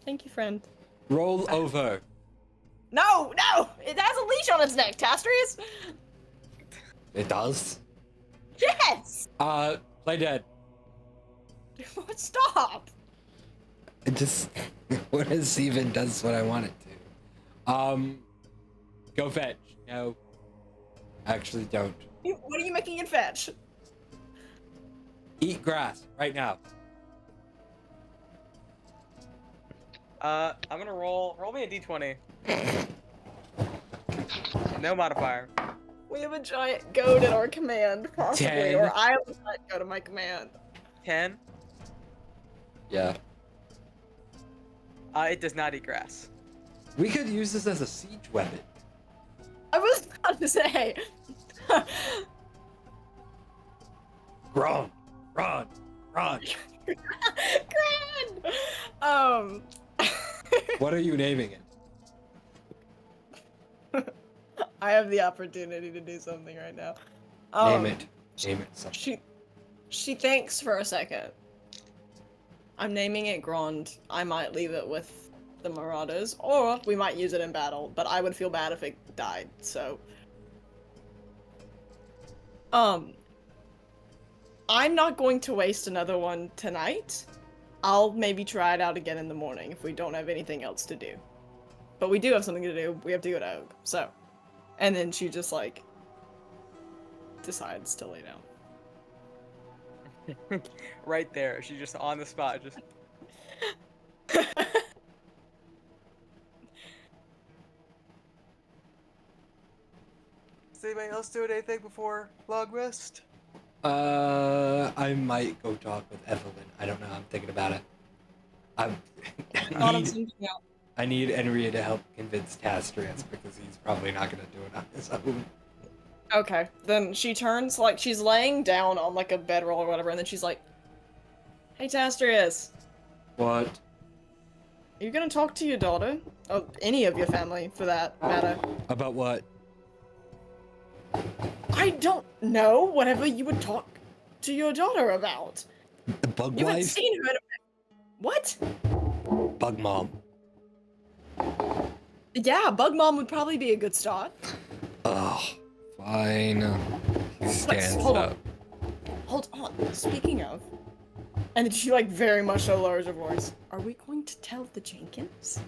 Thank you, friend. Roll over. No, no! It has a leash on its neck, Tastrius! It does. Yes! Play dead. Stop! It just when it even does what I want it to. Go fetch. No. Actually don't. What are you making it fetch? Eat grass right now. I'm gonna roll me a d20. No modifier. We have a giant goat at our command, possibly, 10. or I have a giant goat at my command. 10. Yeah. It does not eat grass. We could use this as a siege weapon. I was about to say. Run! Run! Run! Grand! What are you naming it? I have the opportunity to do something right now. Name it. Name it something. She thinks for a second. I'm naming it Grand. I might leave it with the Marauders, or we might use it in battle, but I would feel bad if it died, so... I'm not going to waste another one tonight. I'll maybe try it out again in the morning if we don't have anything else to do. But we do have something to do. We have to go to Oak, so... And then she just, like, decides to lay down. Right there. She's just on the spot. Just. Does anybody else doing anything before long rest? I might go talk with Evelyn. I don't know. I'm thinking about it. I need Enria to help convince Tastrius because he's probably not gonna do it on his own. Okay, then she turns, like, she's laying down on, like, a bedroll or whatever, and then she's like, "Hey, Tastrius, What? are you gonna talk to your daughter? Oh, any of your family, for that matter." About what? I don't know, whatever you would talk to your daughter about. The bug You haven't wife? seen her in What? Bug mom. Yeah, Bug Mom would probably be a good start. Oh, fine. He stands hold up. on. Hold on, speaking of... And then she, like, very much so lowers her voice. Are we going to tell the Jenkins?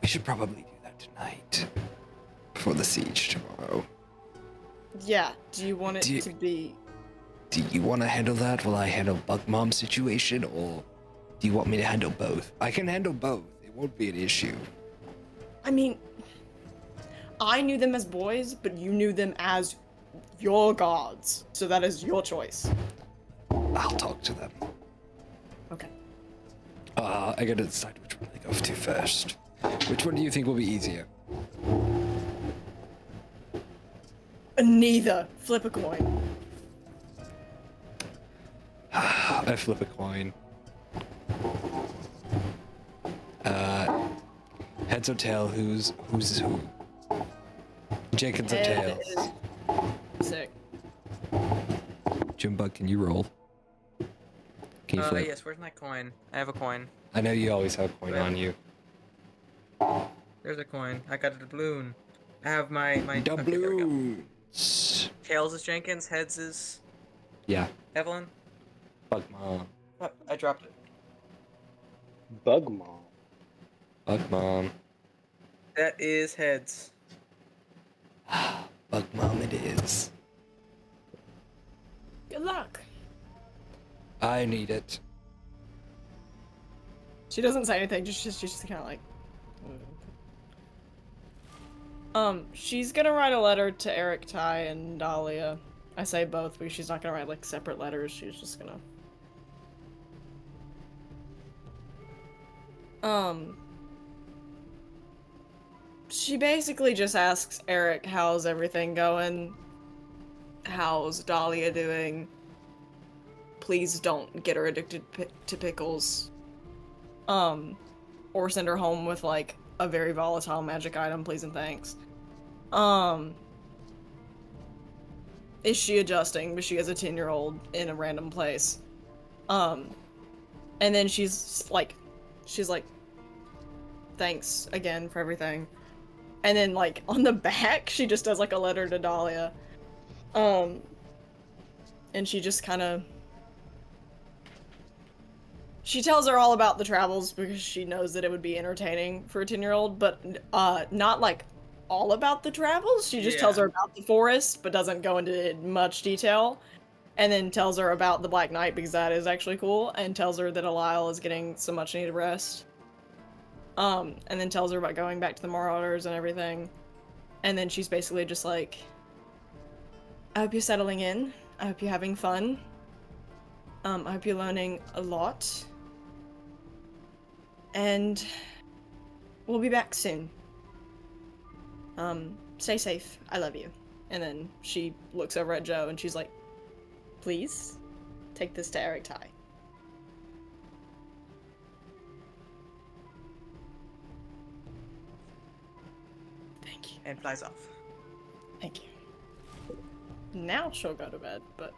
We should probably do that tonight. Before the siege tomorrow. Yeah, do you want it to be... Do you want to handle that while I handle Bug Mom's situation, or do you want me to handle both? I can handle both. It won't be an issue. I mean... I knew them as boys, but you knew them as your gods. So that is your choice. I'll talk to them. Okay. I gotta decide which one to go to first. Which one do you think will be easier? Neither. Flip a coin. I flip a coin. Heads or tail, who's who? Jenkins or Head tails? is sick. Junebug, can you roll? Can you flip? Yes, where's my coin? I have a coin. I know you always have a coin on you. There's a coin. I got a doubloon. I have my okay, there we go. Doubloons. Tails is Jenkins, heads is Yeah, Evelyn. Bug Mom. Oh, I dropped it. Bug Mom. Bug Mom. That is heads. Bug Mom it is. Good luck. I need it. She doesn't say anything, she's just kind of like... She's gonna write a letter to Eric, Ty, and Dahlia. I say both because she's not gonna write, like, separate letters, she's just gonna... She basically just asks Eric, how's everything going? How's Dahlia doing? please don't get her addicted to pickles. Or send her home with like a very volatile magic item, please and thanks. Is she adjusting? But she has a 10-year-old in a random place. And then she's like, thanks again for everything. And then like on the back, she just does like a letter to Dahlia. And she just kind of, she tells her all about the travels because she knows that it would be entertaining for a 10-year-old, but not like all about the travels. She just tells her about the forest, but doesn't go into much detail. And then tells her about the Black Knight because that is actually cool, and tells her that Alile is getting some much needed rest. And then tells her about going back to the Marauders and everything. And then she's basically just like, I hope you're settling in. I hope you're having fun. I hope you're learning a lot. And we'll be back soon. Stay safe. I love you. And then she looks over at Joe and she's like, please take this to Eric Ty. Thank you. And flies off. Thank you. Now she'll go to bed, but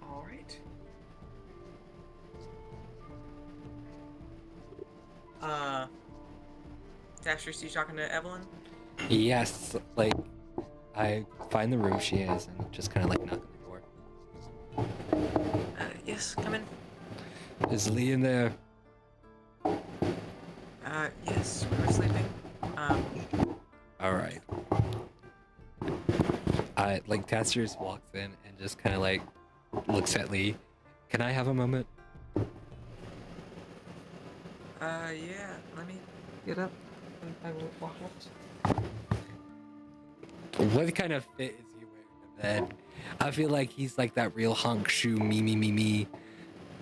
All right. Tasher, you talking to Evelyn? Yes, like, I find the room she is and just kind of like knock on the door. Yes, come in. Is Lee in there? Yes, we were sleeping. Alright. Like, Tassius walks in and just kind of like looks at Lee. Can I have a moment? Yeah, let me get up and I will walk out. What kind of fit is he wearing to bed? I feel like he's like that real hunk shoe, me.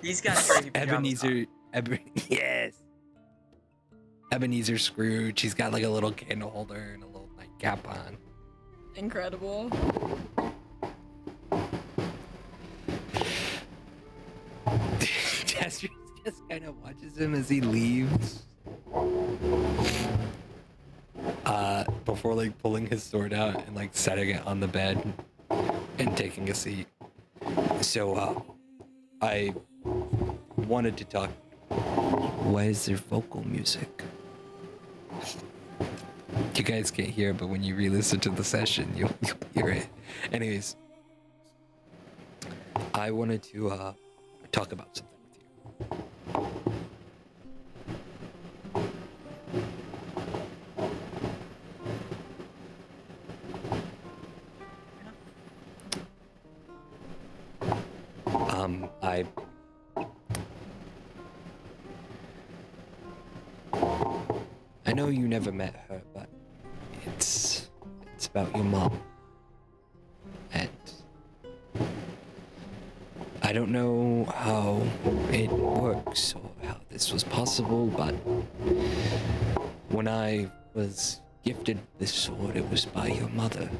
He's got crazy pajamas on. Yes. Ebenezer Scrooge. He's got like a little candle holder and a little nightcap on. incredible. Jester just kind of watches him as he leaves. Before like pulling his sword out and like setting it on the bed and taking a seat. So, I wanted to talk. Why is there vocal music? You guys can't hear it, but when you re-listen to the session, you'll hear it. Anyways, I wanted to talk about something with you. I know you never met her, but it's about your mom. And I don't know how it works or how this was possible, but when I was gifted this sword, it was by your mother.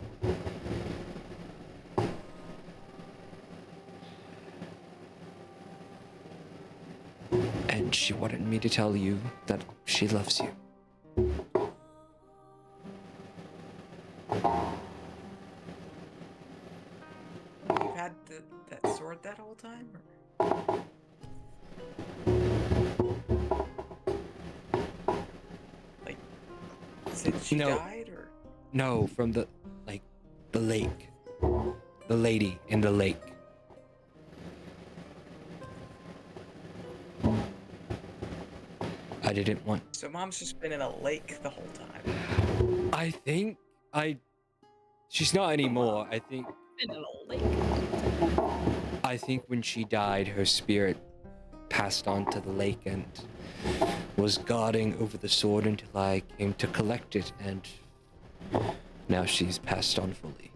And she wanted me to tell you that she loves you. You've had that sword that whole time? Or? Like, since she died, or? No, from the lake. The lady in the lake. I didn't want... So Mom's just been in a lake the whole time. I think she's not anymore. I think In an old lake. I think when she died, her spirit passed on to the lake and was guarding over the sword until I came to collect it, and now she's passed on fully.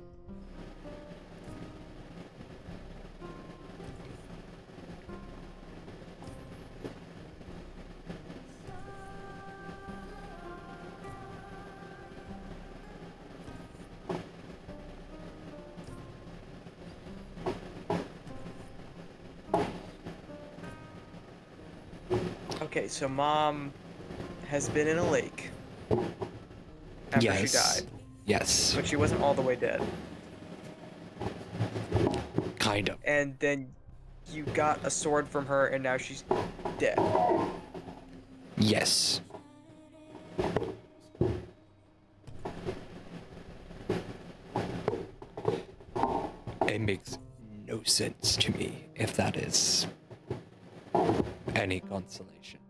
Okay, so mom has been in a lake after she died, Yes. but she wasn't all the way dead. Kind of. And then you got a sword from her, and now she's dead. Yes. It makes no sense to me if that is any consolation.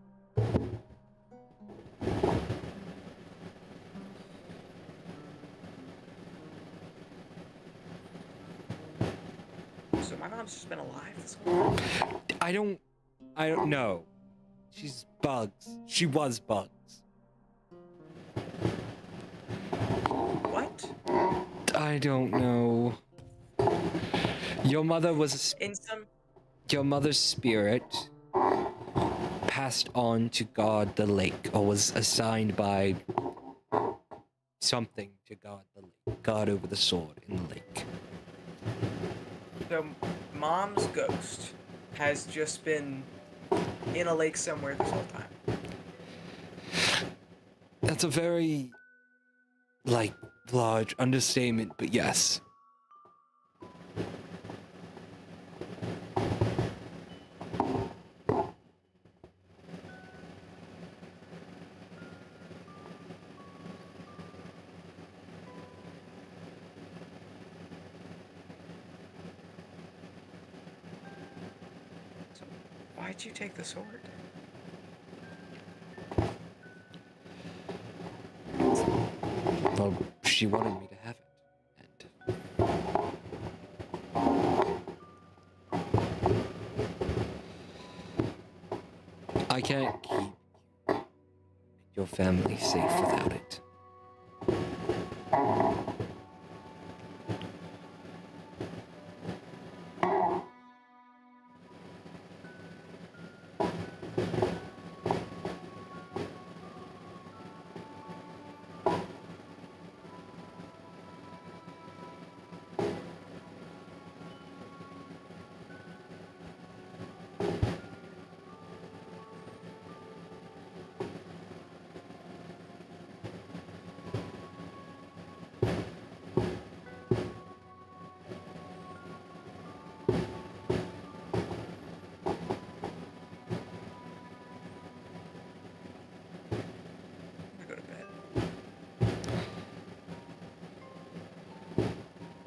So my mom's just been alive this whole time? I don't know. She's bugs. She was bugs. What? I don't know. Your mother was In some... your mother's spirit passed on to guard the lake, or was assigned by something to guard the lake, guard over the sword in the lake. So mom's ghost has just been in a lake somewhere this whole time. That's a very, large understatement, but yes. So why'd you take the sword? Well, she wanted me to have it, and I can't keep you and your family safe without it. I'm gonna go to bed.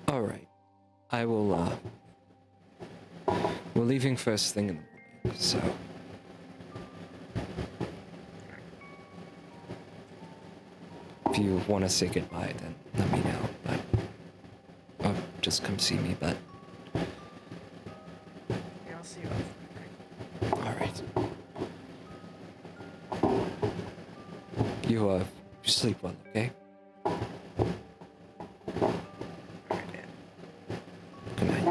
All right. I will, we're leaving first thing in the morning, so. If you want to say goodbye, then let me know, but. Or just come see me, but. Yeah, I'll see you off. All right. You, sleep well, okay? Alright, Dad. Good night.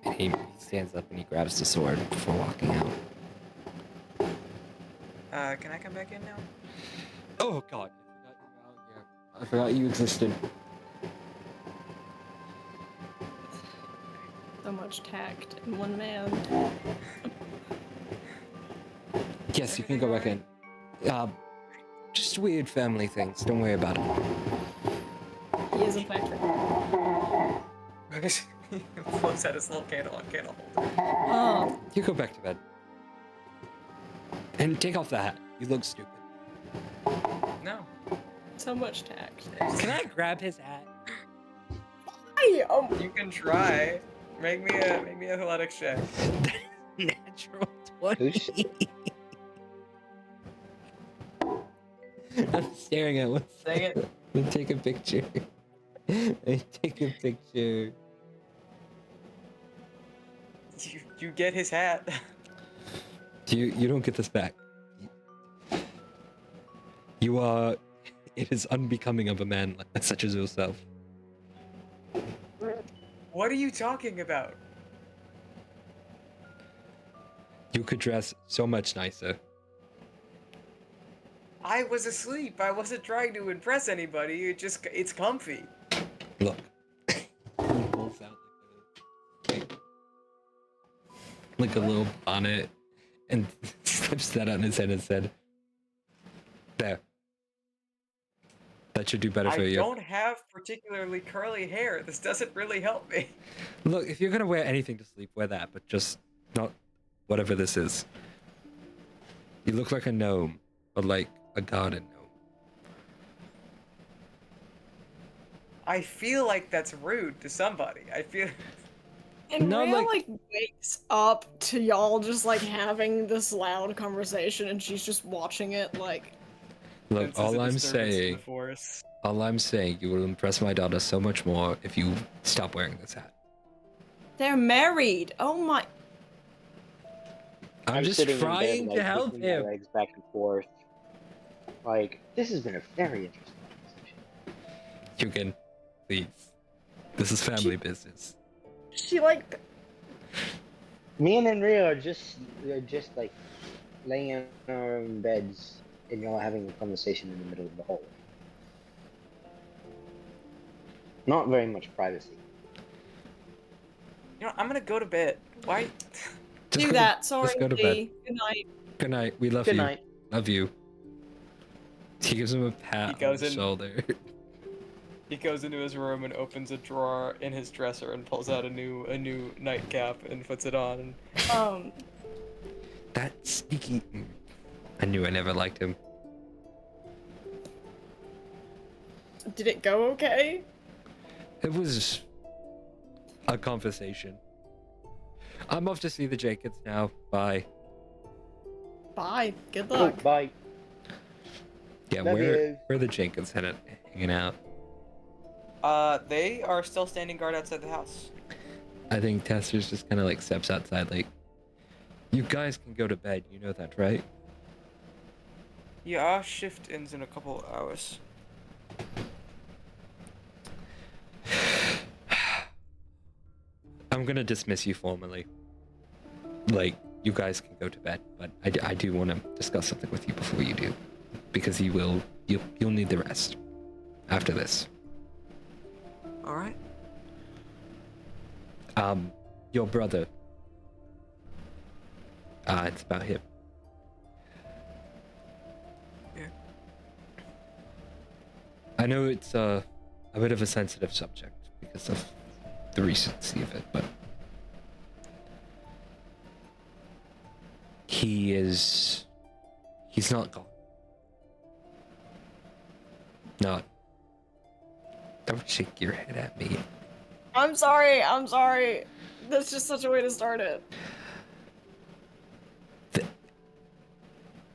And he stands up and he grabs the sword before walking out. Can I come back in now? Oh god, I forgot you existed. So much tact in one man. Yes, you can go back in. Just weird family things. Don't worry about it. He is in fact right. He pulls out his little candle holder. Oh, You go back to bed. And take off the hat. You look stupid. No. so much tact. Can I grab his hat? Hey, You can try. Make me a athletics check. Natural 20. I'm staring at one. Dang it. Let me take a picture. Take a picture. You get his hat. You don't get this back. You are. It is unbecoming of a man such as yourself. What are you talking about? You could dress so much nicer. I was asleep. I wasn't trying to impress anybody. It's comfy. Look. He pulls out like a little bonnet and Slips that on his head and said, "There. That should do better for I you." don't have particularly curly hair. This doesn't really help me. Look, if you're gonna wear anything to sleep, wear that, but just not whatever this is. You look like a gnome, but like a garden gnome. I feel like that's rude to somebody. I feel. And No, Rhea, like- wakes up to y'all just, having this loud conversation, and she's just watching it, Look, Senses a all I'm disturbance in saying, the forest. you will impress my daughter so much more if you stop wearing this hat. They're married! Oh my... I'm just sitting in bed, trying to help kicking my him. legs back and forth. Like, this has been a very interesting conversation. Hugan, please. This is family business. She, Me and Enria are just like laying in our own beds and y'all having a conversation in the middle of the hallway. Not very much privacy. You know, I'm gonna go to bed. Why? Just do go that. To, Sorry, just go to Lee. bed. Good night. Good night. We love Good you. night. Love you. He gives him a pat He on goes the in- shoulder. He goes into his room and opens a drawer in his dresser and pulls out a new nightcap and puts it on. That sneaky. I knew I never liked him. Did it go okay? It was a conversation. I'm off to see the Jacobs now. Bye. Bye. Good Oh, luck. bye. Yeah, Love where you. are the Jacobs hanging out? They are still standing guard outside the house. I think Tester's just kind of steps outside like, you guys can go to bed, you know that, right? Yeah, our shift ends in a couple of hours. I'm gonna dismiss you formally. You guys can go to bed, but I do want to discuss something with you before you do, because you'll need the rest after this. All right. Your brother. It's about him. Yeah. I know it's a bit of a sensitive subject because of the recency of it, but he's not gone. Not. Don't shake your head at me. I'm sorry. I'm sorry. That's just such a way to start it.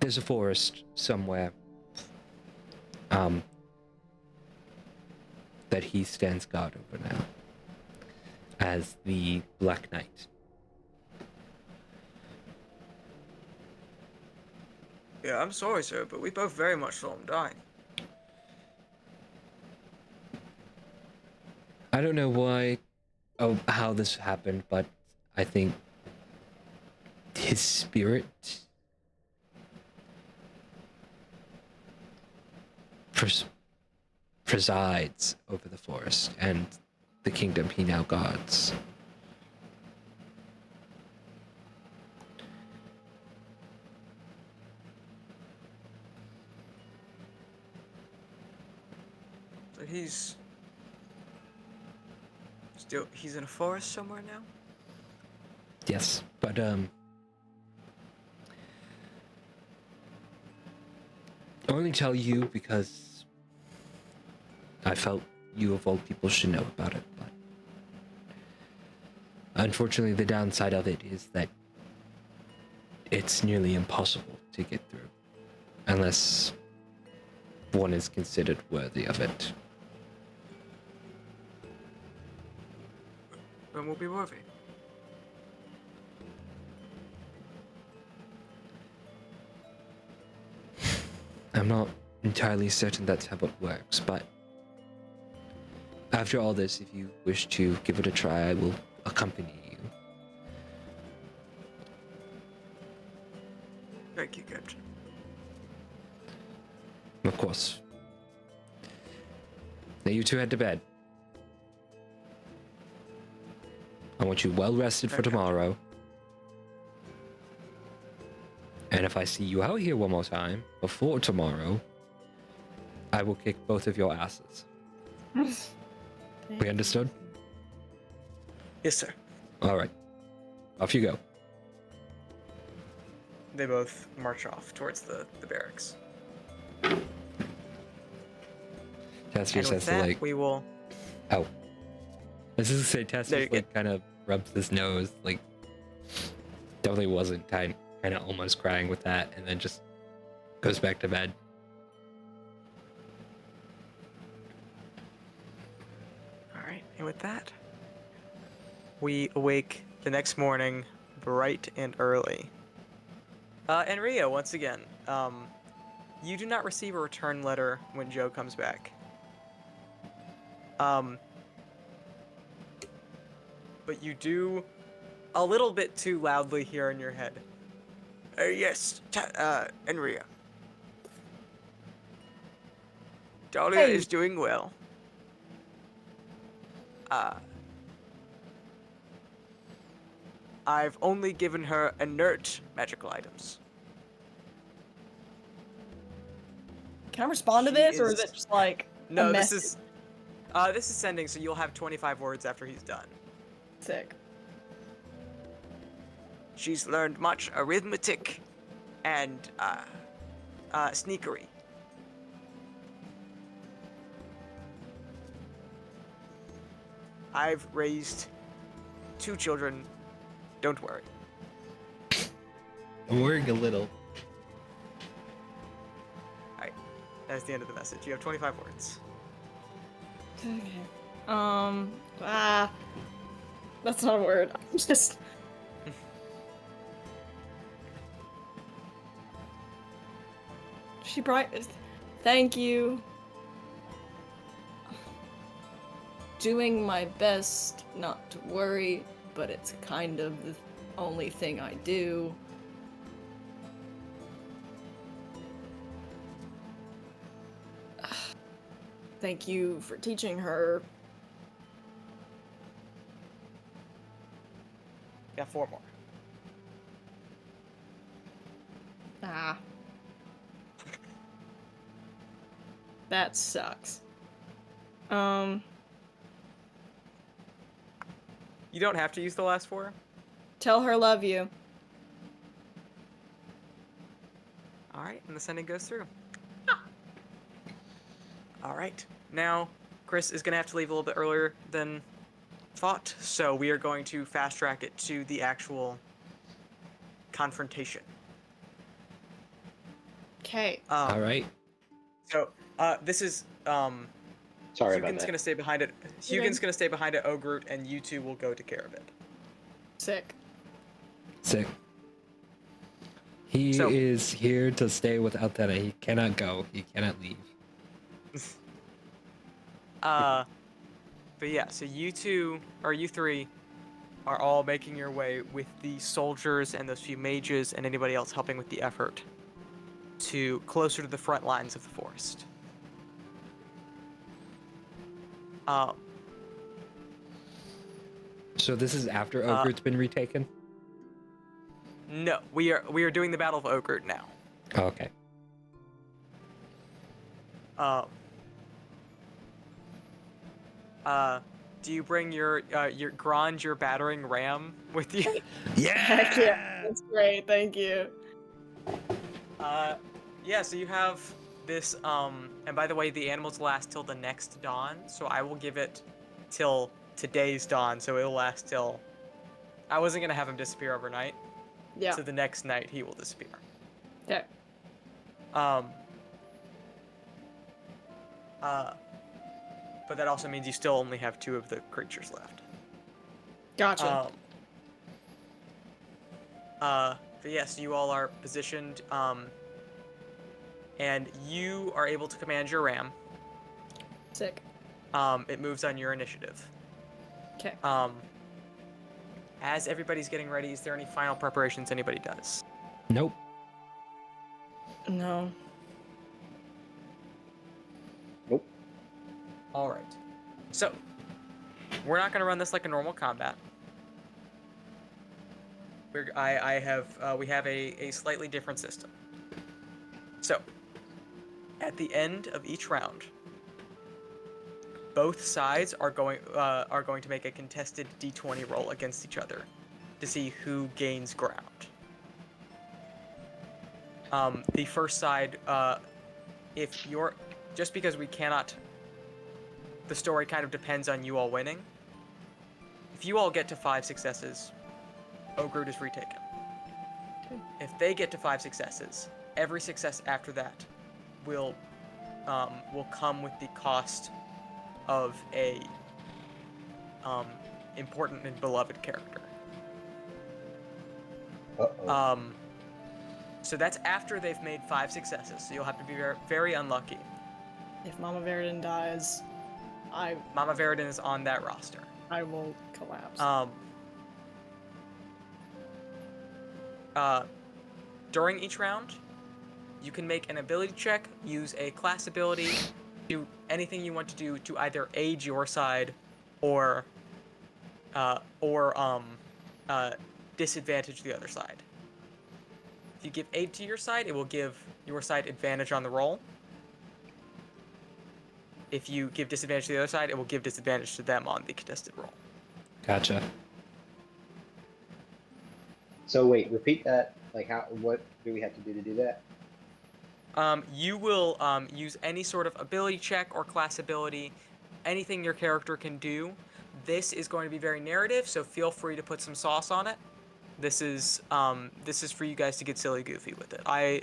There's a forest somewhere. That he stands guard over now. As the Black Knight. Yeah, I'm sorry, sir, but we both very much saw him die. I don't know how this happened, but I think his spirit presides over the forest and the kingdom he now guards. So he's in a forest somewhere now? Yes, but I only tell you because I felt you of all people should know about it, but unfortunately the downside of it is that it's nearly impossible to get through unless one is considered worthy of it. When will be worthy? I'm not entirely certain that's how it works, but after all this, if you wish to give it a try, I will accompany you. Thank you, Captain. Of course. Now you two head to bed. I want you well rested for Okay. tomorrow. And if if I see you out here one more time before tomorrow, I will kick both of your asses. We understood? Yes, sir. All right. Off you go. They both march off towards the barracks. Tess And just with has that, to, like... we will... Oh. I was just gonna say, Tess There just, you like, kind of rubs his nose, like... Definitely wasn't kind of almost crying with that, and then just goes back to bed. Alright, and with that, we awake the next morning, bright and early. And Rio, once again, you do not receive a return letter when Joe comes back. But you do a little bit too loudly hear in your head. Yes, Enria. Dahlia Hey. is doing well. I've only given her inert magical items. Can I respond to She this, or is is- it just like No, a this message? is sending, so you'll have 25 words after he's done. Sick? She's learned much arithmetic and sneakery. I've raised 2 children. Don't worry. I'm worrying a little. That's the end of the message. You have 25 words. Okay. That's not a word. I'm just. She bright. Thank you. Doing my best not to worry, but it's kind of the only thing I do. Thank you for teaching her. Got 4 more. Ah. That sucks. You don't have to use the last 4. Tell her love you. Alright, and the sending goes through. Alright, now Chris is going to have to leave a little bit earlier than thought, so we are going to fast track it to the actual confrontation. Okay. All right. So, this is, Sorry about Hugin's that. going to stay behind it. Hugin's going to stay behind at Ogrut, and you two will go to care of it. Sick. Sick. He So- is here to stay with Altera. He cannot go. He cannot leave. But yeah, so you three are all making your way with the soldiers and those few mages and anybody else helping with the effort to closer to the front lines of the forest. So this is after Uh, Ogrut's been retaken? No, we are doing the Battle of Ogrut now. Oh, okay. Do you bring your Grand, your battering ram with you? Heck yeah. That's great. Thank you. Yeah, so you have this, and by the way, the animals last till the next dawn, so I will give it till today's dawn, so it'll last till... I wasn't gonna have him disappear overnight, Yeah. so the next night he will disappear. Okay. But that also means you still only have 2 of the creatures left. Gotcha. But yes, you all are positioned, and you are able to command your ram. Sick. It moves on your initiative. Okay. As everybody's getting ready, is there any final preparations anybody does? Nope. No. All right. So, we're not going to run this like a normal combat. we have a slightly different system. So, at the end of each round, both sides are going to make a contested d20 roll against each other to see who gains ground. The first side, if you're, just because we cannot, the story kind of depends on you all winning. If you all get to 5 successes, Ogrud is retaken. If they get to 5 successes, every success after that will come with the cost of a important and beloved character. Uh-oh. So that's after they've made 5 successes. So you'll have to be very, very unlucky. If Mama Verdin dies, Mama Verdin is on that roster. I will collapse. During each round, you can make an ability check, use a class ability, do anything you want to do to either aid your side or disadvantage the other side. If you give aid to your side, it will give your side advantage on the roll. If you give disadvantage to the other side, it will give disadvantage to them on the contested roll. Gotcha. So wait, repeat that. Like, what do we have to do that? You will use any sort of ability check or class ability, anything your character can do. This is going to be very narrative, so feel free to put some sauce on it. This is for you guys to get silly goofy with it. I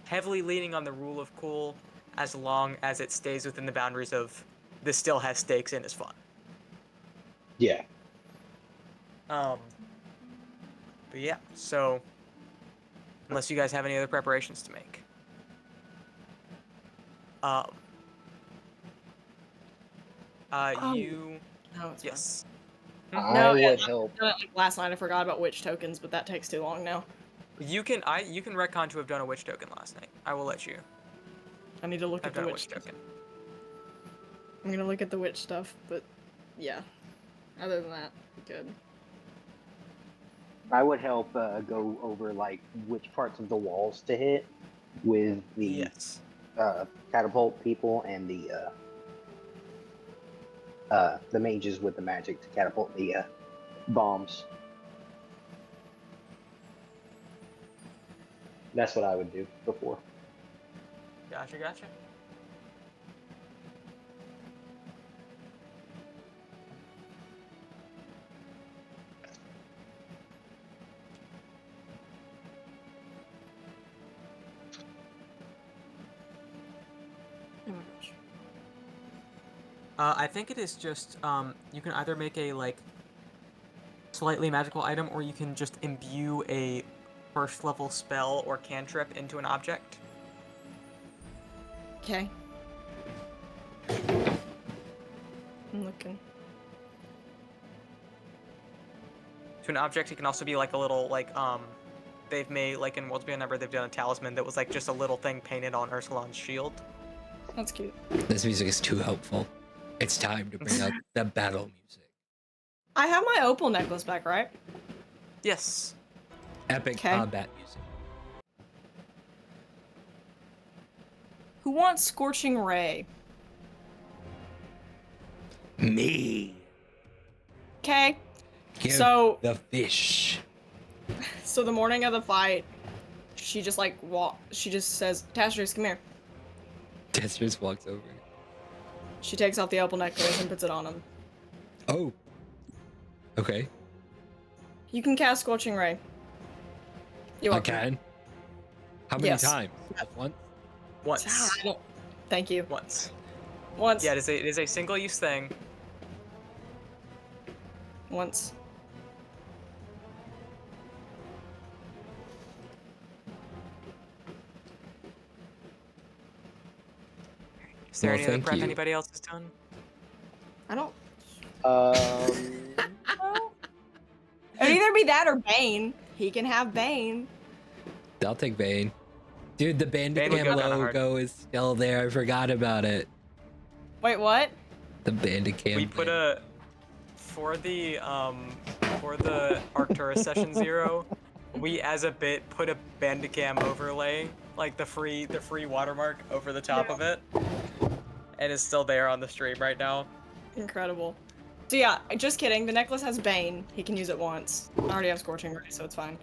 heavily leaning on the rule of cool, as long as it stays within the boundaries of this still has stakes and is fun. Yeah. But yeah, so unless you guys have any other preparations to make. You No, it's yes. No, I yeah, would help. fine. Like last night I forgot about witch tokens, but that takes too long now. You can retcon to have done a witch token last night. I will let you. I need to look I've at the done a witch witch token. I'm gonna look at the witch stuff, but yeah. Other than that, good. I would help go over like which parts of the walls to hit with the Yes. catapult people and the mages with the magic to catapult the bombs. That's what I would do before. Gotcha. Oh my gosh. I think it is just you can either make a like slightly magical item, or you can just imbue a first level spell or cantrip into an object. Okay. I'm looking. To an object, it can also be like a little like they've made like in Worlds Beyond Number they've done a talisman that was like just a little thing painted on Ursulon's shield. That's cute. This music is too helpful. It's time to bring out the battle music. I have my opal necklace back, right? Yes. Epic Okay. combat music. Who wants Scorching Ray? Me. Okay. Give So the fish. So the morning of the fight, she just like she just says, Tastrus, come here. Testers walks over. She takes off the opal necklace and puts it on him. Oh. Okay. You can cast Scorching Ray. You're I welcome. can. How many Yes. times? Just once? Once. I don't- Thank you. Once. Once. Yeah, it is a single-use thing. Once. Is there Well, any other thank prep you. anybody else has done? I don't. Um, It'd either be that or Bane. He can have Bane. I'll take Bane. Dude, the Bane would Bandicam go kinda hard. logo is still there. I forgot about it. Wait, what? The Bandicam. We put thing. for the Arcturus Session 0, we as a bit put a Bandicam overlay, like the free watermark over the top Yeah. of it, and it's still there on the stream right now. Incredible. So yeah, just kidding. The necklace has Bane. He can use it once. I already have Scorching Ray, so it's fine.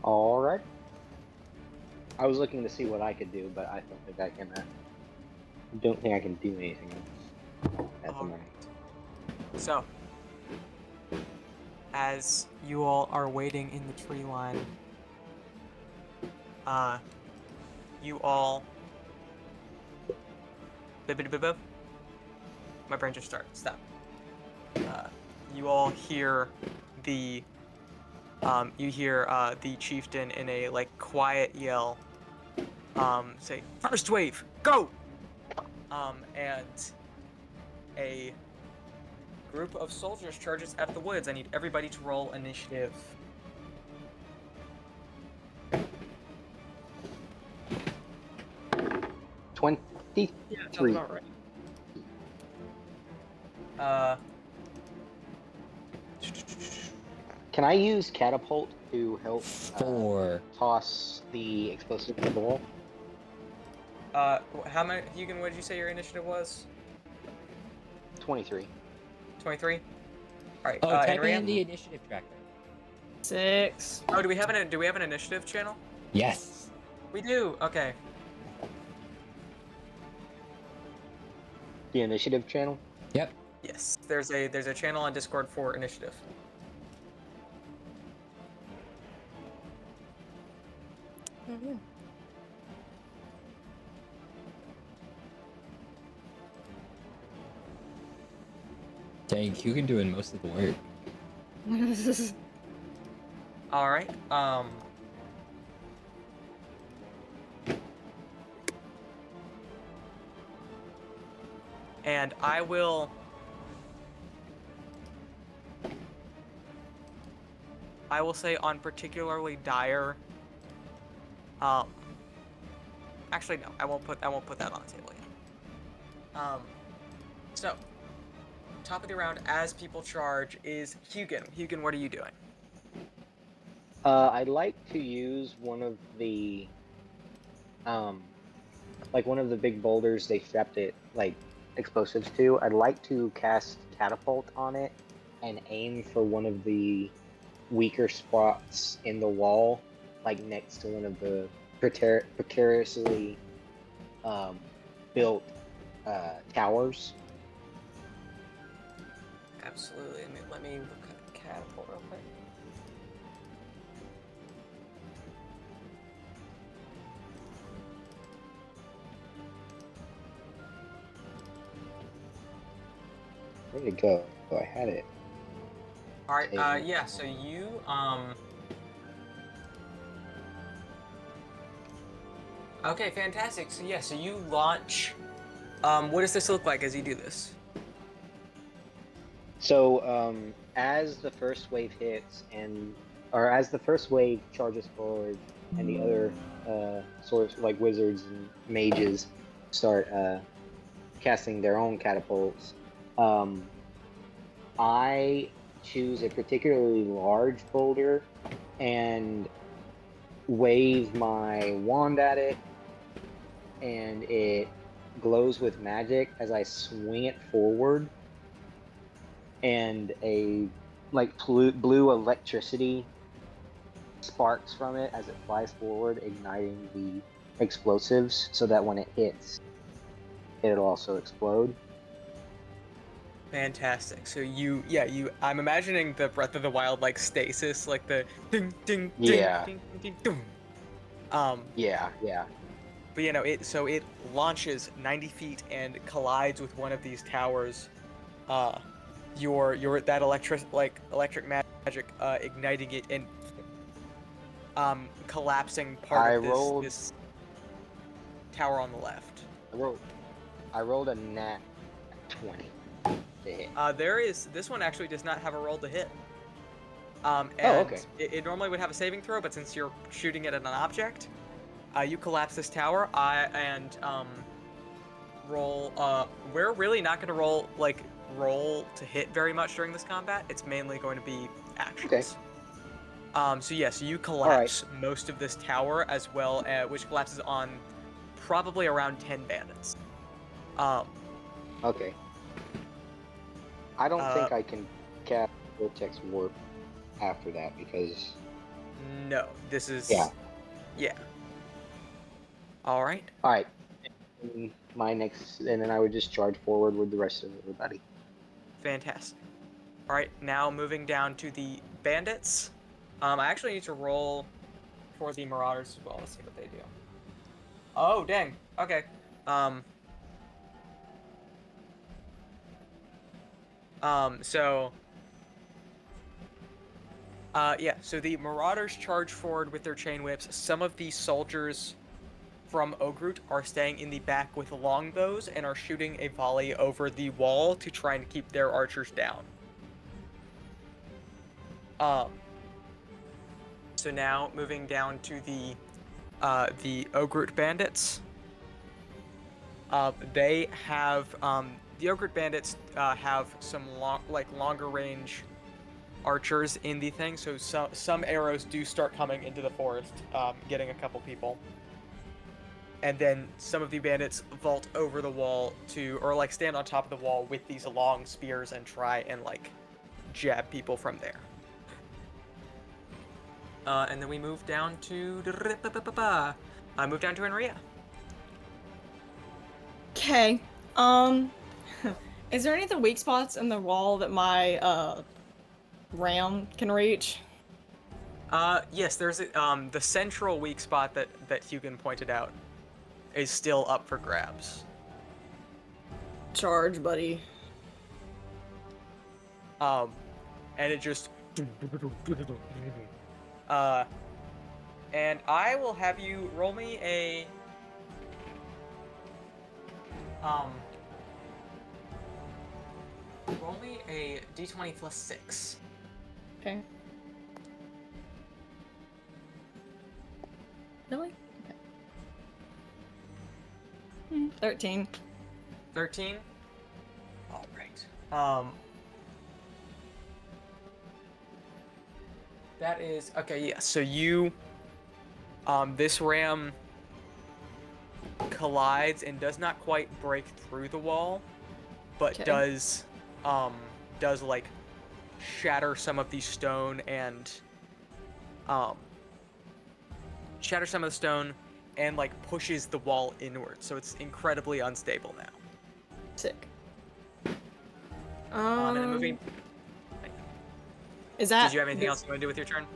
All right. I was looking to see what I could do, but I don't think I can. Don't think I can do anything else at the moment. So, as you all are waiting in the tree line, you all. Bibbidi-bib-bib. My brain just started. Stop. You all hear the. You hear the chieftain in a like quiet yell. Say, "First wave, go!" And a group of soldiers charges at the woods. I need everybody to roll initiative. Yeah, sounds 23. about right. Can I use catapult to help 4. toss the explosive to the wall? How many, Hugo, what did you say your initiative was? 23. 23? Alright, Oh, type Andrea? in the initiative tracker. 6. Oh, do we have an initiative channel? Yes. We do, okay. The initiative channel? Yep. Yes, there's a channel on Discord for initiative. Dang, you can doing most of the work. Alright, and I will say on particularly dire. Actually no, I won't put that on the table yet. So top of the round as people charge is Hugin. Hugin, what are you doing? I'd like to use one of the, like one of the big boulders they strapped it, like, explosives to. I'd like to cast catapult on it and aim for one of the weaker spots in the wall, like next to one of the precariously built towers. Absolutely. Let me look at catapult real quick. Where'd it go? Oh, I had it. Alright, yeah, so you, okay, fantastic. So yeah, so you launch, what does this look like as you do this? So, as the first wave hits, or as the first wave charges forward, and the other sort of like wizards and mages start casting their own catapults, I choose a particularly large boulder and wave my wand at it, and it glows with magic as I swing it forward, and a like blue electricity sparks from it as it flies forward, igniting the explosives so that when it hits, it'll also explode. Fantastic. So I'm imagining the Breath of the Wild like stasis, like the ding ding ding Yeah. ding ding ding. Yeah. But you know, it launches 90 feet and collides with one of these towers. Your that electric magic igniting it and collapsing part of this tower on the left. I rolled a nat 20 to hit. This one actually does not have a roll to hit. And okay. It normally would have a saving throw, but since you're shooting it at an object, you collapse this tower. Roll. We're really not going to roll like roll to hit very much during this combat. It's mainly going to be actions. So you collapse most of this tower as well, which collapses on probably around 10 bandits. Okay. I don't think I can cast Vortex Warp after that because. No, this is. Yeah. All right. All right. My next, and then I would just charge forward with the rest of everybody. Fantastic. All right, now moving down to the bandits. I actually need to roll for the marauders as well. Let's see what they do. Oh, dang. Okay. So the marauders charge forward with their chain whips. Some of the soldiers from Ogrut are staying in the back with longbows and are shooting a volley over the wall to try and keep their archers down. So now moving down to the Ogrut bandits. They have the Ogrut bandits have some longer range archers in the thing, so some arrows do start coming into the forest, getting a couple people. And then some of the bandits vault over the wall or stand on top of the wall with these long spears and try and jab people from there. And then we move down to Enria. Okay. Is there any of the weak spots in the wall that my ram can reach? Yes, there's the central weak spot that Hugin pointed out is still up for grabs. Charge, buddy. And it just and I will have you roll me a d20 plus 6. Okay. Really? Okay. 13. 13? All right. That is okay. Yeah. So you, this ram collides and does not quite break through the wall, but does shatter some of the stone and pushes the wall inward, so it's incredibly unstable now. Sick. And then moving. Is that? Did you have anything else you want to do with your turn?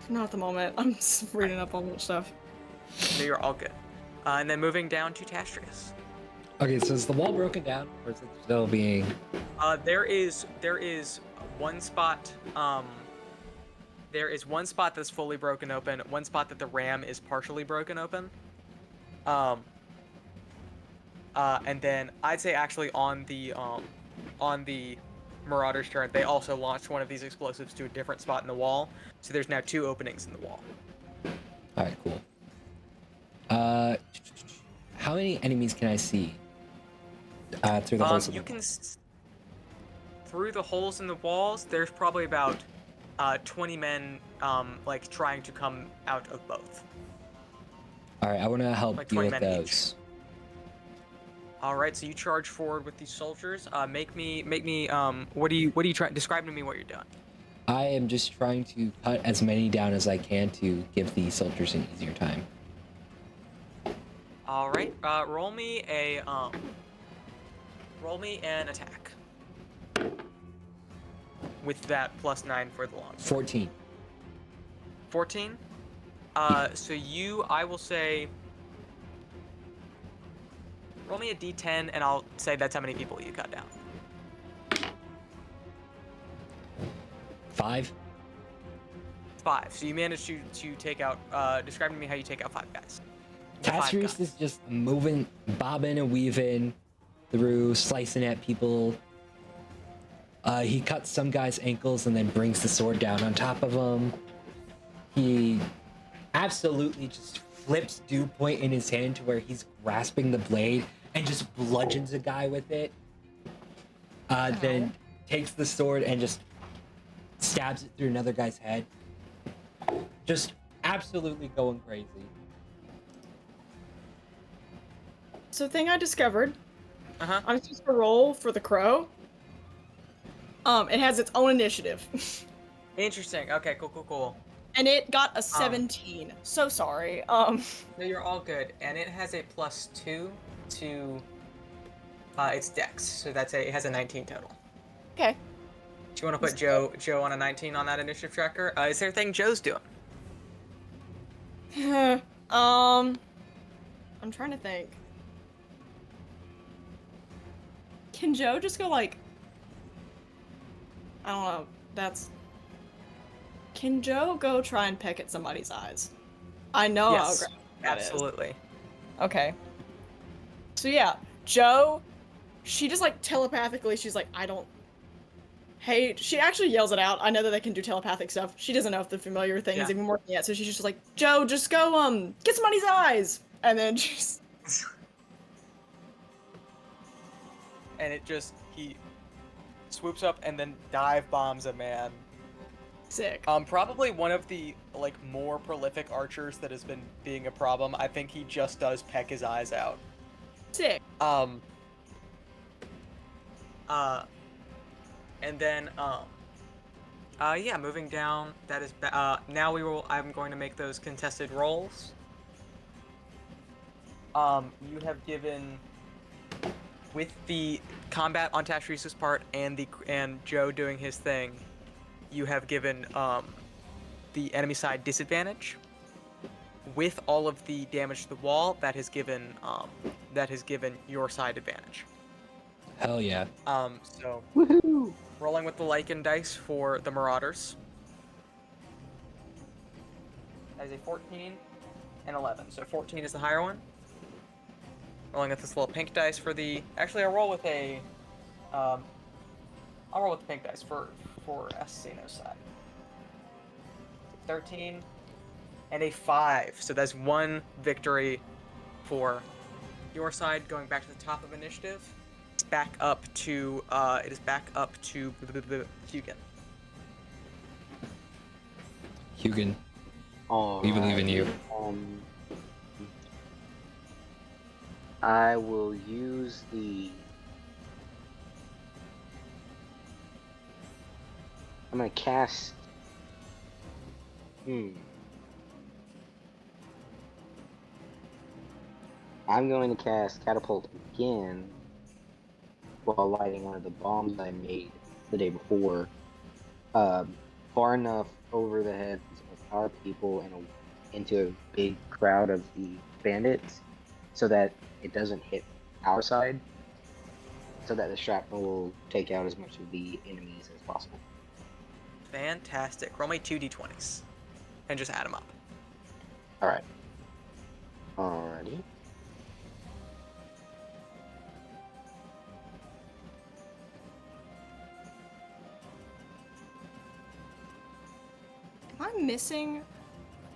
Not at the moment. I'm just reading up on stuff. No, you're all good. And then moving down to Tastrius. Okay, so is the wall broken down, or is it still being? There is one spot. There is one spot that's fully broken open. One spot that the ram is partially broken open. And then I'd say actually on the Marauder's turn, they also launched one of these explosives to a different spot in the wall. So there's now 2 openings in the wall. All right, cool. How many enemies can I see through the holes? Through the holes in the walls, there's probably about 20 men trying to come out of both. All right, I want to help deal with those. Each. All right, so you charge forward with these soldiers. Make me. What are you trying? Describe to me what you're doing. I am just trying to cut as many down as I can to give the soldiers an easier time. All right, roll me an attack. With that +9 for the long. 14. 14. So I will say. Roll me a d10, and I'll say that's how many people you cut down. 5. 5. So you managed to take out. Describe to me how you take out 5 guys. Tastrius is just moving, bobbing and weaving through, slicing at people. He cuts some guy's ankles and then brings the sword down on top of him. He absolutely just flips Dew Point in his hand to where he's grasping the blade and just bludgeons a guy with it. then takes the sword and just stabs it through another guy's head. Just absolutely going crazy. So thing I discovered, Uh-huh. I'm supposed to roll for the crow. It has its own initiative. Interesting. Okay, cool. And it got a 17. So sorry. No, you're all good. And it has a +2 to its dex. So it has a 19 total. Okay. Do you want to put Joe on a 19 on that initiative tracker? Is there anything Joe's doing? I'm trying to think. Can Joe just go like, I don't know, can Joe go try and peck at somebody's eyes? I know Yes, how great that is. absolutely. Okay. So yeah, Joe, she just like telepathically, she's like, hey, she actually yells it out. I know that they can do telepathic stuff. She doesn't know if the familiar thing is even working yet, so she's just like, Joe, just go, get somebody's eyes! And then she's... And he swoops up and then dive bombs a man. Sick. Probably one of the, like, more prolific archers that has been being a problem. I think he just does peck his eyes out. Sick. And then, yeah, moving down, that is, now I'm going to make those contested rolls. You have given, with the combat on Tashrisa's part and Joe doing his thing, you have given, the enemy side disadvantage. With all of the damage to the wall, that has given your side advantage. Hell yeah. So Woohoo! rolling with the Lichen dice for the Marauders. That is a 14 and 11. So 14 is the higher one. Rolling with this little pink dice for the... Actually, I'll roll with the pink dice for Assassino's side. 13 and a 5. So that's one victory for your side, going back to the top of initiative. It's back up to Hugin. Hugin, All we believe in you. I will use the... I'm gonna cast... I'm going to cast Catapult again while lighting one of the bombs I made the day before, far enough over the heads of our people and into a big crowd of the bandits, so that it doesn't hit our side, so that the shrapnel will take out as much of the enemies as possible. Fantastic. Roll me 2d20s and just add them up. Alright. Alrighty. Am I missing?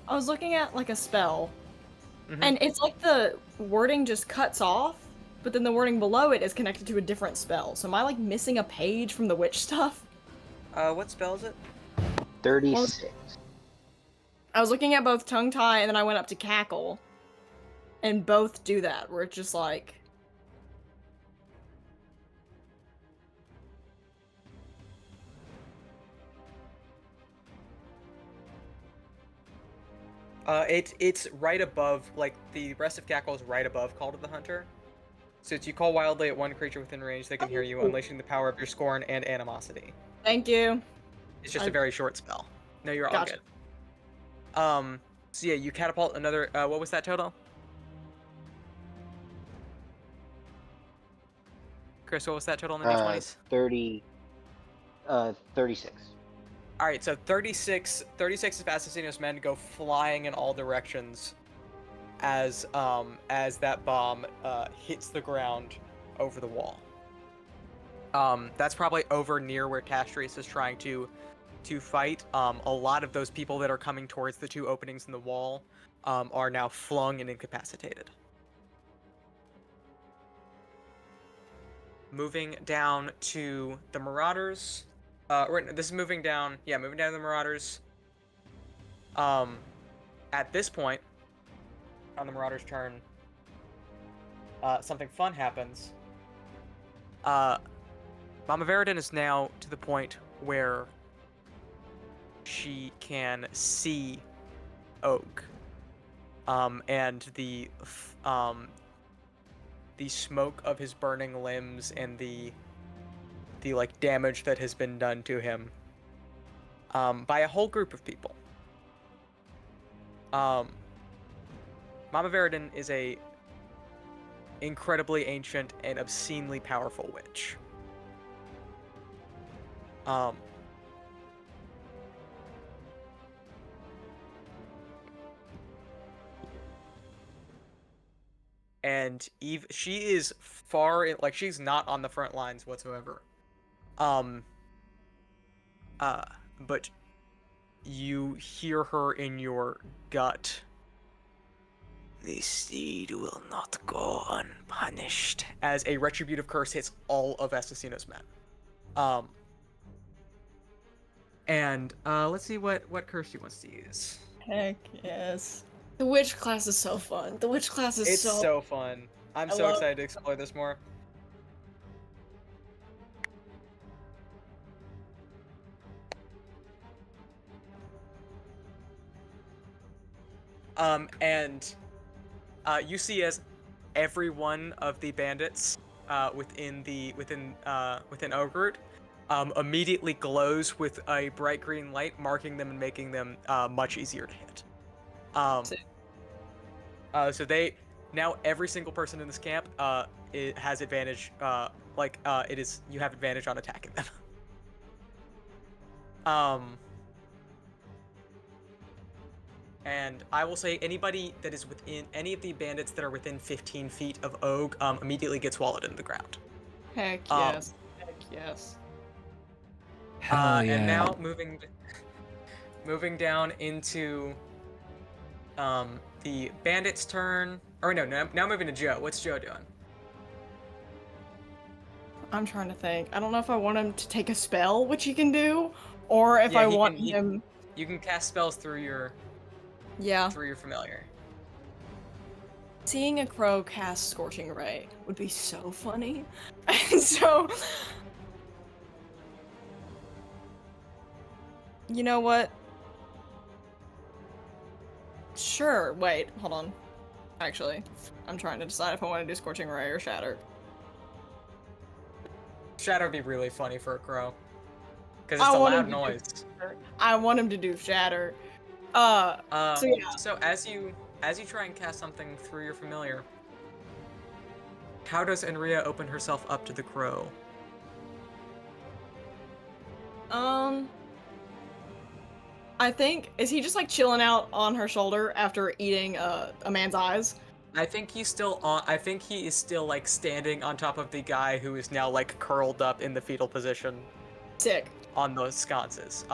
I was looking at like a spell, Mhm. and it's like the wording just cuts off, but then the wording below it is connected to a different spell. So am I like missing a page from the witch stuff? What spell is it? 36. I was looking at both tongue tie and then I went up to cackle, and both do that, where it's just like... It's right above, like, the rest of Cackle is right above Call to the Hunter. So it's you call wildly at one creature within range, they can hear you, unleashing the power of your scorn and animosity. Thank you. It's just a very short spell. No, you're all Gotcha. good. So yeah, you catapult another, what was that total? Chris, what was that total in the d20s? 36. Alright, so 36 of Assassino's men go flying in all directions as that bomb hits the ground over the wall. That's probably over near where Tashris is trying to fight. A lot of those people that are coming towards the two openings in the wall are now flung and incapacitated. moving down to the Marauders. This is moving down. Yeah, moving down to the Marauders. At this point, on the Marauders' turn, something fun happens. Mama Veridin is now to the point where she can see Og. And the smoke of his burning limbs and the like damage that has been done to him by a whole group of people. Mama Veridin is a incredibly ancient and obscenely powerful witch. And Eve, she is far in, like, she's not on the front lines whatsoever. But you hear her in your gut. This deed will not go unpunished. As a retributive curse hits all of Assassino's men. And let's see what curse she wants to use. Heck yes. The witch class is so fun. The witch class is It's so fun. I'm so excited to explore this more. And you see as every one of the bandits within Ogrut immediately glows with a bright green light, marking them and making them much easier to hit. So they now every single person in this camp it has advantage. You have advantage on attacking them. And I will say anybody that is within any of the bandits that are within 15 feet of Og immediately gets swallowed into the ground. Heck yes. Heck yes. Hell yeah. And now moving down into the bandit's turn. Or no, now moving to Joe. What's Joe doing? I'm trying to think. I don't know if I want him to take a spell, which he can do, or if I want him. You can cast spells through your familiar. Seeing a crow cast Scorching Ray would be so funny. So, you know what? Sure. Wait, hold on. Actually, I'm trying to decide if I want to do Scorching Ray or Shatter. Shatter would be really funny for a crow. Because it's a loud noise. I want him to do Shatter. So as you try and cast something through your familiar, how does Enria open herself up to the crow? I think, is he just like chilling out on her shoulder after eating a man's eyes? I think he is still like standing on top of the guy who is now like curled up in the fetal position. Sick. On those sconces.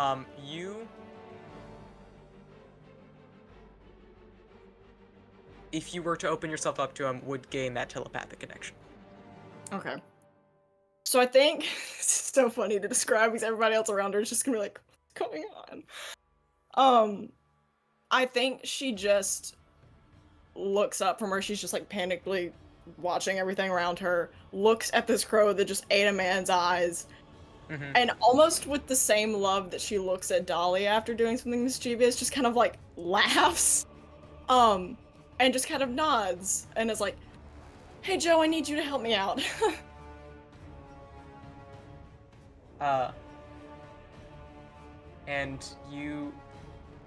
If you were to open yourself up to him, would gain that telepathic connection. Okay. So I think it's so funny to describe because everybody else around her is just gonna be like, what's going on? I think she just looks up from where she's just like panically watching everything around her, looks at this crow that just ate a man's eyes, and almost with the same love that she looks at Dolly after doing something mischievous, just kind of like laughs, and just kind of nods, and is like, hey Joe, I need you to help me out. And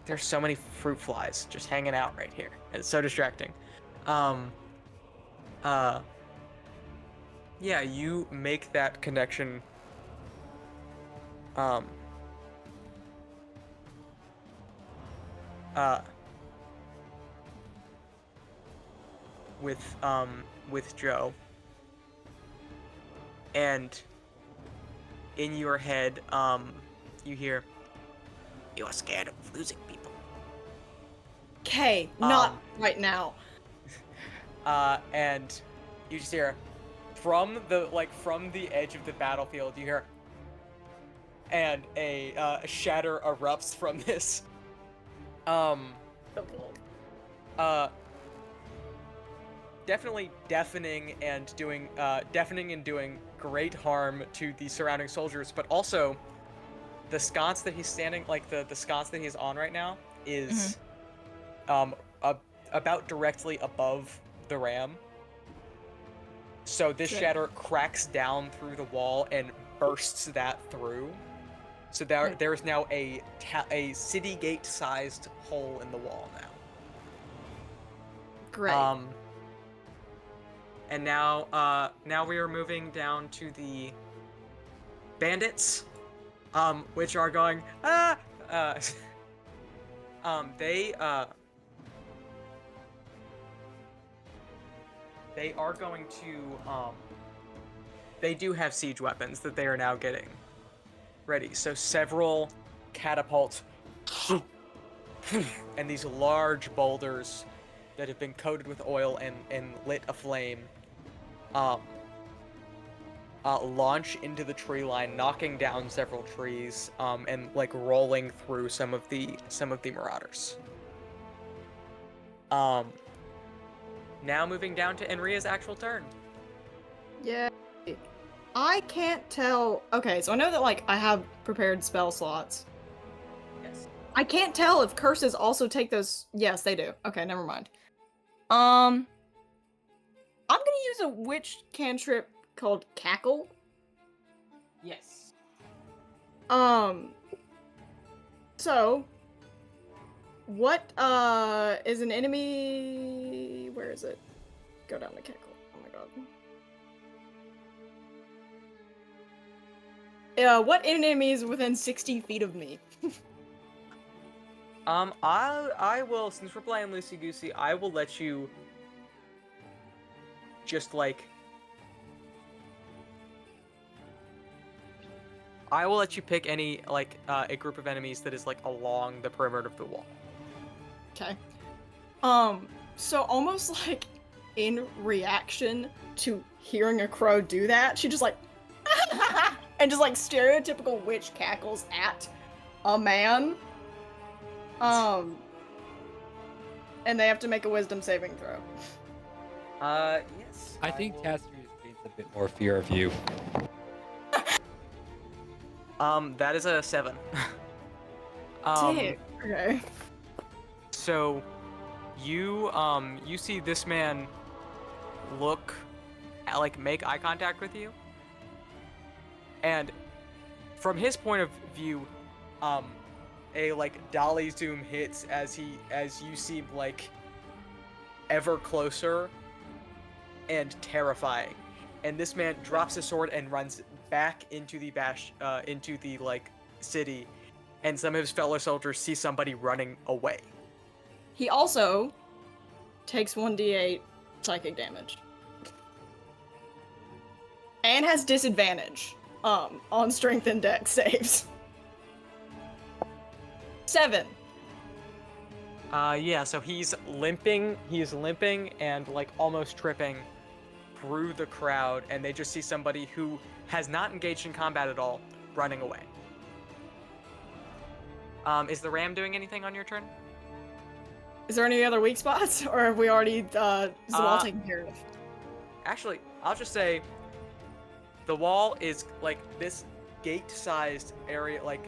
there's so many fruit flies just hanging out right here. It's so distracting. Yeah, you make that connection. With Joe. And in your head, you hear, "You're scared of losing people." Okay, not right now. And you just hear, from the edge of the battlefield, you hear, and a shatter erupts from this. Definitely deafening and doing great harm to the surrounding soldiers, but also the sconce that he's standing, like the sconce that he's on right now, is about directly above the ram. So this shatter cracks down through the wall and bursts that through. So there is now a city gate-sized hole in the wall now. Great. And now we are moving down to the bandits, which are going they are going to they do have siege weapons that they are now getting ready. So several catapults and these large boulders that have been coated with oil and lit aflame launch into the tree line, knocking down several trees and like rolling through some of the marauders. Now moving down to Enria's actual turn. Yeah. I can't tell. Okay, so I know that like I have prepared spell slots. Yes. I can't tell if curses also take those. Yes, they do. Okay, never mind. I'm gonna use a witch cantrip called Cackle. Yes. So what is an enemy? Where is it? Go down to Cackle. Oh my god. What enemy is within 60 feet of me? I will, since we're playing Loosey Goosey, I will let you just like I will let you pick any like a group of enemies that is like along the perimeter of the wall. Okay. So almost like in reaction to hearing a crow do that, she just like and just like stereotypical witch cackles at a man. And they have to make a wisdom saving throw. Yes. I think Castrius gains a bit more fear of you. That is a 7. Damn. Okay. So, you see this man look at, like, make eye contact with you, and from his point of view, a like dolly zoom hits as you seem like ever closer and terrifying, and this man drops his sword and runs back into the like city, and some of his fellow soldiers see somebody running away. He also takes 1d8 psychic damage. And has disadvantage on strength and dex saves. 7. Yeah, so he's limping and like almost tripping through the crowd, and they just see somebody who has not engaged in combat at all running away. Is the ram doing anything on your turn? Is there any other weak spots, or have we already is the wall taken care of? Actually, I'll just say the wall is like this gate-sized area, like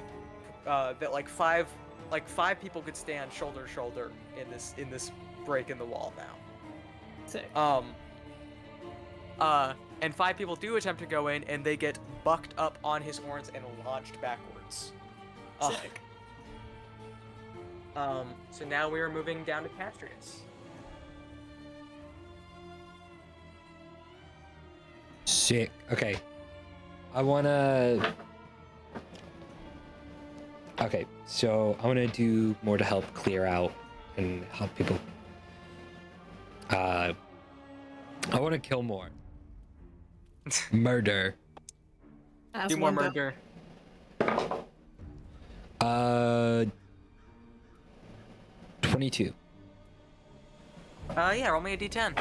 that like five people could stand shoulder to shoulder in this break in the wall now. Sick. And 5 people do attempt to go in, and they get bucked up on his horns and launched backwards. Sick. So now we are moving down to Castrius. Sick. Okay. I wanna... Okay, so I wanna do more to help clear out and help people. I wanna kill more. Murder. As Do more one does. murder. 22. Yeah, roll me a d10.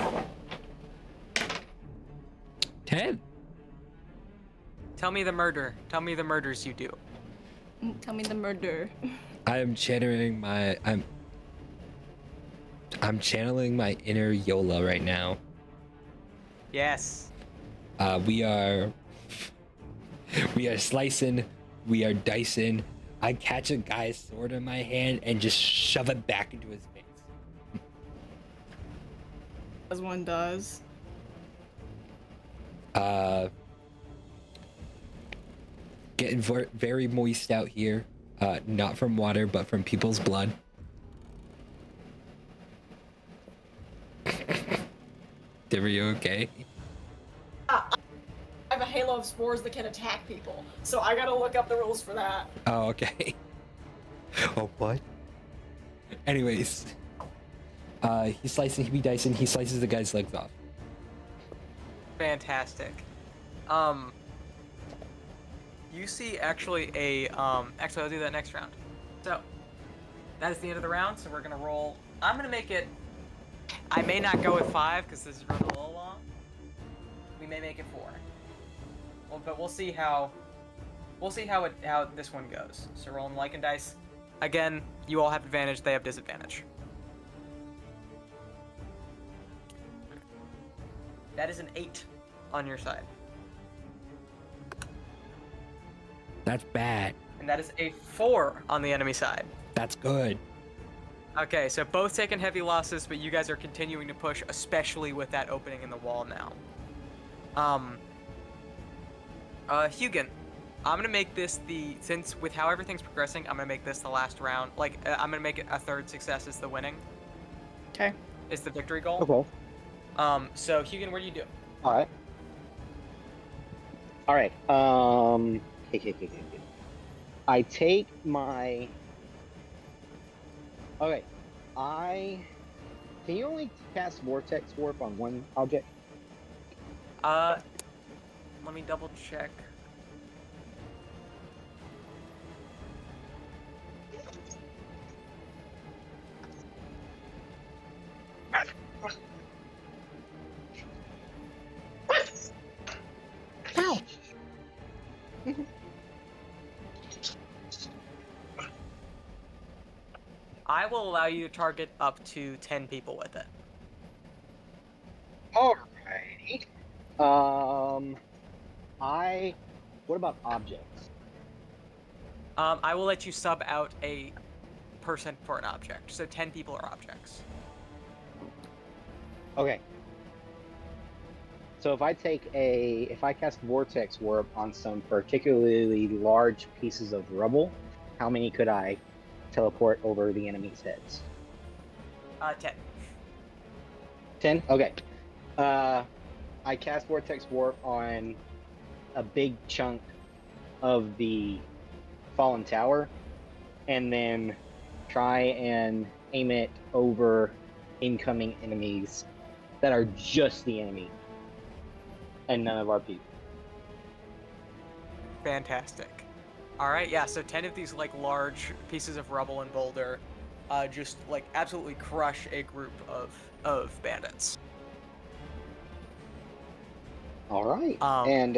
10. Tell me the murder. Tell me the murders you do. Tell me the murder. I am channeling my I'm channeling my inner Yola right now. Yes. We are slicing, we are dicing. I catch a guy's sword in my hand and just shove it back into his face. As one does. Getting very moist out here. Not from water, but from people's blood. Are you okay? I have a halo of spores that can attack people, so I gotta look up the rules for that. Oh, okay. Oh, what? Anyways, he's slicing, he be dicing, he slices the guy's legs off. Fantastic. You see actually actually I'll do that next round. So, that is the end of the round, so we're gonna roll. I'm gonna make it, I may not go with 5, because this is running a little long. We may make it 4. Well, but we'll see how this one goes. So rolling Lichen dice. Again, you all have advantage, they have disadvantage. That is an 8 on your side. That's bad. And that is a 4 on the enemy side. That's good. Okay, so both taking heavy losses, but you guys are continuing to push, especially with that opening in the wall now. Hugin, I'm gonna make this since with how everything's progressing, I'm gonna make this the last round. Like, I'm gonna make it a 3rd success is the winning. Okay. Is the victory goal. Okay. So Hugin, what do you do? All right. I take my. Okay. Can you only cast Vortex Warp on one object? Let me double check. Ow! I will allow you to target up to 10 people with it. Alrighty. What about objects? I will let you sub out a person for an object. So 10 people are objects. Okay. So if I cast Vortex Warp on some particularly large pieces of rubble, how many could I teleport over the enemy's heads? 10. 10? Okay. I cast Vortex Warp on a big chunk of the fallen tower, and then try and aim it over incoming enemies that are just the enemy and none of our people. Fantastic. All right, yeah. So 10 of these like large pieces of rubble and boulder, just like absolutely crush a group of bandits. All right. And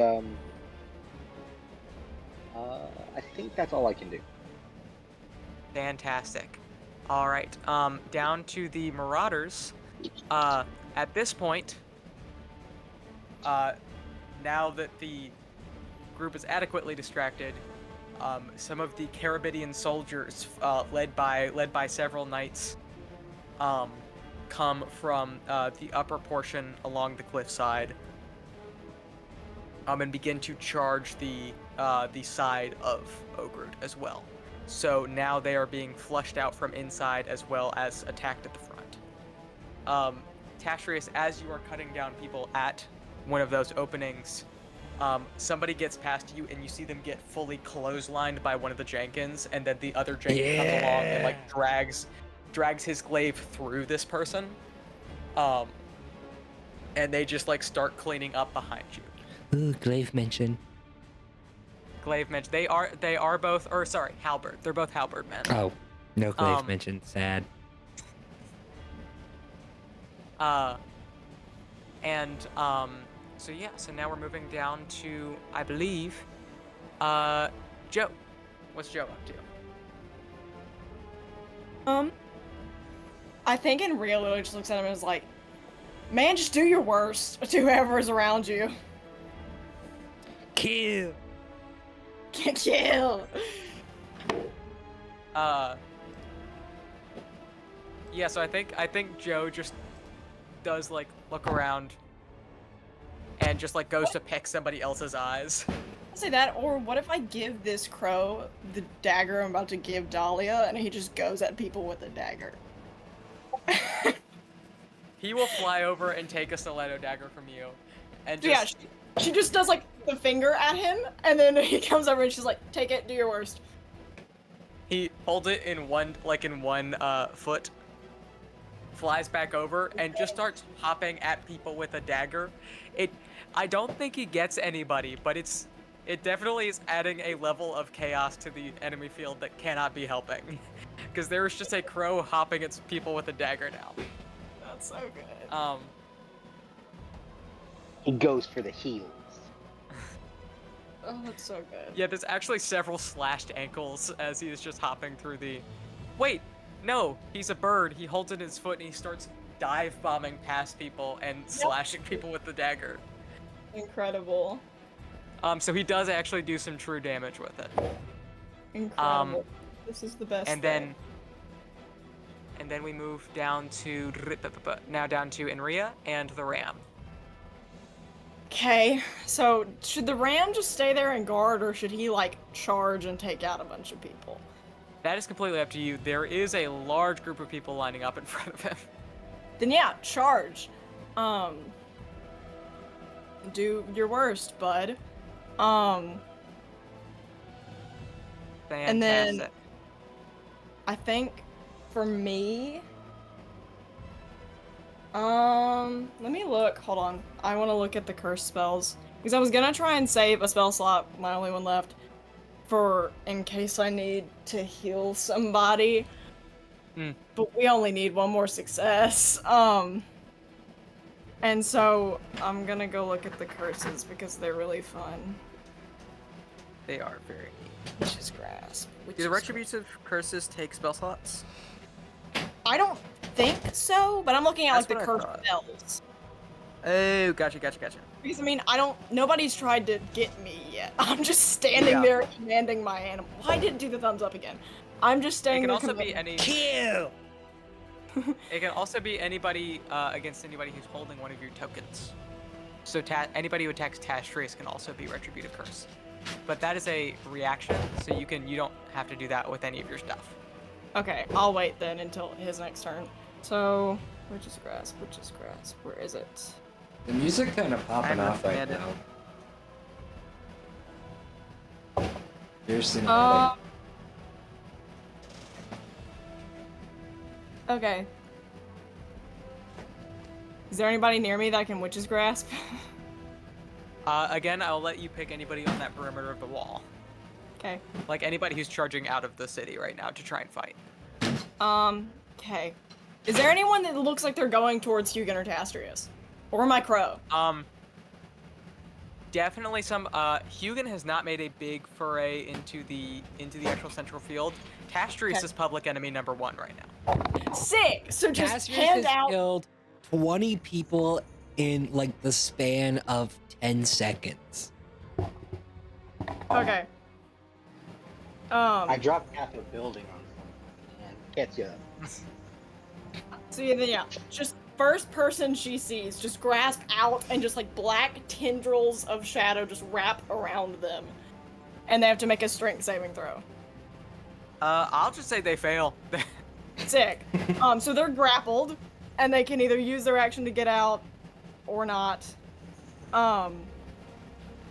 I think that's all I can do. Fantastic. All right. Down to the Marauders. At this point, now that the group is adequately distracted, some of the Carabidian soldiers, led by several knights, come from the upper portion along the cliffside, and begin to charge the side of Ogrud as well. So now they are being flushed out from inside as well as attacked at the front. Tashrius, as you are cutting down people at one of those openings, somebody gets past you and you see them get fully clotheslined by one of the Jenkins, and then the other Jenkin comes along and like drags his glaive through this person, and they just like start cleaning up behind you. Ooh, glaive mention. Glaive mention. They are both, or sorry, halberd. They're both halberd men. Oh, no glaive mention. Sad. So yeah, so now we're moving down to, I believe, Joe. What's Joe up to? I think in real literally just looks at him and is like, man, just do your worst to whoever's around you. Kill. Kill. Yeah, so I think Joe just does like look around and just like goes to pick somebody else's eyes. I'll say that, or what if I give this crow the dagger I'm about to give Dahlia and he just goes at people with a dagger? He will fly over and take a stiletto dagger from you, and just Yeah, she just does like the finger at him, and then he comes over and she's like, take it, do your worst. he holds it in one foot, flies back over, and just starts hopping at people with a dagger. I don't think he gets anybody, but it definitely is adding a level of chaos to the enemy field that cannot be helping. Because there is just a crow hopping at people with a dagger now. That's so good. He goes for the heels. Oh, that's so good. Yeah, there's actually several slashed ankles as he is just hopping through the... Wait, no, he's a bird. He holds it in his foot and he starts dive bombing past people and slashing people with the dagger. Incredible. So he does actually do some true damage with it. Incredible. This is the best. And then we move down to Enria and the ram. Okay, so should the ram just stay there and guard, or should he like charge and take out a bunch of people? That is completely up to you. There is a large group of people lining up in front of him. Then yeah, charge. Do your worst, bud. And then Fantastic. I think for me, let me look. Hold on. I want to look at the curse spells because I was gonna try and save a spell slot, my only one left, for in case I need to heal somebody. But we only need one more success. And so I'm gonna go look at the curses because they're really fun. They are very neat. Witch's Grasp. Do the retributive curses take spell slots? I don't think so, but I'm looking at like That's the what I curse thought. spells. Oh, gotcha. Because I mean, nobody's tried to get me yet. I'm just standing Yeah. there commanding my animal. Why didn't do the thumbs up again? I'm just It standing can there. also be any. Kill. It can also be anybody against anybody who's holding one of your tokens. So anybody who attacks Tastrius can also be Retributive Curse. But that is a reaction, so you don't have to do that with any of your stuff. Okay, I'll wait then until his next turn. So, Witch's Grasp. Where is it? The music kind of popping I'm off right commanded. now. You're cinematic. Okay. Is there anybody near me that can Witch's Grasp? Again, I'll let you pick anybody on that perimeter of the wall. Okay. Like anybody who's charging out of the city right now to try and fight. Okay. Is there anyone that looks like they're going towards Hugin or Tastrius? Or my crow? Definitely some. Hugin has not made a big foray into the actual central field. Tastrius Okay. is public enemy number 1 right now. Sick! So just Tastrius hand has out... killed 20 people in like the span of 10 seconds. Okay. I dropped half a building on someone and catch you up. So yeah, just first person she sees, just grasp out and just like black tendrils of shadow just wrap around them. And they have to make a strength saving throw. I'll just say they fail. Sick. So they're grappled, and they can either use their action to get out or not.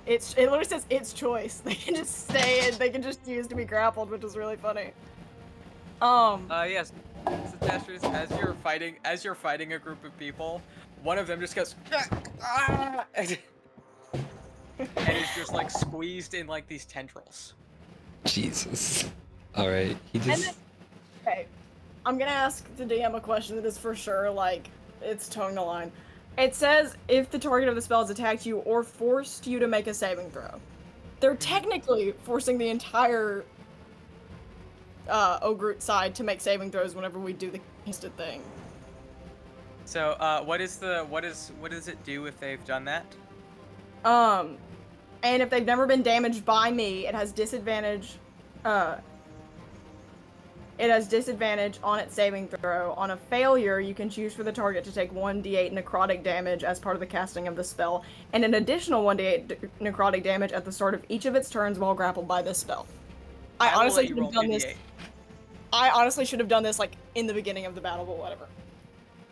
It literally says its choice. They can just stay and they can just use to be grappled, which is really funny. Yes. So Tastrius, as you're fighting a group of people, one of them just goes "Ah!" and is just like squeezed in like these tendrils. Jesus. All right. He just. Okay, I'm gonna ask the DM a question that is for sure, like, it's towing the line. It says if the target of the spell has attacked you or forced you to make a saving throw. They're technically forcing the entire ogre side to make saving throws whenever we do the instant thing. So, what does it do if they've done that? And if they've never been damaged by me, it has disadvantage. It has disadvantage on its saving throw. On a failure, you can choose for the target to take 1d8 necrotic damage as part of the casting of the spell, and an additional 1d8 necrotic damage at the start of each of its turns while grappled by this spell. I honestly should have done this. I honestly should have done this like in the beginning of the battle, but whatever.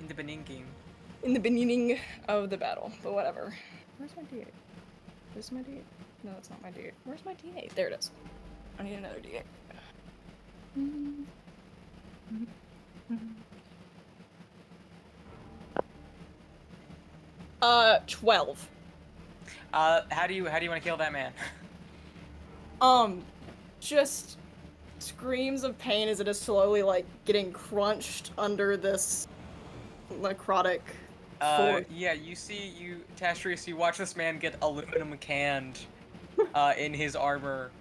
In the beginning. In the beginning of the battle, but whatever. Where's my d8? Where's my d8? No, that's not my d8. Where's my d8? There it is. I need another d8. 12. How do you want to kill that man? Just screams of pain as it is slowly like getting crunched under this necrotic force. Yeah, Tastrius, you watch this man get aluminum canned, in his armor.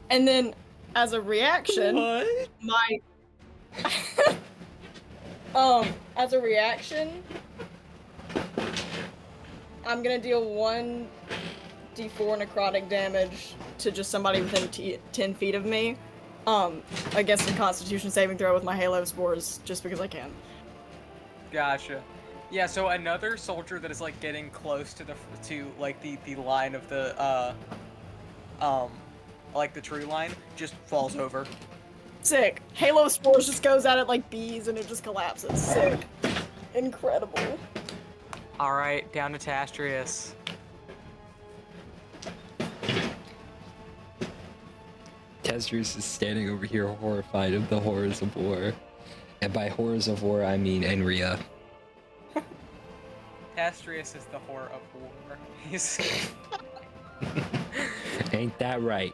And then, as a reaction, as a reaction, I'm gonna deal 1d4 necrotic damage to just somebody within 10 feet of me, against a Constitution saving throw with my Halo spores, just because I can. Gotcha. Yeah, so another soldier that is like getting close to the line of the like the true line just falls over. Sick. Halo spores just goes at it like bees and it just collapses. Sick. Incredible. All right, down to Tastrius. Tastrius is standing over here horrified of the horrors of war. And by horrors of war, I mean Enria. Tastrius is the horror of war. He's... Ain't that right?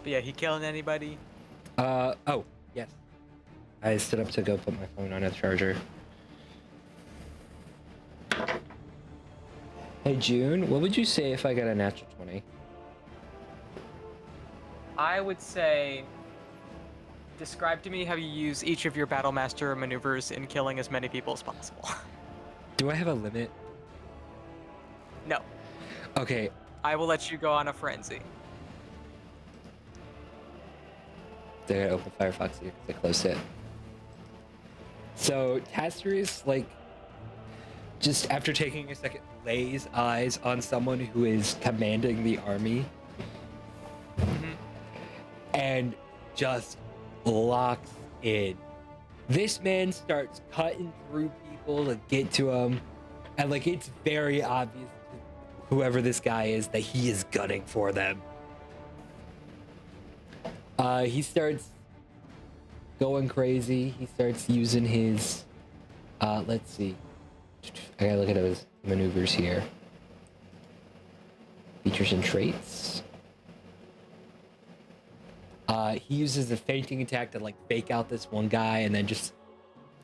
But yeah, he killing anybody? Oh, yes. I stood up to go put my phone on a charger. Hey June, what would you say if I got a natural 20? I would say, describe to me how you use each of your Battlemaster maneuvers in killing as many people as possible. Do I have a limit? No. Okay. I will let you go on a frenzy. They gotta open Firefox here because I closed it. So Tastrius, like, just after taking a second, lays eyes on someone who is commanding the army, and just locks in. This man starts cutting through people to get to him, and like it's very obvious to whoever this guy is that he is gunning for them. He starts going crazy. He starts using his, let's see. I gotta look at his maneuvers here. Features and traits. He uses a fainting attack to like fake out this one guy and then just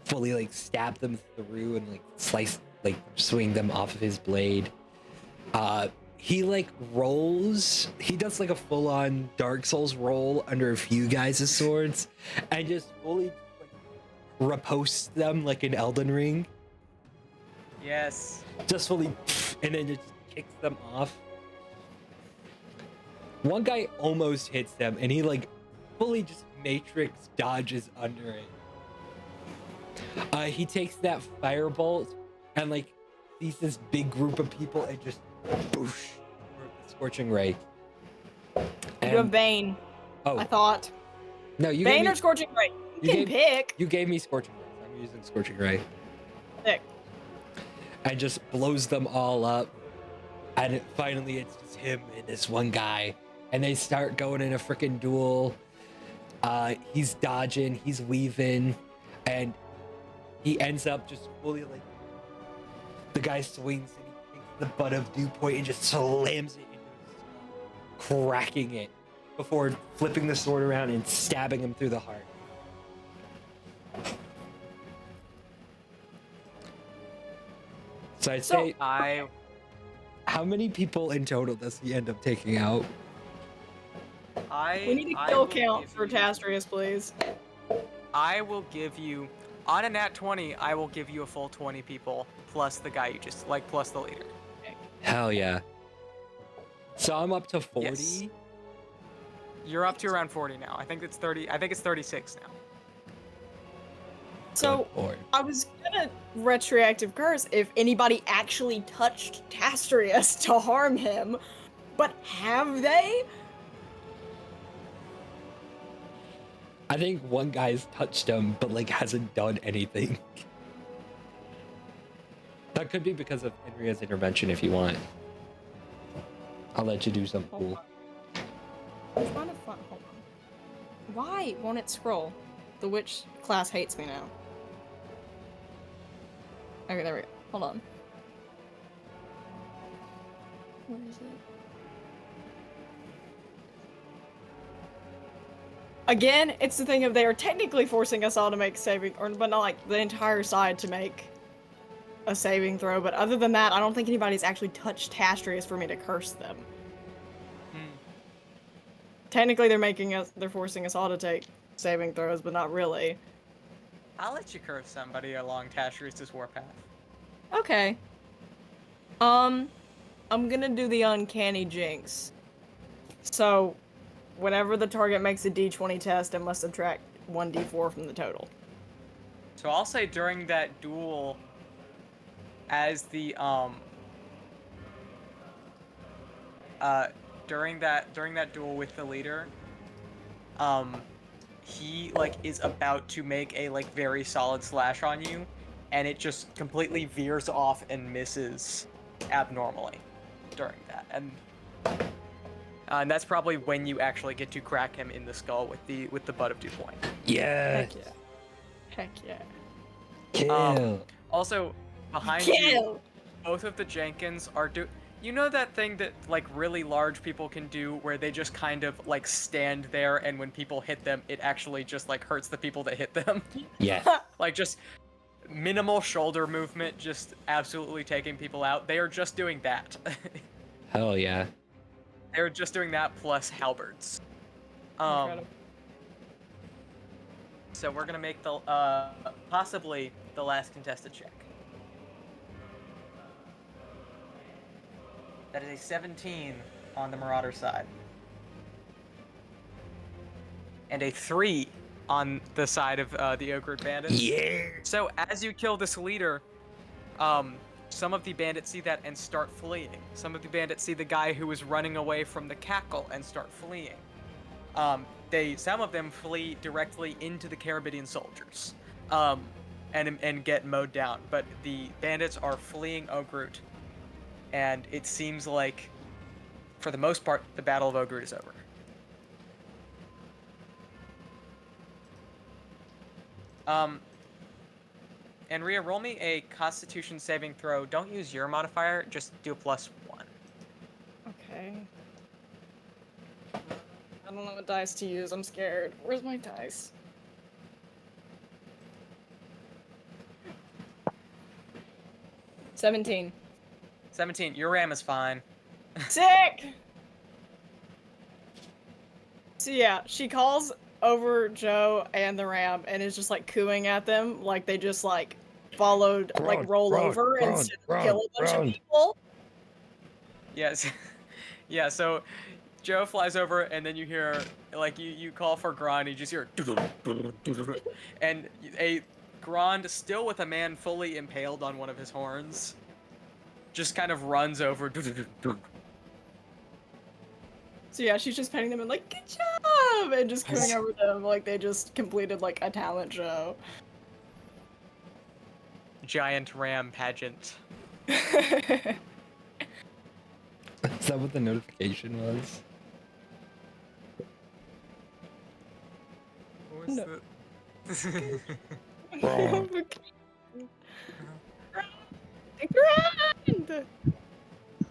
fully like stab them through and like slice, like swing them off of his blade. He like rolls, he does like a full-on Dark Souls roll under a few guys' swords and just fully like riposte them like an Elden Ring. Yes. Just fully, and then just kicks them off. One guy almost hits them and he like fully just matrix dodges under it. He takes that firebolt and like sees this big group of people and just boosh, Scorching Ray. And, You have Bane. Oh, I thought. no, you Bane gave me, or Scorching Ray? You can pick. You gave me Scorching Ray. So I'm using Scorching Ray. Sick. And just blows them all up. And finally, it's just him and this one guy, and they start going in a freaking duel. He's dodging, he's weaving, and he ends up just fully like the guy swings and he takes the butt of Dew Point and just slams it into his skull, cracking it. before flipping the sword around and stabbing him through the heart. So I'd say, how many people in total does he end up taking out? We need a kill count for Tastrius, please. I will give you, on a nat 20, I will give you a full 20 people, plus the guy you just, like, plus the leader. Hell yeah. So I'm up to 40? Yes. You're up to around 40 now. I think it's 30, I think it's 36 now. So, I was gonna retroactive curse if anybody actually touched Tastrius to harm him, but have they? I think one guy's touched him, but like hasn't done anything. That could be because of Henria's intervention if you want. I'll let you do something cool. I'm trying to find. Hold on. Why won't it scroll? The witch class hates me now. Okay, there we go. Hold on. Where is it? Again, it's the thing of they are technically forcing us all to make saving, but not like the entire side to make a saving throw. But other than that, I don't think anybody's actually touched Tastrius for me to curse them. Technically, they're forcing us all to take saving throws, but not really. I'll let you curse somebody along Tastrius' warpath. Okay. I'm gonna do the uncanny jinx. So, whenever the target makes a d20 test, it must subtract 1d4 from the total. So I'll say during that duel, as the during that duel with the leader, he like is about to make a like very solid slash on you, and it just completely veers off and misses abnormally during that, and that's probably when you actually get to crack him in the skull with the butt of 2 point. Yeah. Heck yeah. Heck yeah. Kill. Also, behind you, both of the Jenkins are you know that thing that like really large people can do where they just kind of like stand there, and when people hit them, it actually just like hurts the people that hit them? Yeah. Like just minimal shoulder movement, just absolutely taking people out. They are just doing that. Hell yeah. They're just doing that plus halberds. Incredible. So we're gonna make the possibly the last contested check. That is a 17 on the Marauder side. And a 3 on the side of the Ogre Bandits. Yeah. So as you kill this leader, some of the bandits see that and start fleeing. Some of the bandits see the guy who is running away from the cackle and start fleeing. Some of them flee directly into the Carabidian soldiers, and get mowed down. But the bandits are fleeing Ogrut, and it seems like, for the most part, the Battle of Ogrut is over. And Rhea, roll me a Constitution saving throw. Don't use your modifier, just do a +1. Okay. I don't know what dice to use, I'm scared. Where's my dice? $17. 17. Your ram is fine. Sick! So yeah, she calls over Joe and the ram and is just like cooing at them like they just like followed, like roll over and kill a bunch of people. Yes. Yeah, so Joe flies over and then you hear, like, you call for Grond, you just hear and a Grond, still with a man fully impaled on one of his horns, just kind of runs over. So yeah, she's just petting them and like, good job! And just cooing over them like they just completed like a talent show. Giant ram pageant. Is that what the notification was? No. Grand!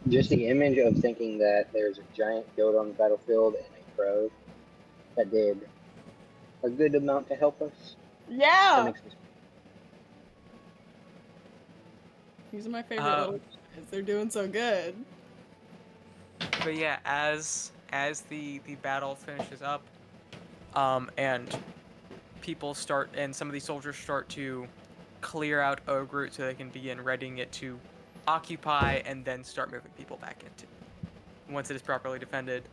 Just the image of thinking that there's a giant goat on the battlefield and a crow that did a good amount to help us. That Yeah. makes me These are my favorite little guys. They're doing so good. But yeah, as the battle finishes up, and people start, and some of these soldiers start to clear out Ogre so they can begin readying it to occupy and then start moving people back into once it is properly defended.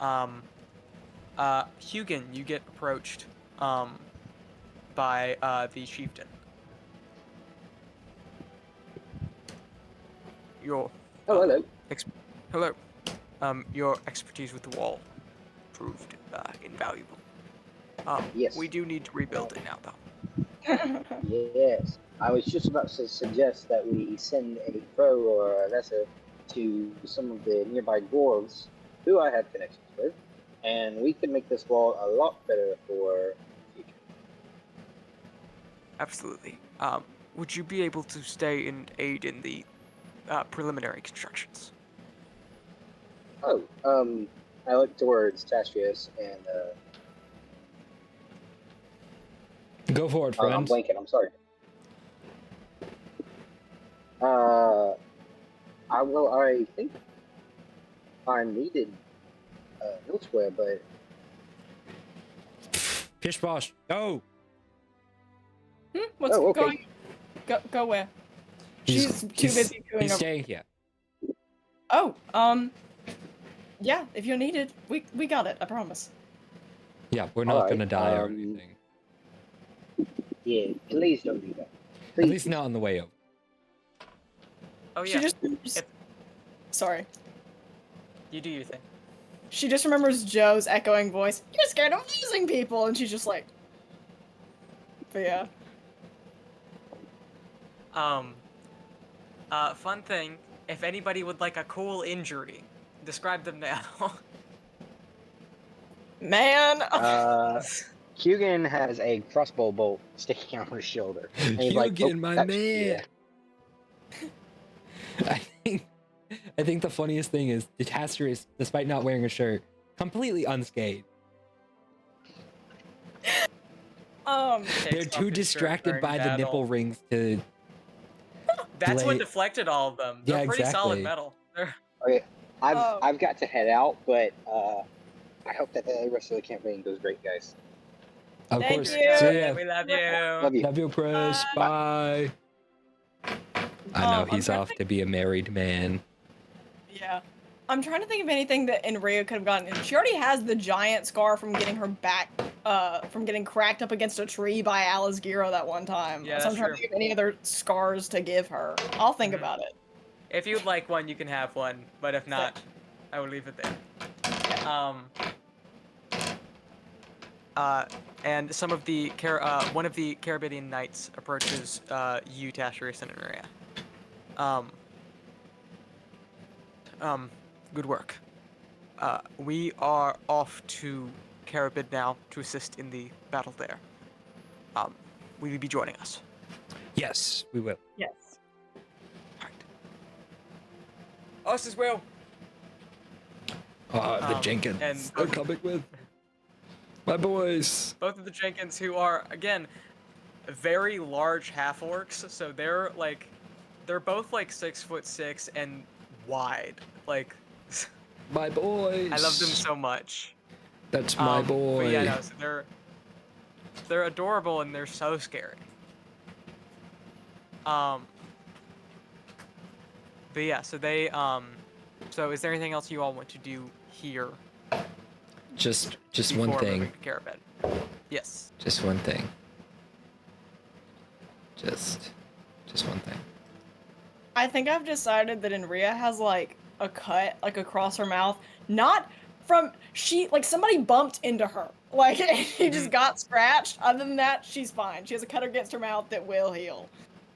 Hugin, you get approached by the chieftain. Your Oh, hello. hello. Your expertise with the wall proved invaluable. Yes. We do need to rebuild it now, though. Yes. I was just about to suggest that we send a crow or a lesser to some of the nearby dwarves who I have connections with, and we can make this wall a lot better for the future. Absolutely. Would you be able to stay and aid in the preliminary constructions? Oh, I look towards Tastrius and Go for it, I'm friend. blanking. I'm sorry. I think I'm needed elsewhere, but Pish posh. Go. What's Oh, okay. going? Go where? She's too busy doing He's a. staying here. Oh, yeah. If you're needed, we got it. I promise. Yeah, we're not Alright, gonna die or anything. yeah, please don't do that. Please. At least not on the way over. Oh She yeah. just. If- Sorry. You do your thing. She just remembers Joe's echoing voice. You're scared of losing people, and she's just like. But yeah. Fun thing. If anybody would like a cool injury, describe them now. Man. Hugin has a crossbow bolt sticking out of his shoulder. And he's like, Hugin, "Oh, my that's- man." yeah." I think the funniest thing is Tastrius, despite not wearing a shirt, completely unscathed. They're Takes off too his shirt distracted during by the battle. nipple rings to. That's what Blade- deflected all of them. They're Yeah, pretty solid exactly. metal. They're... Okay, Oh. I've got to head out, but I hope that the rest of the campaign goes great, guys. Of Thank course. you. See ya. We love you. Love you. Love you, Chris. Bye. I know I'm he's trying to off to be a married man. Yeah. I'm trying to think of anything that Enria could have gotten. She already has the giant scar from getting her back, from getting cracked up against a tree by Alice Giro that one time. Yeah, so I'm that's trying true. to think of any other scars to give her. I'll think Mhm. about it. If you'd like one, you can have one. But if not, I will leave it there. And some of the one of the Caribbean knights approaches you, Tastrius, and Nerea. Good work. We are off to Caribbean now to assist in the battle there. Will you be joining us? Yes, we will. Yes. Alright. Us as well. The Jenkins and are coming with my boys. Both of the Jenkins, who are, again, very large half-orcs, so they're both like 6'6" and wide. Like, My boys. I love them so much. That's my boy. But yeah, no, so they're adorable and they're so scary. But yeah, so they so is there anything else you all want to do here? Just before one thing. moving to Caribbean? Yes. Just one thing. Just one thing. I think I've decided that Enria has like a cut like across her mouth, not from somebody bumped into her. Like she just got scratched. Other than that, she's fine. She has a cut against her mouth that will heal.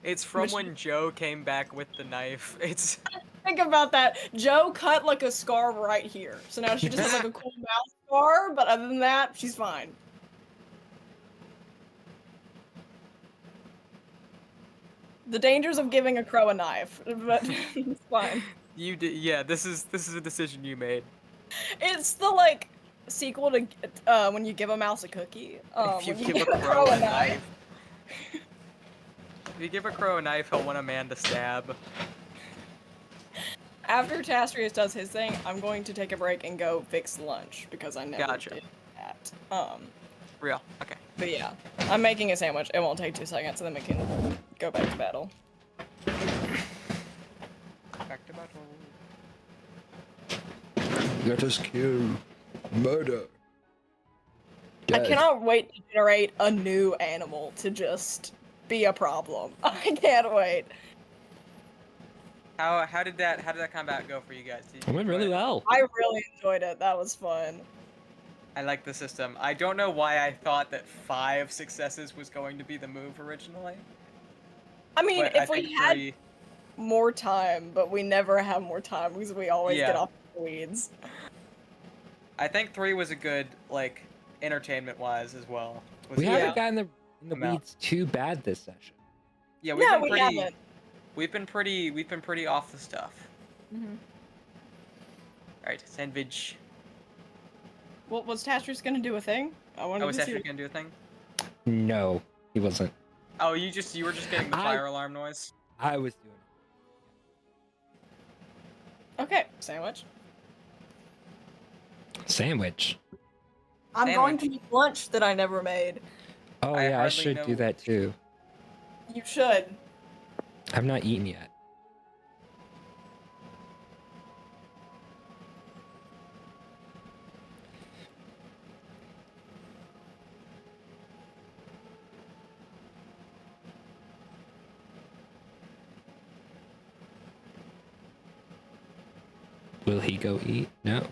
It's from Which- when Joe came back with the knife. It's Think about that. Joe cut like a scar right here. So now she just has like a cool mouth scar, but other than that, she's fine. The dangers of giving a crow a knife, but it's fine. you did. Yeah, this is a decision you made. It's the like sequel to when you give a mouse a cookie. If you when give a crow a knife. If you give a crow a knife, he'll want a man to stab. After Tastrius does his thing, I'm going to take a break and go fix lunch because I never Gotcha. did that. Real. Okay. But yeah, I'm making a sandwich. It won't take 2 seconds, and then we can go back to battle. Back to battle. Let us kill. Murder. I cannot wait to generate a new animal to just be a problem. I can't wait. How did that combat go for you guys? Did It you went enjoy really it? well. I really enjoyed it. That was fun. I like the system. I don't know why I thought that 5 successes was going to be the move originally. I mean, But if I think we had 3... more time, but we never have more time because we always get Yeah. off the weeds. I think 3 was a good, like, entertainment-wise as well. We Yeah. haven't gotten in the Amount. weeds too bad this session. Yeah, No, we haven't. We've been pretty off the stuff. Mm-hmm. All right, sandwich. Well, was Tastrius gonna do a thing? I wanted Oh, was to see. Esther gonna do a thing? No, he wasn't. Oh, you were just getting the I- fire alarm noise. I was doing Okay, sandwich. it. Sandwich. I'm going to Sandwich. make lunch that I never made. Oh I yeah, I hardly should know do that too. You should. I've not eaten yet. Will he go eat? No.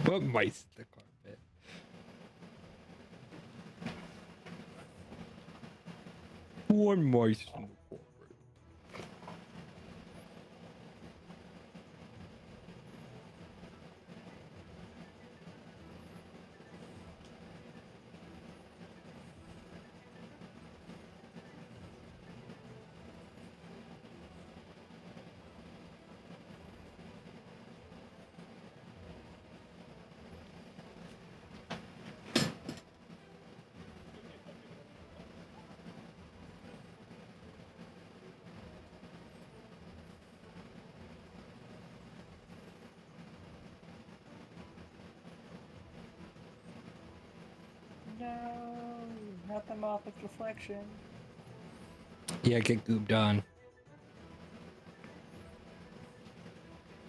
What mice in the carpet? What mice in the carpet? No, not the Moffat reflection. Yeah, get gooped on.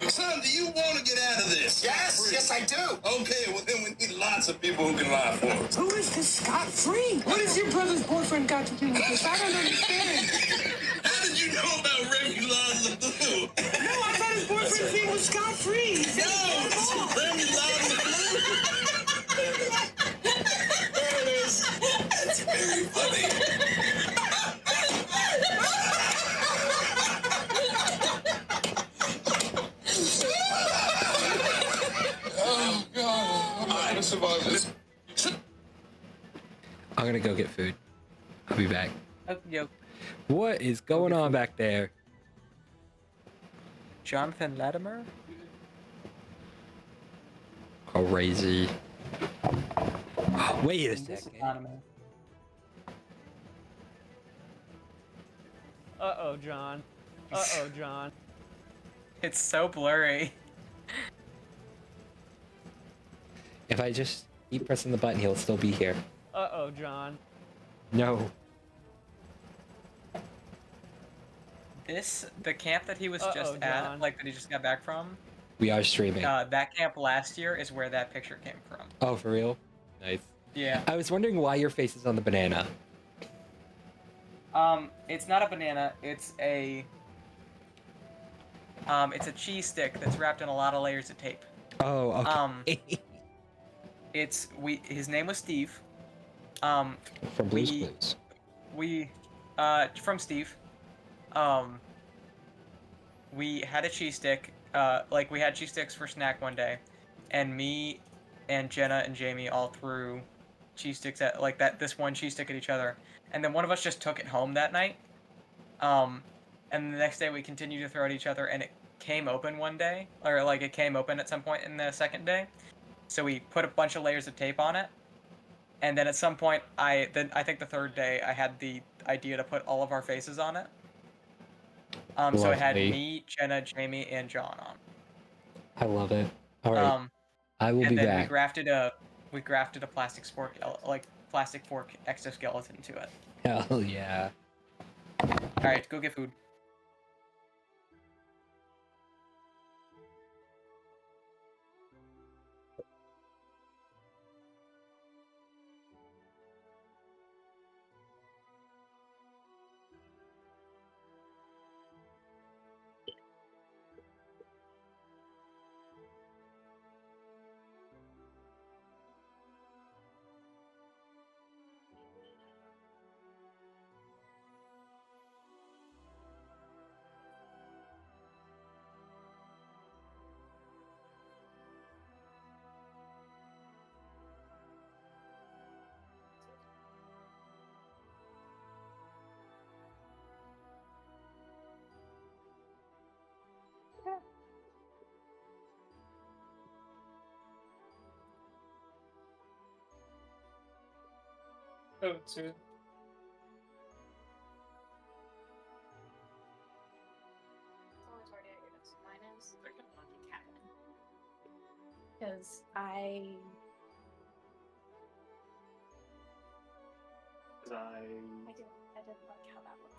Son, do you want to get out of this? Yes, I do. Okay, well then we need lots of people who can lie for us. Who is this scot-free? What has your brother's boyfriend got to do with this? I don't understand. How did you know about Remy LaLaLoo? No, I thought his boyfriend's name was scot-free. No, it's Remy LaLaLoo. There it is. That's very funny. Oh, God. I'm gonna survive this. I'm gonna go get food. I'll be back. Yo, What is going on back there? Jonathan Latimer? Crazy. Wait a This is second. Latimer. Uh-oh, John. Uh-oh, John. It's so blurry. If I just keep pressing the button, he'll still be here. Uh-oh, John. No. The camp that he was Uh-oh, just John. at, like that he just got back from, We are streaming. that camp last year is where that picture came from. Oh, for real? Nice. Yeah. I was wondering why your face is on the banana. It's not a banana, it's a It's a cheese stick that's wrapped in a lot of layers of tape. Oh, okay. His name was Steve. From Blue's Clues. From Steve. We had a cheese stick. We had cheese sticks for snack one day, and me and Jenna and Jamie all threw cheese sticks at this one cheese stick at each other, and then one of us just took it home that night. And the next day we continued to throw at each other, and it came open one day, or it came open at some point in the second day. So we put a bunch of layers of tape on it, and then at some point, I think the third day I had the idea to put all of our faces on it. So it had Lovely. me, Jenna, Jamie, and John on. I love it. All right, I will and be then back. we grafted a plastic fork exoskeleton to it. Hell yeah. All right, go get food. Oh, too. Because I didn't like how that looked.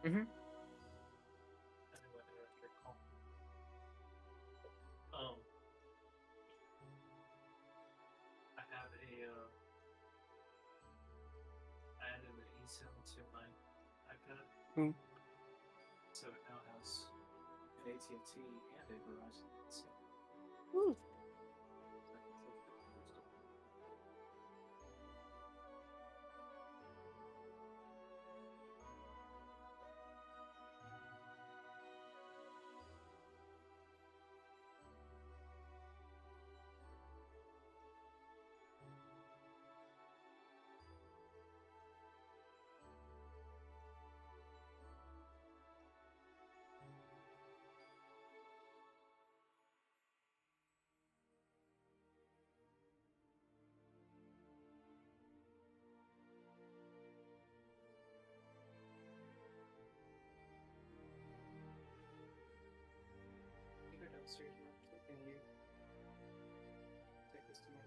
Mm-hmm. I have I added an eSIM to my iPad. Mm. So it now has an AT&T and a Verizon SIM. Ooh. You go downstairs now. Can you take this to me?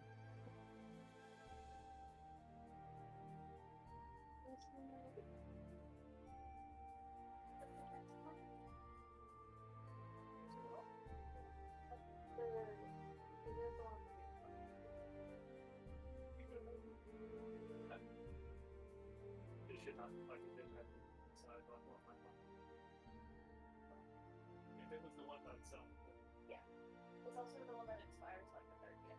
You should not plug it in at the side on my phone. If it was the one by itself. Yeah. It's also the one that expires like the 30th.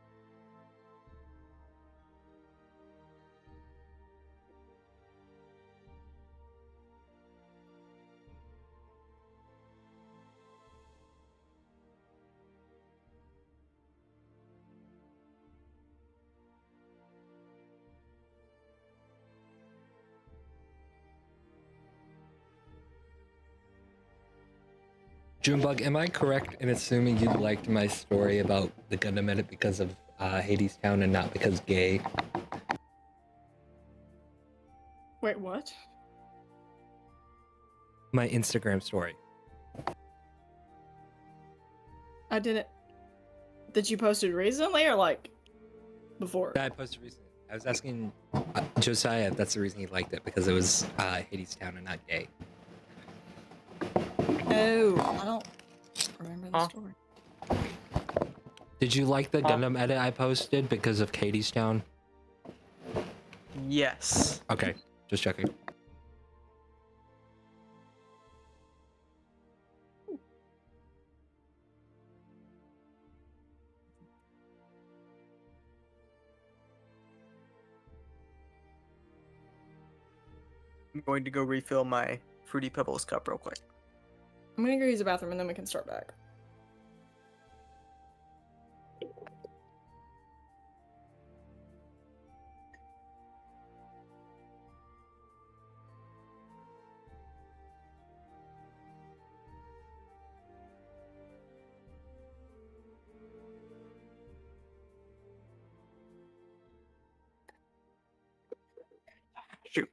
Junebug, am I correct in assuming you liked my story about the Gundam edit because of Hades Town and not because gay? Wait, what? My Instagram story. I didn't. Did you post it recently or like before? I posted recently. I was asking Josiah if that's the reason he liked it, because it was Hades Town and not gay. Oh, I don't remember the Huh? story. Did you like the Huh? Gundam edit I posted because of Katie's Town? Yes. Okay, just checking. I'm going to go refill my Fruity Pebbles cup real quick. I'm gonna go use the bathroom and then we can start back. Shoot.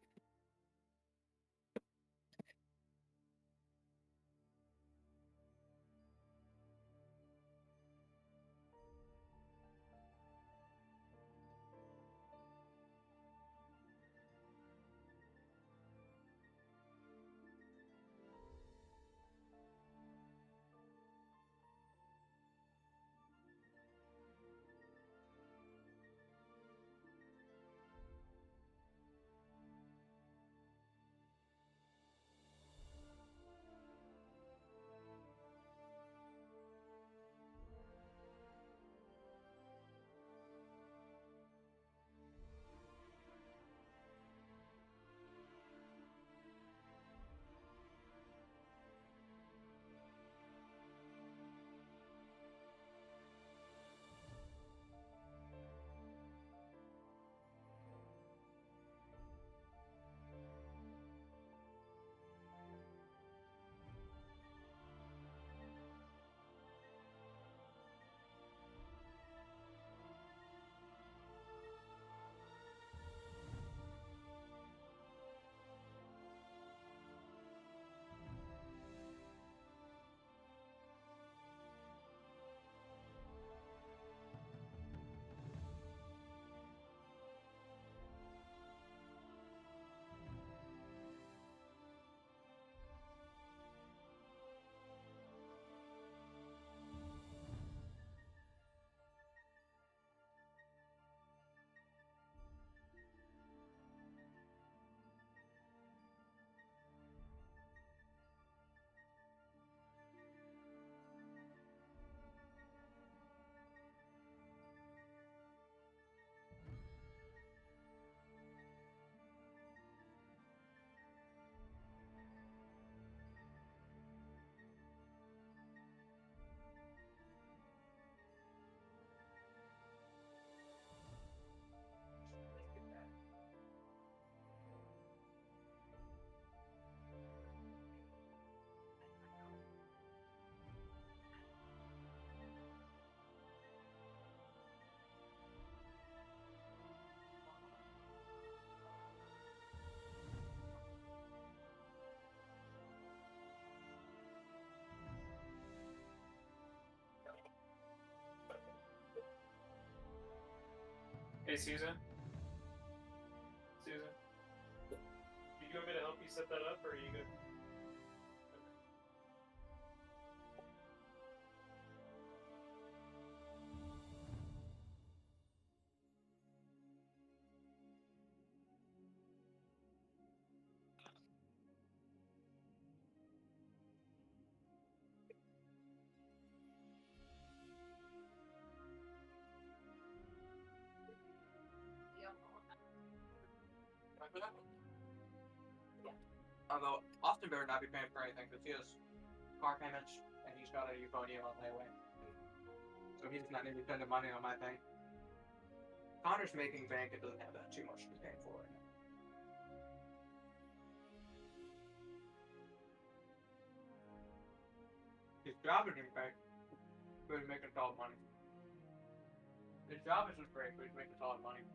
Hey, Susan. Susan. Do you want me to help you set that up, or are you good? Although Austin better not be paying for anything because he has car payments and he's got a euphonium on layaway. So he's not going to be spending money on my thing. Connor's making bank and doesn't have that too much to be paying for right now. His job isn't great, but he's making solid money. His job isn't great, but he's making solid money.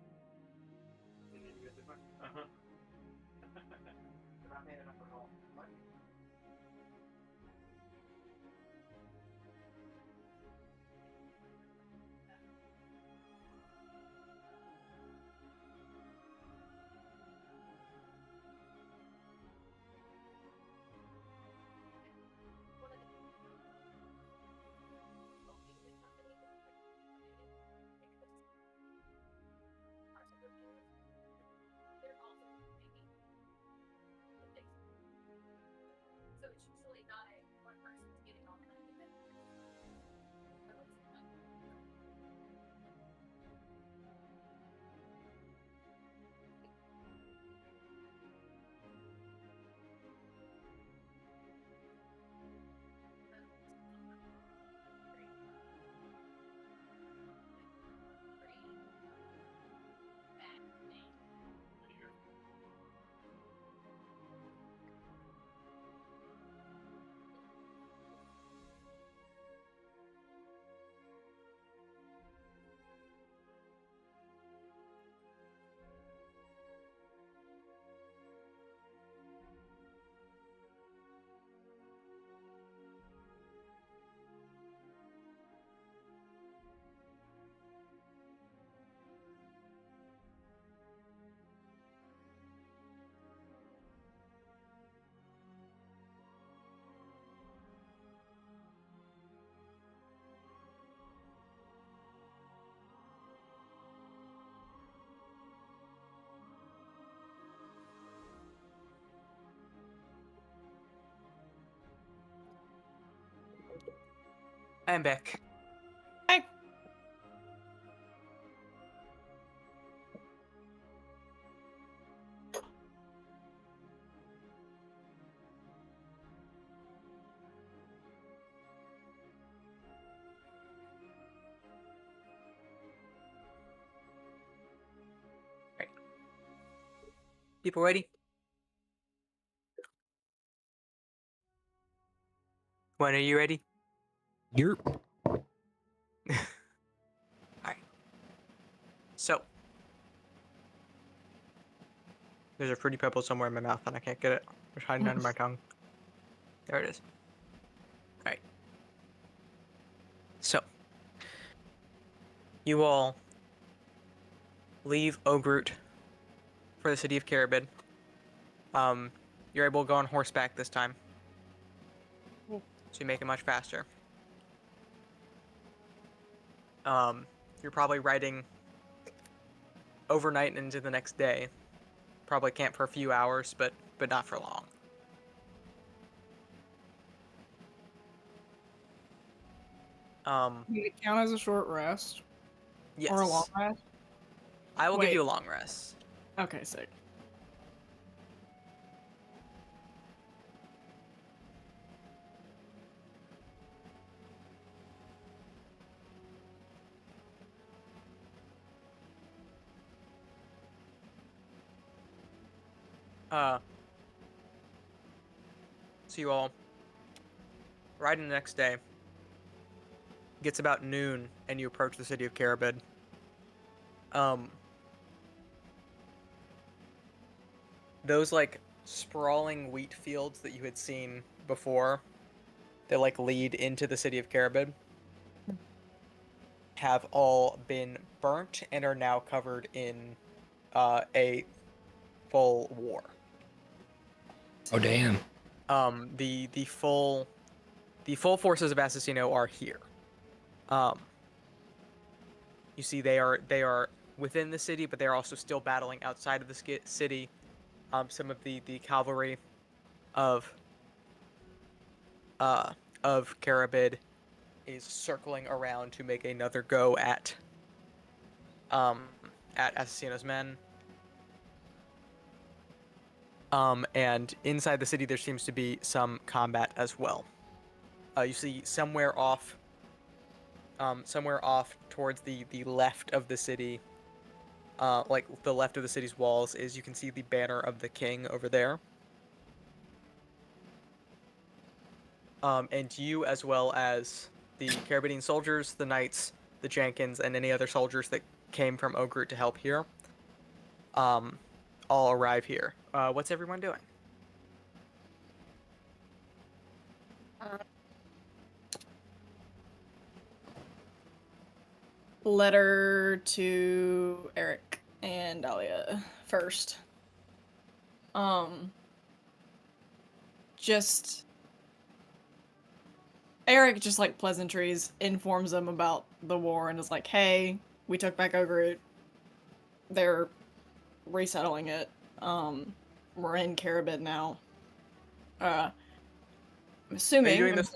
Did you get this one? Uh-huh. They're not paying enough for all. What? I'm back. Hey. Right. People ready? When are you ready? You're Alright. So. There's a fruity pebble somewhere in my mouth and I can't get it. It's hiding under my tongue. There it is. Alright. So. You all leave Ogrut for the city of Caribid. You're able to go on horseback this time. So you make it much faster. You're probably riding overnight and into the next day. Probably camp for a few hours, but not for long. Did it count as a short rest? Yes. Or a long rest? I will give Wait. you a long rest. Okay, sick. So you all ride in the next day. Gets about noon, and you approach the city of Caribid. Those like sprawling wheat fields that you had seen before, that like lead into the city of Caribid, have all been burnt and are now covered in a full war. oh damn. The full forces of Assassino are here. You see, they are within the city, but they are also still battling outside of the city. Some of the cavalry of Caribid is circling around to make another go at Assassino's men. And inside the city there seems to be some combat as well. You see somewhere off towards the left of the city, like the left of the city's walls, is you can see the banner of the king over there. And you, as well as the Carabidian soldiers, the knights, the Jenkins, and any other soldiers that came from Ogrut to help here, all arrive here. What's everyone doing? Letter to Eric and Dahlia first. Just Eric just like pleasantries, informs them about the war and is like, hey, we took back Ogrut. They're resettling it. We're in Caribid now. I'm assuming. Are you doing this?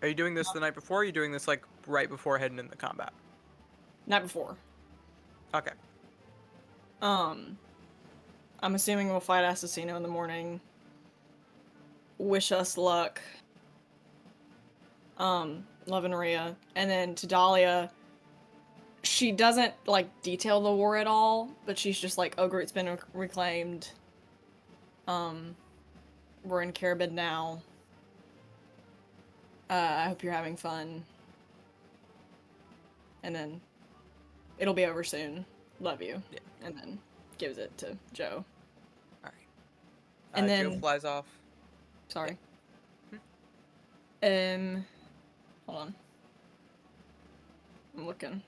Are you doing this the night before? Or are you doing this like right before heading into combat? Night before. Okay. I'm assuming we'll fight Assassino in the morning. Wish us luck. Love and Maria. And then to Dahlia, she doesn't like detail the war at all, but she's just like, Ogrut's been reclaimed. We're in Caribid now. I hope you're having fun. And then it'll be over soon. Love you. Yeah. And then gives it to Joe. All right. And then Joe flies off. Sorry. Hold on. I'm looking.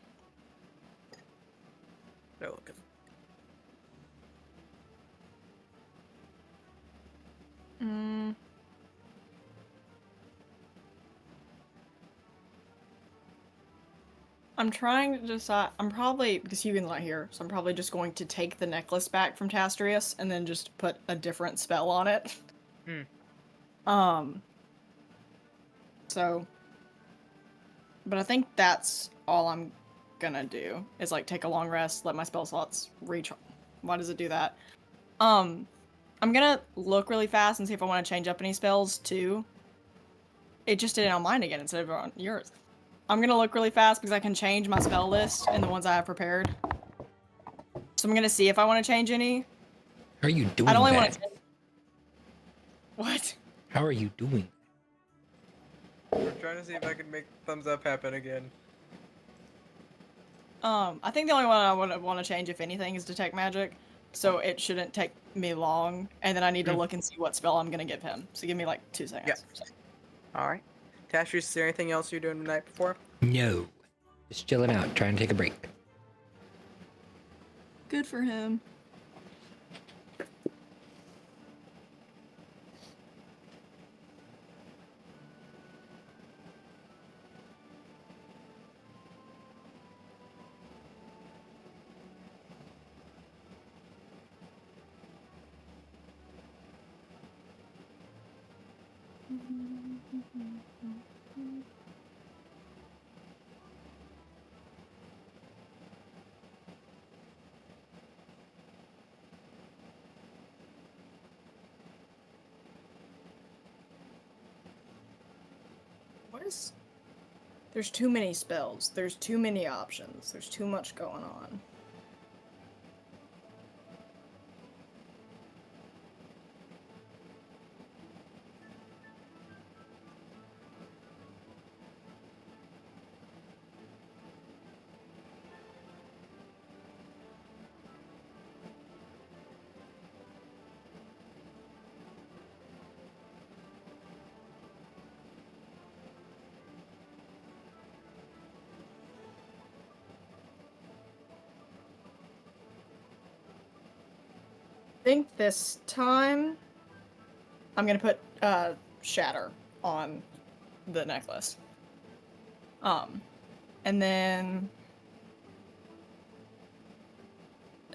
They're looking. I'm trying to decide. I'm probably, because Hugon's not here, so I'm probably just going to take the necklace back from Tastrius and then just put a different spell on it. So But I think that's all I'm gonna do is like take a long rest, let my spell slots recharge. Why does it do that? I'm gonna look really fast and see if I want to change up any spells too. It just did it on mine again instead of on yours. I'm gonna look really fast because I can change my spell list and the ones I have prepared. So I'm gonna see if I want to change any. How are you doing I don't only that? want to. What? How are you doing? I'm trying to see if I can make thumbs up happen again. I think the only one I would want to change, if anything, is detect magic. So it shouldn't take me long, and then I need to look and see what spell I'm gonna give him. So give me like 2 seconds. Yeah. All right. Tashius, is there anything else you're doing the night before? No. Just chilling out, trying to take a break. Good for him. What is... There's too many spells. There's too many options. There's too much going on. I think this time I'm gonna put shatter on the necklace. And then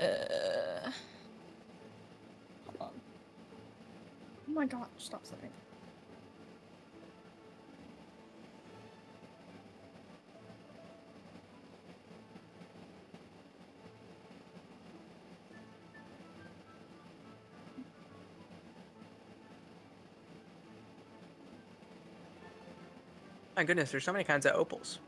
hold on. Oh my god, stop saying. My goodness, there's so many kinds of opals.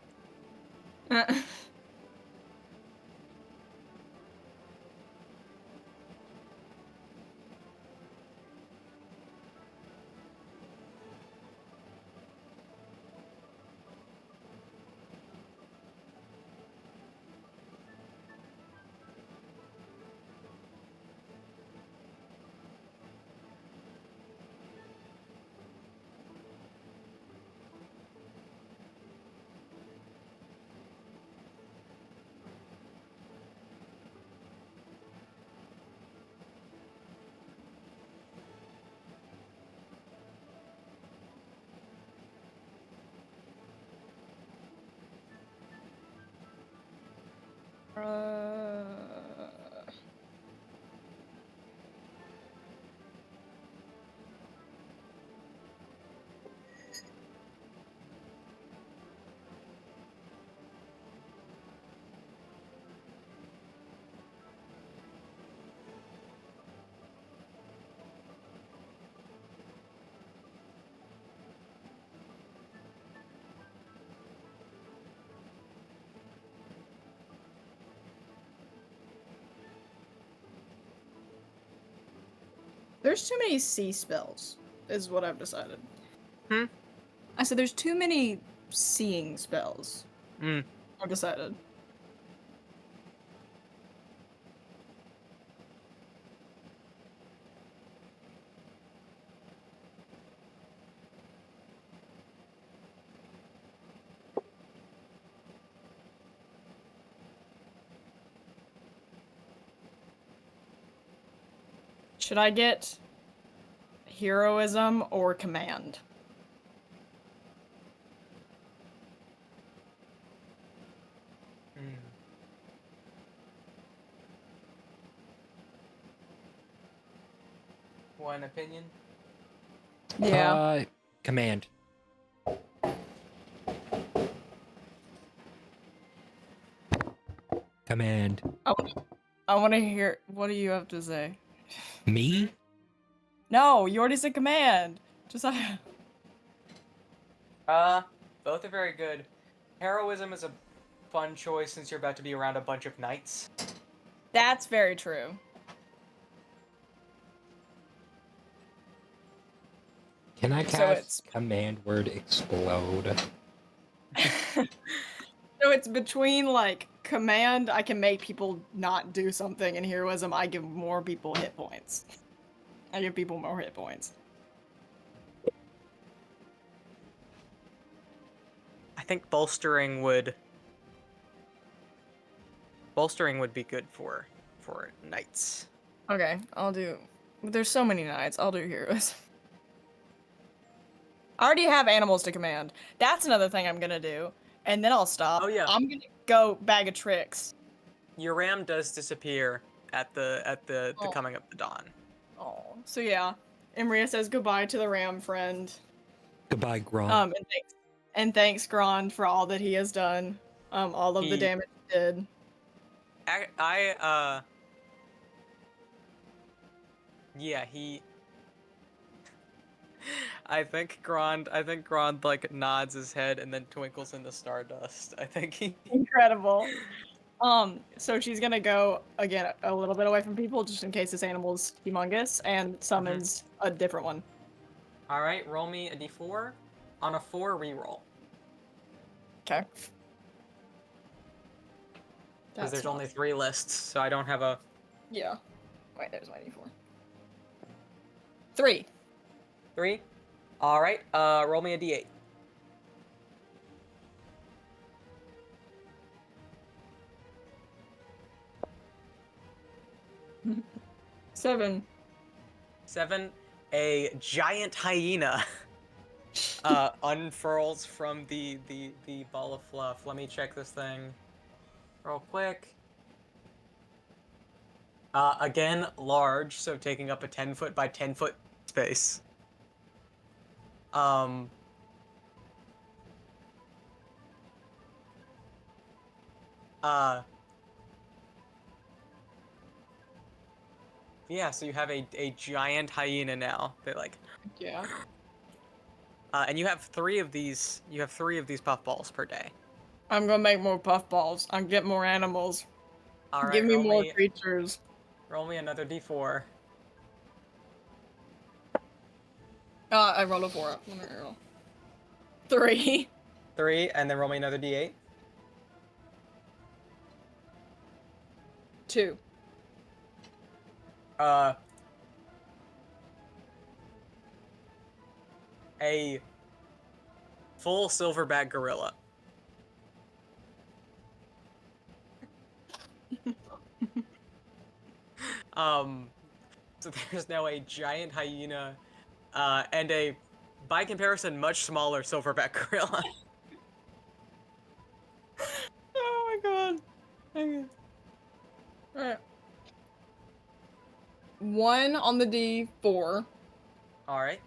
There's too many sea spells, is what I've decided. Hmm? I said there's too many seeing spells. I've decided. Should I get heroism or command? One opinion? Yeah. Command. Command. I want to hear. What do you have to say? Me? No, you already said command. Just Both are very good. Heroism is a fun choice since you're about to be around a bunch of knights. That's very true. Can I So cast it's- command word explode? So it's between like command, I can make people not do something, and heroism, I give more people hit points. I give people more hit points. I think bolstering would be good for knights. Okay, I'll do. There's so many knights. I'll do heroes. I already have animals to command. That's another thing I'm gonna do, and then I'll stop. Oh, yeah. I'm gonna go bag of tricks. Your ram does disappear at the Oh. coming of the dawn. Oh, so yeah, Imria says goodbye to the ram friend. Goodbye, Gron. And thanks Gron for all that he has done. All of the He- damage he did. Yeah, he. I think Grond like nods his head and then twinkles into stardust. I think he. Incredible. So she's gonna go again a little bit away from people just in case this animal's humongous and summons a different one. All right, roll me a d4. On a 4, reroll. Okay. Because there's only 3 lists, so I don't have a. Yeah. Wait, there's my d4. 3. 3. All right. Roll me a d8. Seven. 7. A giant hyena unfurls from the ball of fluff. Let me check this thing real quick. Again, large, so taking up a 10-foot by 10-foot space. Yeah, so you have a giant hyena now. They like. Yeah. And you have 3 of these. You have 3 of these puffballs per day. I'm gonna make more puffballs. I'm get more animals. All right. Give me roll more creatures. Roll me another d4. I rolled a 4. Let me roll. 3. 3, and then roll me another d8. 2. A full silverback gorilla. So there's now a giant hyena, and a, by comparison, much smaller silverback gorilla. Oh my god. Okay. Alright. 1 on the D4 Alright.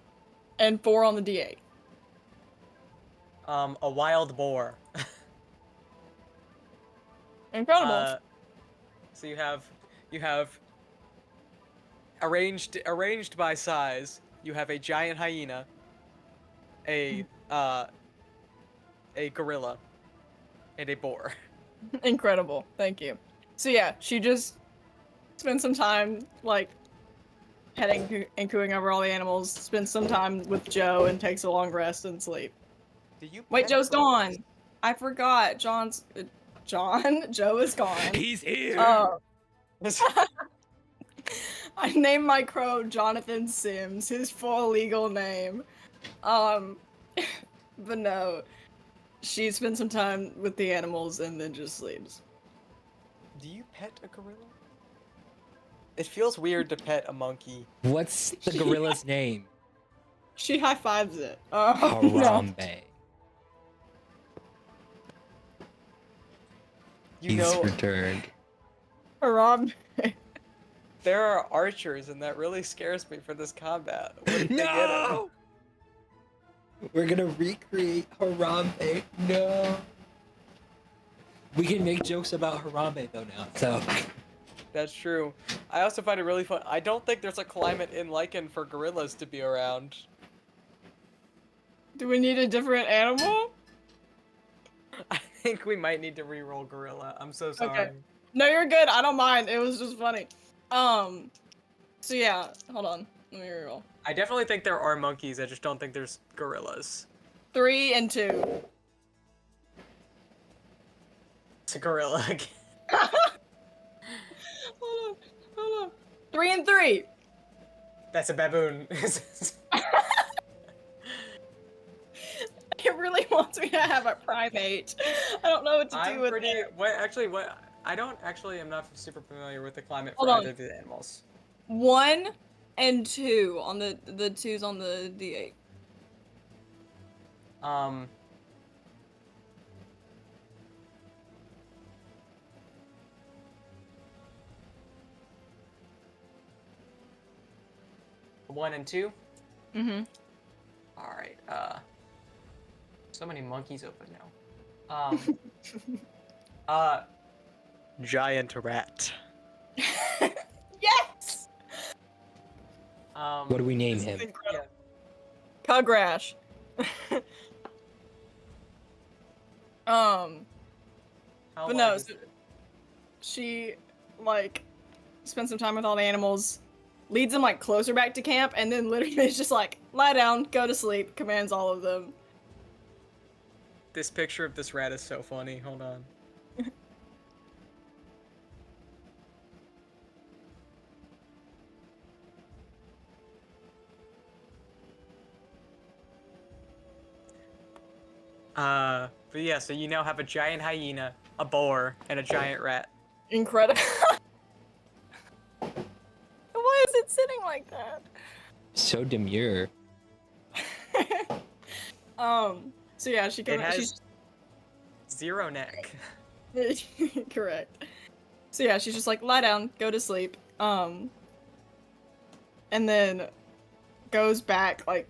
and 4 on the D8. A wild boar. Incredible. So you have arranged by size. You have a giant hyena, a gorilla, and a boar. Incredible. Thank you. So yeah, she just spends some time like petting and cooing over all the animals, spends some time with Joe and takes a long rest and sleep. Do you Wait, pet Joe's crows? gone. I forgot. Joe is gone. He's here. Oh. I named my crow Jonathan Sims, his full legal name. But no. She spends some time with the animals and then just sleeps. Do you pet a gorilla? It feels weird to pet a monkey. What's the gorilla's name? She high fives it. Oh, Harambe. You He's know, returned. Harambe. there are archers, and that really scares me for this combat. What if they get No! We're gonna recreate Harambe. No. We can make jokes about Harambe though now. So That's true. I also find it really fun. I don't think there's a climate in Lichen for gorillas to be around. Do we need a different animal? I think we might need to re-roll gorilla. I'm so sorry. Okay. No, you're good. I don't mind. It was just funny. So yeah, hold on. Let me reroll. I definitely think there are monkeys. I just don't think there's gorillas. 3 and 2. It's a gorilla again. Hold on. 3 and 3. That's a baboon. It really wants me to have a primate. I don't know what to do with it. I'm not super familiar with the climate Hold for on. either of the animals. 1 and 2 on the 2's on the D8. One and 2? Mm-hmm. Alright, so many monkeys open now. Giant rat. Yes! what do we name him? Yeah. Cugrash. How But no, large is so it? she, like, spends some time with all the animals, leads them, like, closer back to camp, and then literally is just like, lie down, go to sleep, commands all of them. This picture of this rat is so funny. Hold on. But yeah, so you now have a giant hyena, a boar, and a giant rat. Incredible. Why is it sitting like that? So demure. So yeah, she It comes. has 0 neck. Correct. So yeah, she's just like, lie down, go to sleep. And then goes back like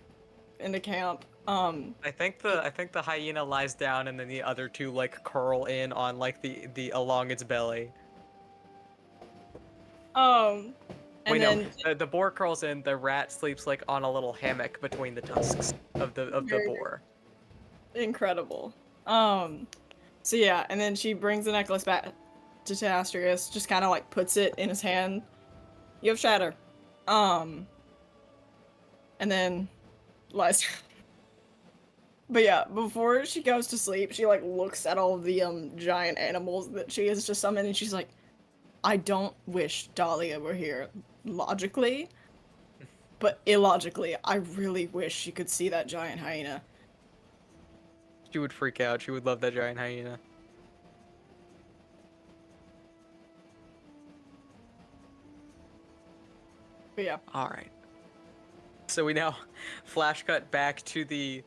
into camp. I think the hyena lies down and then the other two like curl in on like the along its belly. And Wait, then no, the boar curls in. The rat sleeps like on a little hammock between the tusks of the boar. incredible. So yeah, and then she brings the necklace back to Tastrius, just kind of like puts it in his hand. You have shatter. And then lies. But yeah, before she goes to sleep, she like looks at all of the giant animals that she has just summoned, and she's like, I don't wish Dahlia were here logically, but illogically, I really wish she could see that giant hyena. She would freak out. She would love that giant hyena. But yeah. All right. So we now flash cut back to the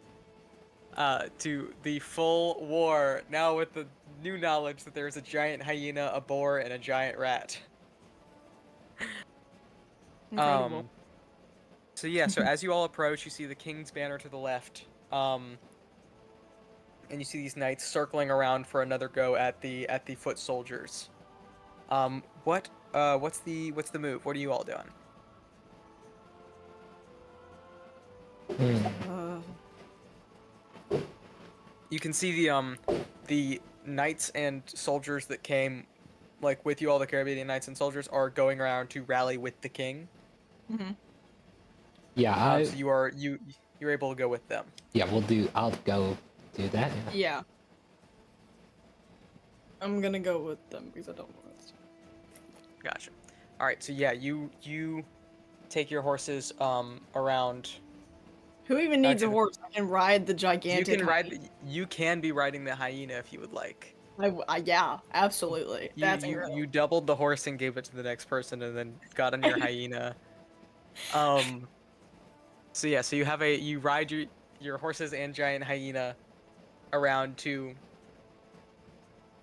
full war, now with the new knowledge that there's a giant hyena, a boar, and a giant rat. Incredible. So yeah, so as you all approach, you see the king's banner to the left, and you see these knights circling around for another go at the foot soldiers. What's the move? What are you all doing? You can see the knights and soldiers that came, like with you, all the Caribbean knights and soldiers are going around to rally with the king. Mm-hmm. Yeah, so you're able to go with them. Yeah, I'll go do that. Yeah. I'm gonna go with them because I don't want to. Gotcha. All right, so yeah, you take your horses around. Who even needs a horse? I can ride the gigantic. You can be riding the hyena if you would like. Yeah, absolutely. That's incredible. You doubled the horse and gave it to the next person, and then got on your hyena. So yeah, so you ride your horses and giant hyena around to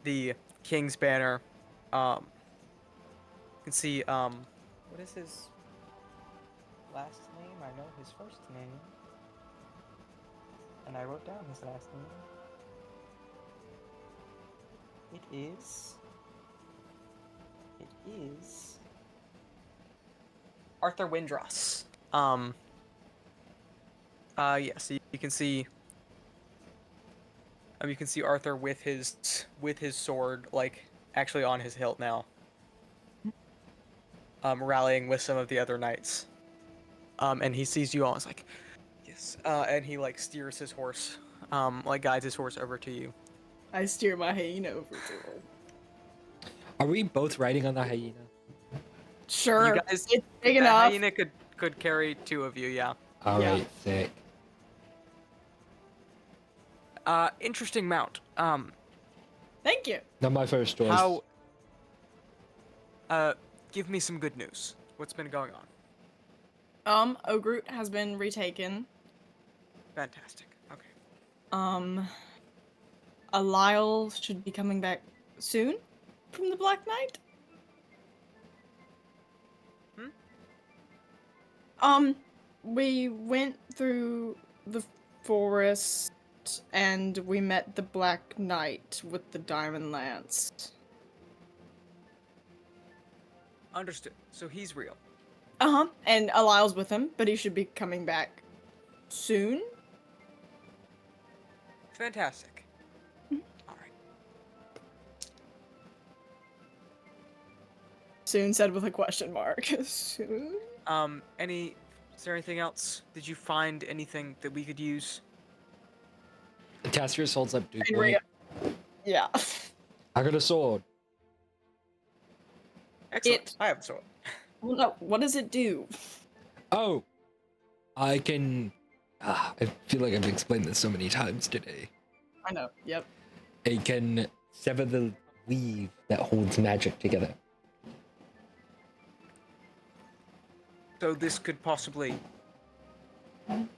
the king's banner. You can see what is his last name? I know his first name. And I wrote down his last It is. Arthur Windross. Yes, you can see. You can see Arthur with his sword, like actually on his hilt now. Rallying with some of the other knights. And he sees you all. And is like, yes. And he like steers his horse, like guides his horse over to you. I steer my hyena over to her. Are we both riding on the hyena? Sure. You guys, it's big the enough. hyena could carry 2 of you. Yeah. All Yeah. right, sick. Interesting mount. Thank you. Not my first choice. How? Give me some good news. What's been going on? Ogrut has been retaken. Fantastic. Okay. Lyle should be coming back soon from the Black Knight. We went through the forest and we met the Black Knight with the Diamond Lance. Understood. So he's real. And Lyle's with him, but he should be coming back soon. Fantastic. All right. Soon said with a question mark. Soon? Is there anything else? Did you find anything that we could use? Tastrius holds up Duke. Yeah. I got a sword. Excellent. I have a sword. Well, no, what does it do? Oh, I can. I feel like I've explained this so many times today. I know. Yep. It can sever the weave that holds magic together. So this could possibly bind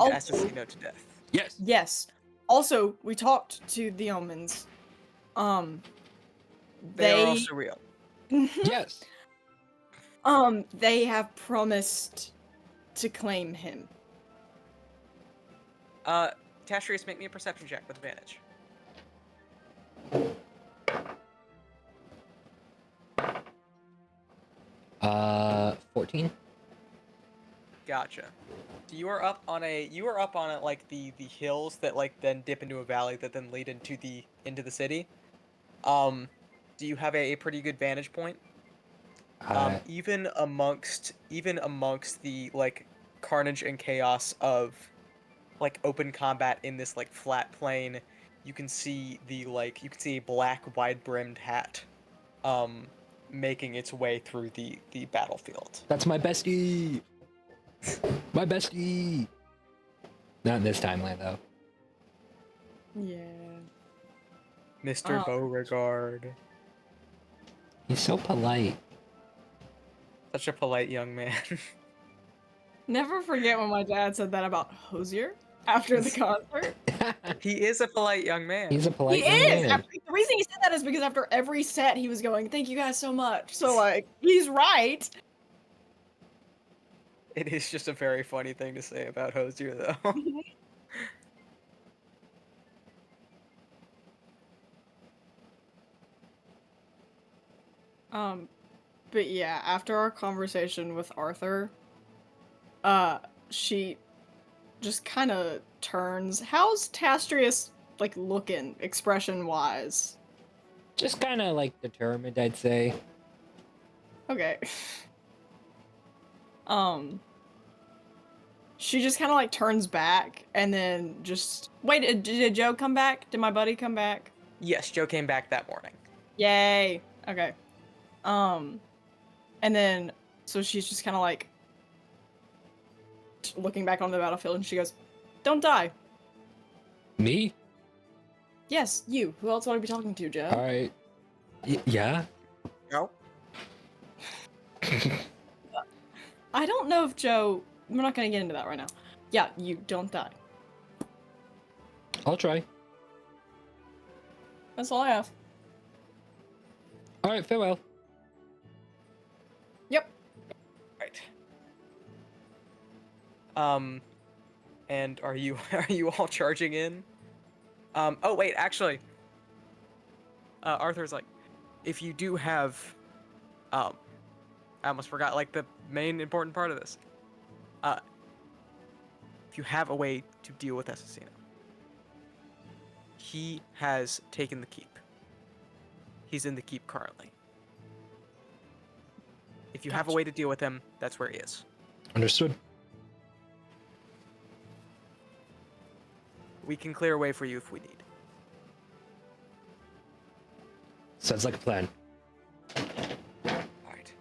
also- Assassino to death. Yes. Yes. Also, we talked to the omens. They are also real. Yes. They have promised to claim him. Tastrius, make me a perception check with advantage. 14. Gotcha. You are up on like the hills that like then dip into a valley that then lead into the city. Do you have a pretty good vantage point? Even amongst the like carnage and chaos of like open combat in this like flat plain, you can see a black wide-brimmed hat making its way through the battlefield. That's my bestie. My bestie. Not in this timeline though. Yeah. Mr. Beauregard. He's so polite. Such a polite young man. Never forget when my dad said that about Hosier after the concert. He is a polite young man. He's a polite He young is! man. The reason he said that is because after every set he was going, thank you guys so much. So like, he's right. It is just a very funny thing to say about Hosier though. But yeah, after our conversation with Arthur, she just kind of turns. How's Tastrius like looking expression wise? Just kind of like determined, I'd say. Okay. She just kind of like turns back and then just wait. Did Joe come back? Did my buddy come back? Yes, Joe came back that morning. Yay. Okay. And then so she's just kind of like looking back on the battlefield and she goes, "Don't die." Me? Yes, you. Who else would I be talking to, Joe? All right. Yeah. No. I don't know if Joe. We're not gonna get into that right now. Yeah, you don't die. I'll try. That's all I have. All right. Farewell. Yep. Right. And are you all charging in? Oh wait, actually, Arthur's like, if you do have, I almost forgot like the main important part of this. If you have a way to deal with Assassino, he has taken the keep. He's in the keep currently. If you have a way to deal with him, that's where he is. Understood. We can clear a way for you if we need. Sounds like a plan. Alright.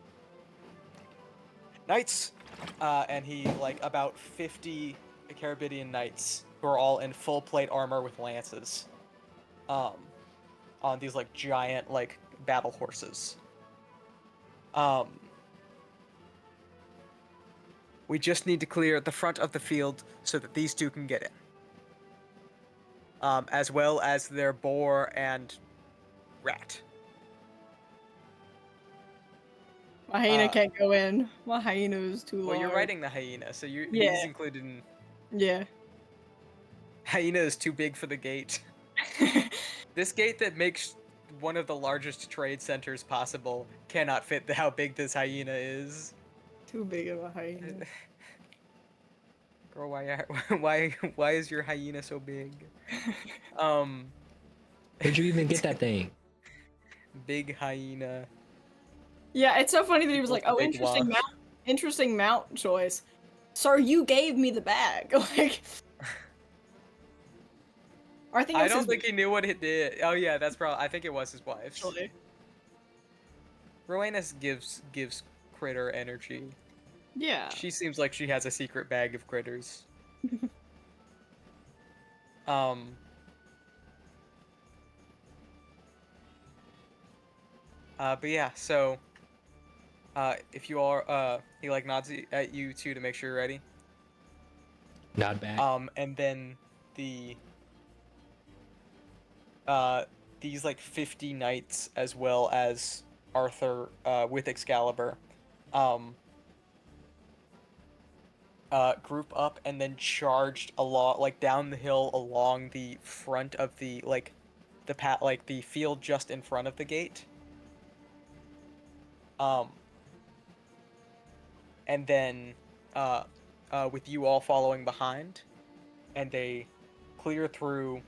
Knights! And he, like, about 50 Carabidian knights who are all in full plate armor with lances. On these, like, giant, like, battle horses. We just need to clear the front of the field so that these two can get in. As well as their boar and rat. My hyena can't go in. My hyena is too large. Well, you're riding the hyena, so he's Yeah. included in... Yeah. Hyena is too big for the gate. This gate that makes one of the largest trade centers possible cannot fit how big this hyena is. Too big of a hyena. Girl, why is your hyena so big? Where'd you even get that thing? Big hyena. Yeah, it's so funny that he was like, "Oh, Big interesting mount choice." Sir, you gave me the bag. Like, or I think I don't think he knew what it did. Oh yeah, that's probably. I think it was his wife's. Actually. Rowanus gives critter energy. Yeah. She seems like she has a secret bag of critters. But yeah, so if you are he like nods at you two to make sure you're ready. Nod back. And then the these like 50 knights as well as Arthur with Excalibur group up and then charged along like down the hill along the front of the like the path like the field just in front of the gate. And then with you all following behind, and they clear through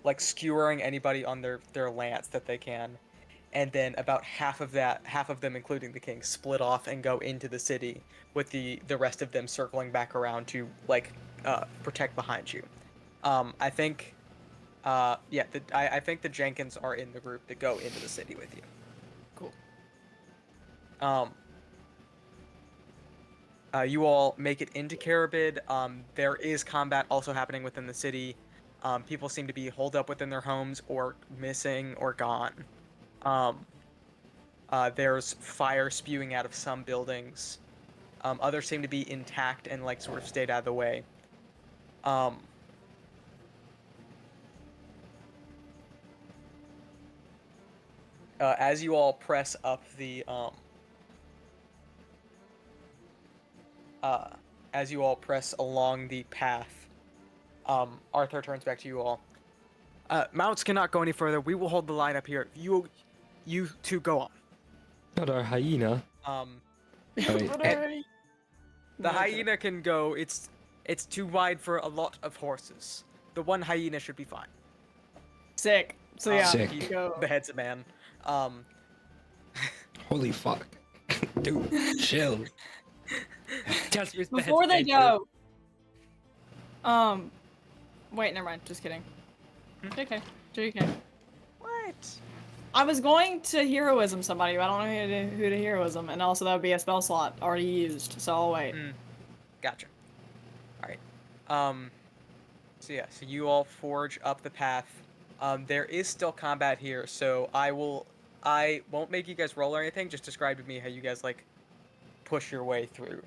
like skewering anybody on their lance that they can. And then about half of them, including the king, split off and go into the city, with the rest of them circling back around to like protect behind you. I think, I think the Jenkins are in the group that go into the city with you. Cool. You all make it into Carabid. There is combat also happening within the city. People seem to be holed up within their homes or missing or gone. There's fire spewing out of some buildings. Others seem to be intact and like sort of stayed out of the way. As you all press up the as you all press along the path, Arthur turns back to you all. Mounts cannot go any further. We will hold the line up here. You two go on. Not our hyena. The hyena can go. It's too wide for a lot of horses. The one hyena should be fine. Sick. So yeah, Sick. He go. beheads a man. Holy fuck. Dude, chill. Before they go. Wait, never mind. Just kidding. JK. JK. What? I was going to heroism somebody, but I don't know who to heroism, and also that would be a spell slot already used, so I'll wait. Gotcha. Alright. So yeah, so you all forge up the path. There is still combat here, so I won't make you guys roll or anything, just describe to me how you guys, like, push your way through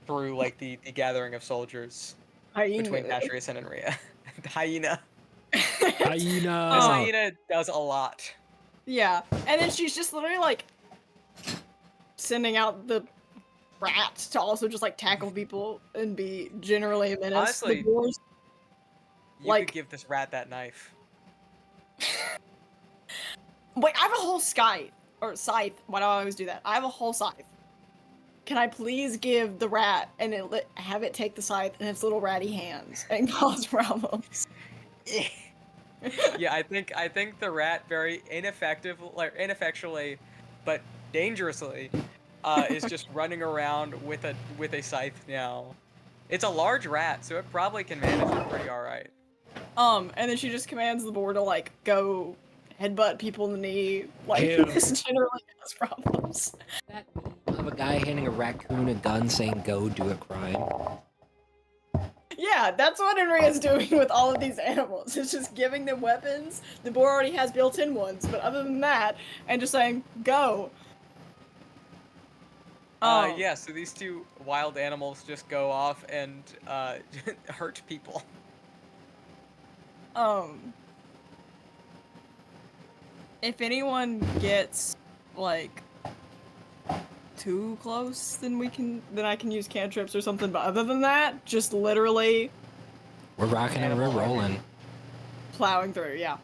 like, the gathering of soldiers between Patrius and Rhea. Hyena. Hyena! This hyena does a lot. Yeah, and then she's just literally, like, sending out the rat to also just, like, tackle people and be generally a menace. Honestly, the boars, you like, could give this rat that knife. Wait, I have a whole scythe. Scythe. Why do I always do that? I have a whole scythe. Can I please give the rat and have it take the scythe in its little ratty hands and cause problems? Yeah, I think the rat very ineffectually, but dangerously, is just running around with a scythe now. It's a large rat, so it probably can manage it pretty alright. And then she just commands the boar to like go headbutt people in the knee. Like Ew. this generally has problems. That meme of a guy handing a raccoon a gun saying, "Go do a crime." Yeah, that's what Henry is doing with all of these animals. It's just giving them weapons. The boar already has built-in ones, but other than that, and just saying, go. Yeah, so these two wild animals just go off and hurt people. If anyone gets like too close, then I can use cantrips or something, but other than that, just literally We're rocking and we're rolling. plowing through, yeah.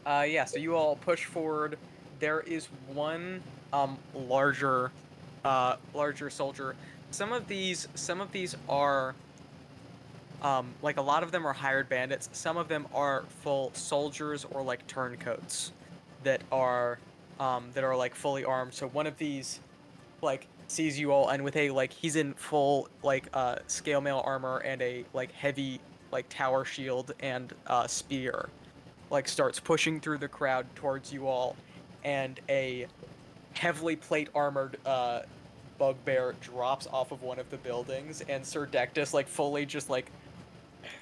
Yeah, so you all push forward. There is one larger soldier. Some of these are like a lot of them are hired bandits. Some of them are full soldiers or like turncoats that are like fully armed. So one of these like sees you all and with a like he's in full like scale mail armor and a like heavy like tower shield and spear, like starts pushing through the crowd towards you all, and a heavily plate armored bugbear drops off of one of the buildings, and Sir Dectus like fully just like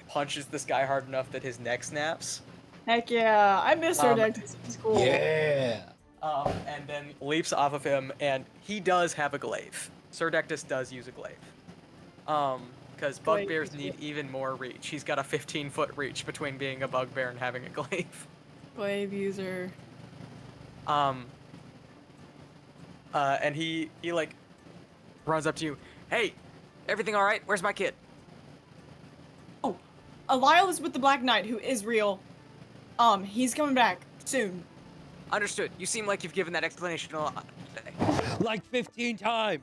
punches this guy hard enough that his neck snaps. Heck yeah, I miss Sir Dectus. He's cool. Yeah. And then leaps off of him, and he does have a glaive. Sir Dectus does use a glaive. Because bugbears need even more reach. He's got a 15-foot reach between being a bugbear and having a glaive. Glaive user. And he like runs up to you. Hey, everything all right? Where's my kid? Oh, Lyle is with the Black Knight, who is real. He's coming back soon. Understood. You seem like you've given that explanation a lot today. Like 15 times.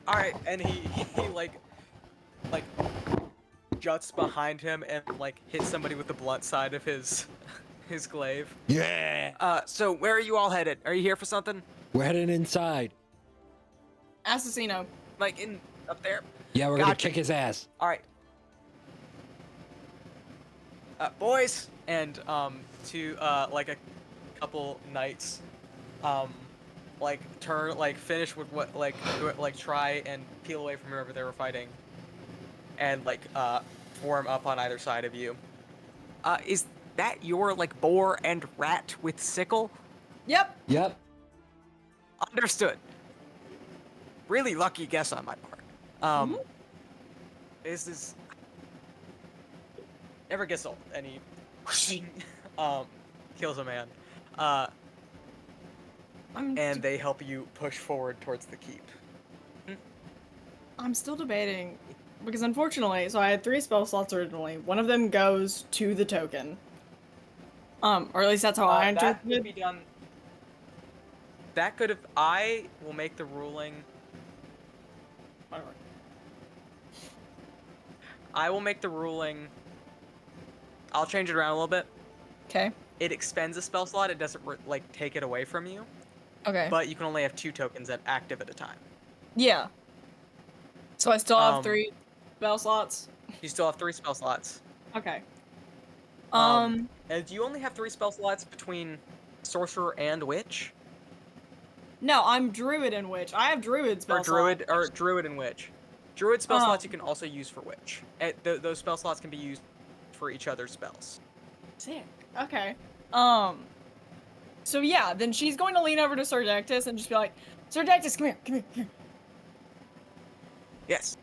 All right, and he like juts behind him and like hits somebody with the blunt side of his glaive. Yeah. So where are you all headed? Are you here for something? We're heading inside. Assassino. Like in up there? Yeah, we're gonna kick his ass. All right. Boys, and to like a couple knights, like turn, like finish with what, like try and peel away from whoever they were fighting, and like form up on either side of you. Is that your like boar and rat with sickle? Yep. Yep. Understood. Really lucky guess on my part. This is never gets old, and he kills a man. And they help you push forward towards the keep. I'm still debating, because unfortunately, so I had 3 spell slots originally. One of them goes to the token. Or at least that's how I That interpreted could be done. That could have. I will make the ruling. Whatever. I will make the ruling. I'll change it around a little bit. Okay. It expends a spell slot. It doesn't like take it away from you. Okay. But you can only have 2 tokens active at a time. Yeah. So I still have 3 spell slots? You still have 3 spell slots. Okay. And do you only have 3 spell slots between sorcerer and witch? No, I'm druid and witch. I have druid spell slots. Or druid and witch. Druid spell slots you can also use for witch. Those spell slots can be used for each other's spells. Sick. Okay. So yeah, then she's going to lean over to Sir Dectus and just be like, Sir Dectus, come here, come here, come here. Yes.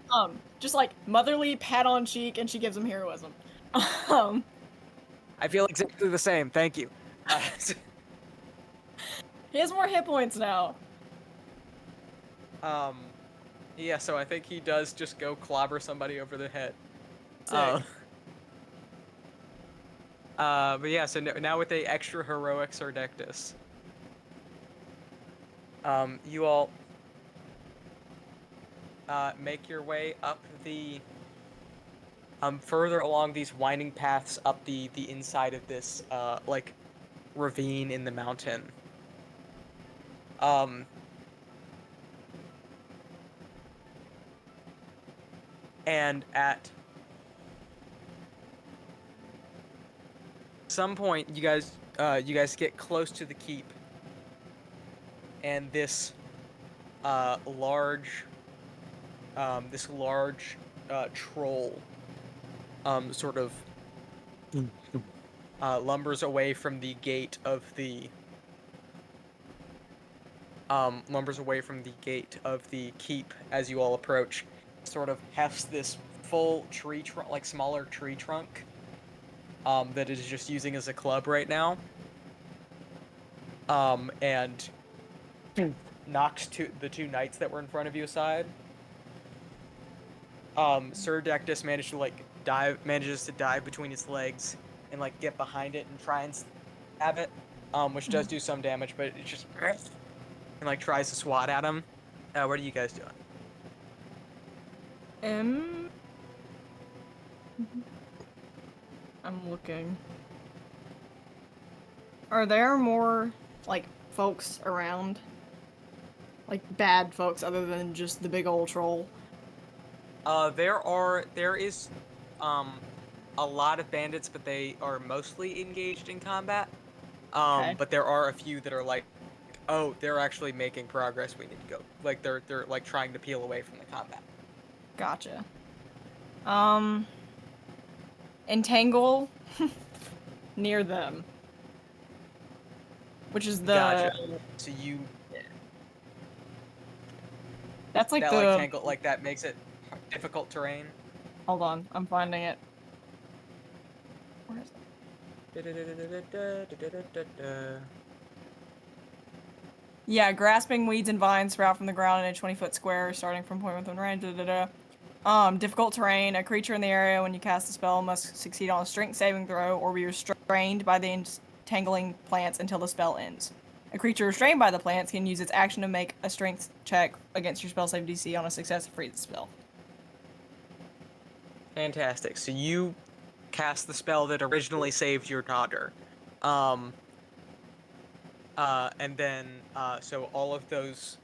Just like motherly pat on cheek, and she gives him heroism. I feel exactly the same. Thank you. He has more hit points now. Yeah, so I think he does just go clobber somebody over the head. Sick. But yeah, so now with a extra heroic Sardectus, you all make your way up the further along these winding paths up the inside of this like ravine in the mountain. And at some point, you guys get close to the keep, and this large troll sort of lumbers away from the gate of the keep as you all approach. Sort of hefts this full tree trunk, like smaller tree trunk, that is just using as a club right now. And knocks the two knights that were in front of you aside. Sir Dectus manages to dive between its legs and like get behind it and try and stab it, which does do some damage, but it just and like tries to swat at him. What are you guys doing? I'm looking. Are there more like folks around? Like bad folks other than just the big old troll? There is a lot of bandits, but they are mostly engaged in combat. Okay. But there are a few that are like, oh, they're actually making progress. We need to go. Like they're like trying to peel away from the combat. Gotcha. Entangle near them. Which is the Gotcha. So you That's like that the like tangle like that makes it difficult terrain. Hold on, I'm finding it. Where is it? Yeah, grasping weeds and vines sprout from the ground in a 20-foot square, starting from point within range. Difficult terrain. A creature in the area when you cast a spell must succeed on a strength saving throw or be restrained by the entangling plants until the spell ends. A creature restrained by the plants can use its action to make a strength check against your spell save DC on a success to free the spell. Fantastic. So you cast the spell that originally saved your daughter. And then, so all of those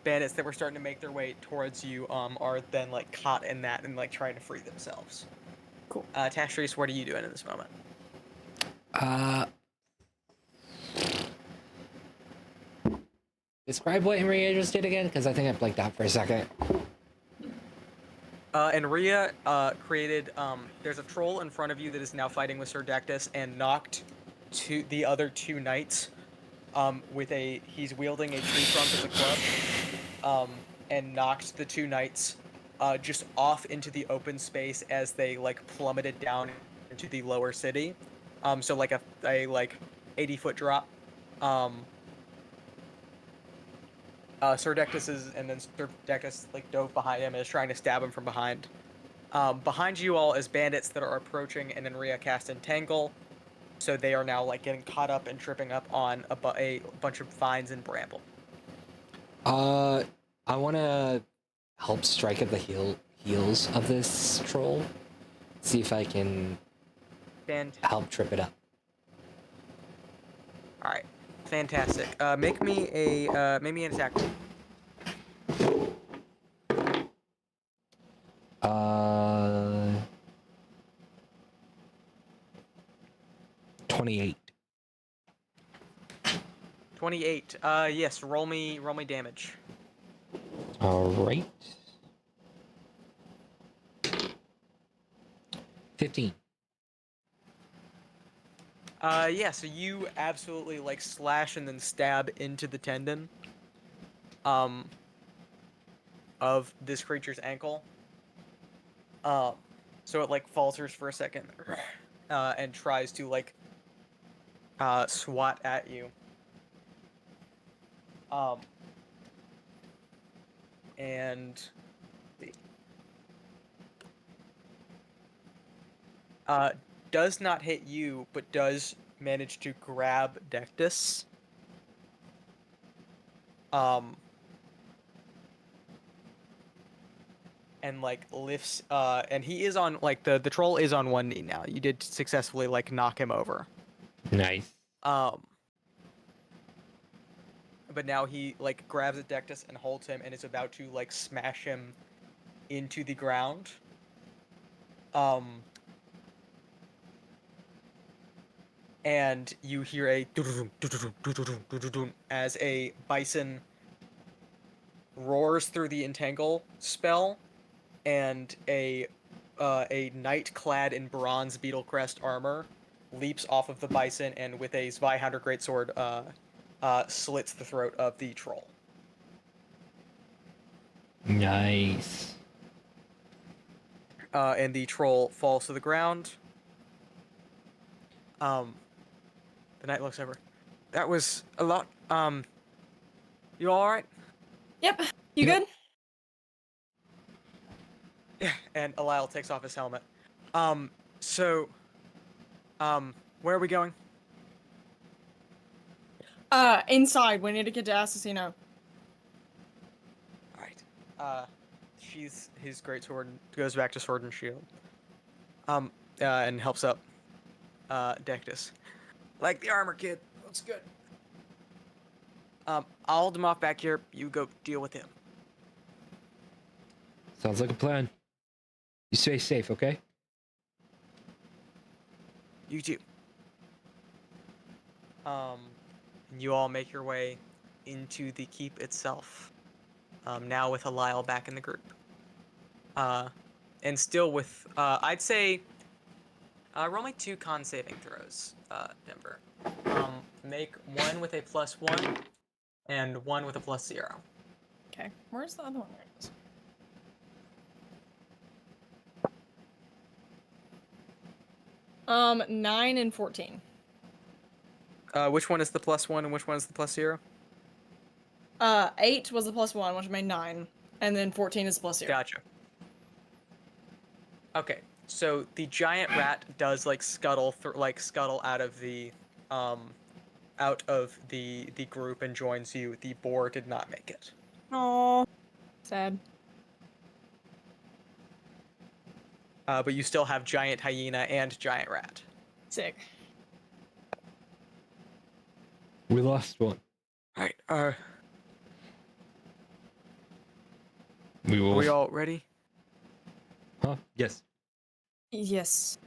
bandits that were starting to make their way towards you, are then, like, caught in that and, like, trying to free themselves. Cool. Tashtreese, what are you doing in this moment? Describe what Maria just did again, because I think I blanked out for a second. And Rhea, created, there's a troll in front of you that is now fighting with Sir Dectus and knocked the other two knights, he's wielding a tree trunk as a club, and knocked the two knights, just off into the open space as they, like, plummeted down into the lower city. So like a 80-foot drop. Sir Dectus like dove behind him and is trying to stab him from behind. Behind you all is bandits that are approaching, and then Rhea cast Entangle, so they are now like getting caught up and tripping up on a bunch of vines and bramble. I want to help strike at the heels of this troll. See if I can help trip it up. All right, fantastic. Make me an attack roll. 28. 28. Yes. Roll me damage. All right. 15. Yeah, so you absolutely, like, slash and then stab into the tendon, of this creature's ankle. So it, like, falters for a second, and tries to, like, swat at you. And does not hit you, but does manage to grab Dectus. And like lifts, and he is on like the troll is on one knee now. You did successfully like knock him over. Nice. But now he like grabs at Dectus and holds him and is about to like smash him into the ground. And you hear a as a bison roars through the entangle spell, and a knight clad in bronze beetle crest armor leaps off of the bison and with a Zweihander greatsword slits the throat of the troll. Nice. And the troll falls to the ground. The knight looks over. That was a lot. You all right? Yep. You good? Yeah. And Alile takes off his helmet. So, where are we going? Inside. We need to get to Assassino. Alright. Sheathes his greatsword and goes back to sword and shield. And helps up, Dectus. Like the armor, kid. Looks good. I'll hold him off back here. You go deal with him. Sounds like a plan. You stay safe, okay? You too. You all make your way into the keep itself. Now with Alile back in the group. And still with, I'd say, roll me 2 con saving throws, Denver. Make one with a +1 and one with a +0. Okay. Where's the other one? There it is. 9 and 14. Which one is the +1 and which one is the +0? 8 was the +1, which made 9, and then 14 is +0. Gotcha. Okay, so the giant rat does like scuttle out of the group and joins you. The boar did not make it. Aww. Sad. But you still have giant hyena and giant rat. Sick. We lost one. Alright, We will. are we all ready? Huh? Yes. Yes.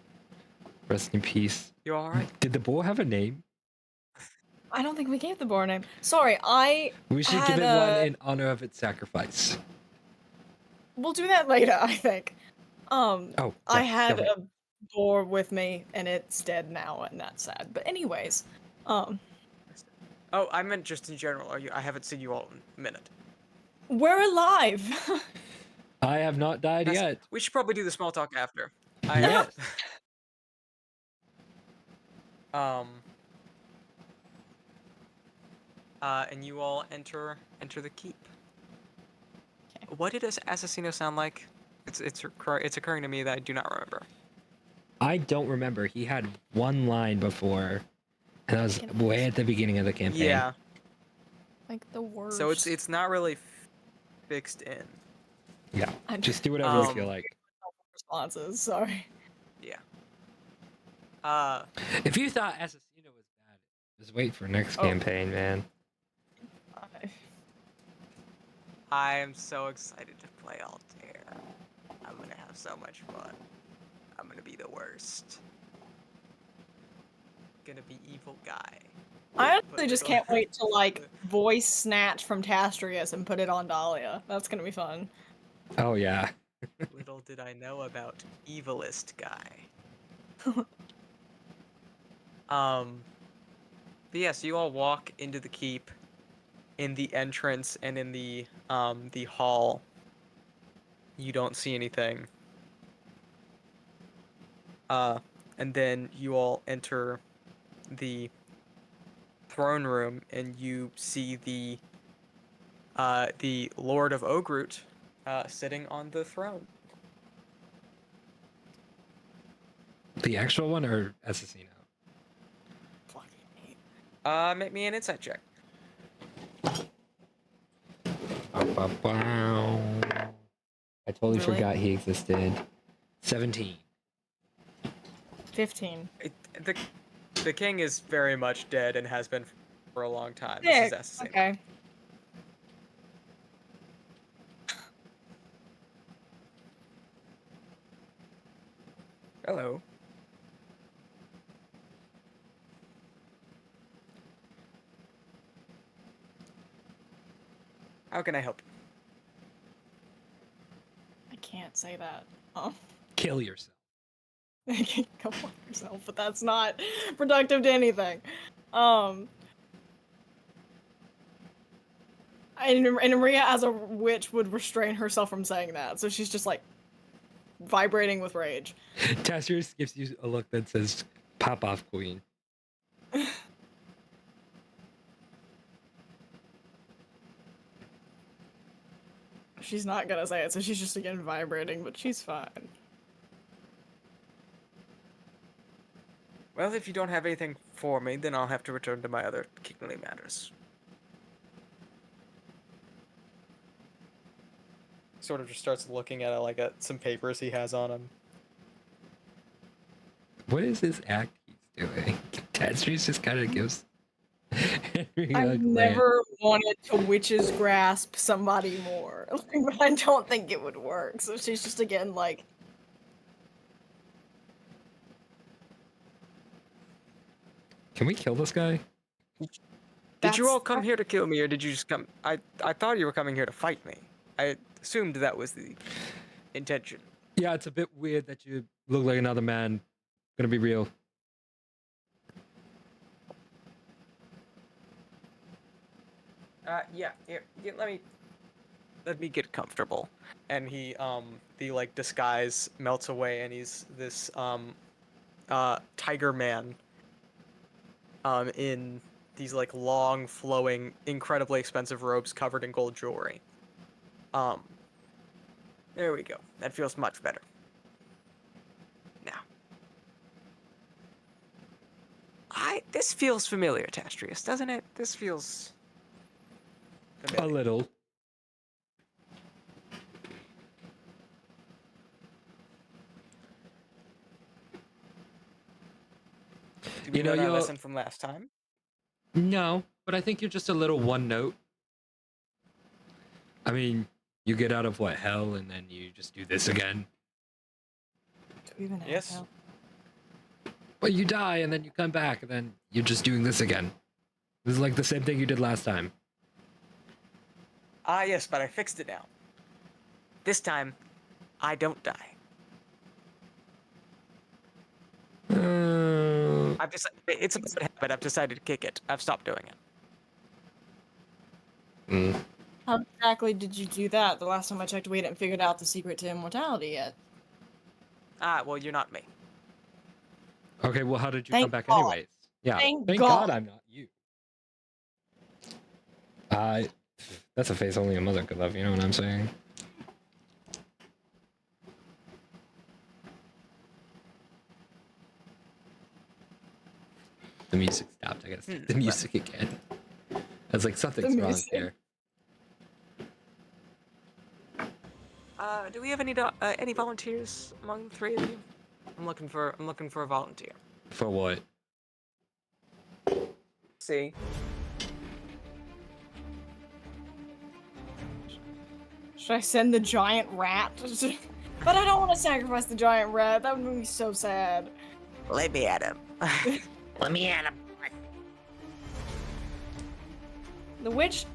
Rest in peace. You alright? Did the boar have a name? I don't think we gave the boar a name. Sorry, We should give it one in honor of its sacrifice. We'll do that later, I think. Oh, I yeah, had go ahead. a boar with me, and it's dead now, and that's sad. But anyways, Oh, I meant just in general. I haven't seen you all in a minute. we're alive. I have not died yet. We should probably do the small talk after. Yes. And you all enter the keep. Okay. What did Assassino sound like? It's occurring to me that I do not remember. I don't remember. He had one line before, and that was way at the beginning of the campaign. Yeah. Like the worst. So it's not really fixed in. Yeah. Just do whatever you feel like. Responses. Sorry. Yeah. If you thought Assassino was bad, just wait for next campaign, man. I am so excited to play Altair. I'm gonna have so much fun. I'm gonna be the worst. Gonna be evil guy. I honestly just can't wait to like voice Snatch from Tastrius and put it on Dahlia. That's gonna be fun. Oh yeah. Little did I know about evilist guy. But yes, you all walk into the keep. In the entrance and in the hall, you don't see anything. And then you all enter the throne room, and you see the Lord of Ogrut sitting on the throne. The actual one or Assassino? Make me an insight check. Wow. I totally Really? forgot he existed. 17. 15. The king is very much dead and has been for a long time. Sick. This is Assassino. Okay. Hello. How can I help you? I can't say that. Oh. Kill yourself. Go fuck yourself, but that's not productive to anything. And Maria, as a witch, would restrain herself from saying that, so she's just like vibrating with rage. Tastrius gives you a look that says, "Pop off, queen." She's not gonna say it, so she's just again vibrating, but she's fine. Well, if you don't have anything for me, then I'll have to return to my other kingly matters. Sort of just starts looking at some papers he has on him. What is this act he's doing? Tastrius just kind of gives Henry a I've glance. never wanted to witch's grasp somebody more, but I don't think it would work. So she's just again like, Can we kill this guy? Did you all come here to kill me, or did you just come? I thought you were coming here to fight me. I assumed that was the intention. Yeah, it's a bit weird that you look like another man. Gonna be real. Yeah, here, let me get comfortable. And he, the disguise melts away, and he's this, tiger man, in these, long, flowing, incredibly expensive robes covered in gold jewelry. There we go. That feels much better. Now. This feels familiar, Tastrius, doesn't it? This feels familiar. A little. Did we learn our lesson from last time? No, but I think you're just a little one note. I mean, you get out of what, hell, and then you just do this again. do we even have Yes. help? But you die, and then you come back, and then you're just doing this again. This is like the same thing you did last time. Ah, yes, but I fixed it now. This time, I don't die. It's a bad habit. I've decided to kick it. I've stopped doing it. How exactly did you do that? The last time I checked, we hadn't figured out the secret to immortality yet. Ah, well, you're not me. Okay, well, how did you Thank come back God. anyways? Yeah, Thank God God. I'm not you. That's a face only a mother could love, you know what I'm saying? The music stopped, I gotta see the music again. I was like, something's wrong here. Do we have any volunteers among the three of you? I'm looking for a volunteer. For what? See. Should I send the giant rat? But I don't want to sacrifice the giant rat. That would make me so sad. Let me at him. Let me at him. The witch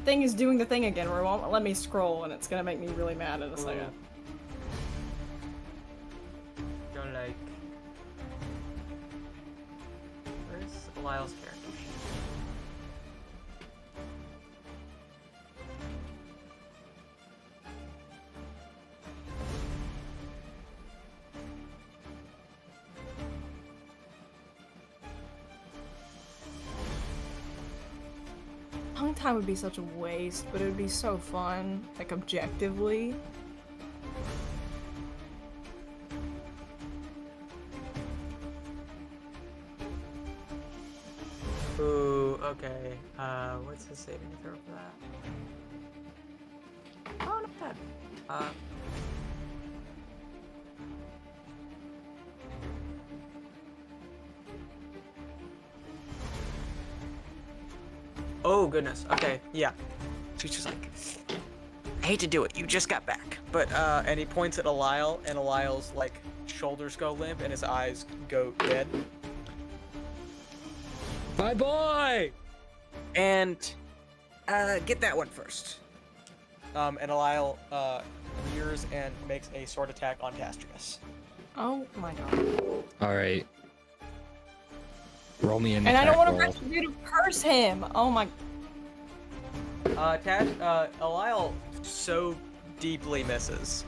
thing is doing the thing again where it won't let me scroll, and it's gonna make me really mad in a second. Don't like. Where's Lyle's character sheet? Tongue tie would be such a waste, but it would be so fun, like objectively. Okay. What's his saving throw for that? Oh, not bad. Oh goodness. Okay. Yeah. She's just like, I hate to do it. You just got back. But and he points at Alile, and Alile's like shoulders go limp and his eyes go dead. My boy. And get that one first. And Alile rears and makes a sword attack on Castrius. Oh my god. All right. Roll me an And I don't attack want to roll. retributive curse him. Oh my. Alile so deeply misses.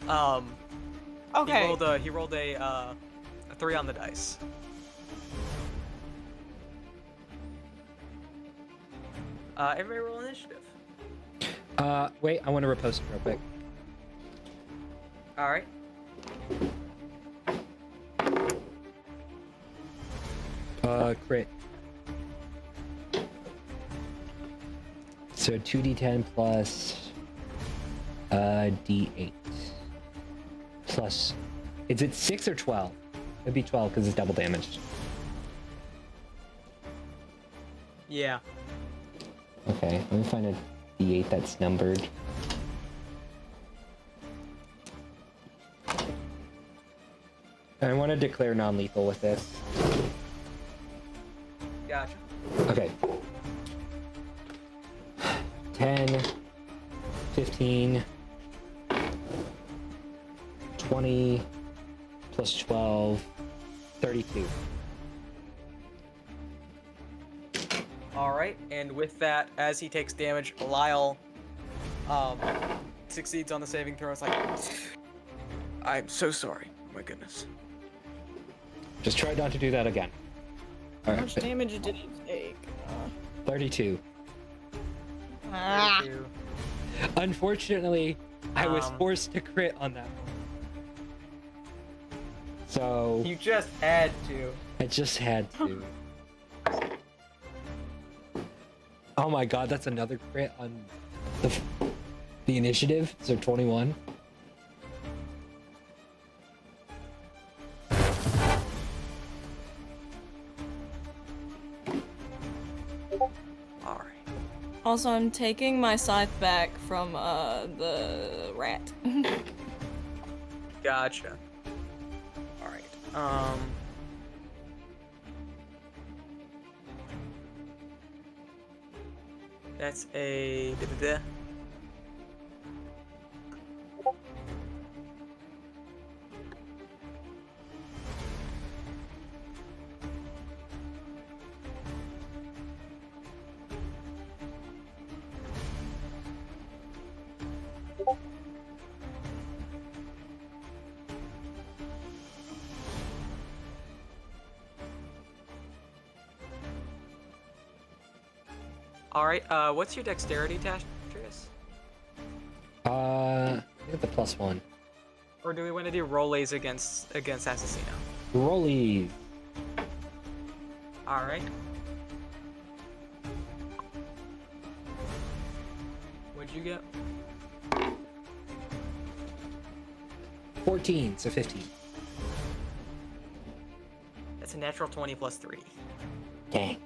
Okay. He rolled a 3 on the dice. Everybody roll initiative. Wait, I want to repost it real quick. All right. Crit. So 2d10 plus d8 plus. Is it 6 or 12? It'd be 12 because it's double damage. Yeah. Okay, let me find a d8 that's numbered. I want to declare non-lethal with this. Gotcha. Okay. 10, 15, 20, plus 12, 32. All right, and with that, as he takes damage, Lyle succeeds on the saving throw. It's like, I'm so sorry. Oh my goodness. Just try not to do that again. How All much right, damage did he take? 32. Ah. Unfortunately, I was Um, forced to crit on that one. So You just had to. I just had to. Oh my god, that's another crit on the initiative. So 21. All right. Also, I'm taking my scythe back from the rat. Gotcha. All right. That's a. All right. What's your dexterity, Castrius? I get the +1. Or do we want to do rollies against Assassino? Rollies. All right. What'd you get? 14, so 15. That's a natural 20 plus 3. Dang.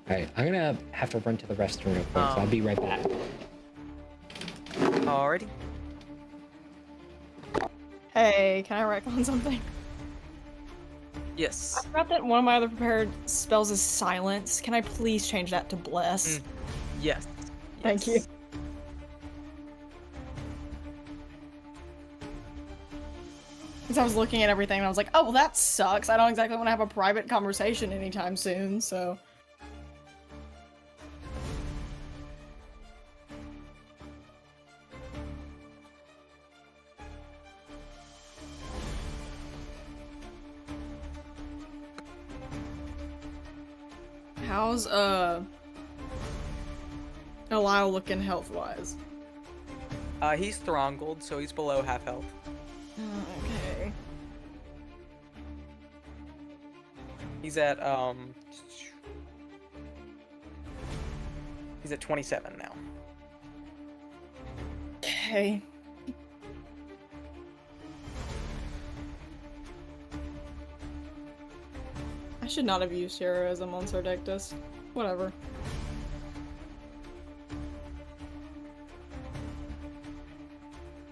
Alright, I'm gonna have to run to the restroom real quick, so I'll be right back. Alrighty. Hey, can I wreck on something? Yes. I forgot that one of my other prepared spells is silence. Can I please change that to bless? Yes. Thank you. Because I was looking at everything and I was like, oh, well, that sucks. I don't exactly want to have a private conversation anytime soon, so. How's, Lyle looking health-wise? He's Throngled, so he's below half health. Okay. He's at, He's at 27 now. Okay. I should not have used heroism on Sardectus. Whatever.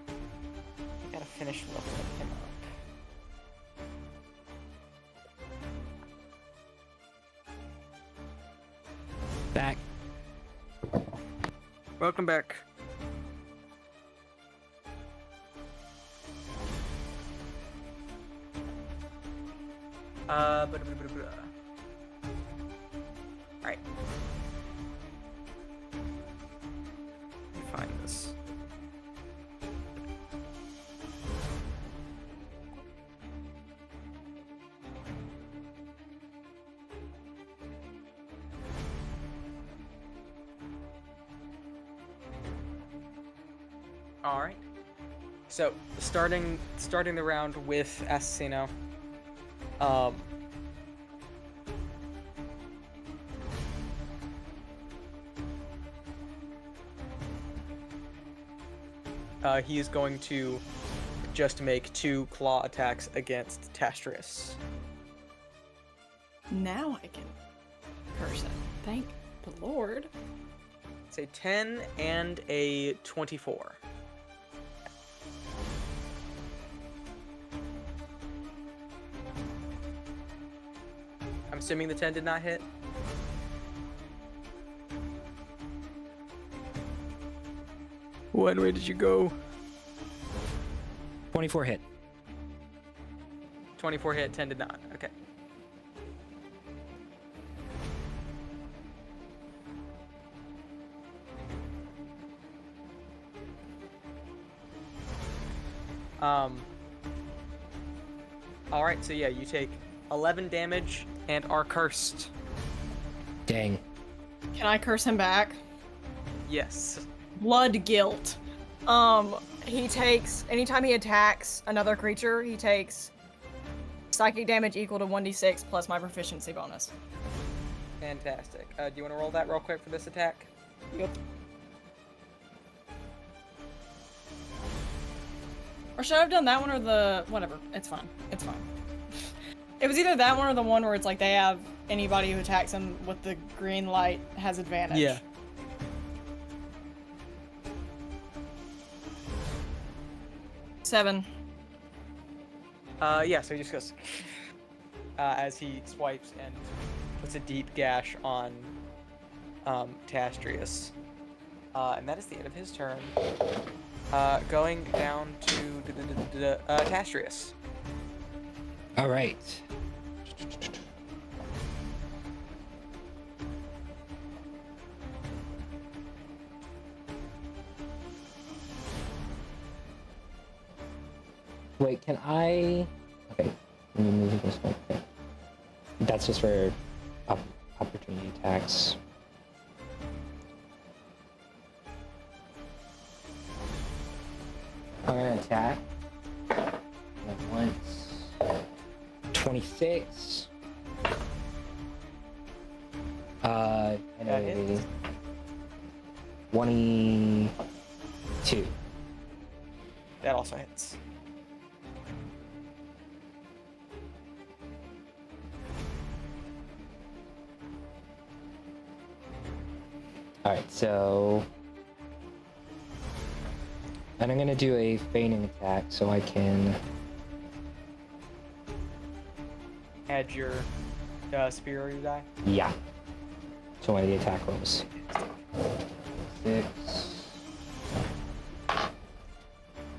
I gotta finish leveling him up. Back. Welcome back. Alright. Let me find this. All right. So starting the round with Assassino. He is going to just make 2 claw attacks against Tastrius. Now I can curse it. Thank the Lord. It's a 10 and a 24. I'm assuming the 10 did not hit. When way did you go? 24 hit. 24 hit, 10 did not. Okay. Alright, so yeah, you take 11 damage and are cursed. Dang. Can I curse him back? Yes. Blood guilt. He takes, anytime he attacks another creature, he takes psychic damage equal to 1d6 plus my proficiency bonus. Fantastic. Do you want to roll that real quick for this attack? Yep. Or should I have done that one or the... whatever. It's fine. It's fine. It was either that one or the one where it's like they have anybody who attacks them with the green light has advantage. Yeah. Seven. Yeah, so he just goes... as he swipes and puts a deep gash on Tastrius. And that is the end of his turn. Going down to Tastrius. All right. Wait, can I? Okay, let me move this one. Okay. That's just for opportunity attacks. I'm gonna attack. And once. 26. And a 22. That also hits. Alright, so... And I'm gonna do a feigning attack so I can... Add your superiority die? Yeah. So one of the attack rolls. 6...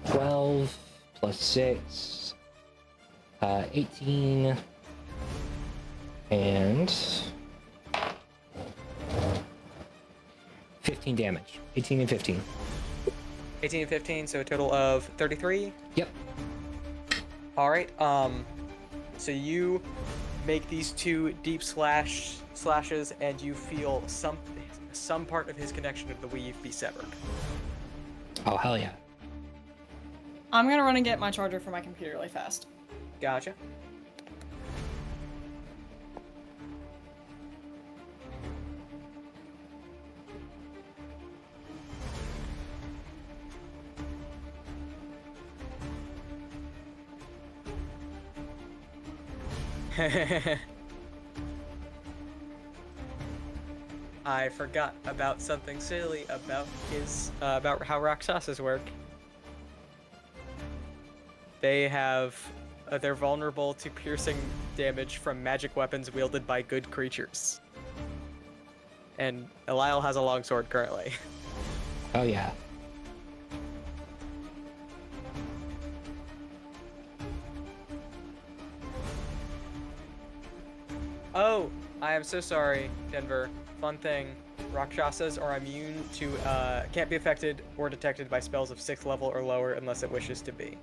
12 plus 6... 18... And... 15 damage. 18 and 15. 18 and 15, so a total of 33? Yep. Alright, so you make these 2 deep slashes and you feel some part of his connection of the weave be severed. Oh, hell yeah. I'm gonna run and get my charger for my computer really fast. Gotcha. I forgot about something silly about his about how Rakshasas work. They have they're vulnerable to piercing damage from magic weapons wielded by good creatures. And Eliel has a longsword currently. Oh yeah. Oh, I am so sorry, Denver. Fun thing, Rakshasas are immune to, can't be affected or detected by spells of 6th level or lower unless it wishes to be.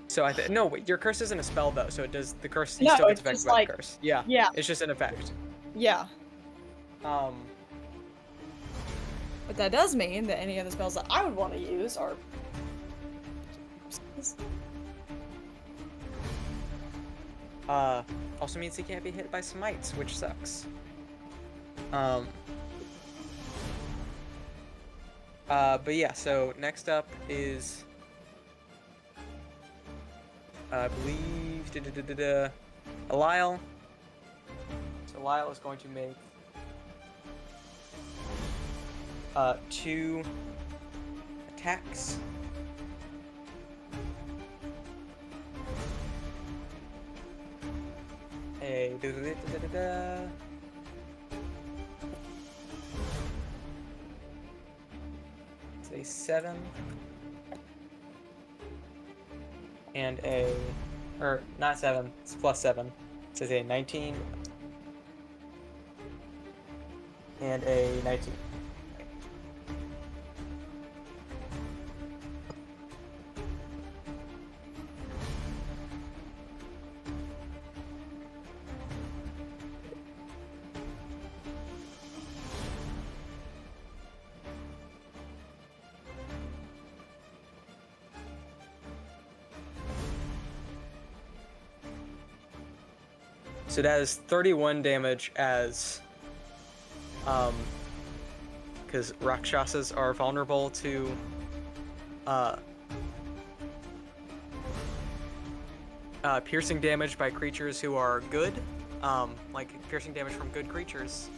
So no, wait, your curse isn't a spell though, so it does, the curse, he No, still gets it's affected just by like- the curse. Yeah. yeah. It's just an effect. Yeah. Um, But that does mean that any of the spells that I would want to use are. Also means he can't be hit by smites, which sucks. But yeah, so next up is, I believe, Eliel. So Eliel is going to make 2 attacks. It's a 7 and or not 7, it's +7. So it's a 19 and a 19. So that is 31 damage as, because Rakshasas are vulnerable to, piercing damage by creatures who are good, like piercing damage from good creatures.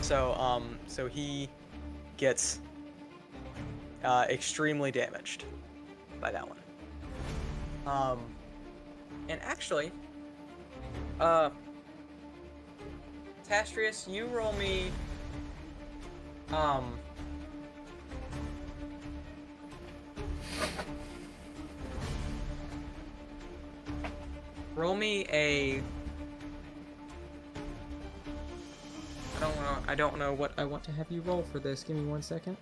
So, so he gets, extremely damaged by that one. And actually, Tastrius, you roll me, roll me a, I don't know what I want to have you roll for this. Give me 1 second.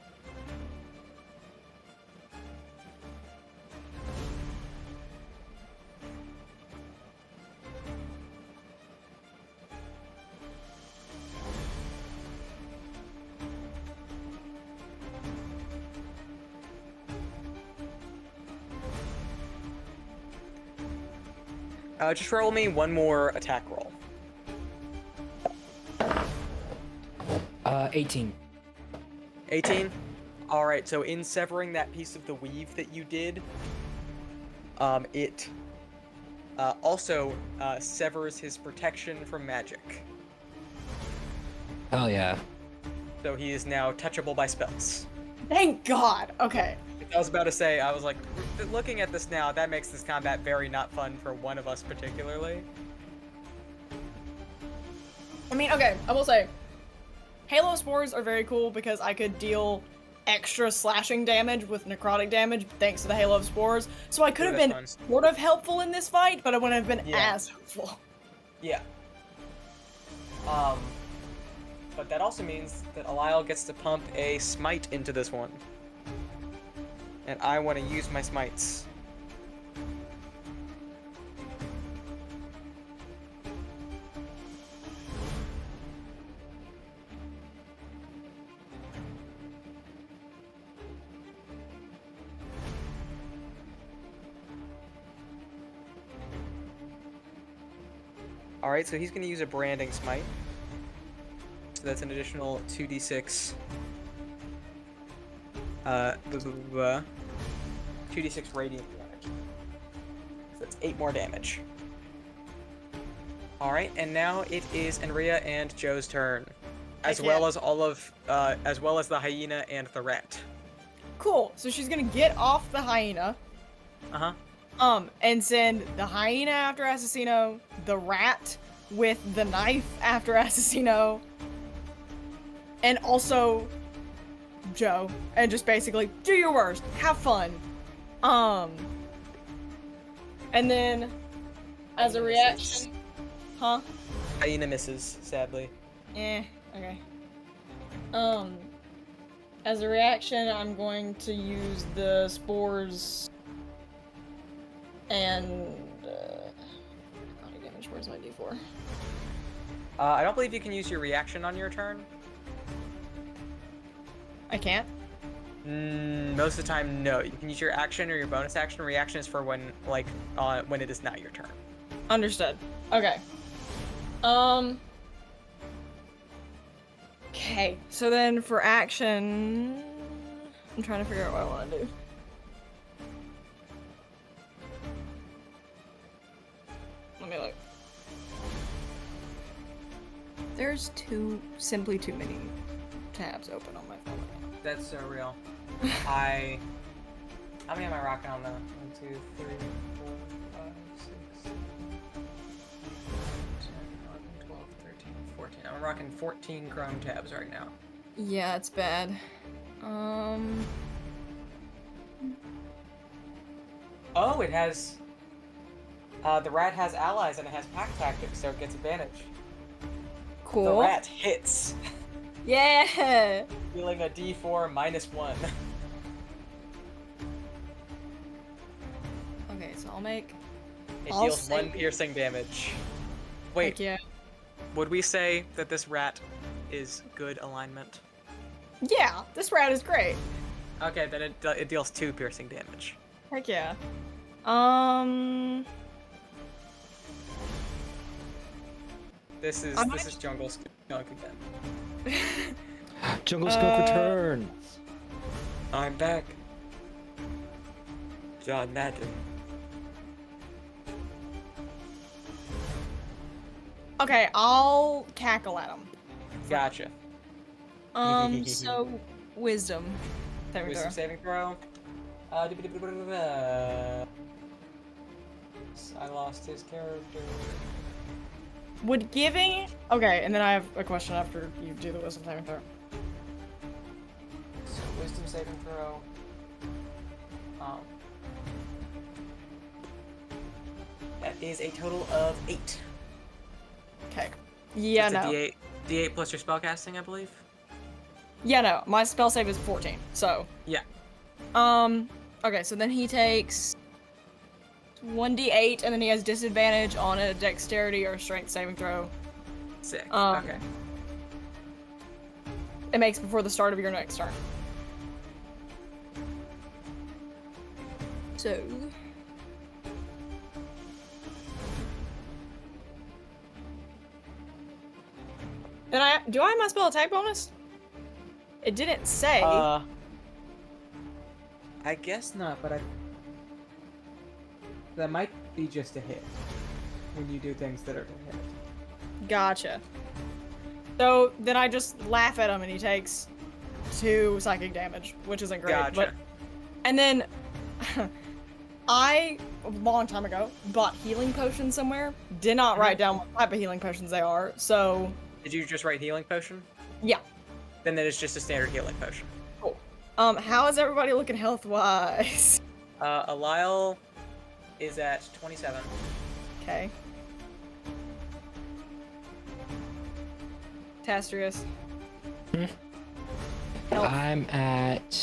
Just roll me one more attack roll. 18. 18? Alright, so in severing that piece of the weave that you did, it also severs his protection from magic. Hell yeah. So he is now touchable by spells. Thank God. Okay. I was about to say, I was like, looking at this now, that makes this combat very not fun for one of us particularly. I mean, okay, I will say, Halo spores are very cool because I could deal extra slashing damage with necrotic damage thanks to the Halo of Spores. So I could have been sort of helpful in this fight, but I wouldn't have been as helpful. Yeah. But that also means that Eliel gets to pump a smite into this one. And I want to use my smites. Alright, so he's going to use a branding smite. So that's an additional 2d6. 2d6 radiant damage. So that's 8 more damage. All right, and now it is Enria and Joe's turn, as Okay. well as as well as the hyena and the rat. Cool. So she's gonna get off the hyena. Uh-huh. And send the hyena after Assassino, the rat with the knife after Assassino, and also Joe, and just basically do your worst, have fun. And then as a reaction, huh? Hyena misses, sadly. Okay. As a reaction, I'm going to use the spores and body damage. Where's my D4? I don't believe you can use your reaction on your turn. I can't. Most of the time, no. You can use your action or your bonus action. Reaction is for when it is not your turn. Understood. Okay. Okay, so then for action, I'm trying to figure out what I want to do. Let me look. There's simply too many tabs open on my phone. That's so real. How many am I rocking on the 1, 2, 3, 4, 5, 6, 7, 8, 10, 11, 12, 13, 14. I'm rocking 14 Chrome tabs right now. Yeah, it's bad. Oh, it has. The rat has allies and it has pack tactics, so it gets advantage. Cool. The rat hits. Yeah! Dealing a D4 -1. Okay, so I'll make... It I'll deals 1 save- piercing damage. Wait, Heck yeah. would we say that this rat is good alignment? Yeah, this rat is great. Okay, then it deals 2 piercing damage. Heck yeah. This is Jungle Skunk again. Jungle Skunk returns. I'm back. John Madden. Okay, I'll cackle at him. Gotcha. So wisdom. Wisdom saving throw. I lost his character. Would giving... Okay, and then I have a question after you do the wisdom saving throw. So wisdom saving throw. That is a total of 8. Okay. Yeah, That's no. a D8 plus your spellcasting, I believe. Yeah, no. My spell save is 14, so... Yeah. Okay, so then he takes 1d8, and then he has disadvantage on a dexterity or strength saving throw. Sick. Um, Okay. It makes before the start of your next turn. So... Then do I have my spell attack bonus? It didn't say. I guess not, but that might be just a hit when you do things that are to hit. Gotcha. So then I just laugh at him and he takes 2 psychic damage, which isn't great. Gotcha. But... And then I, a long time ago, bought healing potions somewhere. Did not write down what type of healing potions they are, so... Did you just write healing potion? Yeah. Then that is just a standard healing potion. Cool. How is everybody looking health-wise? Alile is at 27. Okay. Tastrius. I'm at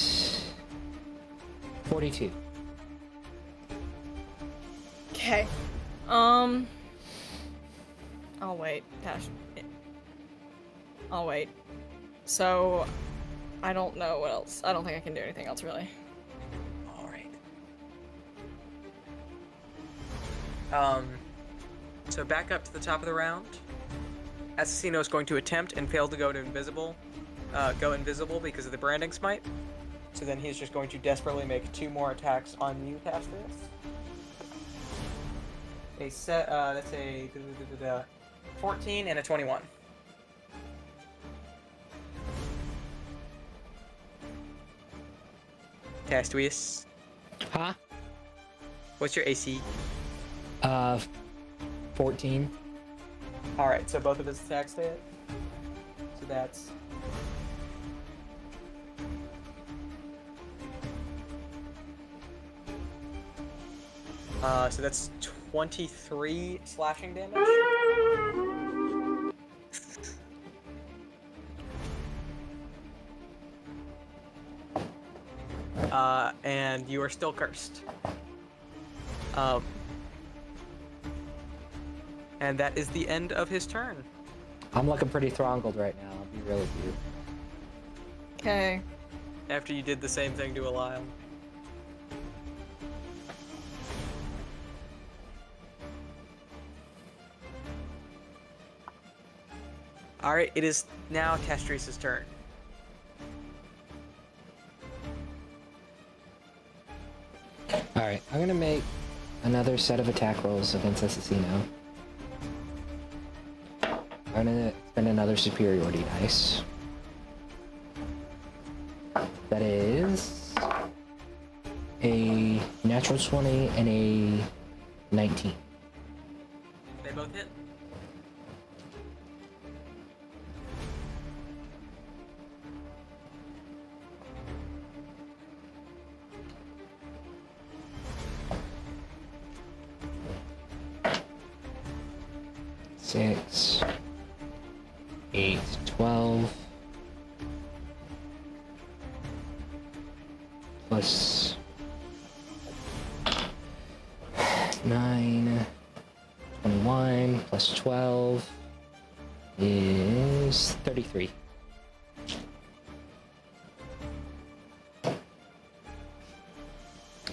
42. Okay. I'll wait. I'll wait. So, I don't know what else. I don't think I can do anything else, really. Alright. So back up to the top of the round. Assassino is going to attempt and fail to go invisible because of the branding smite. So then he's just going to desperately make 2 more attacks on you, Tastrius. That's a 14 and a 21. Castuius, Huh? what's your AC? 14. Alright, so both of his attacks hit. So that's... so that's 23 slashing damage. And you are still cursed. And that is the end of his turn. I'm looking pretty throttled right now. I'll be real with you. Okay. After you did the same thing to Eliel. Alright, it is now Testree's turn. Alright, I'm gonna make another set of attack rolls against Assassino. I'm gonna spend another superiority dice. That is a natural 20 and a 19. They both hit. Six, 8, 12, plus 9, 21, plus 12 is 33.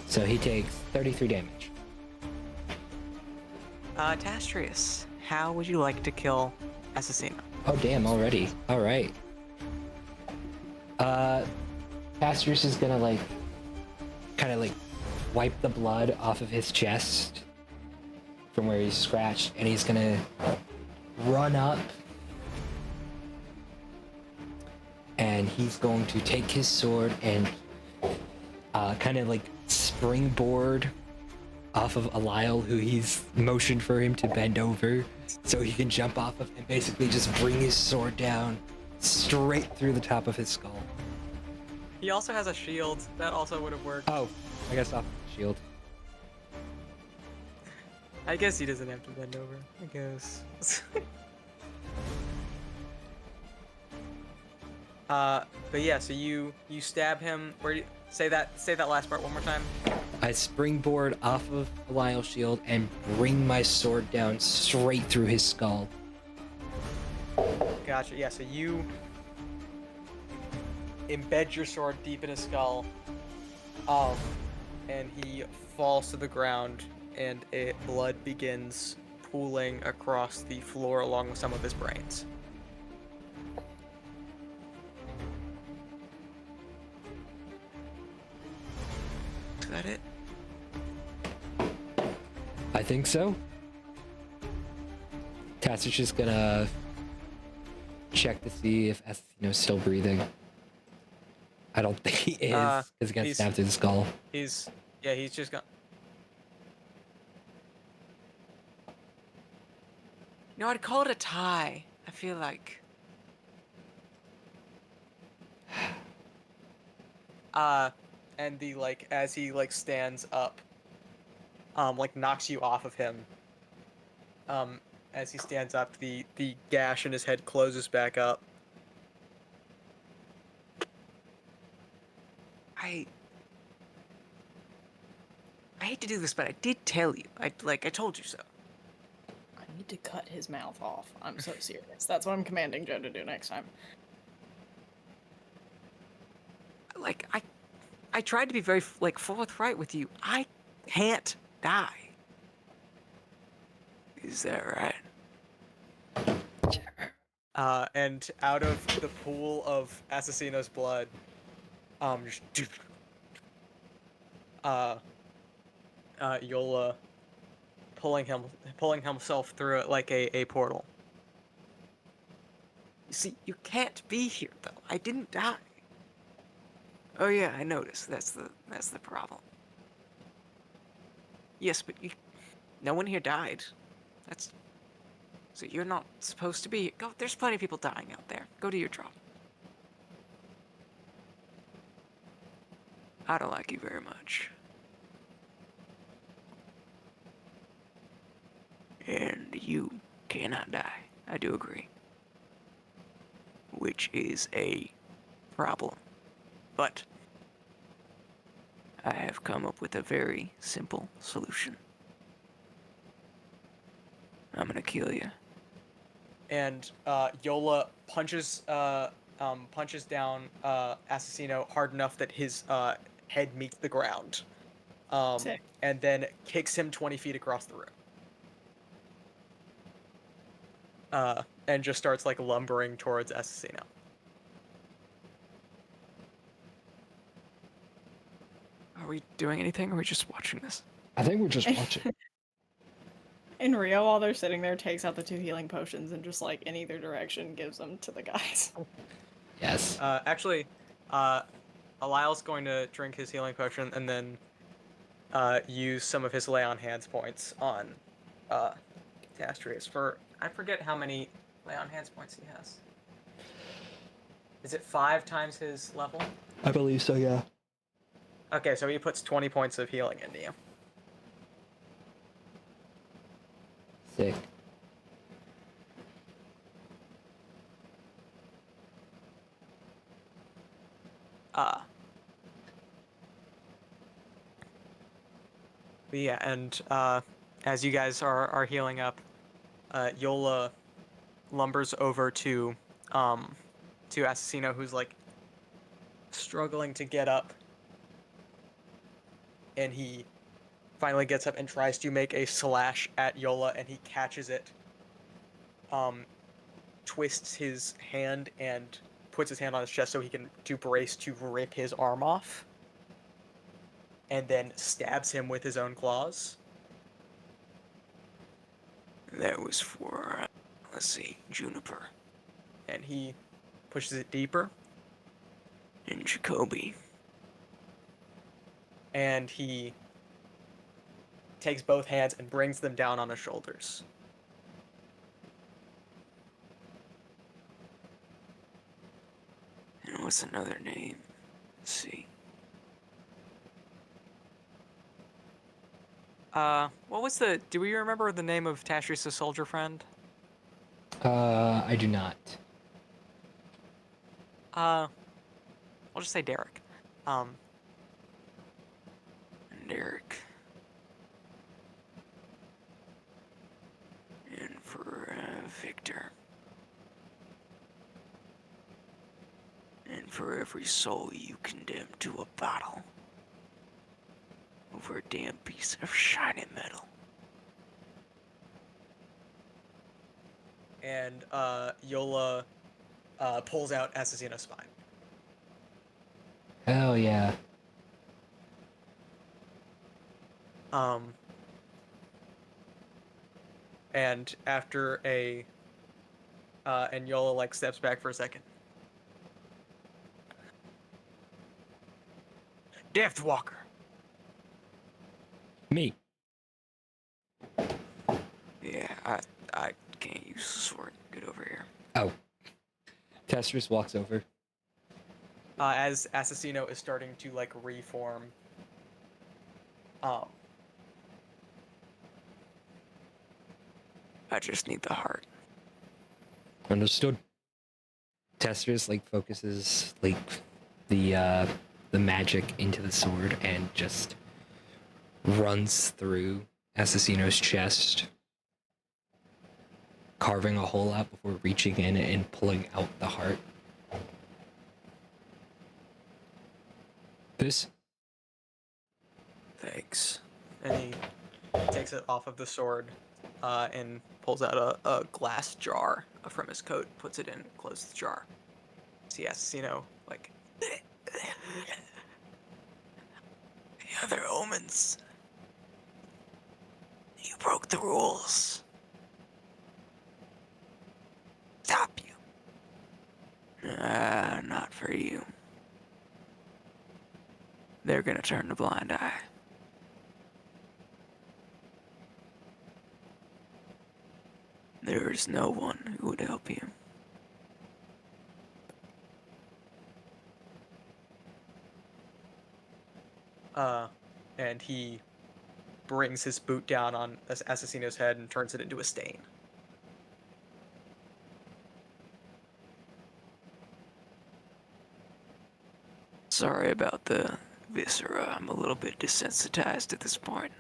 So he takes 33 damage. Tastrius, how would you like to kill Assassino? Oh damn, already. Alright. Castrius is gonna like kinda like wipe the blood off of his chest from where he's scratched, and he's gonna run up and he's going to take his sword and kind of like springboard off of Eliel, who he's motioned for him to bend over so he can jump off of, and basically just bring his sword down straight through the top of his skull. He also has a shield. That also would have worked. Oh, I guess off the shield. I guess he doesn't have to bend over. I guess. But yeah, so you stab him. Where you say that last part one more time. I springboard off of Eliel's shield and bring my sword down straight through his skull. Gotcha. Yeah, so you embed your sword deep in his skull, and he falls to the ground, and blood begins pooling across the floor along with some of his brains. Is that it? I think so. Tassic's just gonna check to see if Assassino's still breathing. I don't think he is, because he got stabbed through the skull. He's just gone. No, I'd call it a tie. I feel like. And as he stands up, knocks you off of him. As he stands up, the gash in his head closes back up. I hate to do this, but I did tell you. I told you so. I need to cut his mouth off. I'm so serious. That's what I'm commanding Joe to do next time. I tried to be very forthright with you. I can't die. Is that right? And out of the pool of Assassino's blood, Yola pulling himself through it like a portal. See, you can't be here though. I didn't die. Oh yeah, I noticed. That's the problem. Yes, but no one here died. So you're not supposed to be here. Go. There's plenty of people dying out there. Go to your job. I don't like you very much. And you cannot die. I do agree. Which is a problem. But I have come up with a very simple solution. I'm gonna kill you. And Yola punches down Assassino hard enough that his head meets the ground. Sick. And then kicks him 20 feet across the room. And just starts like lumbering towards Assassino. Are we doing anything, or are we just watching this? I think we're just watching. And Rio, while they're sitting there, takes out the 2 healing potions and just like in either direction gives them to the guys. Yes. Actually, Alile's going to drink his healing potion and then use some of his lay on hands points on Tastrius for, I forget how many lay on hands points he has. Is it 5 times his level? I believe so, yeah. Okay, so he puts 20 points of healing into you. Sick. But yeah, and as you guys are healing up, Yola lumbers over to Assassino, who's like struggling to get up, and he finally gets up and tries to make a slash at Yola, and he catches it, twists his hand and puts his hand on his chest so he can do brace to rip his arm off, and then stabs him with his own claws. That was for, let's see, Juniper. And he pushes it deeper. And Jacoby. And he takes both hands and brings them down on his shoulders. And what's another name? Let's see. What was do we remember the name of Tastrius' soldier friend? I do not. I'll just say Derek. Derek. And for Victor. And for every soul you condemn to a battle over a damn piece of shining metal. And Yola pulls out Assassino's spine. Hell yeah. And after and Yola like steps back for a second. Deathwalker. Me. Yeah, I can't use the sword. Get over here. Oh. Tastrius walks over. As Assassino is starting to like reform. I just need the heart. Understood. Tastrius like focuses like the magic into the sword and just runs through Assassino's chest, carving a hole out before reaching in and pulling out the heart. This? Thanks. And he takes it off of the sword and pulls out a glass jar from his coat, puts it in, closes the jar. See Assassino like The other omens. You broke the rules. Stop you. Not for you. They're gonna turn a blind eye. There is no one who would help you. And he brings his boot down on Assassino's head and turns it into a stain. Sorry about the viscera. I'm a little bit desensitized at this point.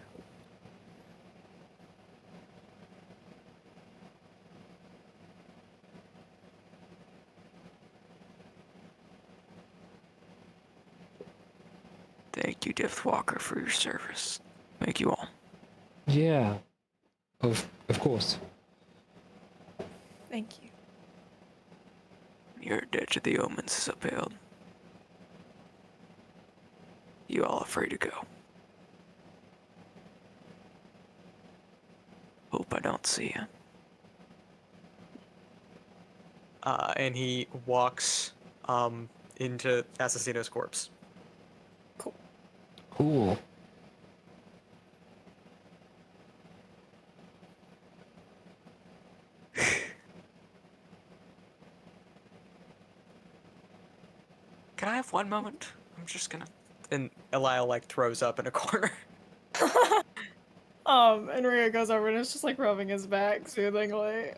Thank you, Deathwalker, for your service. Thank you all. Yeah. Of course. Thank you. Your debt to the omens is upheld. You all are free to go. Hope I don't see you. And he walks into Assassino's corpse. Cool. Can I have one moment? I'm just gonna... And Eliel like throws up in a corner. And Ria goes over and is just like rubbing his back soothingly.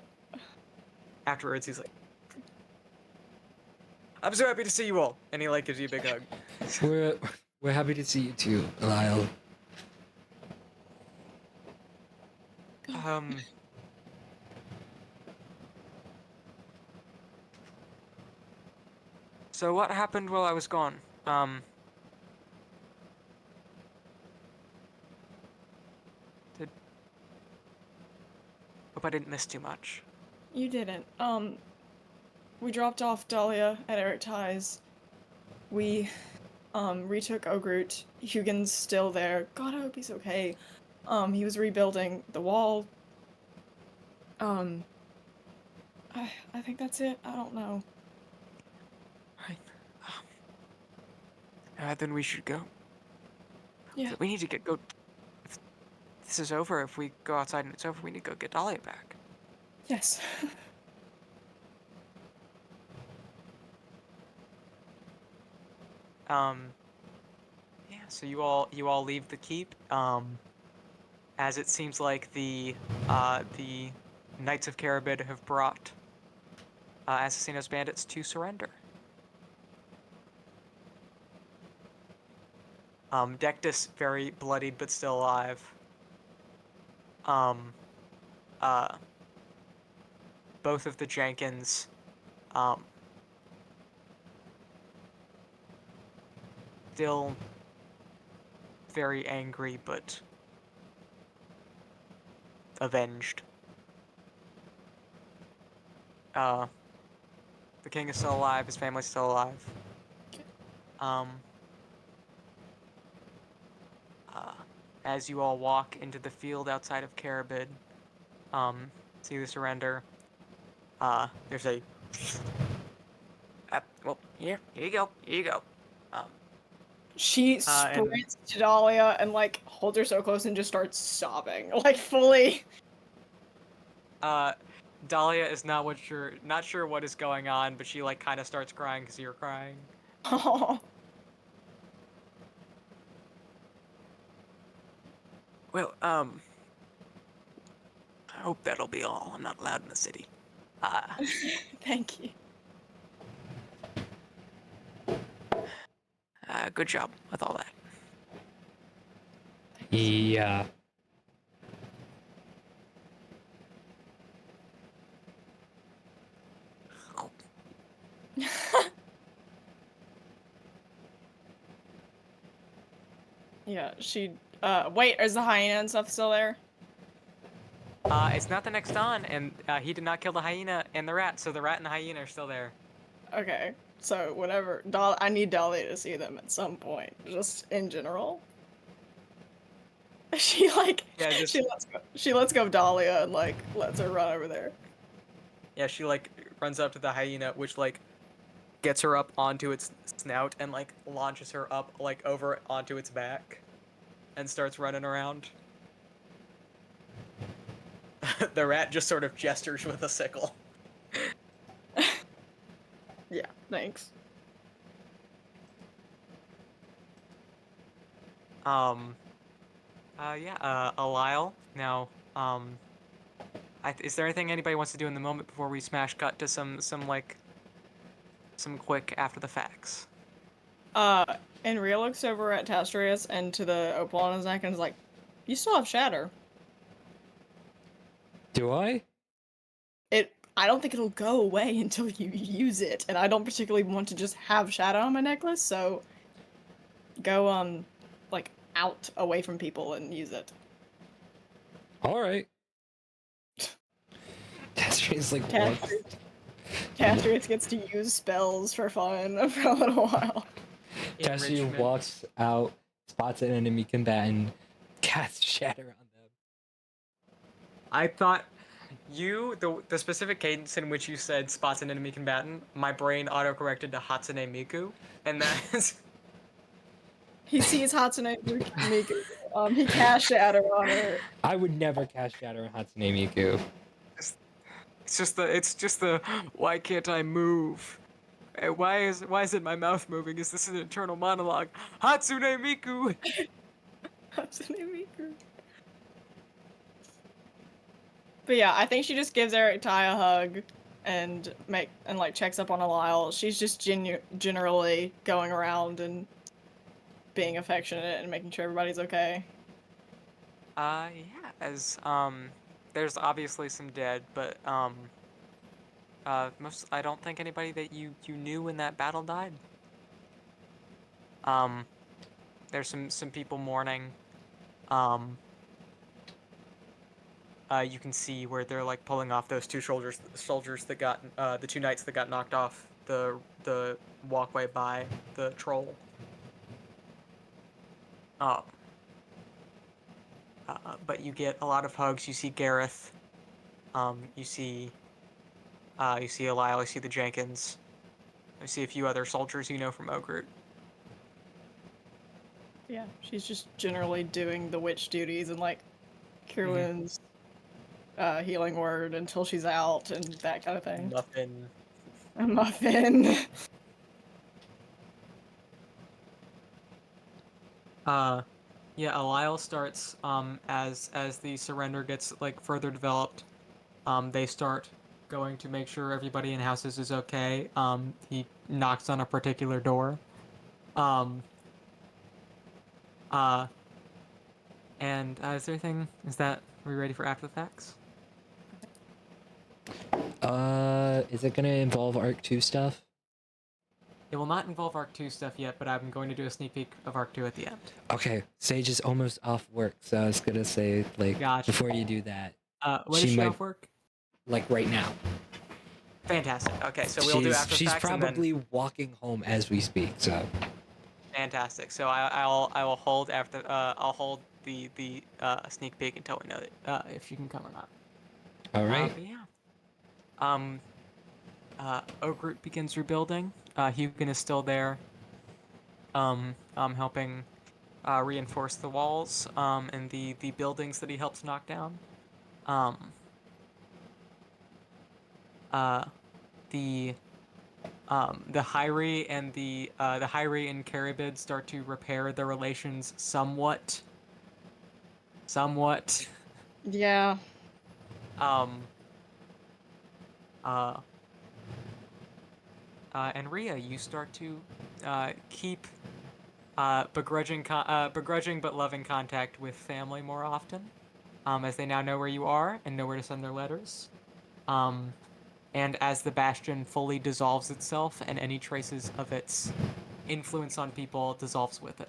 Afterwards, he's like, "I'm so happy to see you all," and he like gives you a big hug. We're happy to see you too, Lyle. So what happened while I was gone? Hope I didn't miss too much. You didn't. We dropped off Dahlia at Eric Ties. We, retook Ogrut. Hugin's still there. God, I hope he's okay. He was rebuilding the wall. I think that's it. I don't know. Right. Then we should go. Yeah. We need to go. If this is over, if we go outside and it's over, we need to go get Dahlia back. Yes. Yeah, so you all leave the keep. As it seems like the Knights of Carabid have brought Assassino's bandits to surrender. Dectus, very bloodied but still alive. Both of the Jenkins, still very angry but avenged. The king is still alive, his family's still alive. As you all walk into the field outside of Carabid, see the surrender, there's a... well, here you go. She sprints to Dahlia and like holds her so close and just starts sobbing, like fully. Dahlia is not sure what is going on, but she like kind of starts crying because you're crying. Oh. Well, I hope that'll be all. I'm not allowed in the city. Thank you. Good job with all that. Yeah. Yeah, she wait, is the hyena and stuff still there? It's not the next on, and he did not kill the hyena and the rat, so the rat and the hyena are still there. Okay, so whatever. I need Dahlia to see them at some point, just in general. She like she lets go of Dahlia and like lets her run over there. Yeah, she like runs up to the hyena, which like gets her up onto its snout and like launches her up like over onto its back and starts running around. The rat just sort of gestures with a sickle. Yeah, thanks. Alile. Now, is there anything anybody wants to do in the moment before we smash cut to some quick after the facts? Enria looks over at Tastrius and to the opal on his neck and is like, "You still have shatter." Do I? I don't think it'll go away until you use it, and I don't particularly want to just have shadow on my necklace, so go like out away from people and use it. All right. Tastrius like walks. Tastrius gets to use spells for fun for a little while. Tastrius Enrichment. walks out, spots an enemy combatant, casts shatter on them. I thought the specific cadence in which you said spots an enemy combatant, my brain autocorrected to Hatsune Miku, and that is He sees Hatsune Miku. He casts shatter on her. I would never cast shatter on Hatsune Miku. It's just the why can't I move? Why isn't my mouth moving? Is this an internal monologue? Hatsune Miku. Hatsune Miku. But yeah, I think she just gives Eric Ty a hug and like checks up on Alile. She's just generally going around and being affectionate and making sure everybody's okay. Yeah, as there's obviously some dead, but I don't think anybody that you knew in that battle died. There's some people mourning. You can see where they're like pulling off those two soldiers that got the two knights that got knocked off the walkway by the troll. But you get a lot of hugs. You see Gareth. You see Alile. You see the Jenkins. You see a few other soldiers you know from Ogre. Yeah, she's just generally doing the witch duties and like Kierlan's healing word until she's out and that kind of thing. Muffin. A muffin. Yeah, Alile starts as the surrender gets like further developed. They start going to make sure everybody in houses is okay. He knocks on a particular door. And is there anything? Are we ready for after the facts? Is it gonna involve Arc 2 stuff? It will not involve Arc 2 stuff yet, but I'm going to do a sneak peek of Arc 2 at the end. Okay, Sage is almost off work, so I was gonna say, like, Gotcha. before you do that, When is she off work? like right now. Fantastic. Okay, so we'll do after She's facts and then... probably walking home as we speak, so. Fantastic. So I will hold after I'll hold the sneak peek until we know that if she can come or not. All right. But yeah. Ogre begins rebuilding. Hugin is still there. Helping reinforce the walls and the buildings that he helps knock down. The Hyri and the Hyri and Caribid start to repair their relations somewhat. Yeah. And Rhea, you start to keep begrudging but loving contact with family more often, as they now know where you are and know where to send their letters. And as the Bastion fully dissolves itself and any traces of its influence on people dissolves with it.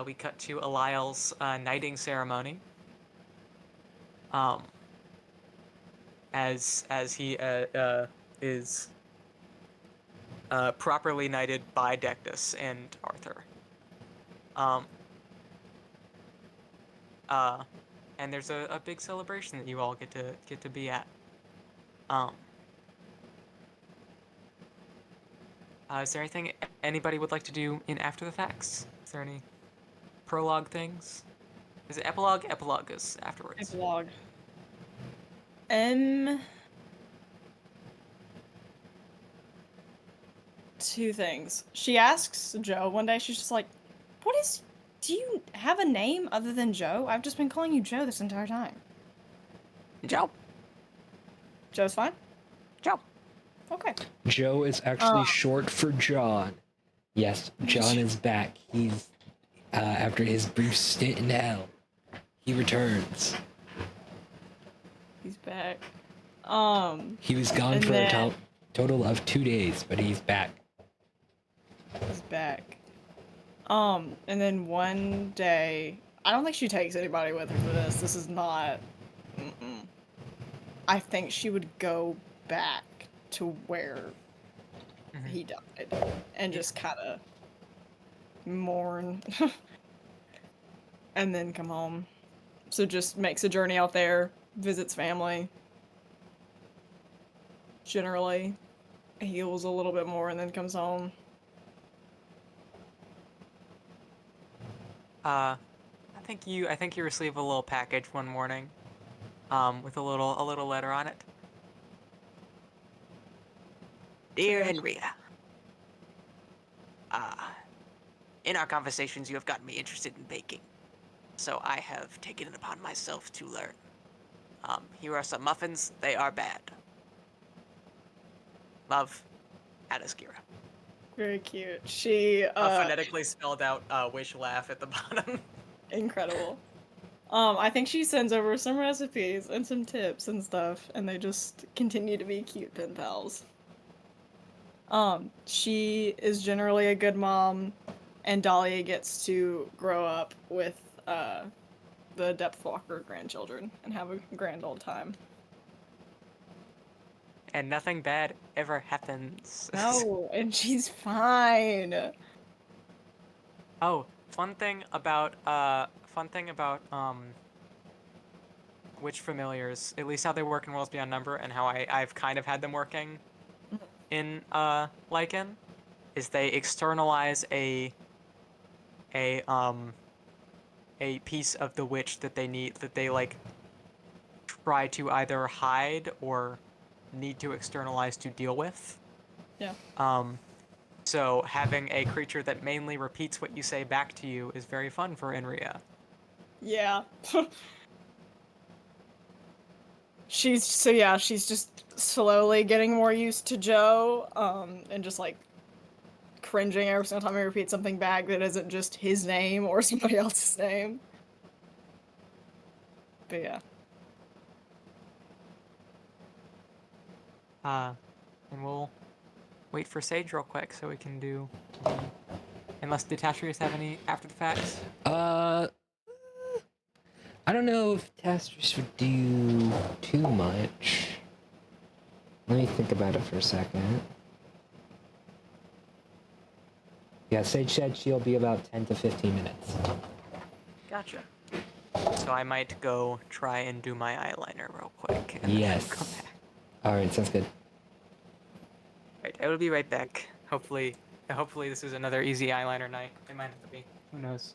We cut to Alile's knighting ceremony. As he is properly knighted by Dectus and Arthur. And there's a big celebration that you all get to be at. Is there anything anybody would like to do in After the Facts? Is there any prologue things? Is it epilogue? Epilogue is afterwards. Epilogue. Two things. She asks Joe one day, she's just like, do you have a name other than Joe? I've just been calling you Joe this entire time. Joe. Joe's fine? Joe. Okay. Joe is actually short for John. Yes, John is back. He's, after his brief stint in hell, he returns. He's back. He was gone for a total of 2 days, but he's back. He's back. And then one day, I don't think she takes anybody with her for this. This is not. I think she would go back to where he died and just kind of mourn and then come home. So just makes a journey out there, visits family. Generally heals a little bit more and then comes home. I think you receive a little package one morning, with a little letter on it. Dear Henrietta, in our conversations you have gotten me interested in baking, so I have taken it upon myself to learn. Here are some muffins, they are bad. Love, Adaskira. Very cute. She phonetically spelled out wish laugh at the bottom. Incredible. I think she sends over some recipes and some tips and stuff, and they just continue to be cute pen pals. She is generally a good mom, and Dahlia gets to grow up with the Depth Walker grandchildren and have a grand old time. And nothing bad ever happens. No, and she's fine. Oh, fun thing about witch familiars, at least how they work in Worlds Beyond Number, and how I've kind of had them working in Lichen, is they externalize a piece of the witch that they need, that they like try to either hide or need to externalize to deal with. Yeah. So having a creature that mainly repeats what you say back to you is very fun for Enria. Yeah. She's just slowly getting more used to Joe, and just like cringing every single time he repeats something back that isn't just his name or somebody else's name. But yeah. And we'll wait for Sage real quick so we can do. Unless Detachrius have any after the facts. I don't know if Detachrius would do too much. Let me think about it for a second. Yeah, Sage said she'll be about 10 to 15 minutes. Gotcha. So I might go try and do my eyeliner real quick. And Yes. then come back. Alright, sounds good. Right, I will be right back. Hopefully this is another easy eyeliner night. It might have to be. Who knows?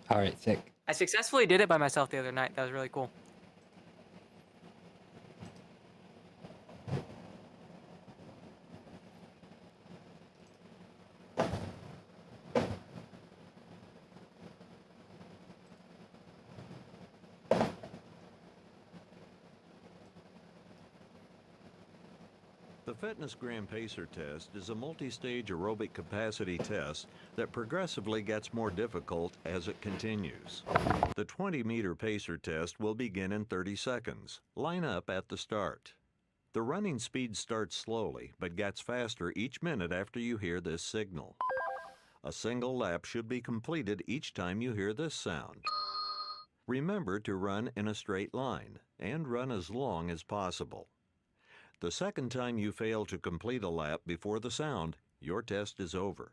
Alright, sick. I successfully did it by myself the other night. That was really cool. The Fitness Gram Pacer test is a multi-stage aerobic capacity test that progressively gets more difficult as it continues. The 20-meter pacer test will begin in 30 seconds. Line up at the start. The running speed starts slowly, but gets faster each minute after you hear this signal. A single lap should be completed each time you hear this sound. Remember to run in a straight line, and run as long as possible. The second time you fail to complete a lap before the sound, your test is over.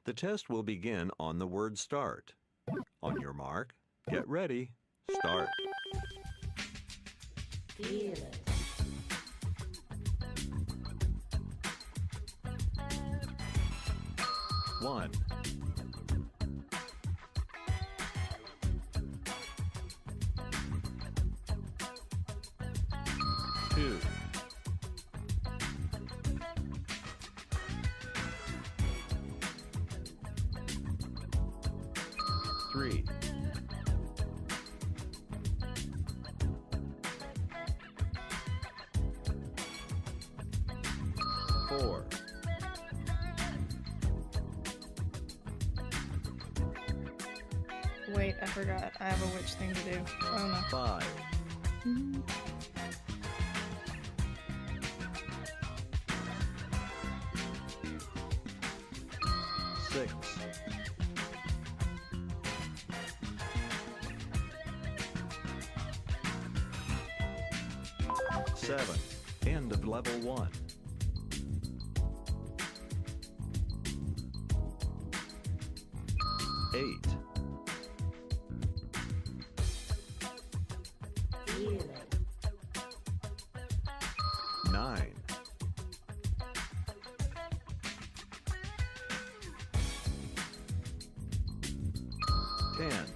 The test will begin on the word start. On your mark, get ready, start. Feel it. 1. 2. 3. 4. Wait, I forgot. I have a witch thing to do. Oh no. 5. 6. 7. End of level 1. 8. 9. 10.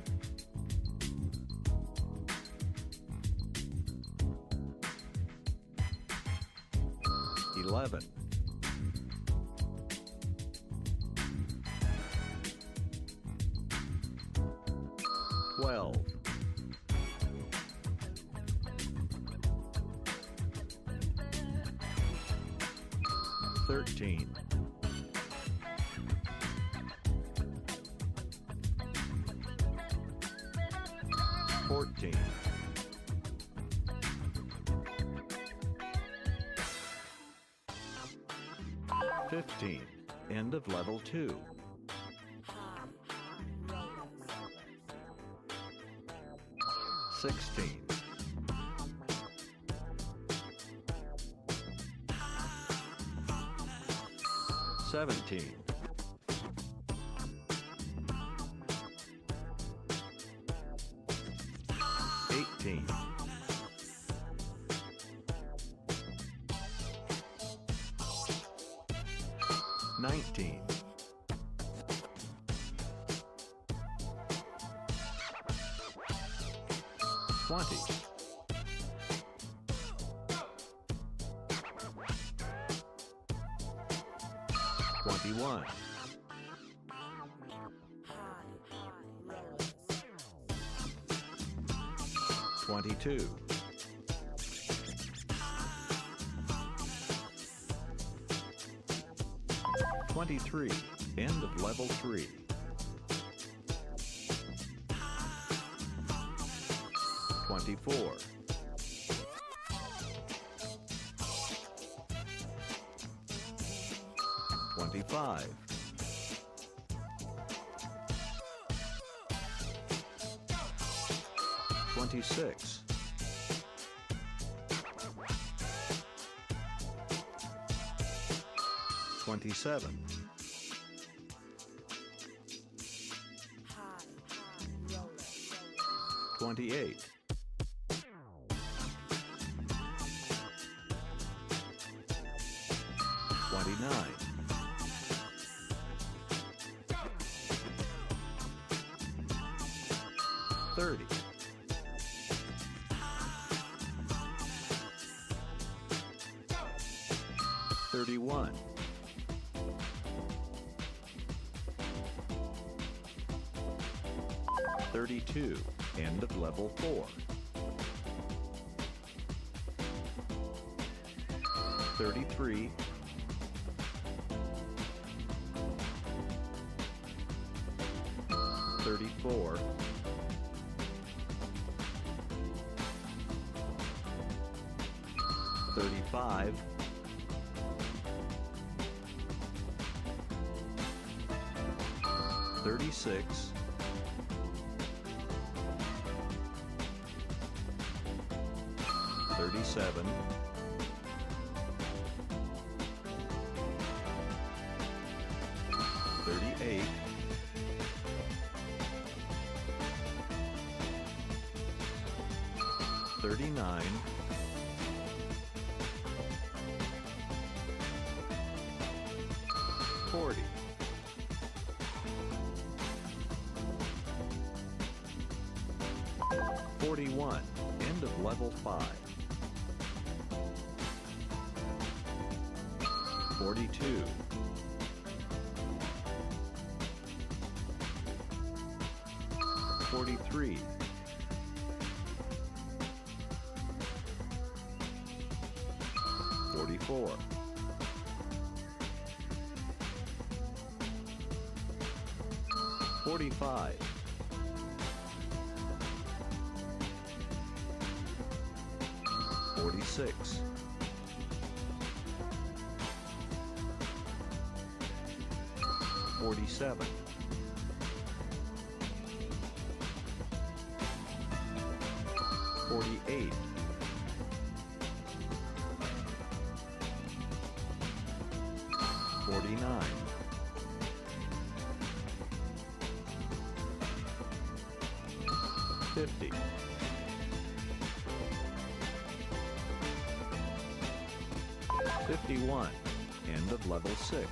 11. 12. 13. 14. 15. End of level 2. 16. 17. 18. 19. 20. 21. 22. 23. End of level 3. 24. 25. 26. 27. 28. 29. 30. 31. 32. End of level 4. 33. 34. 35. 36. 37. 38. 39. 40. 41. End of level 5. 42. 43. 44. 45. 46. 47. 48. 49. 50. 51. End of level 6.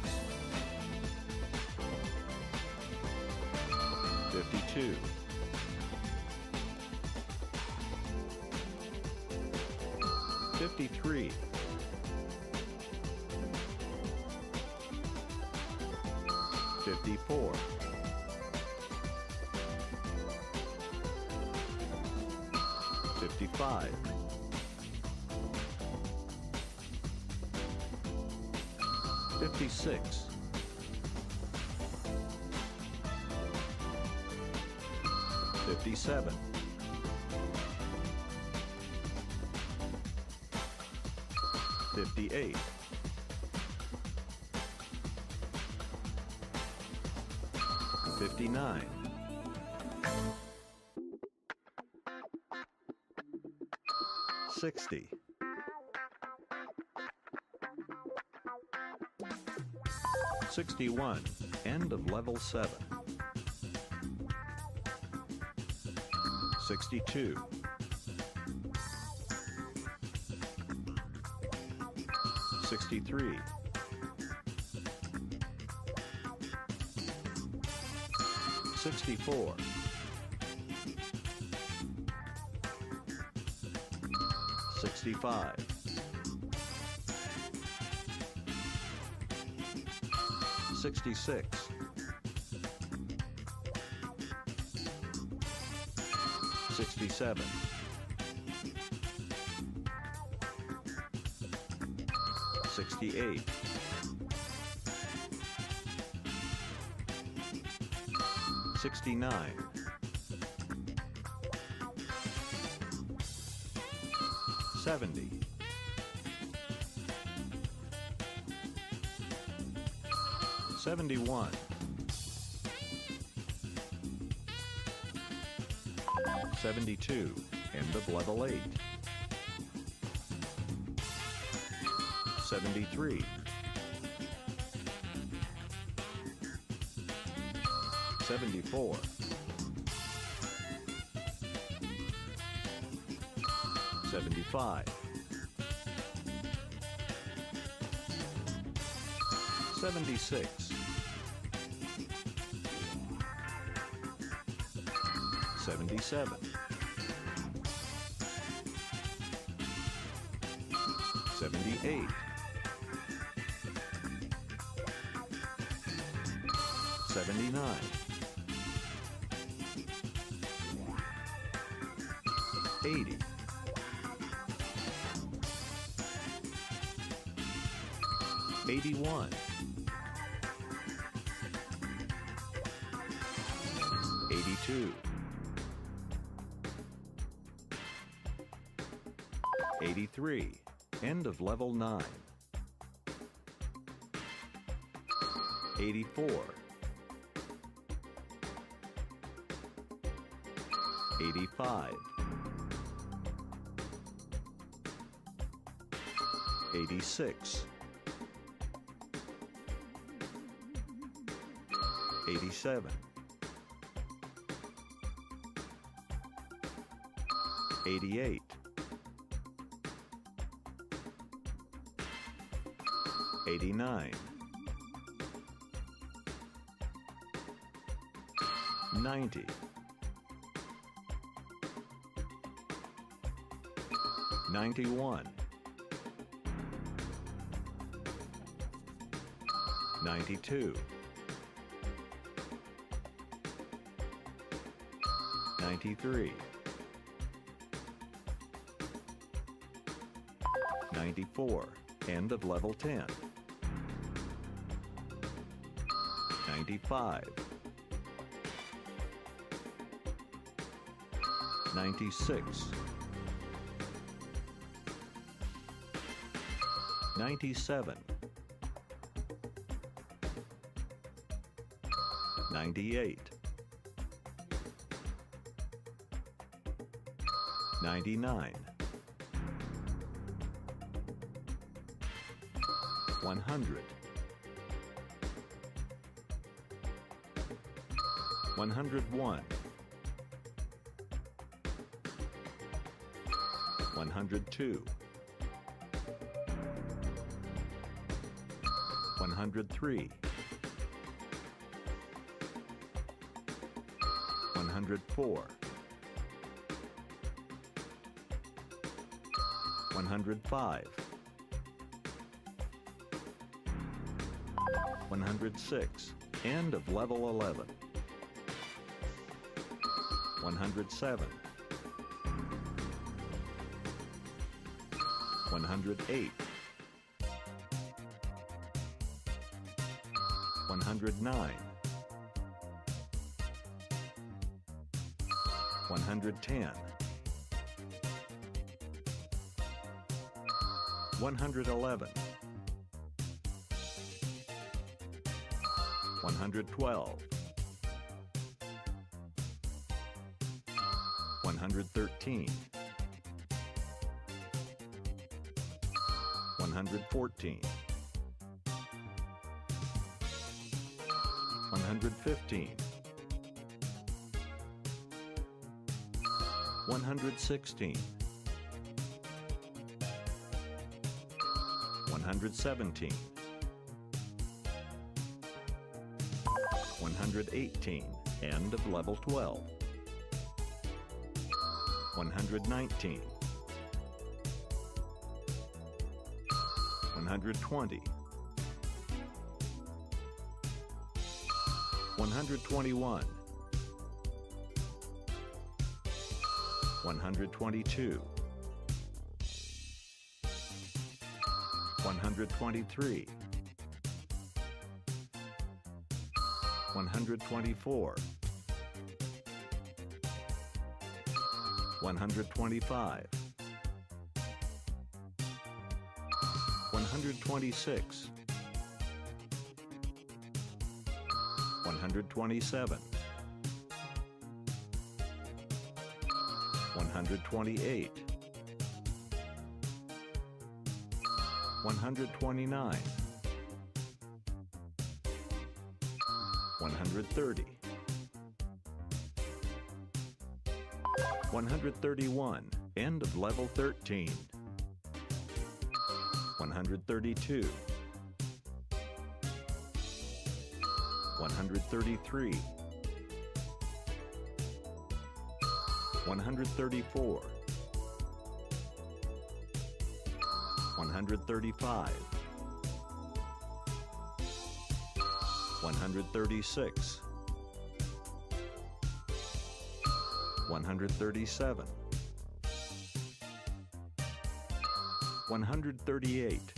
52. 53. 54. 55. 56. 57. 58. 59. 60. 61. End of level 7. 62. 63. 64. 65. 66. 67. 68. 69. 70. 71. 72. End of level 8. 73. 74. 75. 76. 77. 78. 79. 80. 81. 82. 83. End of level 9. 84. 85. 86. 87. 88. 89. 90. 91, 92, 93, 94, end of level 10, 95, 96, 97, 98, 99, 100, 101, 102, 103, 104, 105, 106, end of level 11, 107, 108, 109, 110, 111, 112, 113, 114, 115, 116, 117, 118, end of level 12, 119, 120, 121, 122, 123, 124, 125, 126, 127, 128, 129, 130, 131, end of level 13, 132, 133, 134, 135, 136, 137, 138,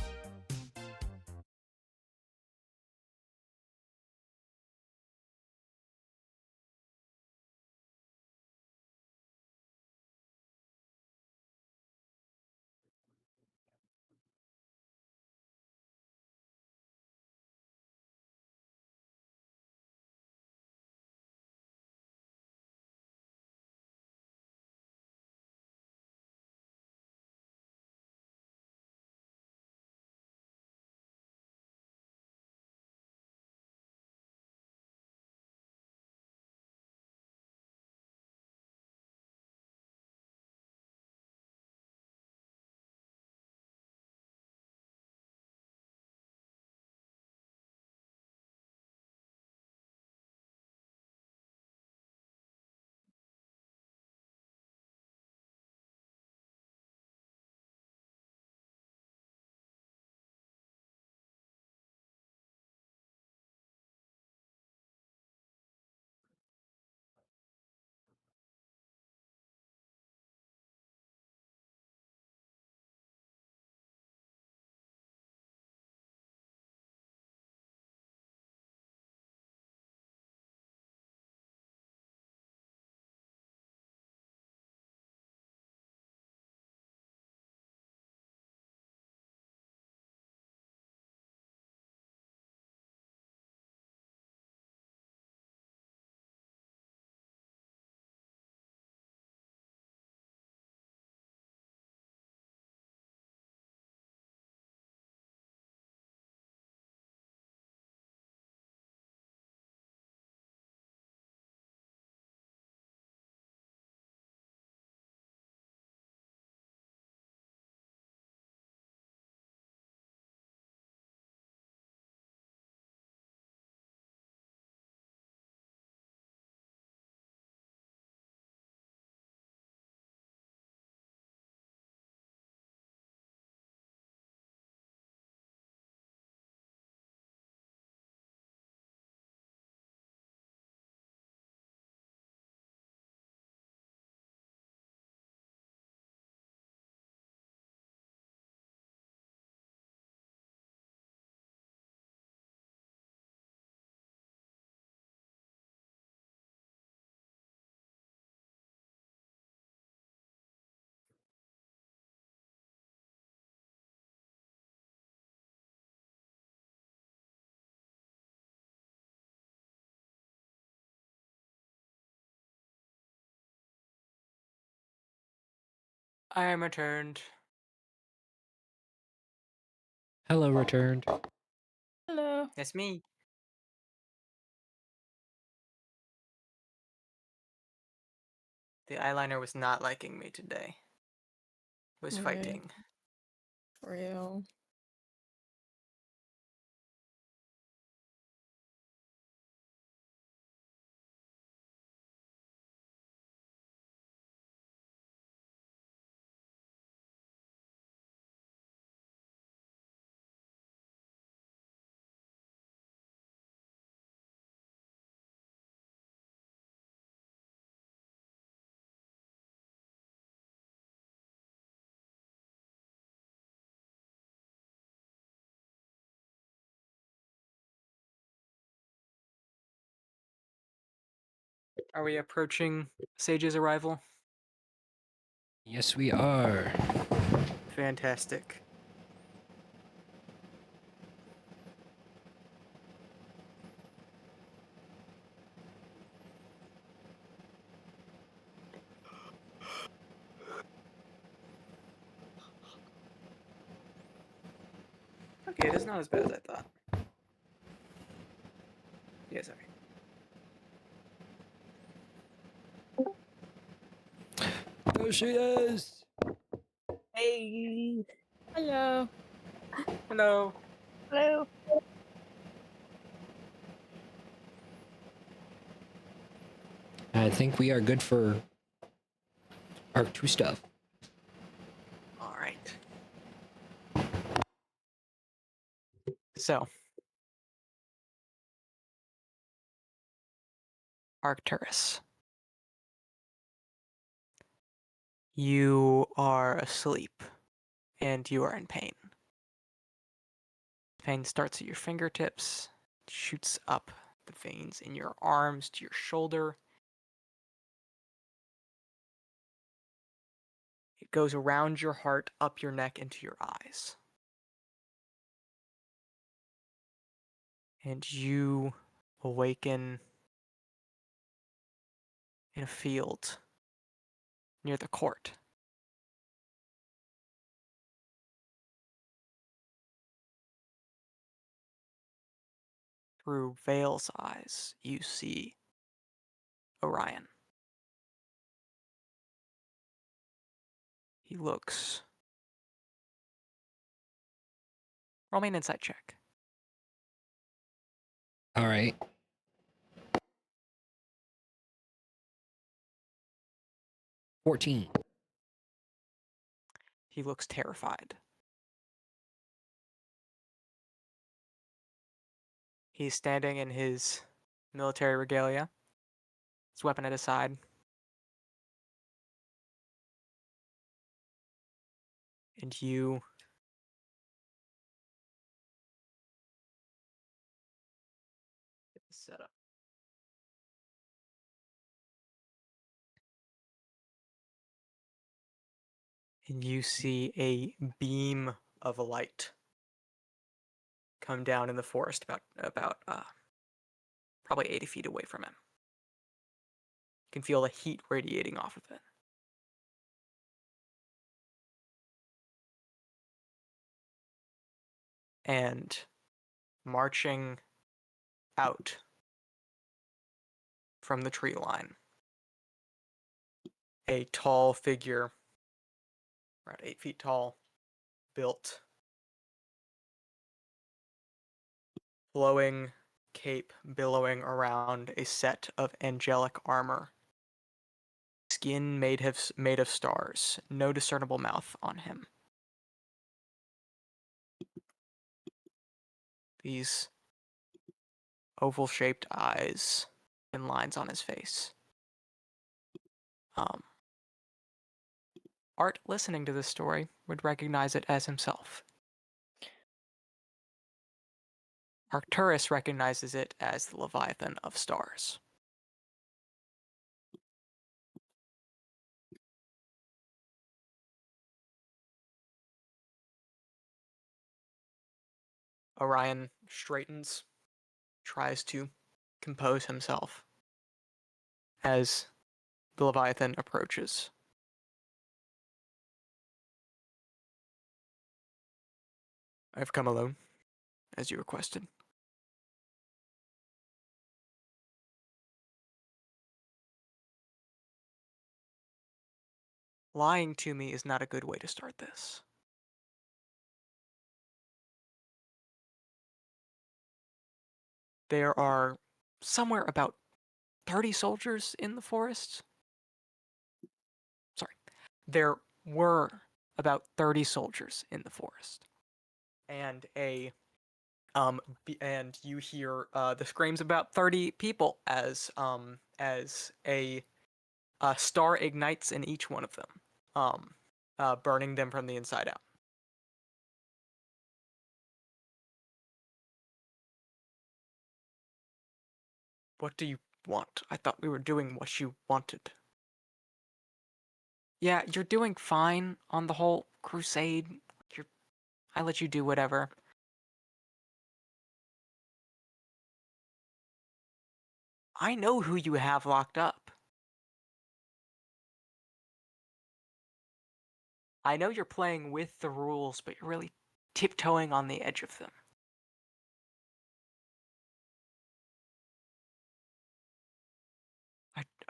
I am returned. Hello, returned. Hello. That's me. The eyeliner was not liking me today. It was Right. fighting. Real. Are we approaching Sage's arrival? Yes, we are. Fantastic. Okay, it is not as bad as I thought. Yeah, sorry. There she is. Hey. Hello. Hello. Hello. I think we are good for Arc 2 stuff. All right. So, Arcturus. You are asleep and you are in pain. Pain starts at your fingertips, shoots up the veins in your arms to your shoulder. It goes around your heart, up your neck, into your eyes. And you awaken in a field near the court. Through Vale's eyes, you see Orion. He looks. Roll me an insight check. All right. $14. He looks terrified. He's standing in his military regalia, his weapon at his side. And you get this set up. And you see a beam of light come down in the forest about probably 80 feet away from him. You can feel the heat radiating off of it. And marching out from the tree line, a tall figure, around 8 feet tall, built, flowing cape billowing around a set of angelic armor. Skin made of stars, no discernible mouth on him. These oval-shaped eyes and lines on his face. Art, listening to this story, would recognize it as himself. Arcturus recognizes it as the Leviathan of stars. Orion straightens, tries to compose himself as the Leviathan approaches. I've come alone, as you requested. Lying to me is not a good way to start this. There are somewhere about 30 soldiers in the forest. Sorry. There were about 30 soldiers in the forest. And and you hear the screams of about 30 people as a star ignites in each one of them, burning them from the inside out. What do you want? I thought we were doing what you wanted. Yeah, you're doing fine on the whole crusade. I let you do whatever. I know who you have locked up. I know you're playing with the rules, but you're really tiptoeing on the edge of them.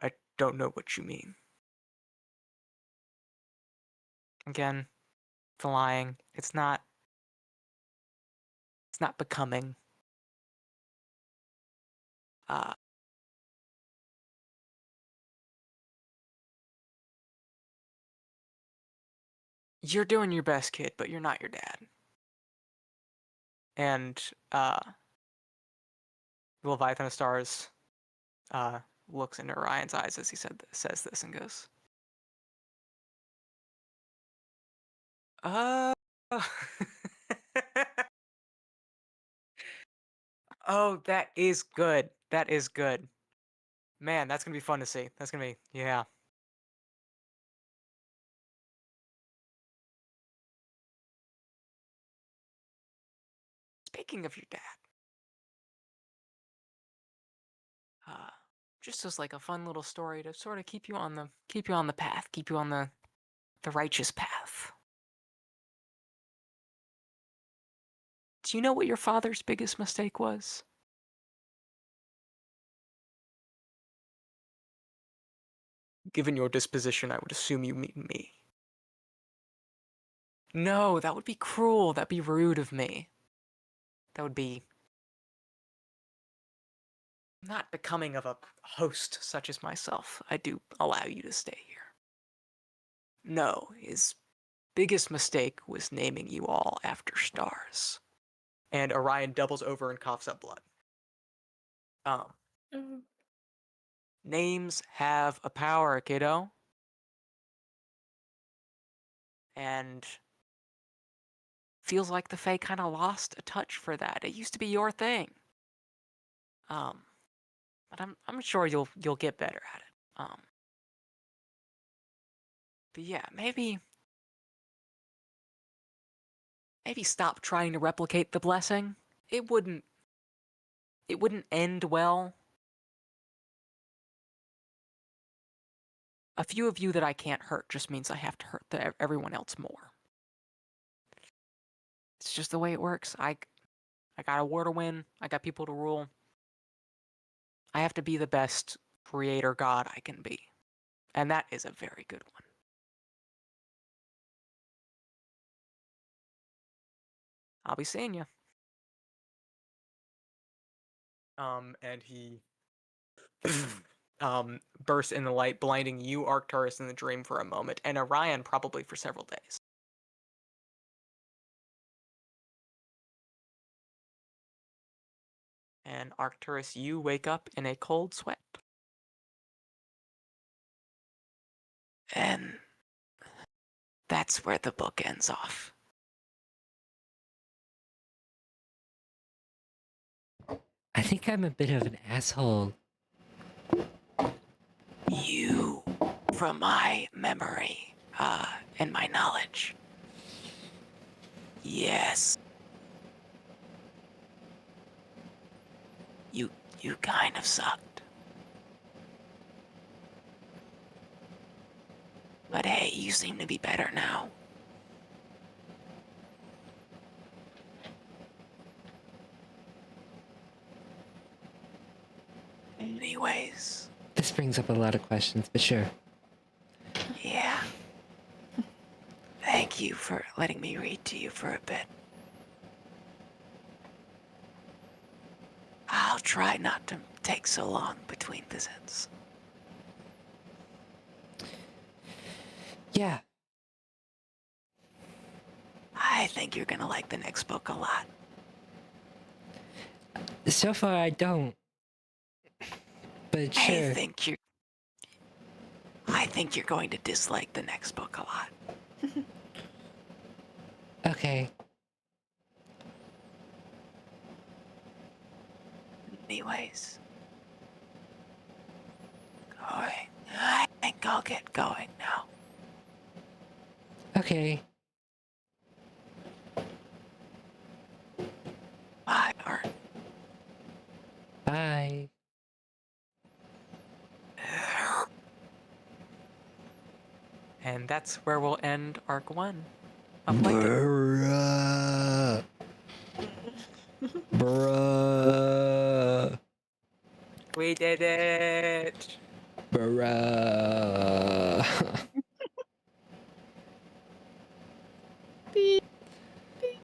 I don't know what you mean. Again, the lying. It's not becoming. You're doing your best, kid, but you're not your dad. And Leviathan of Stars looks into Orion's eyes as he says this and goes, Oh, that is good. That is good. Man, that's gonna be fun to see. That's gonna be, yeah. Speaking of your dad, just as like a fun little story to sort of keep you on the path, keep you on the righteous path. Do you know what your father's biggest mistake was? Given your disposition, I would assume you mean me. No, that would be cruel. That'd be rude of me. That would be not becoming of a host such as myself. I do allow you to stay here. No, his biggest mistake was naming you all after stars. And Orion doubles over and coughs up blood. Names have a power, kiddo. And feels like the Fae kind of lost a touch for that. It used to be your thing. But I'm sure you'll get better at it. But yeah, maybe stop trying to replicate the blessing. It wouldn't end well. A few of you that I can't hurt just means I have to hurt everyone else more. It's just the way it works. I got a war to win. I got people to rule. I have to be the best creator god I can be. And that is a very good one. I'll be seeing you. And he bursts in the light, blinding you, Arcturus, in the dream for a moment, and Orion probably for several days. And Arcturus, you wake up in a cold sweat. And that's where the book ends off. I think I'm a bit of an asshole. You, from my memory, and my knowledge. Yes. You kind of sucked. But hey, you seem to be better now. Anyways, This brings up a lot of questions, but sure. yeah. Thank you for letting me read to you for a bit. I'll try not to take so long between visits. Yeah. I think you're gonna like the next book a lot. So far, I don't. But sure. I think you're going to dislike the next book a lot. Okay. Anyways. I think I'll get going now. Okay. Bye, Art. Bye. And that's where we'll end Arc 1 of Lichen. Bruh. Bruh. We did it! Bruh.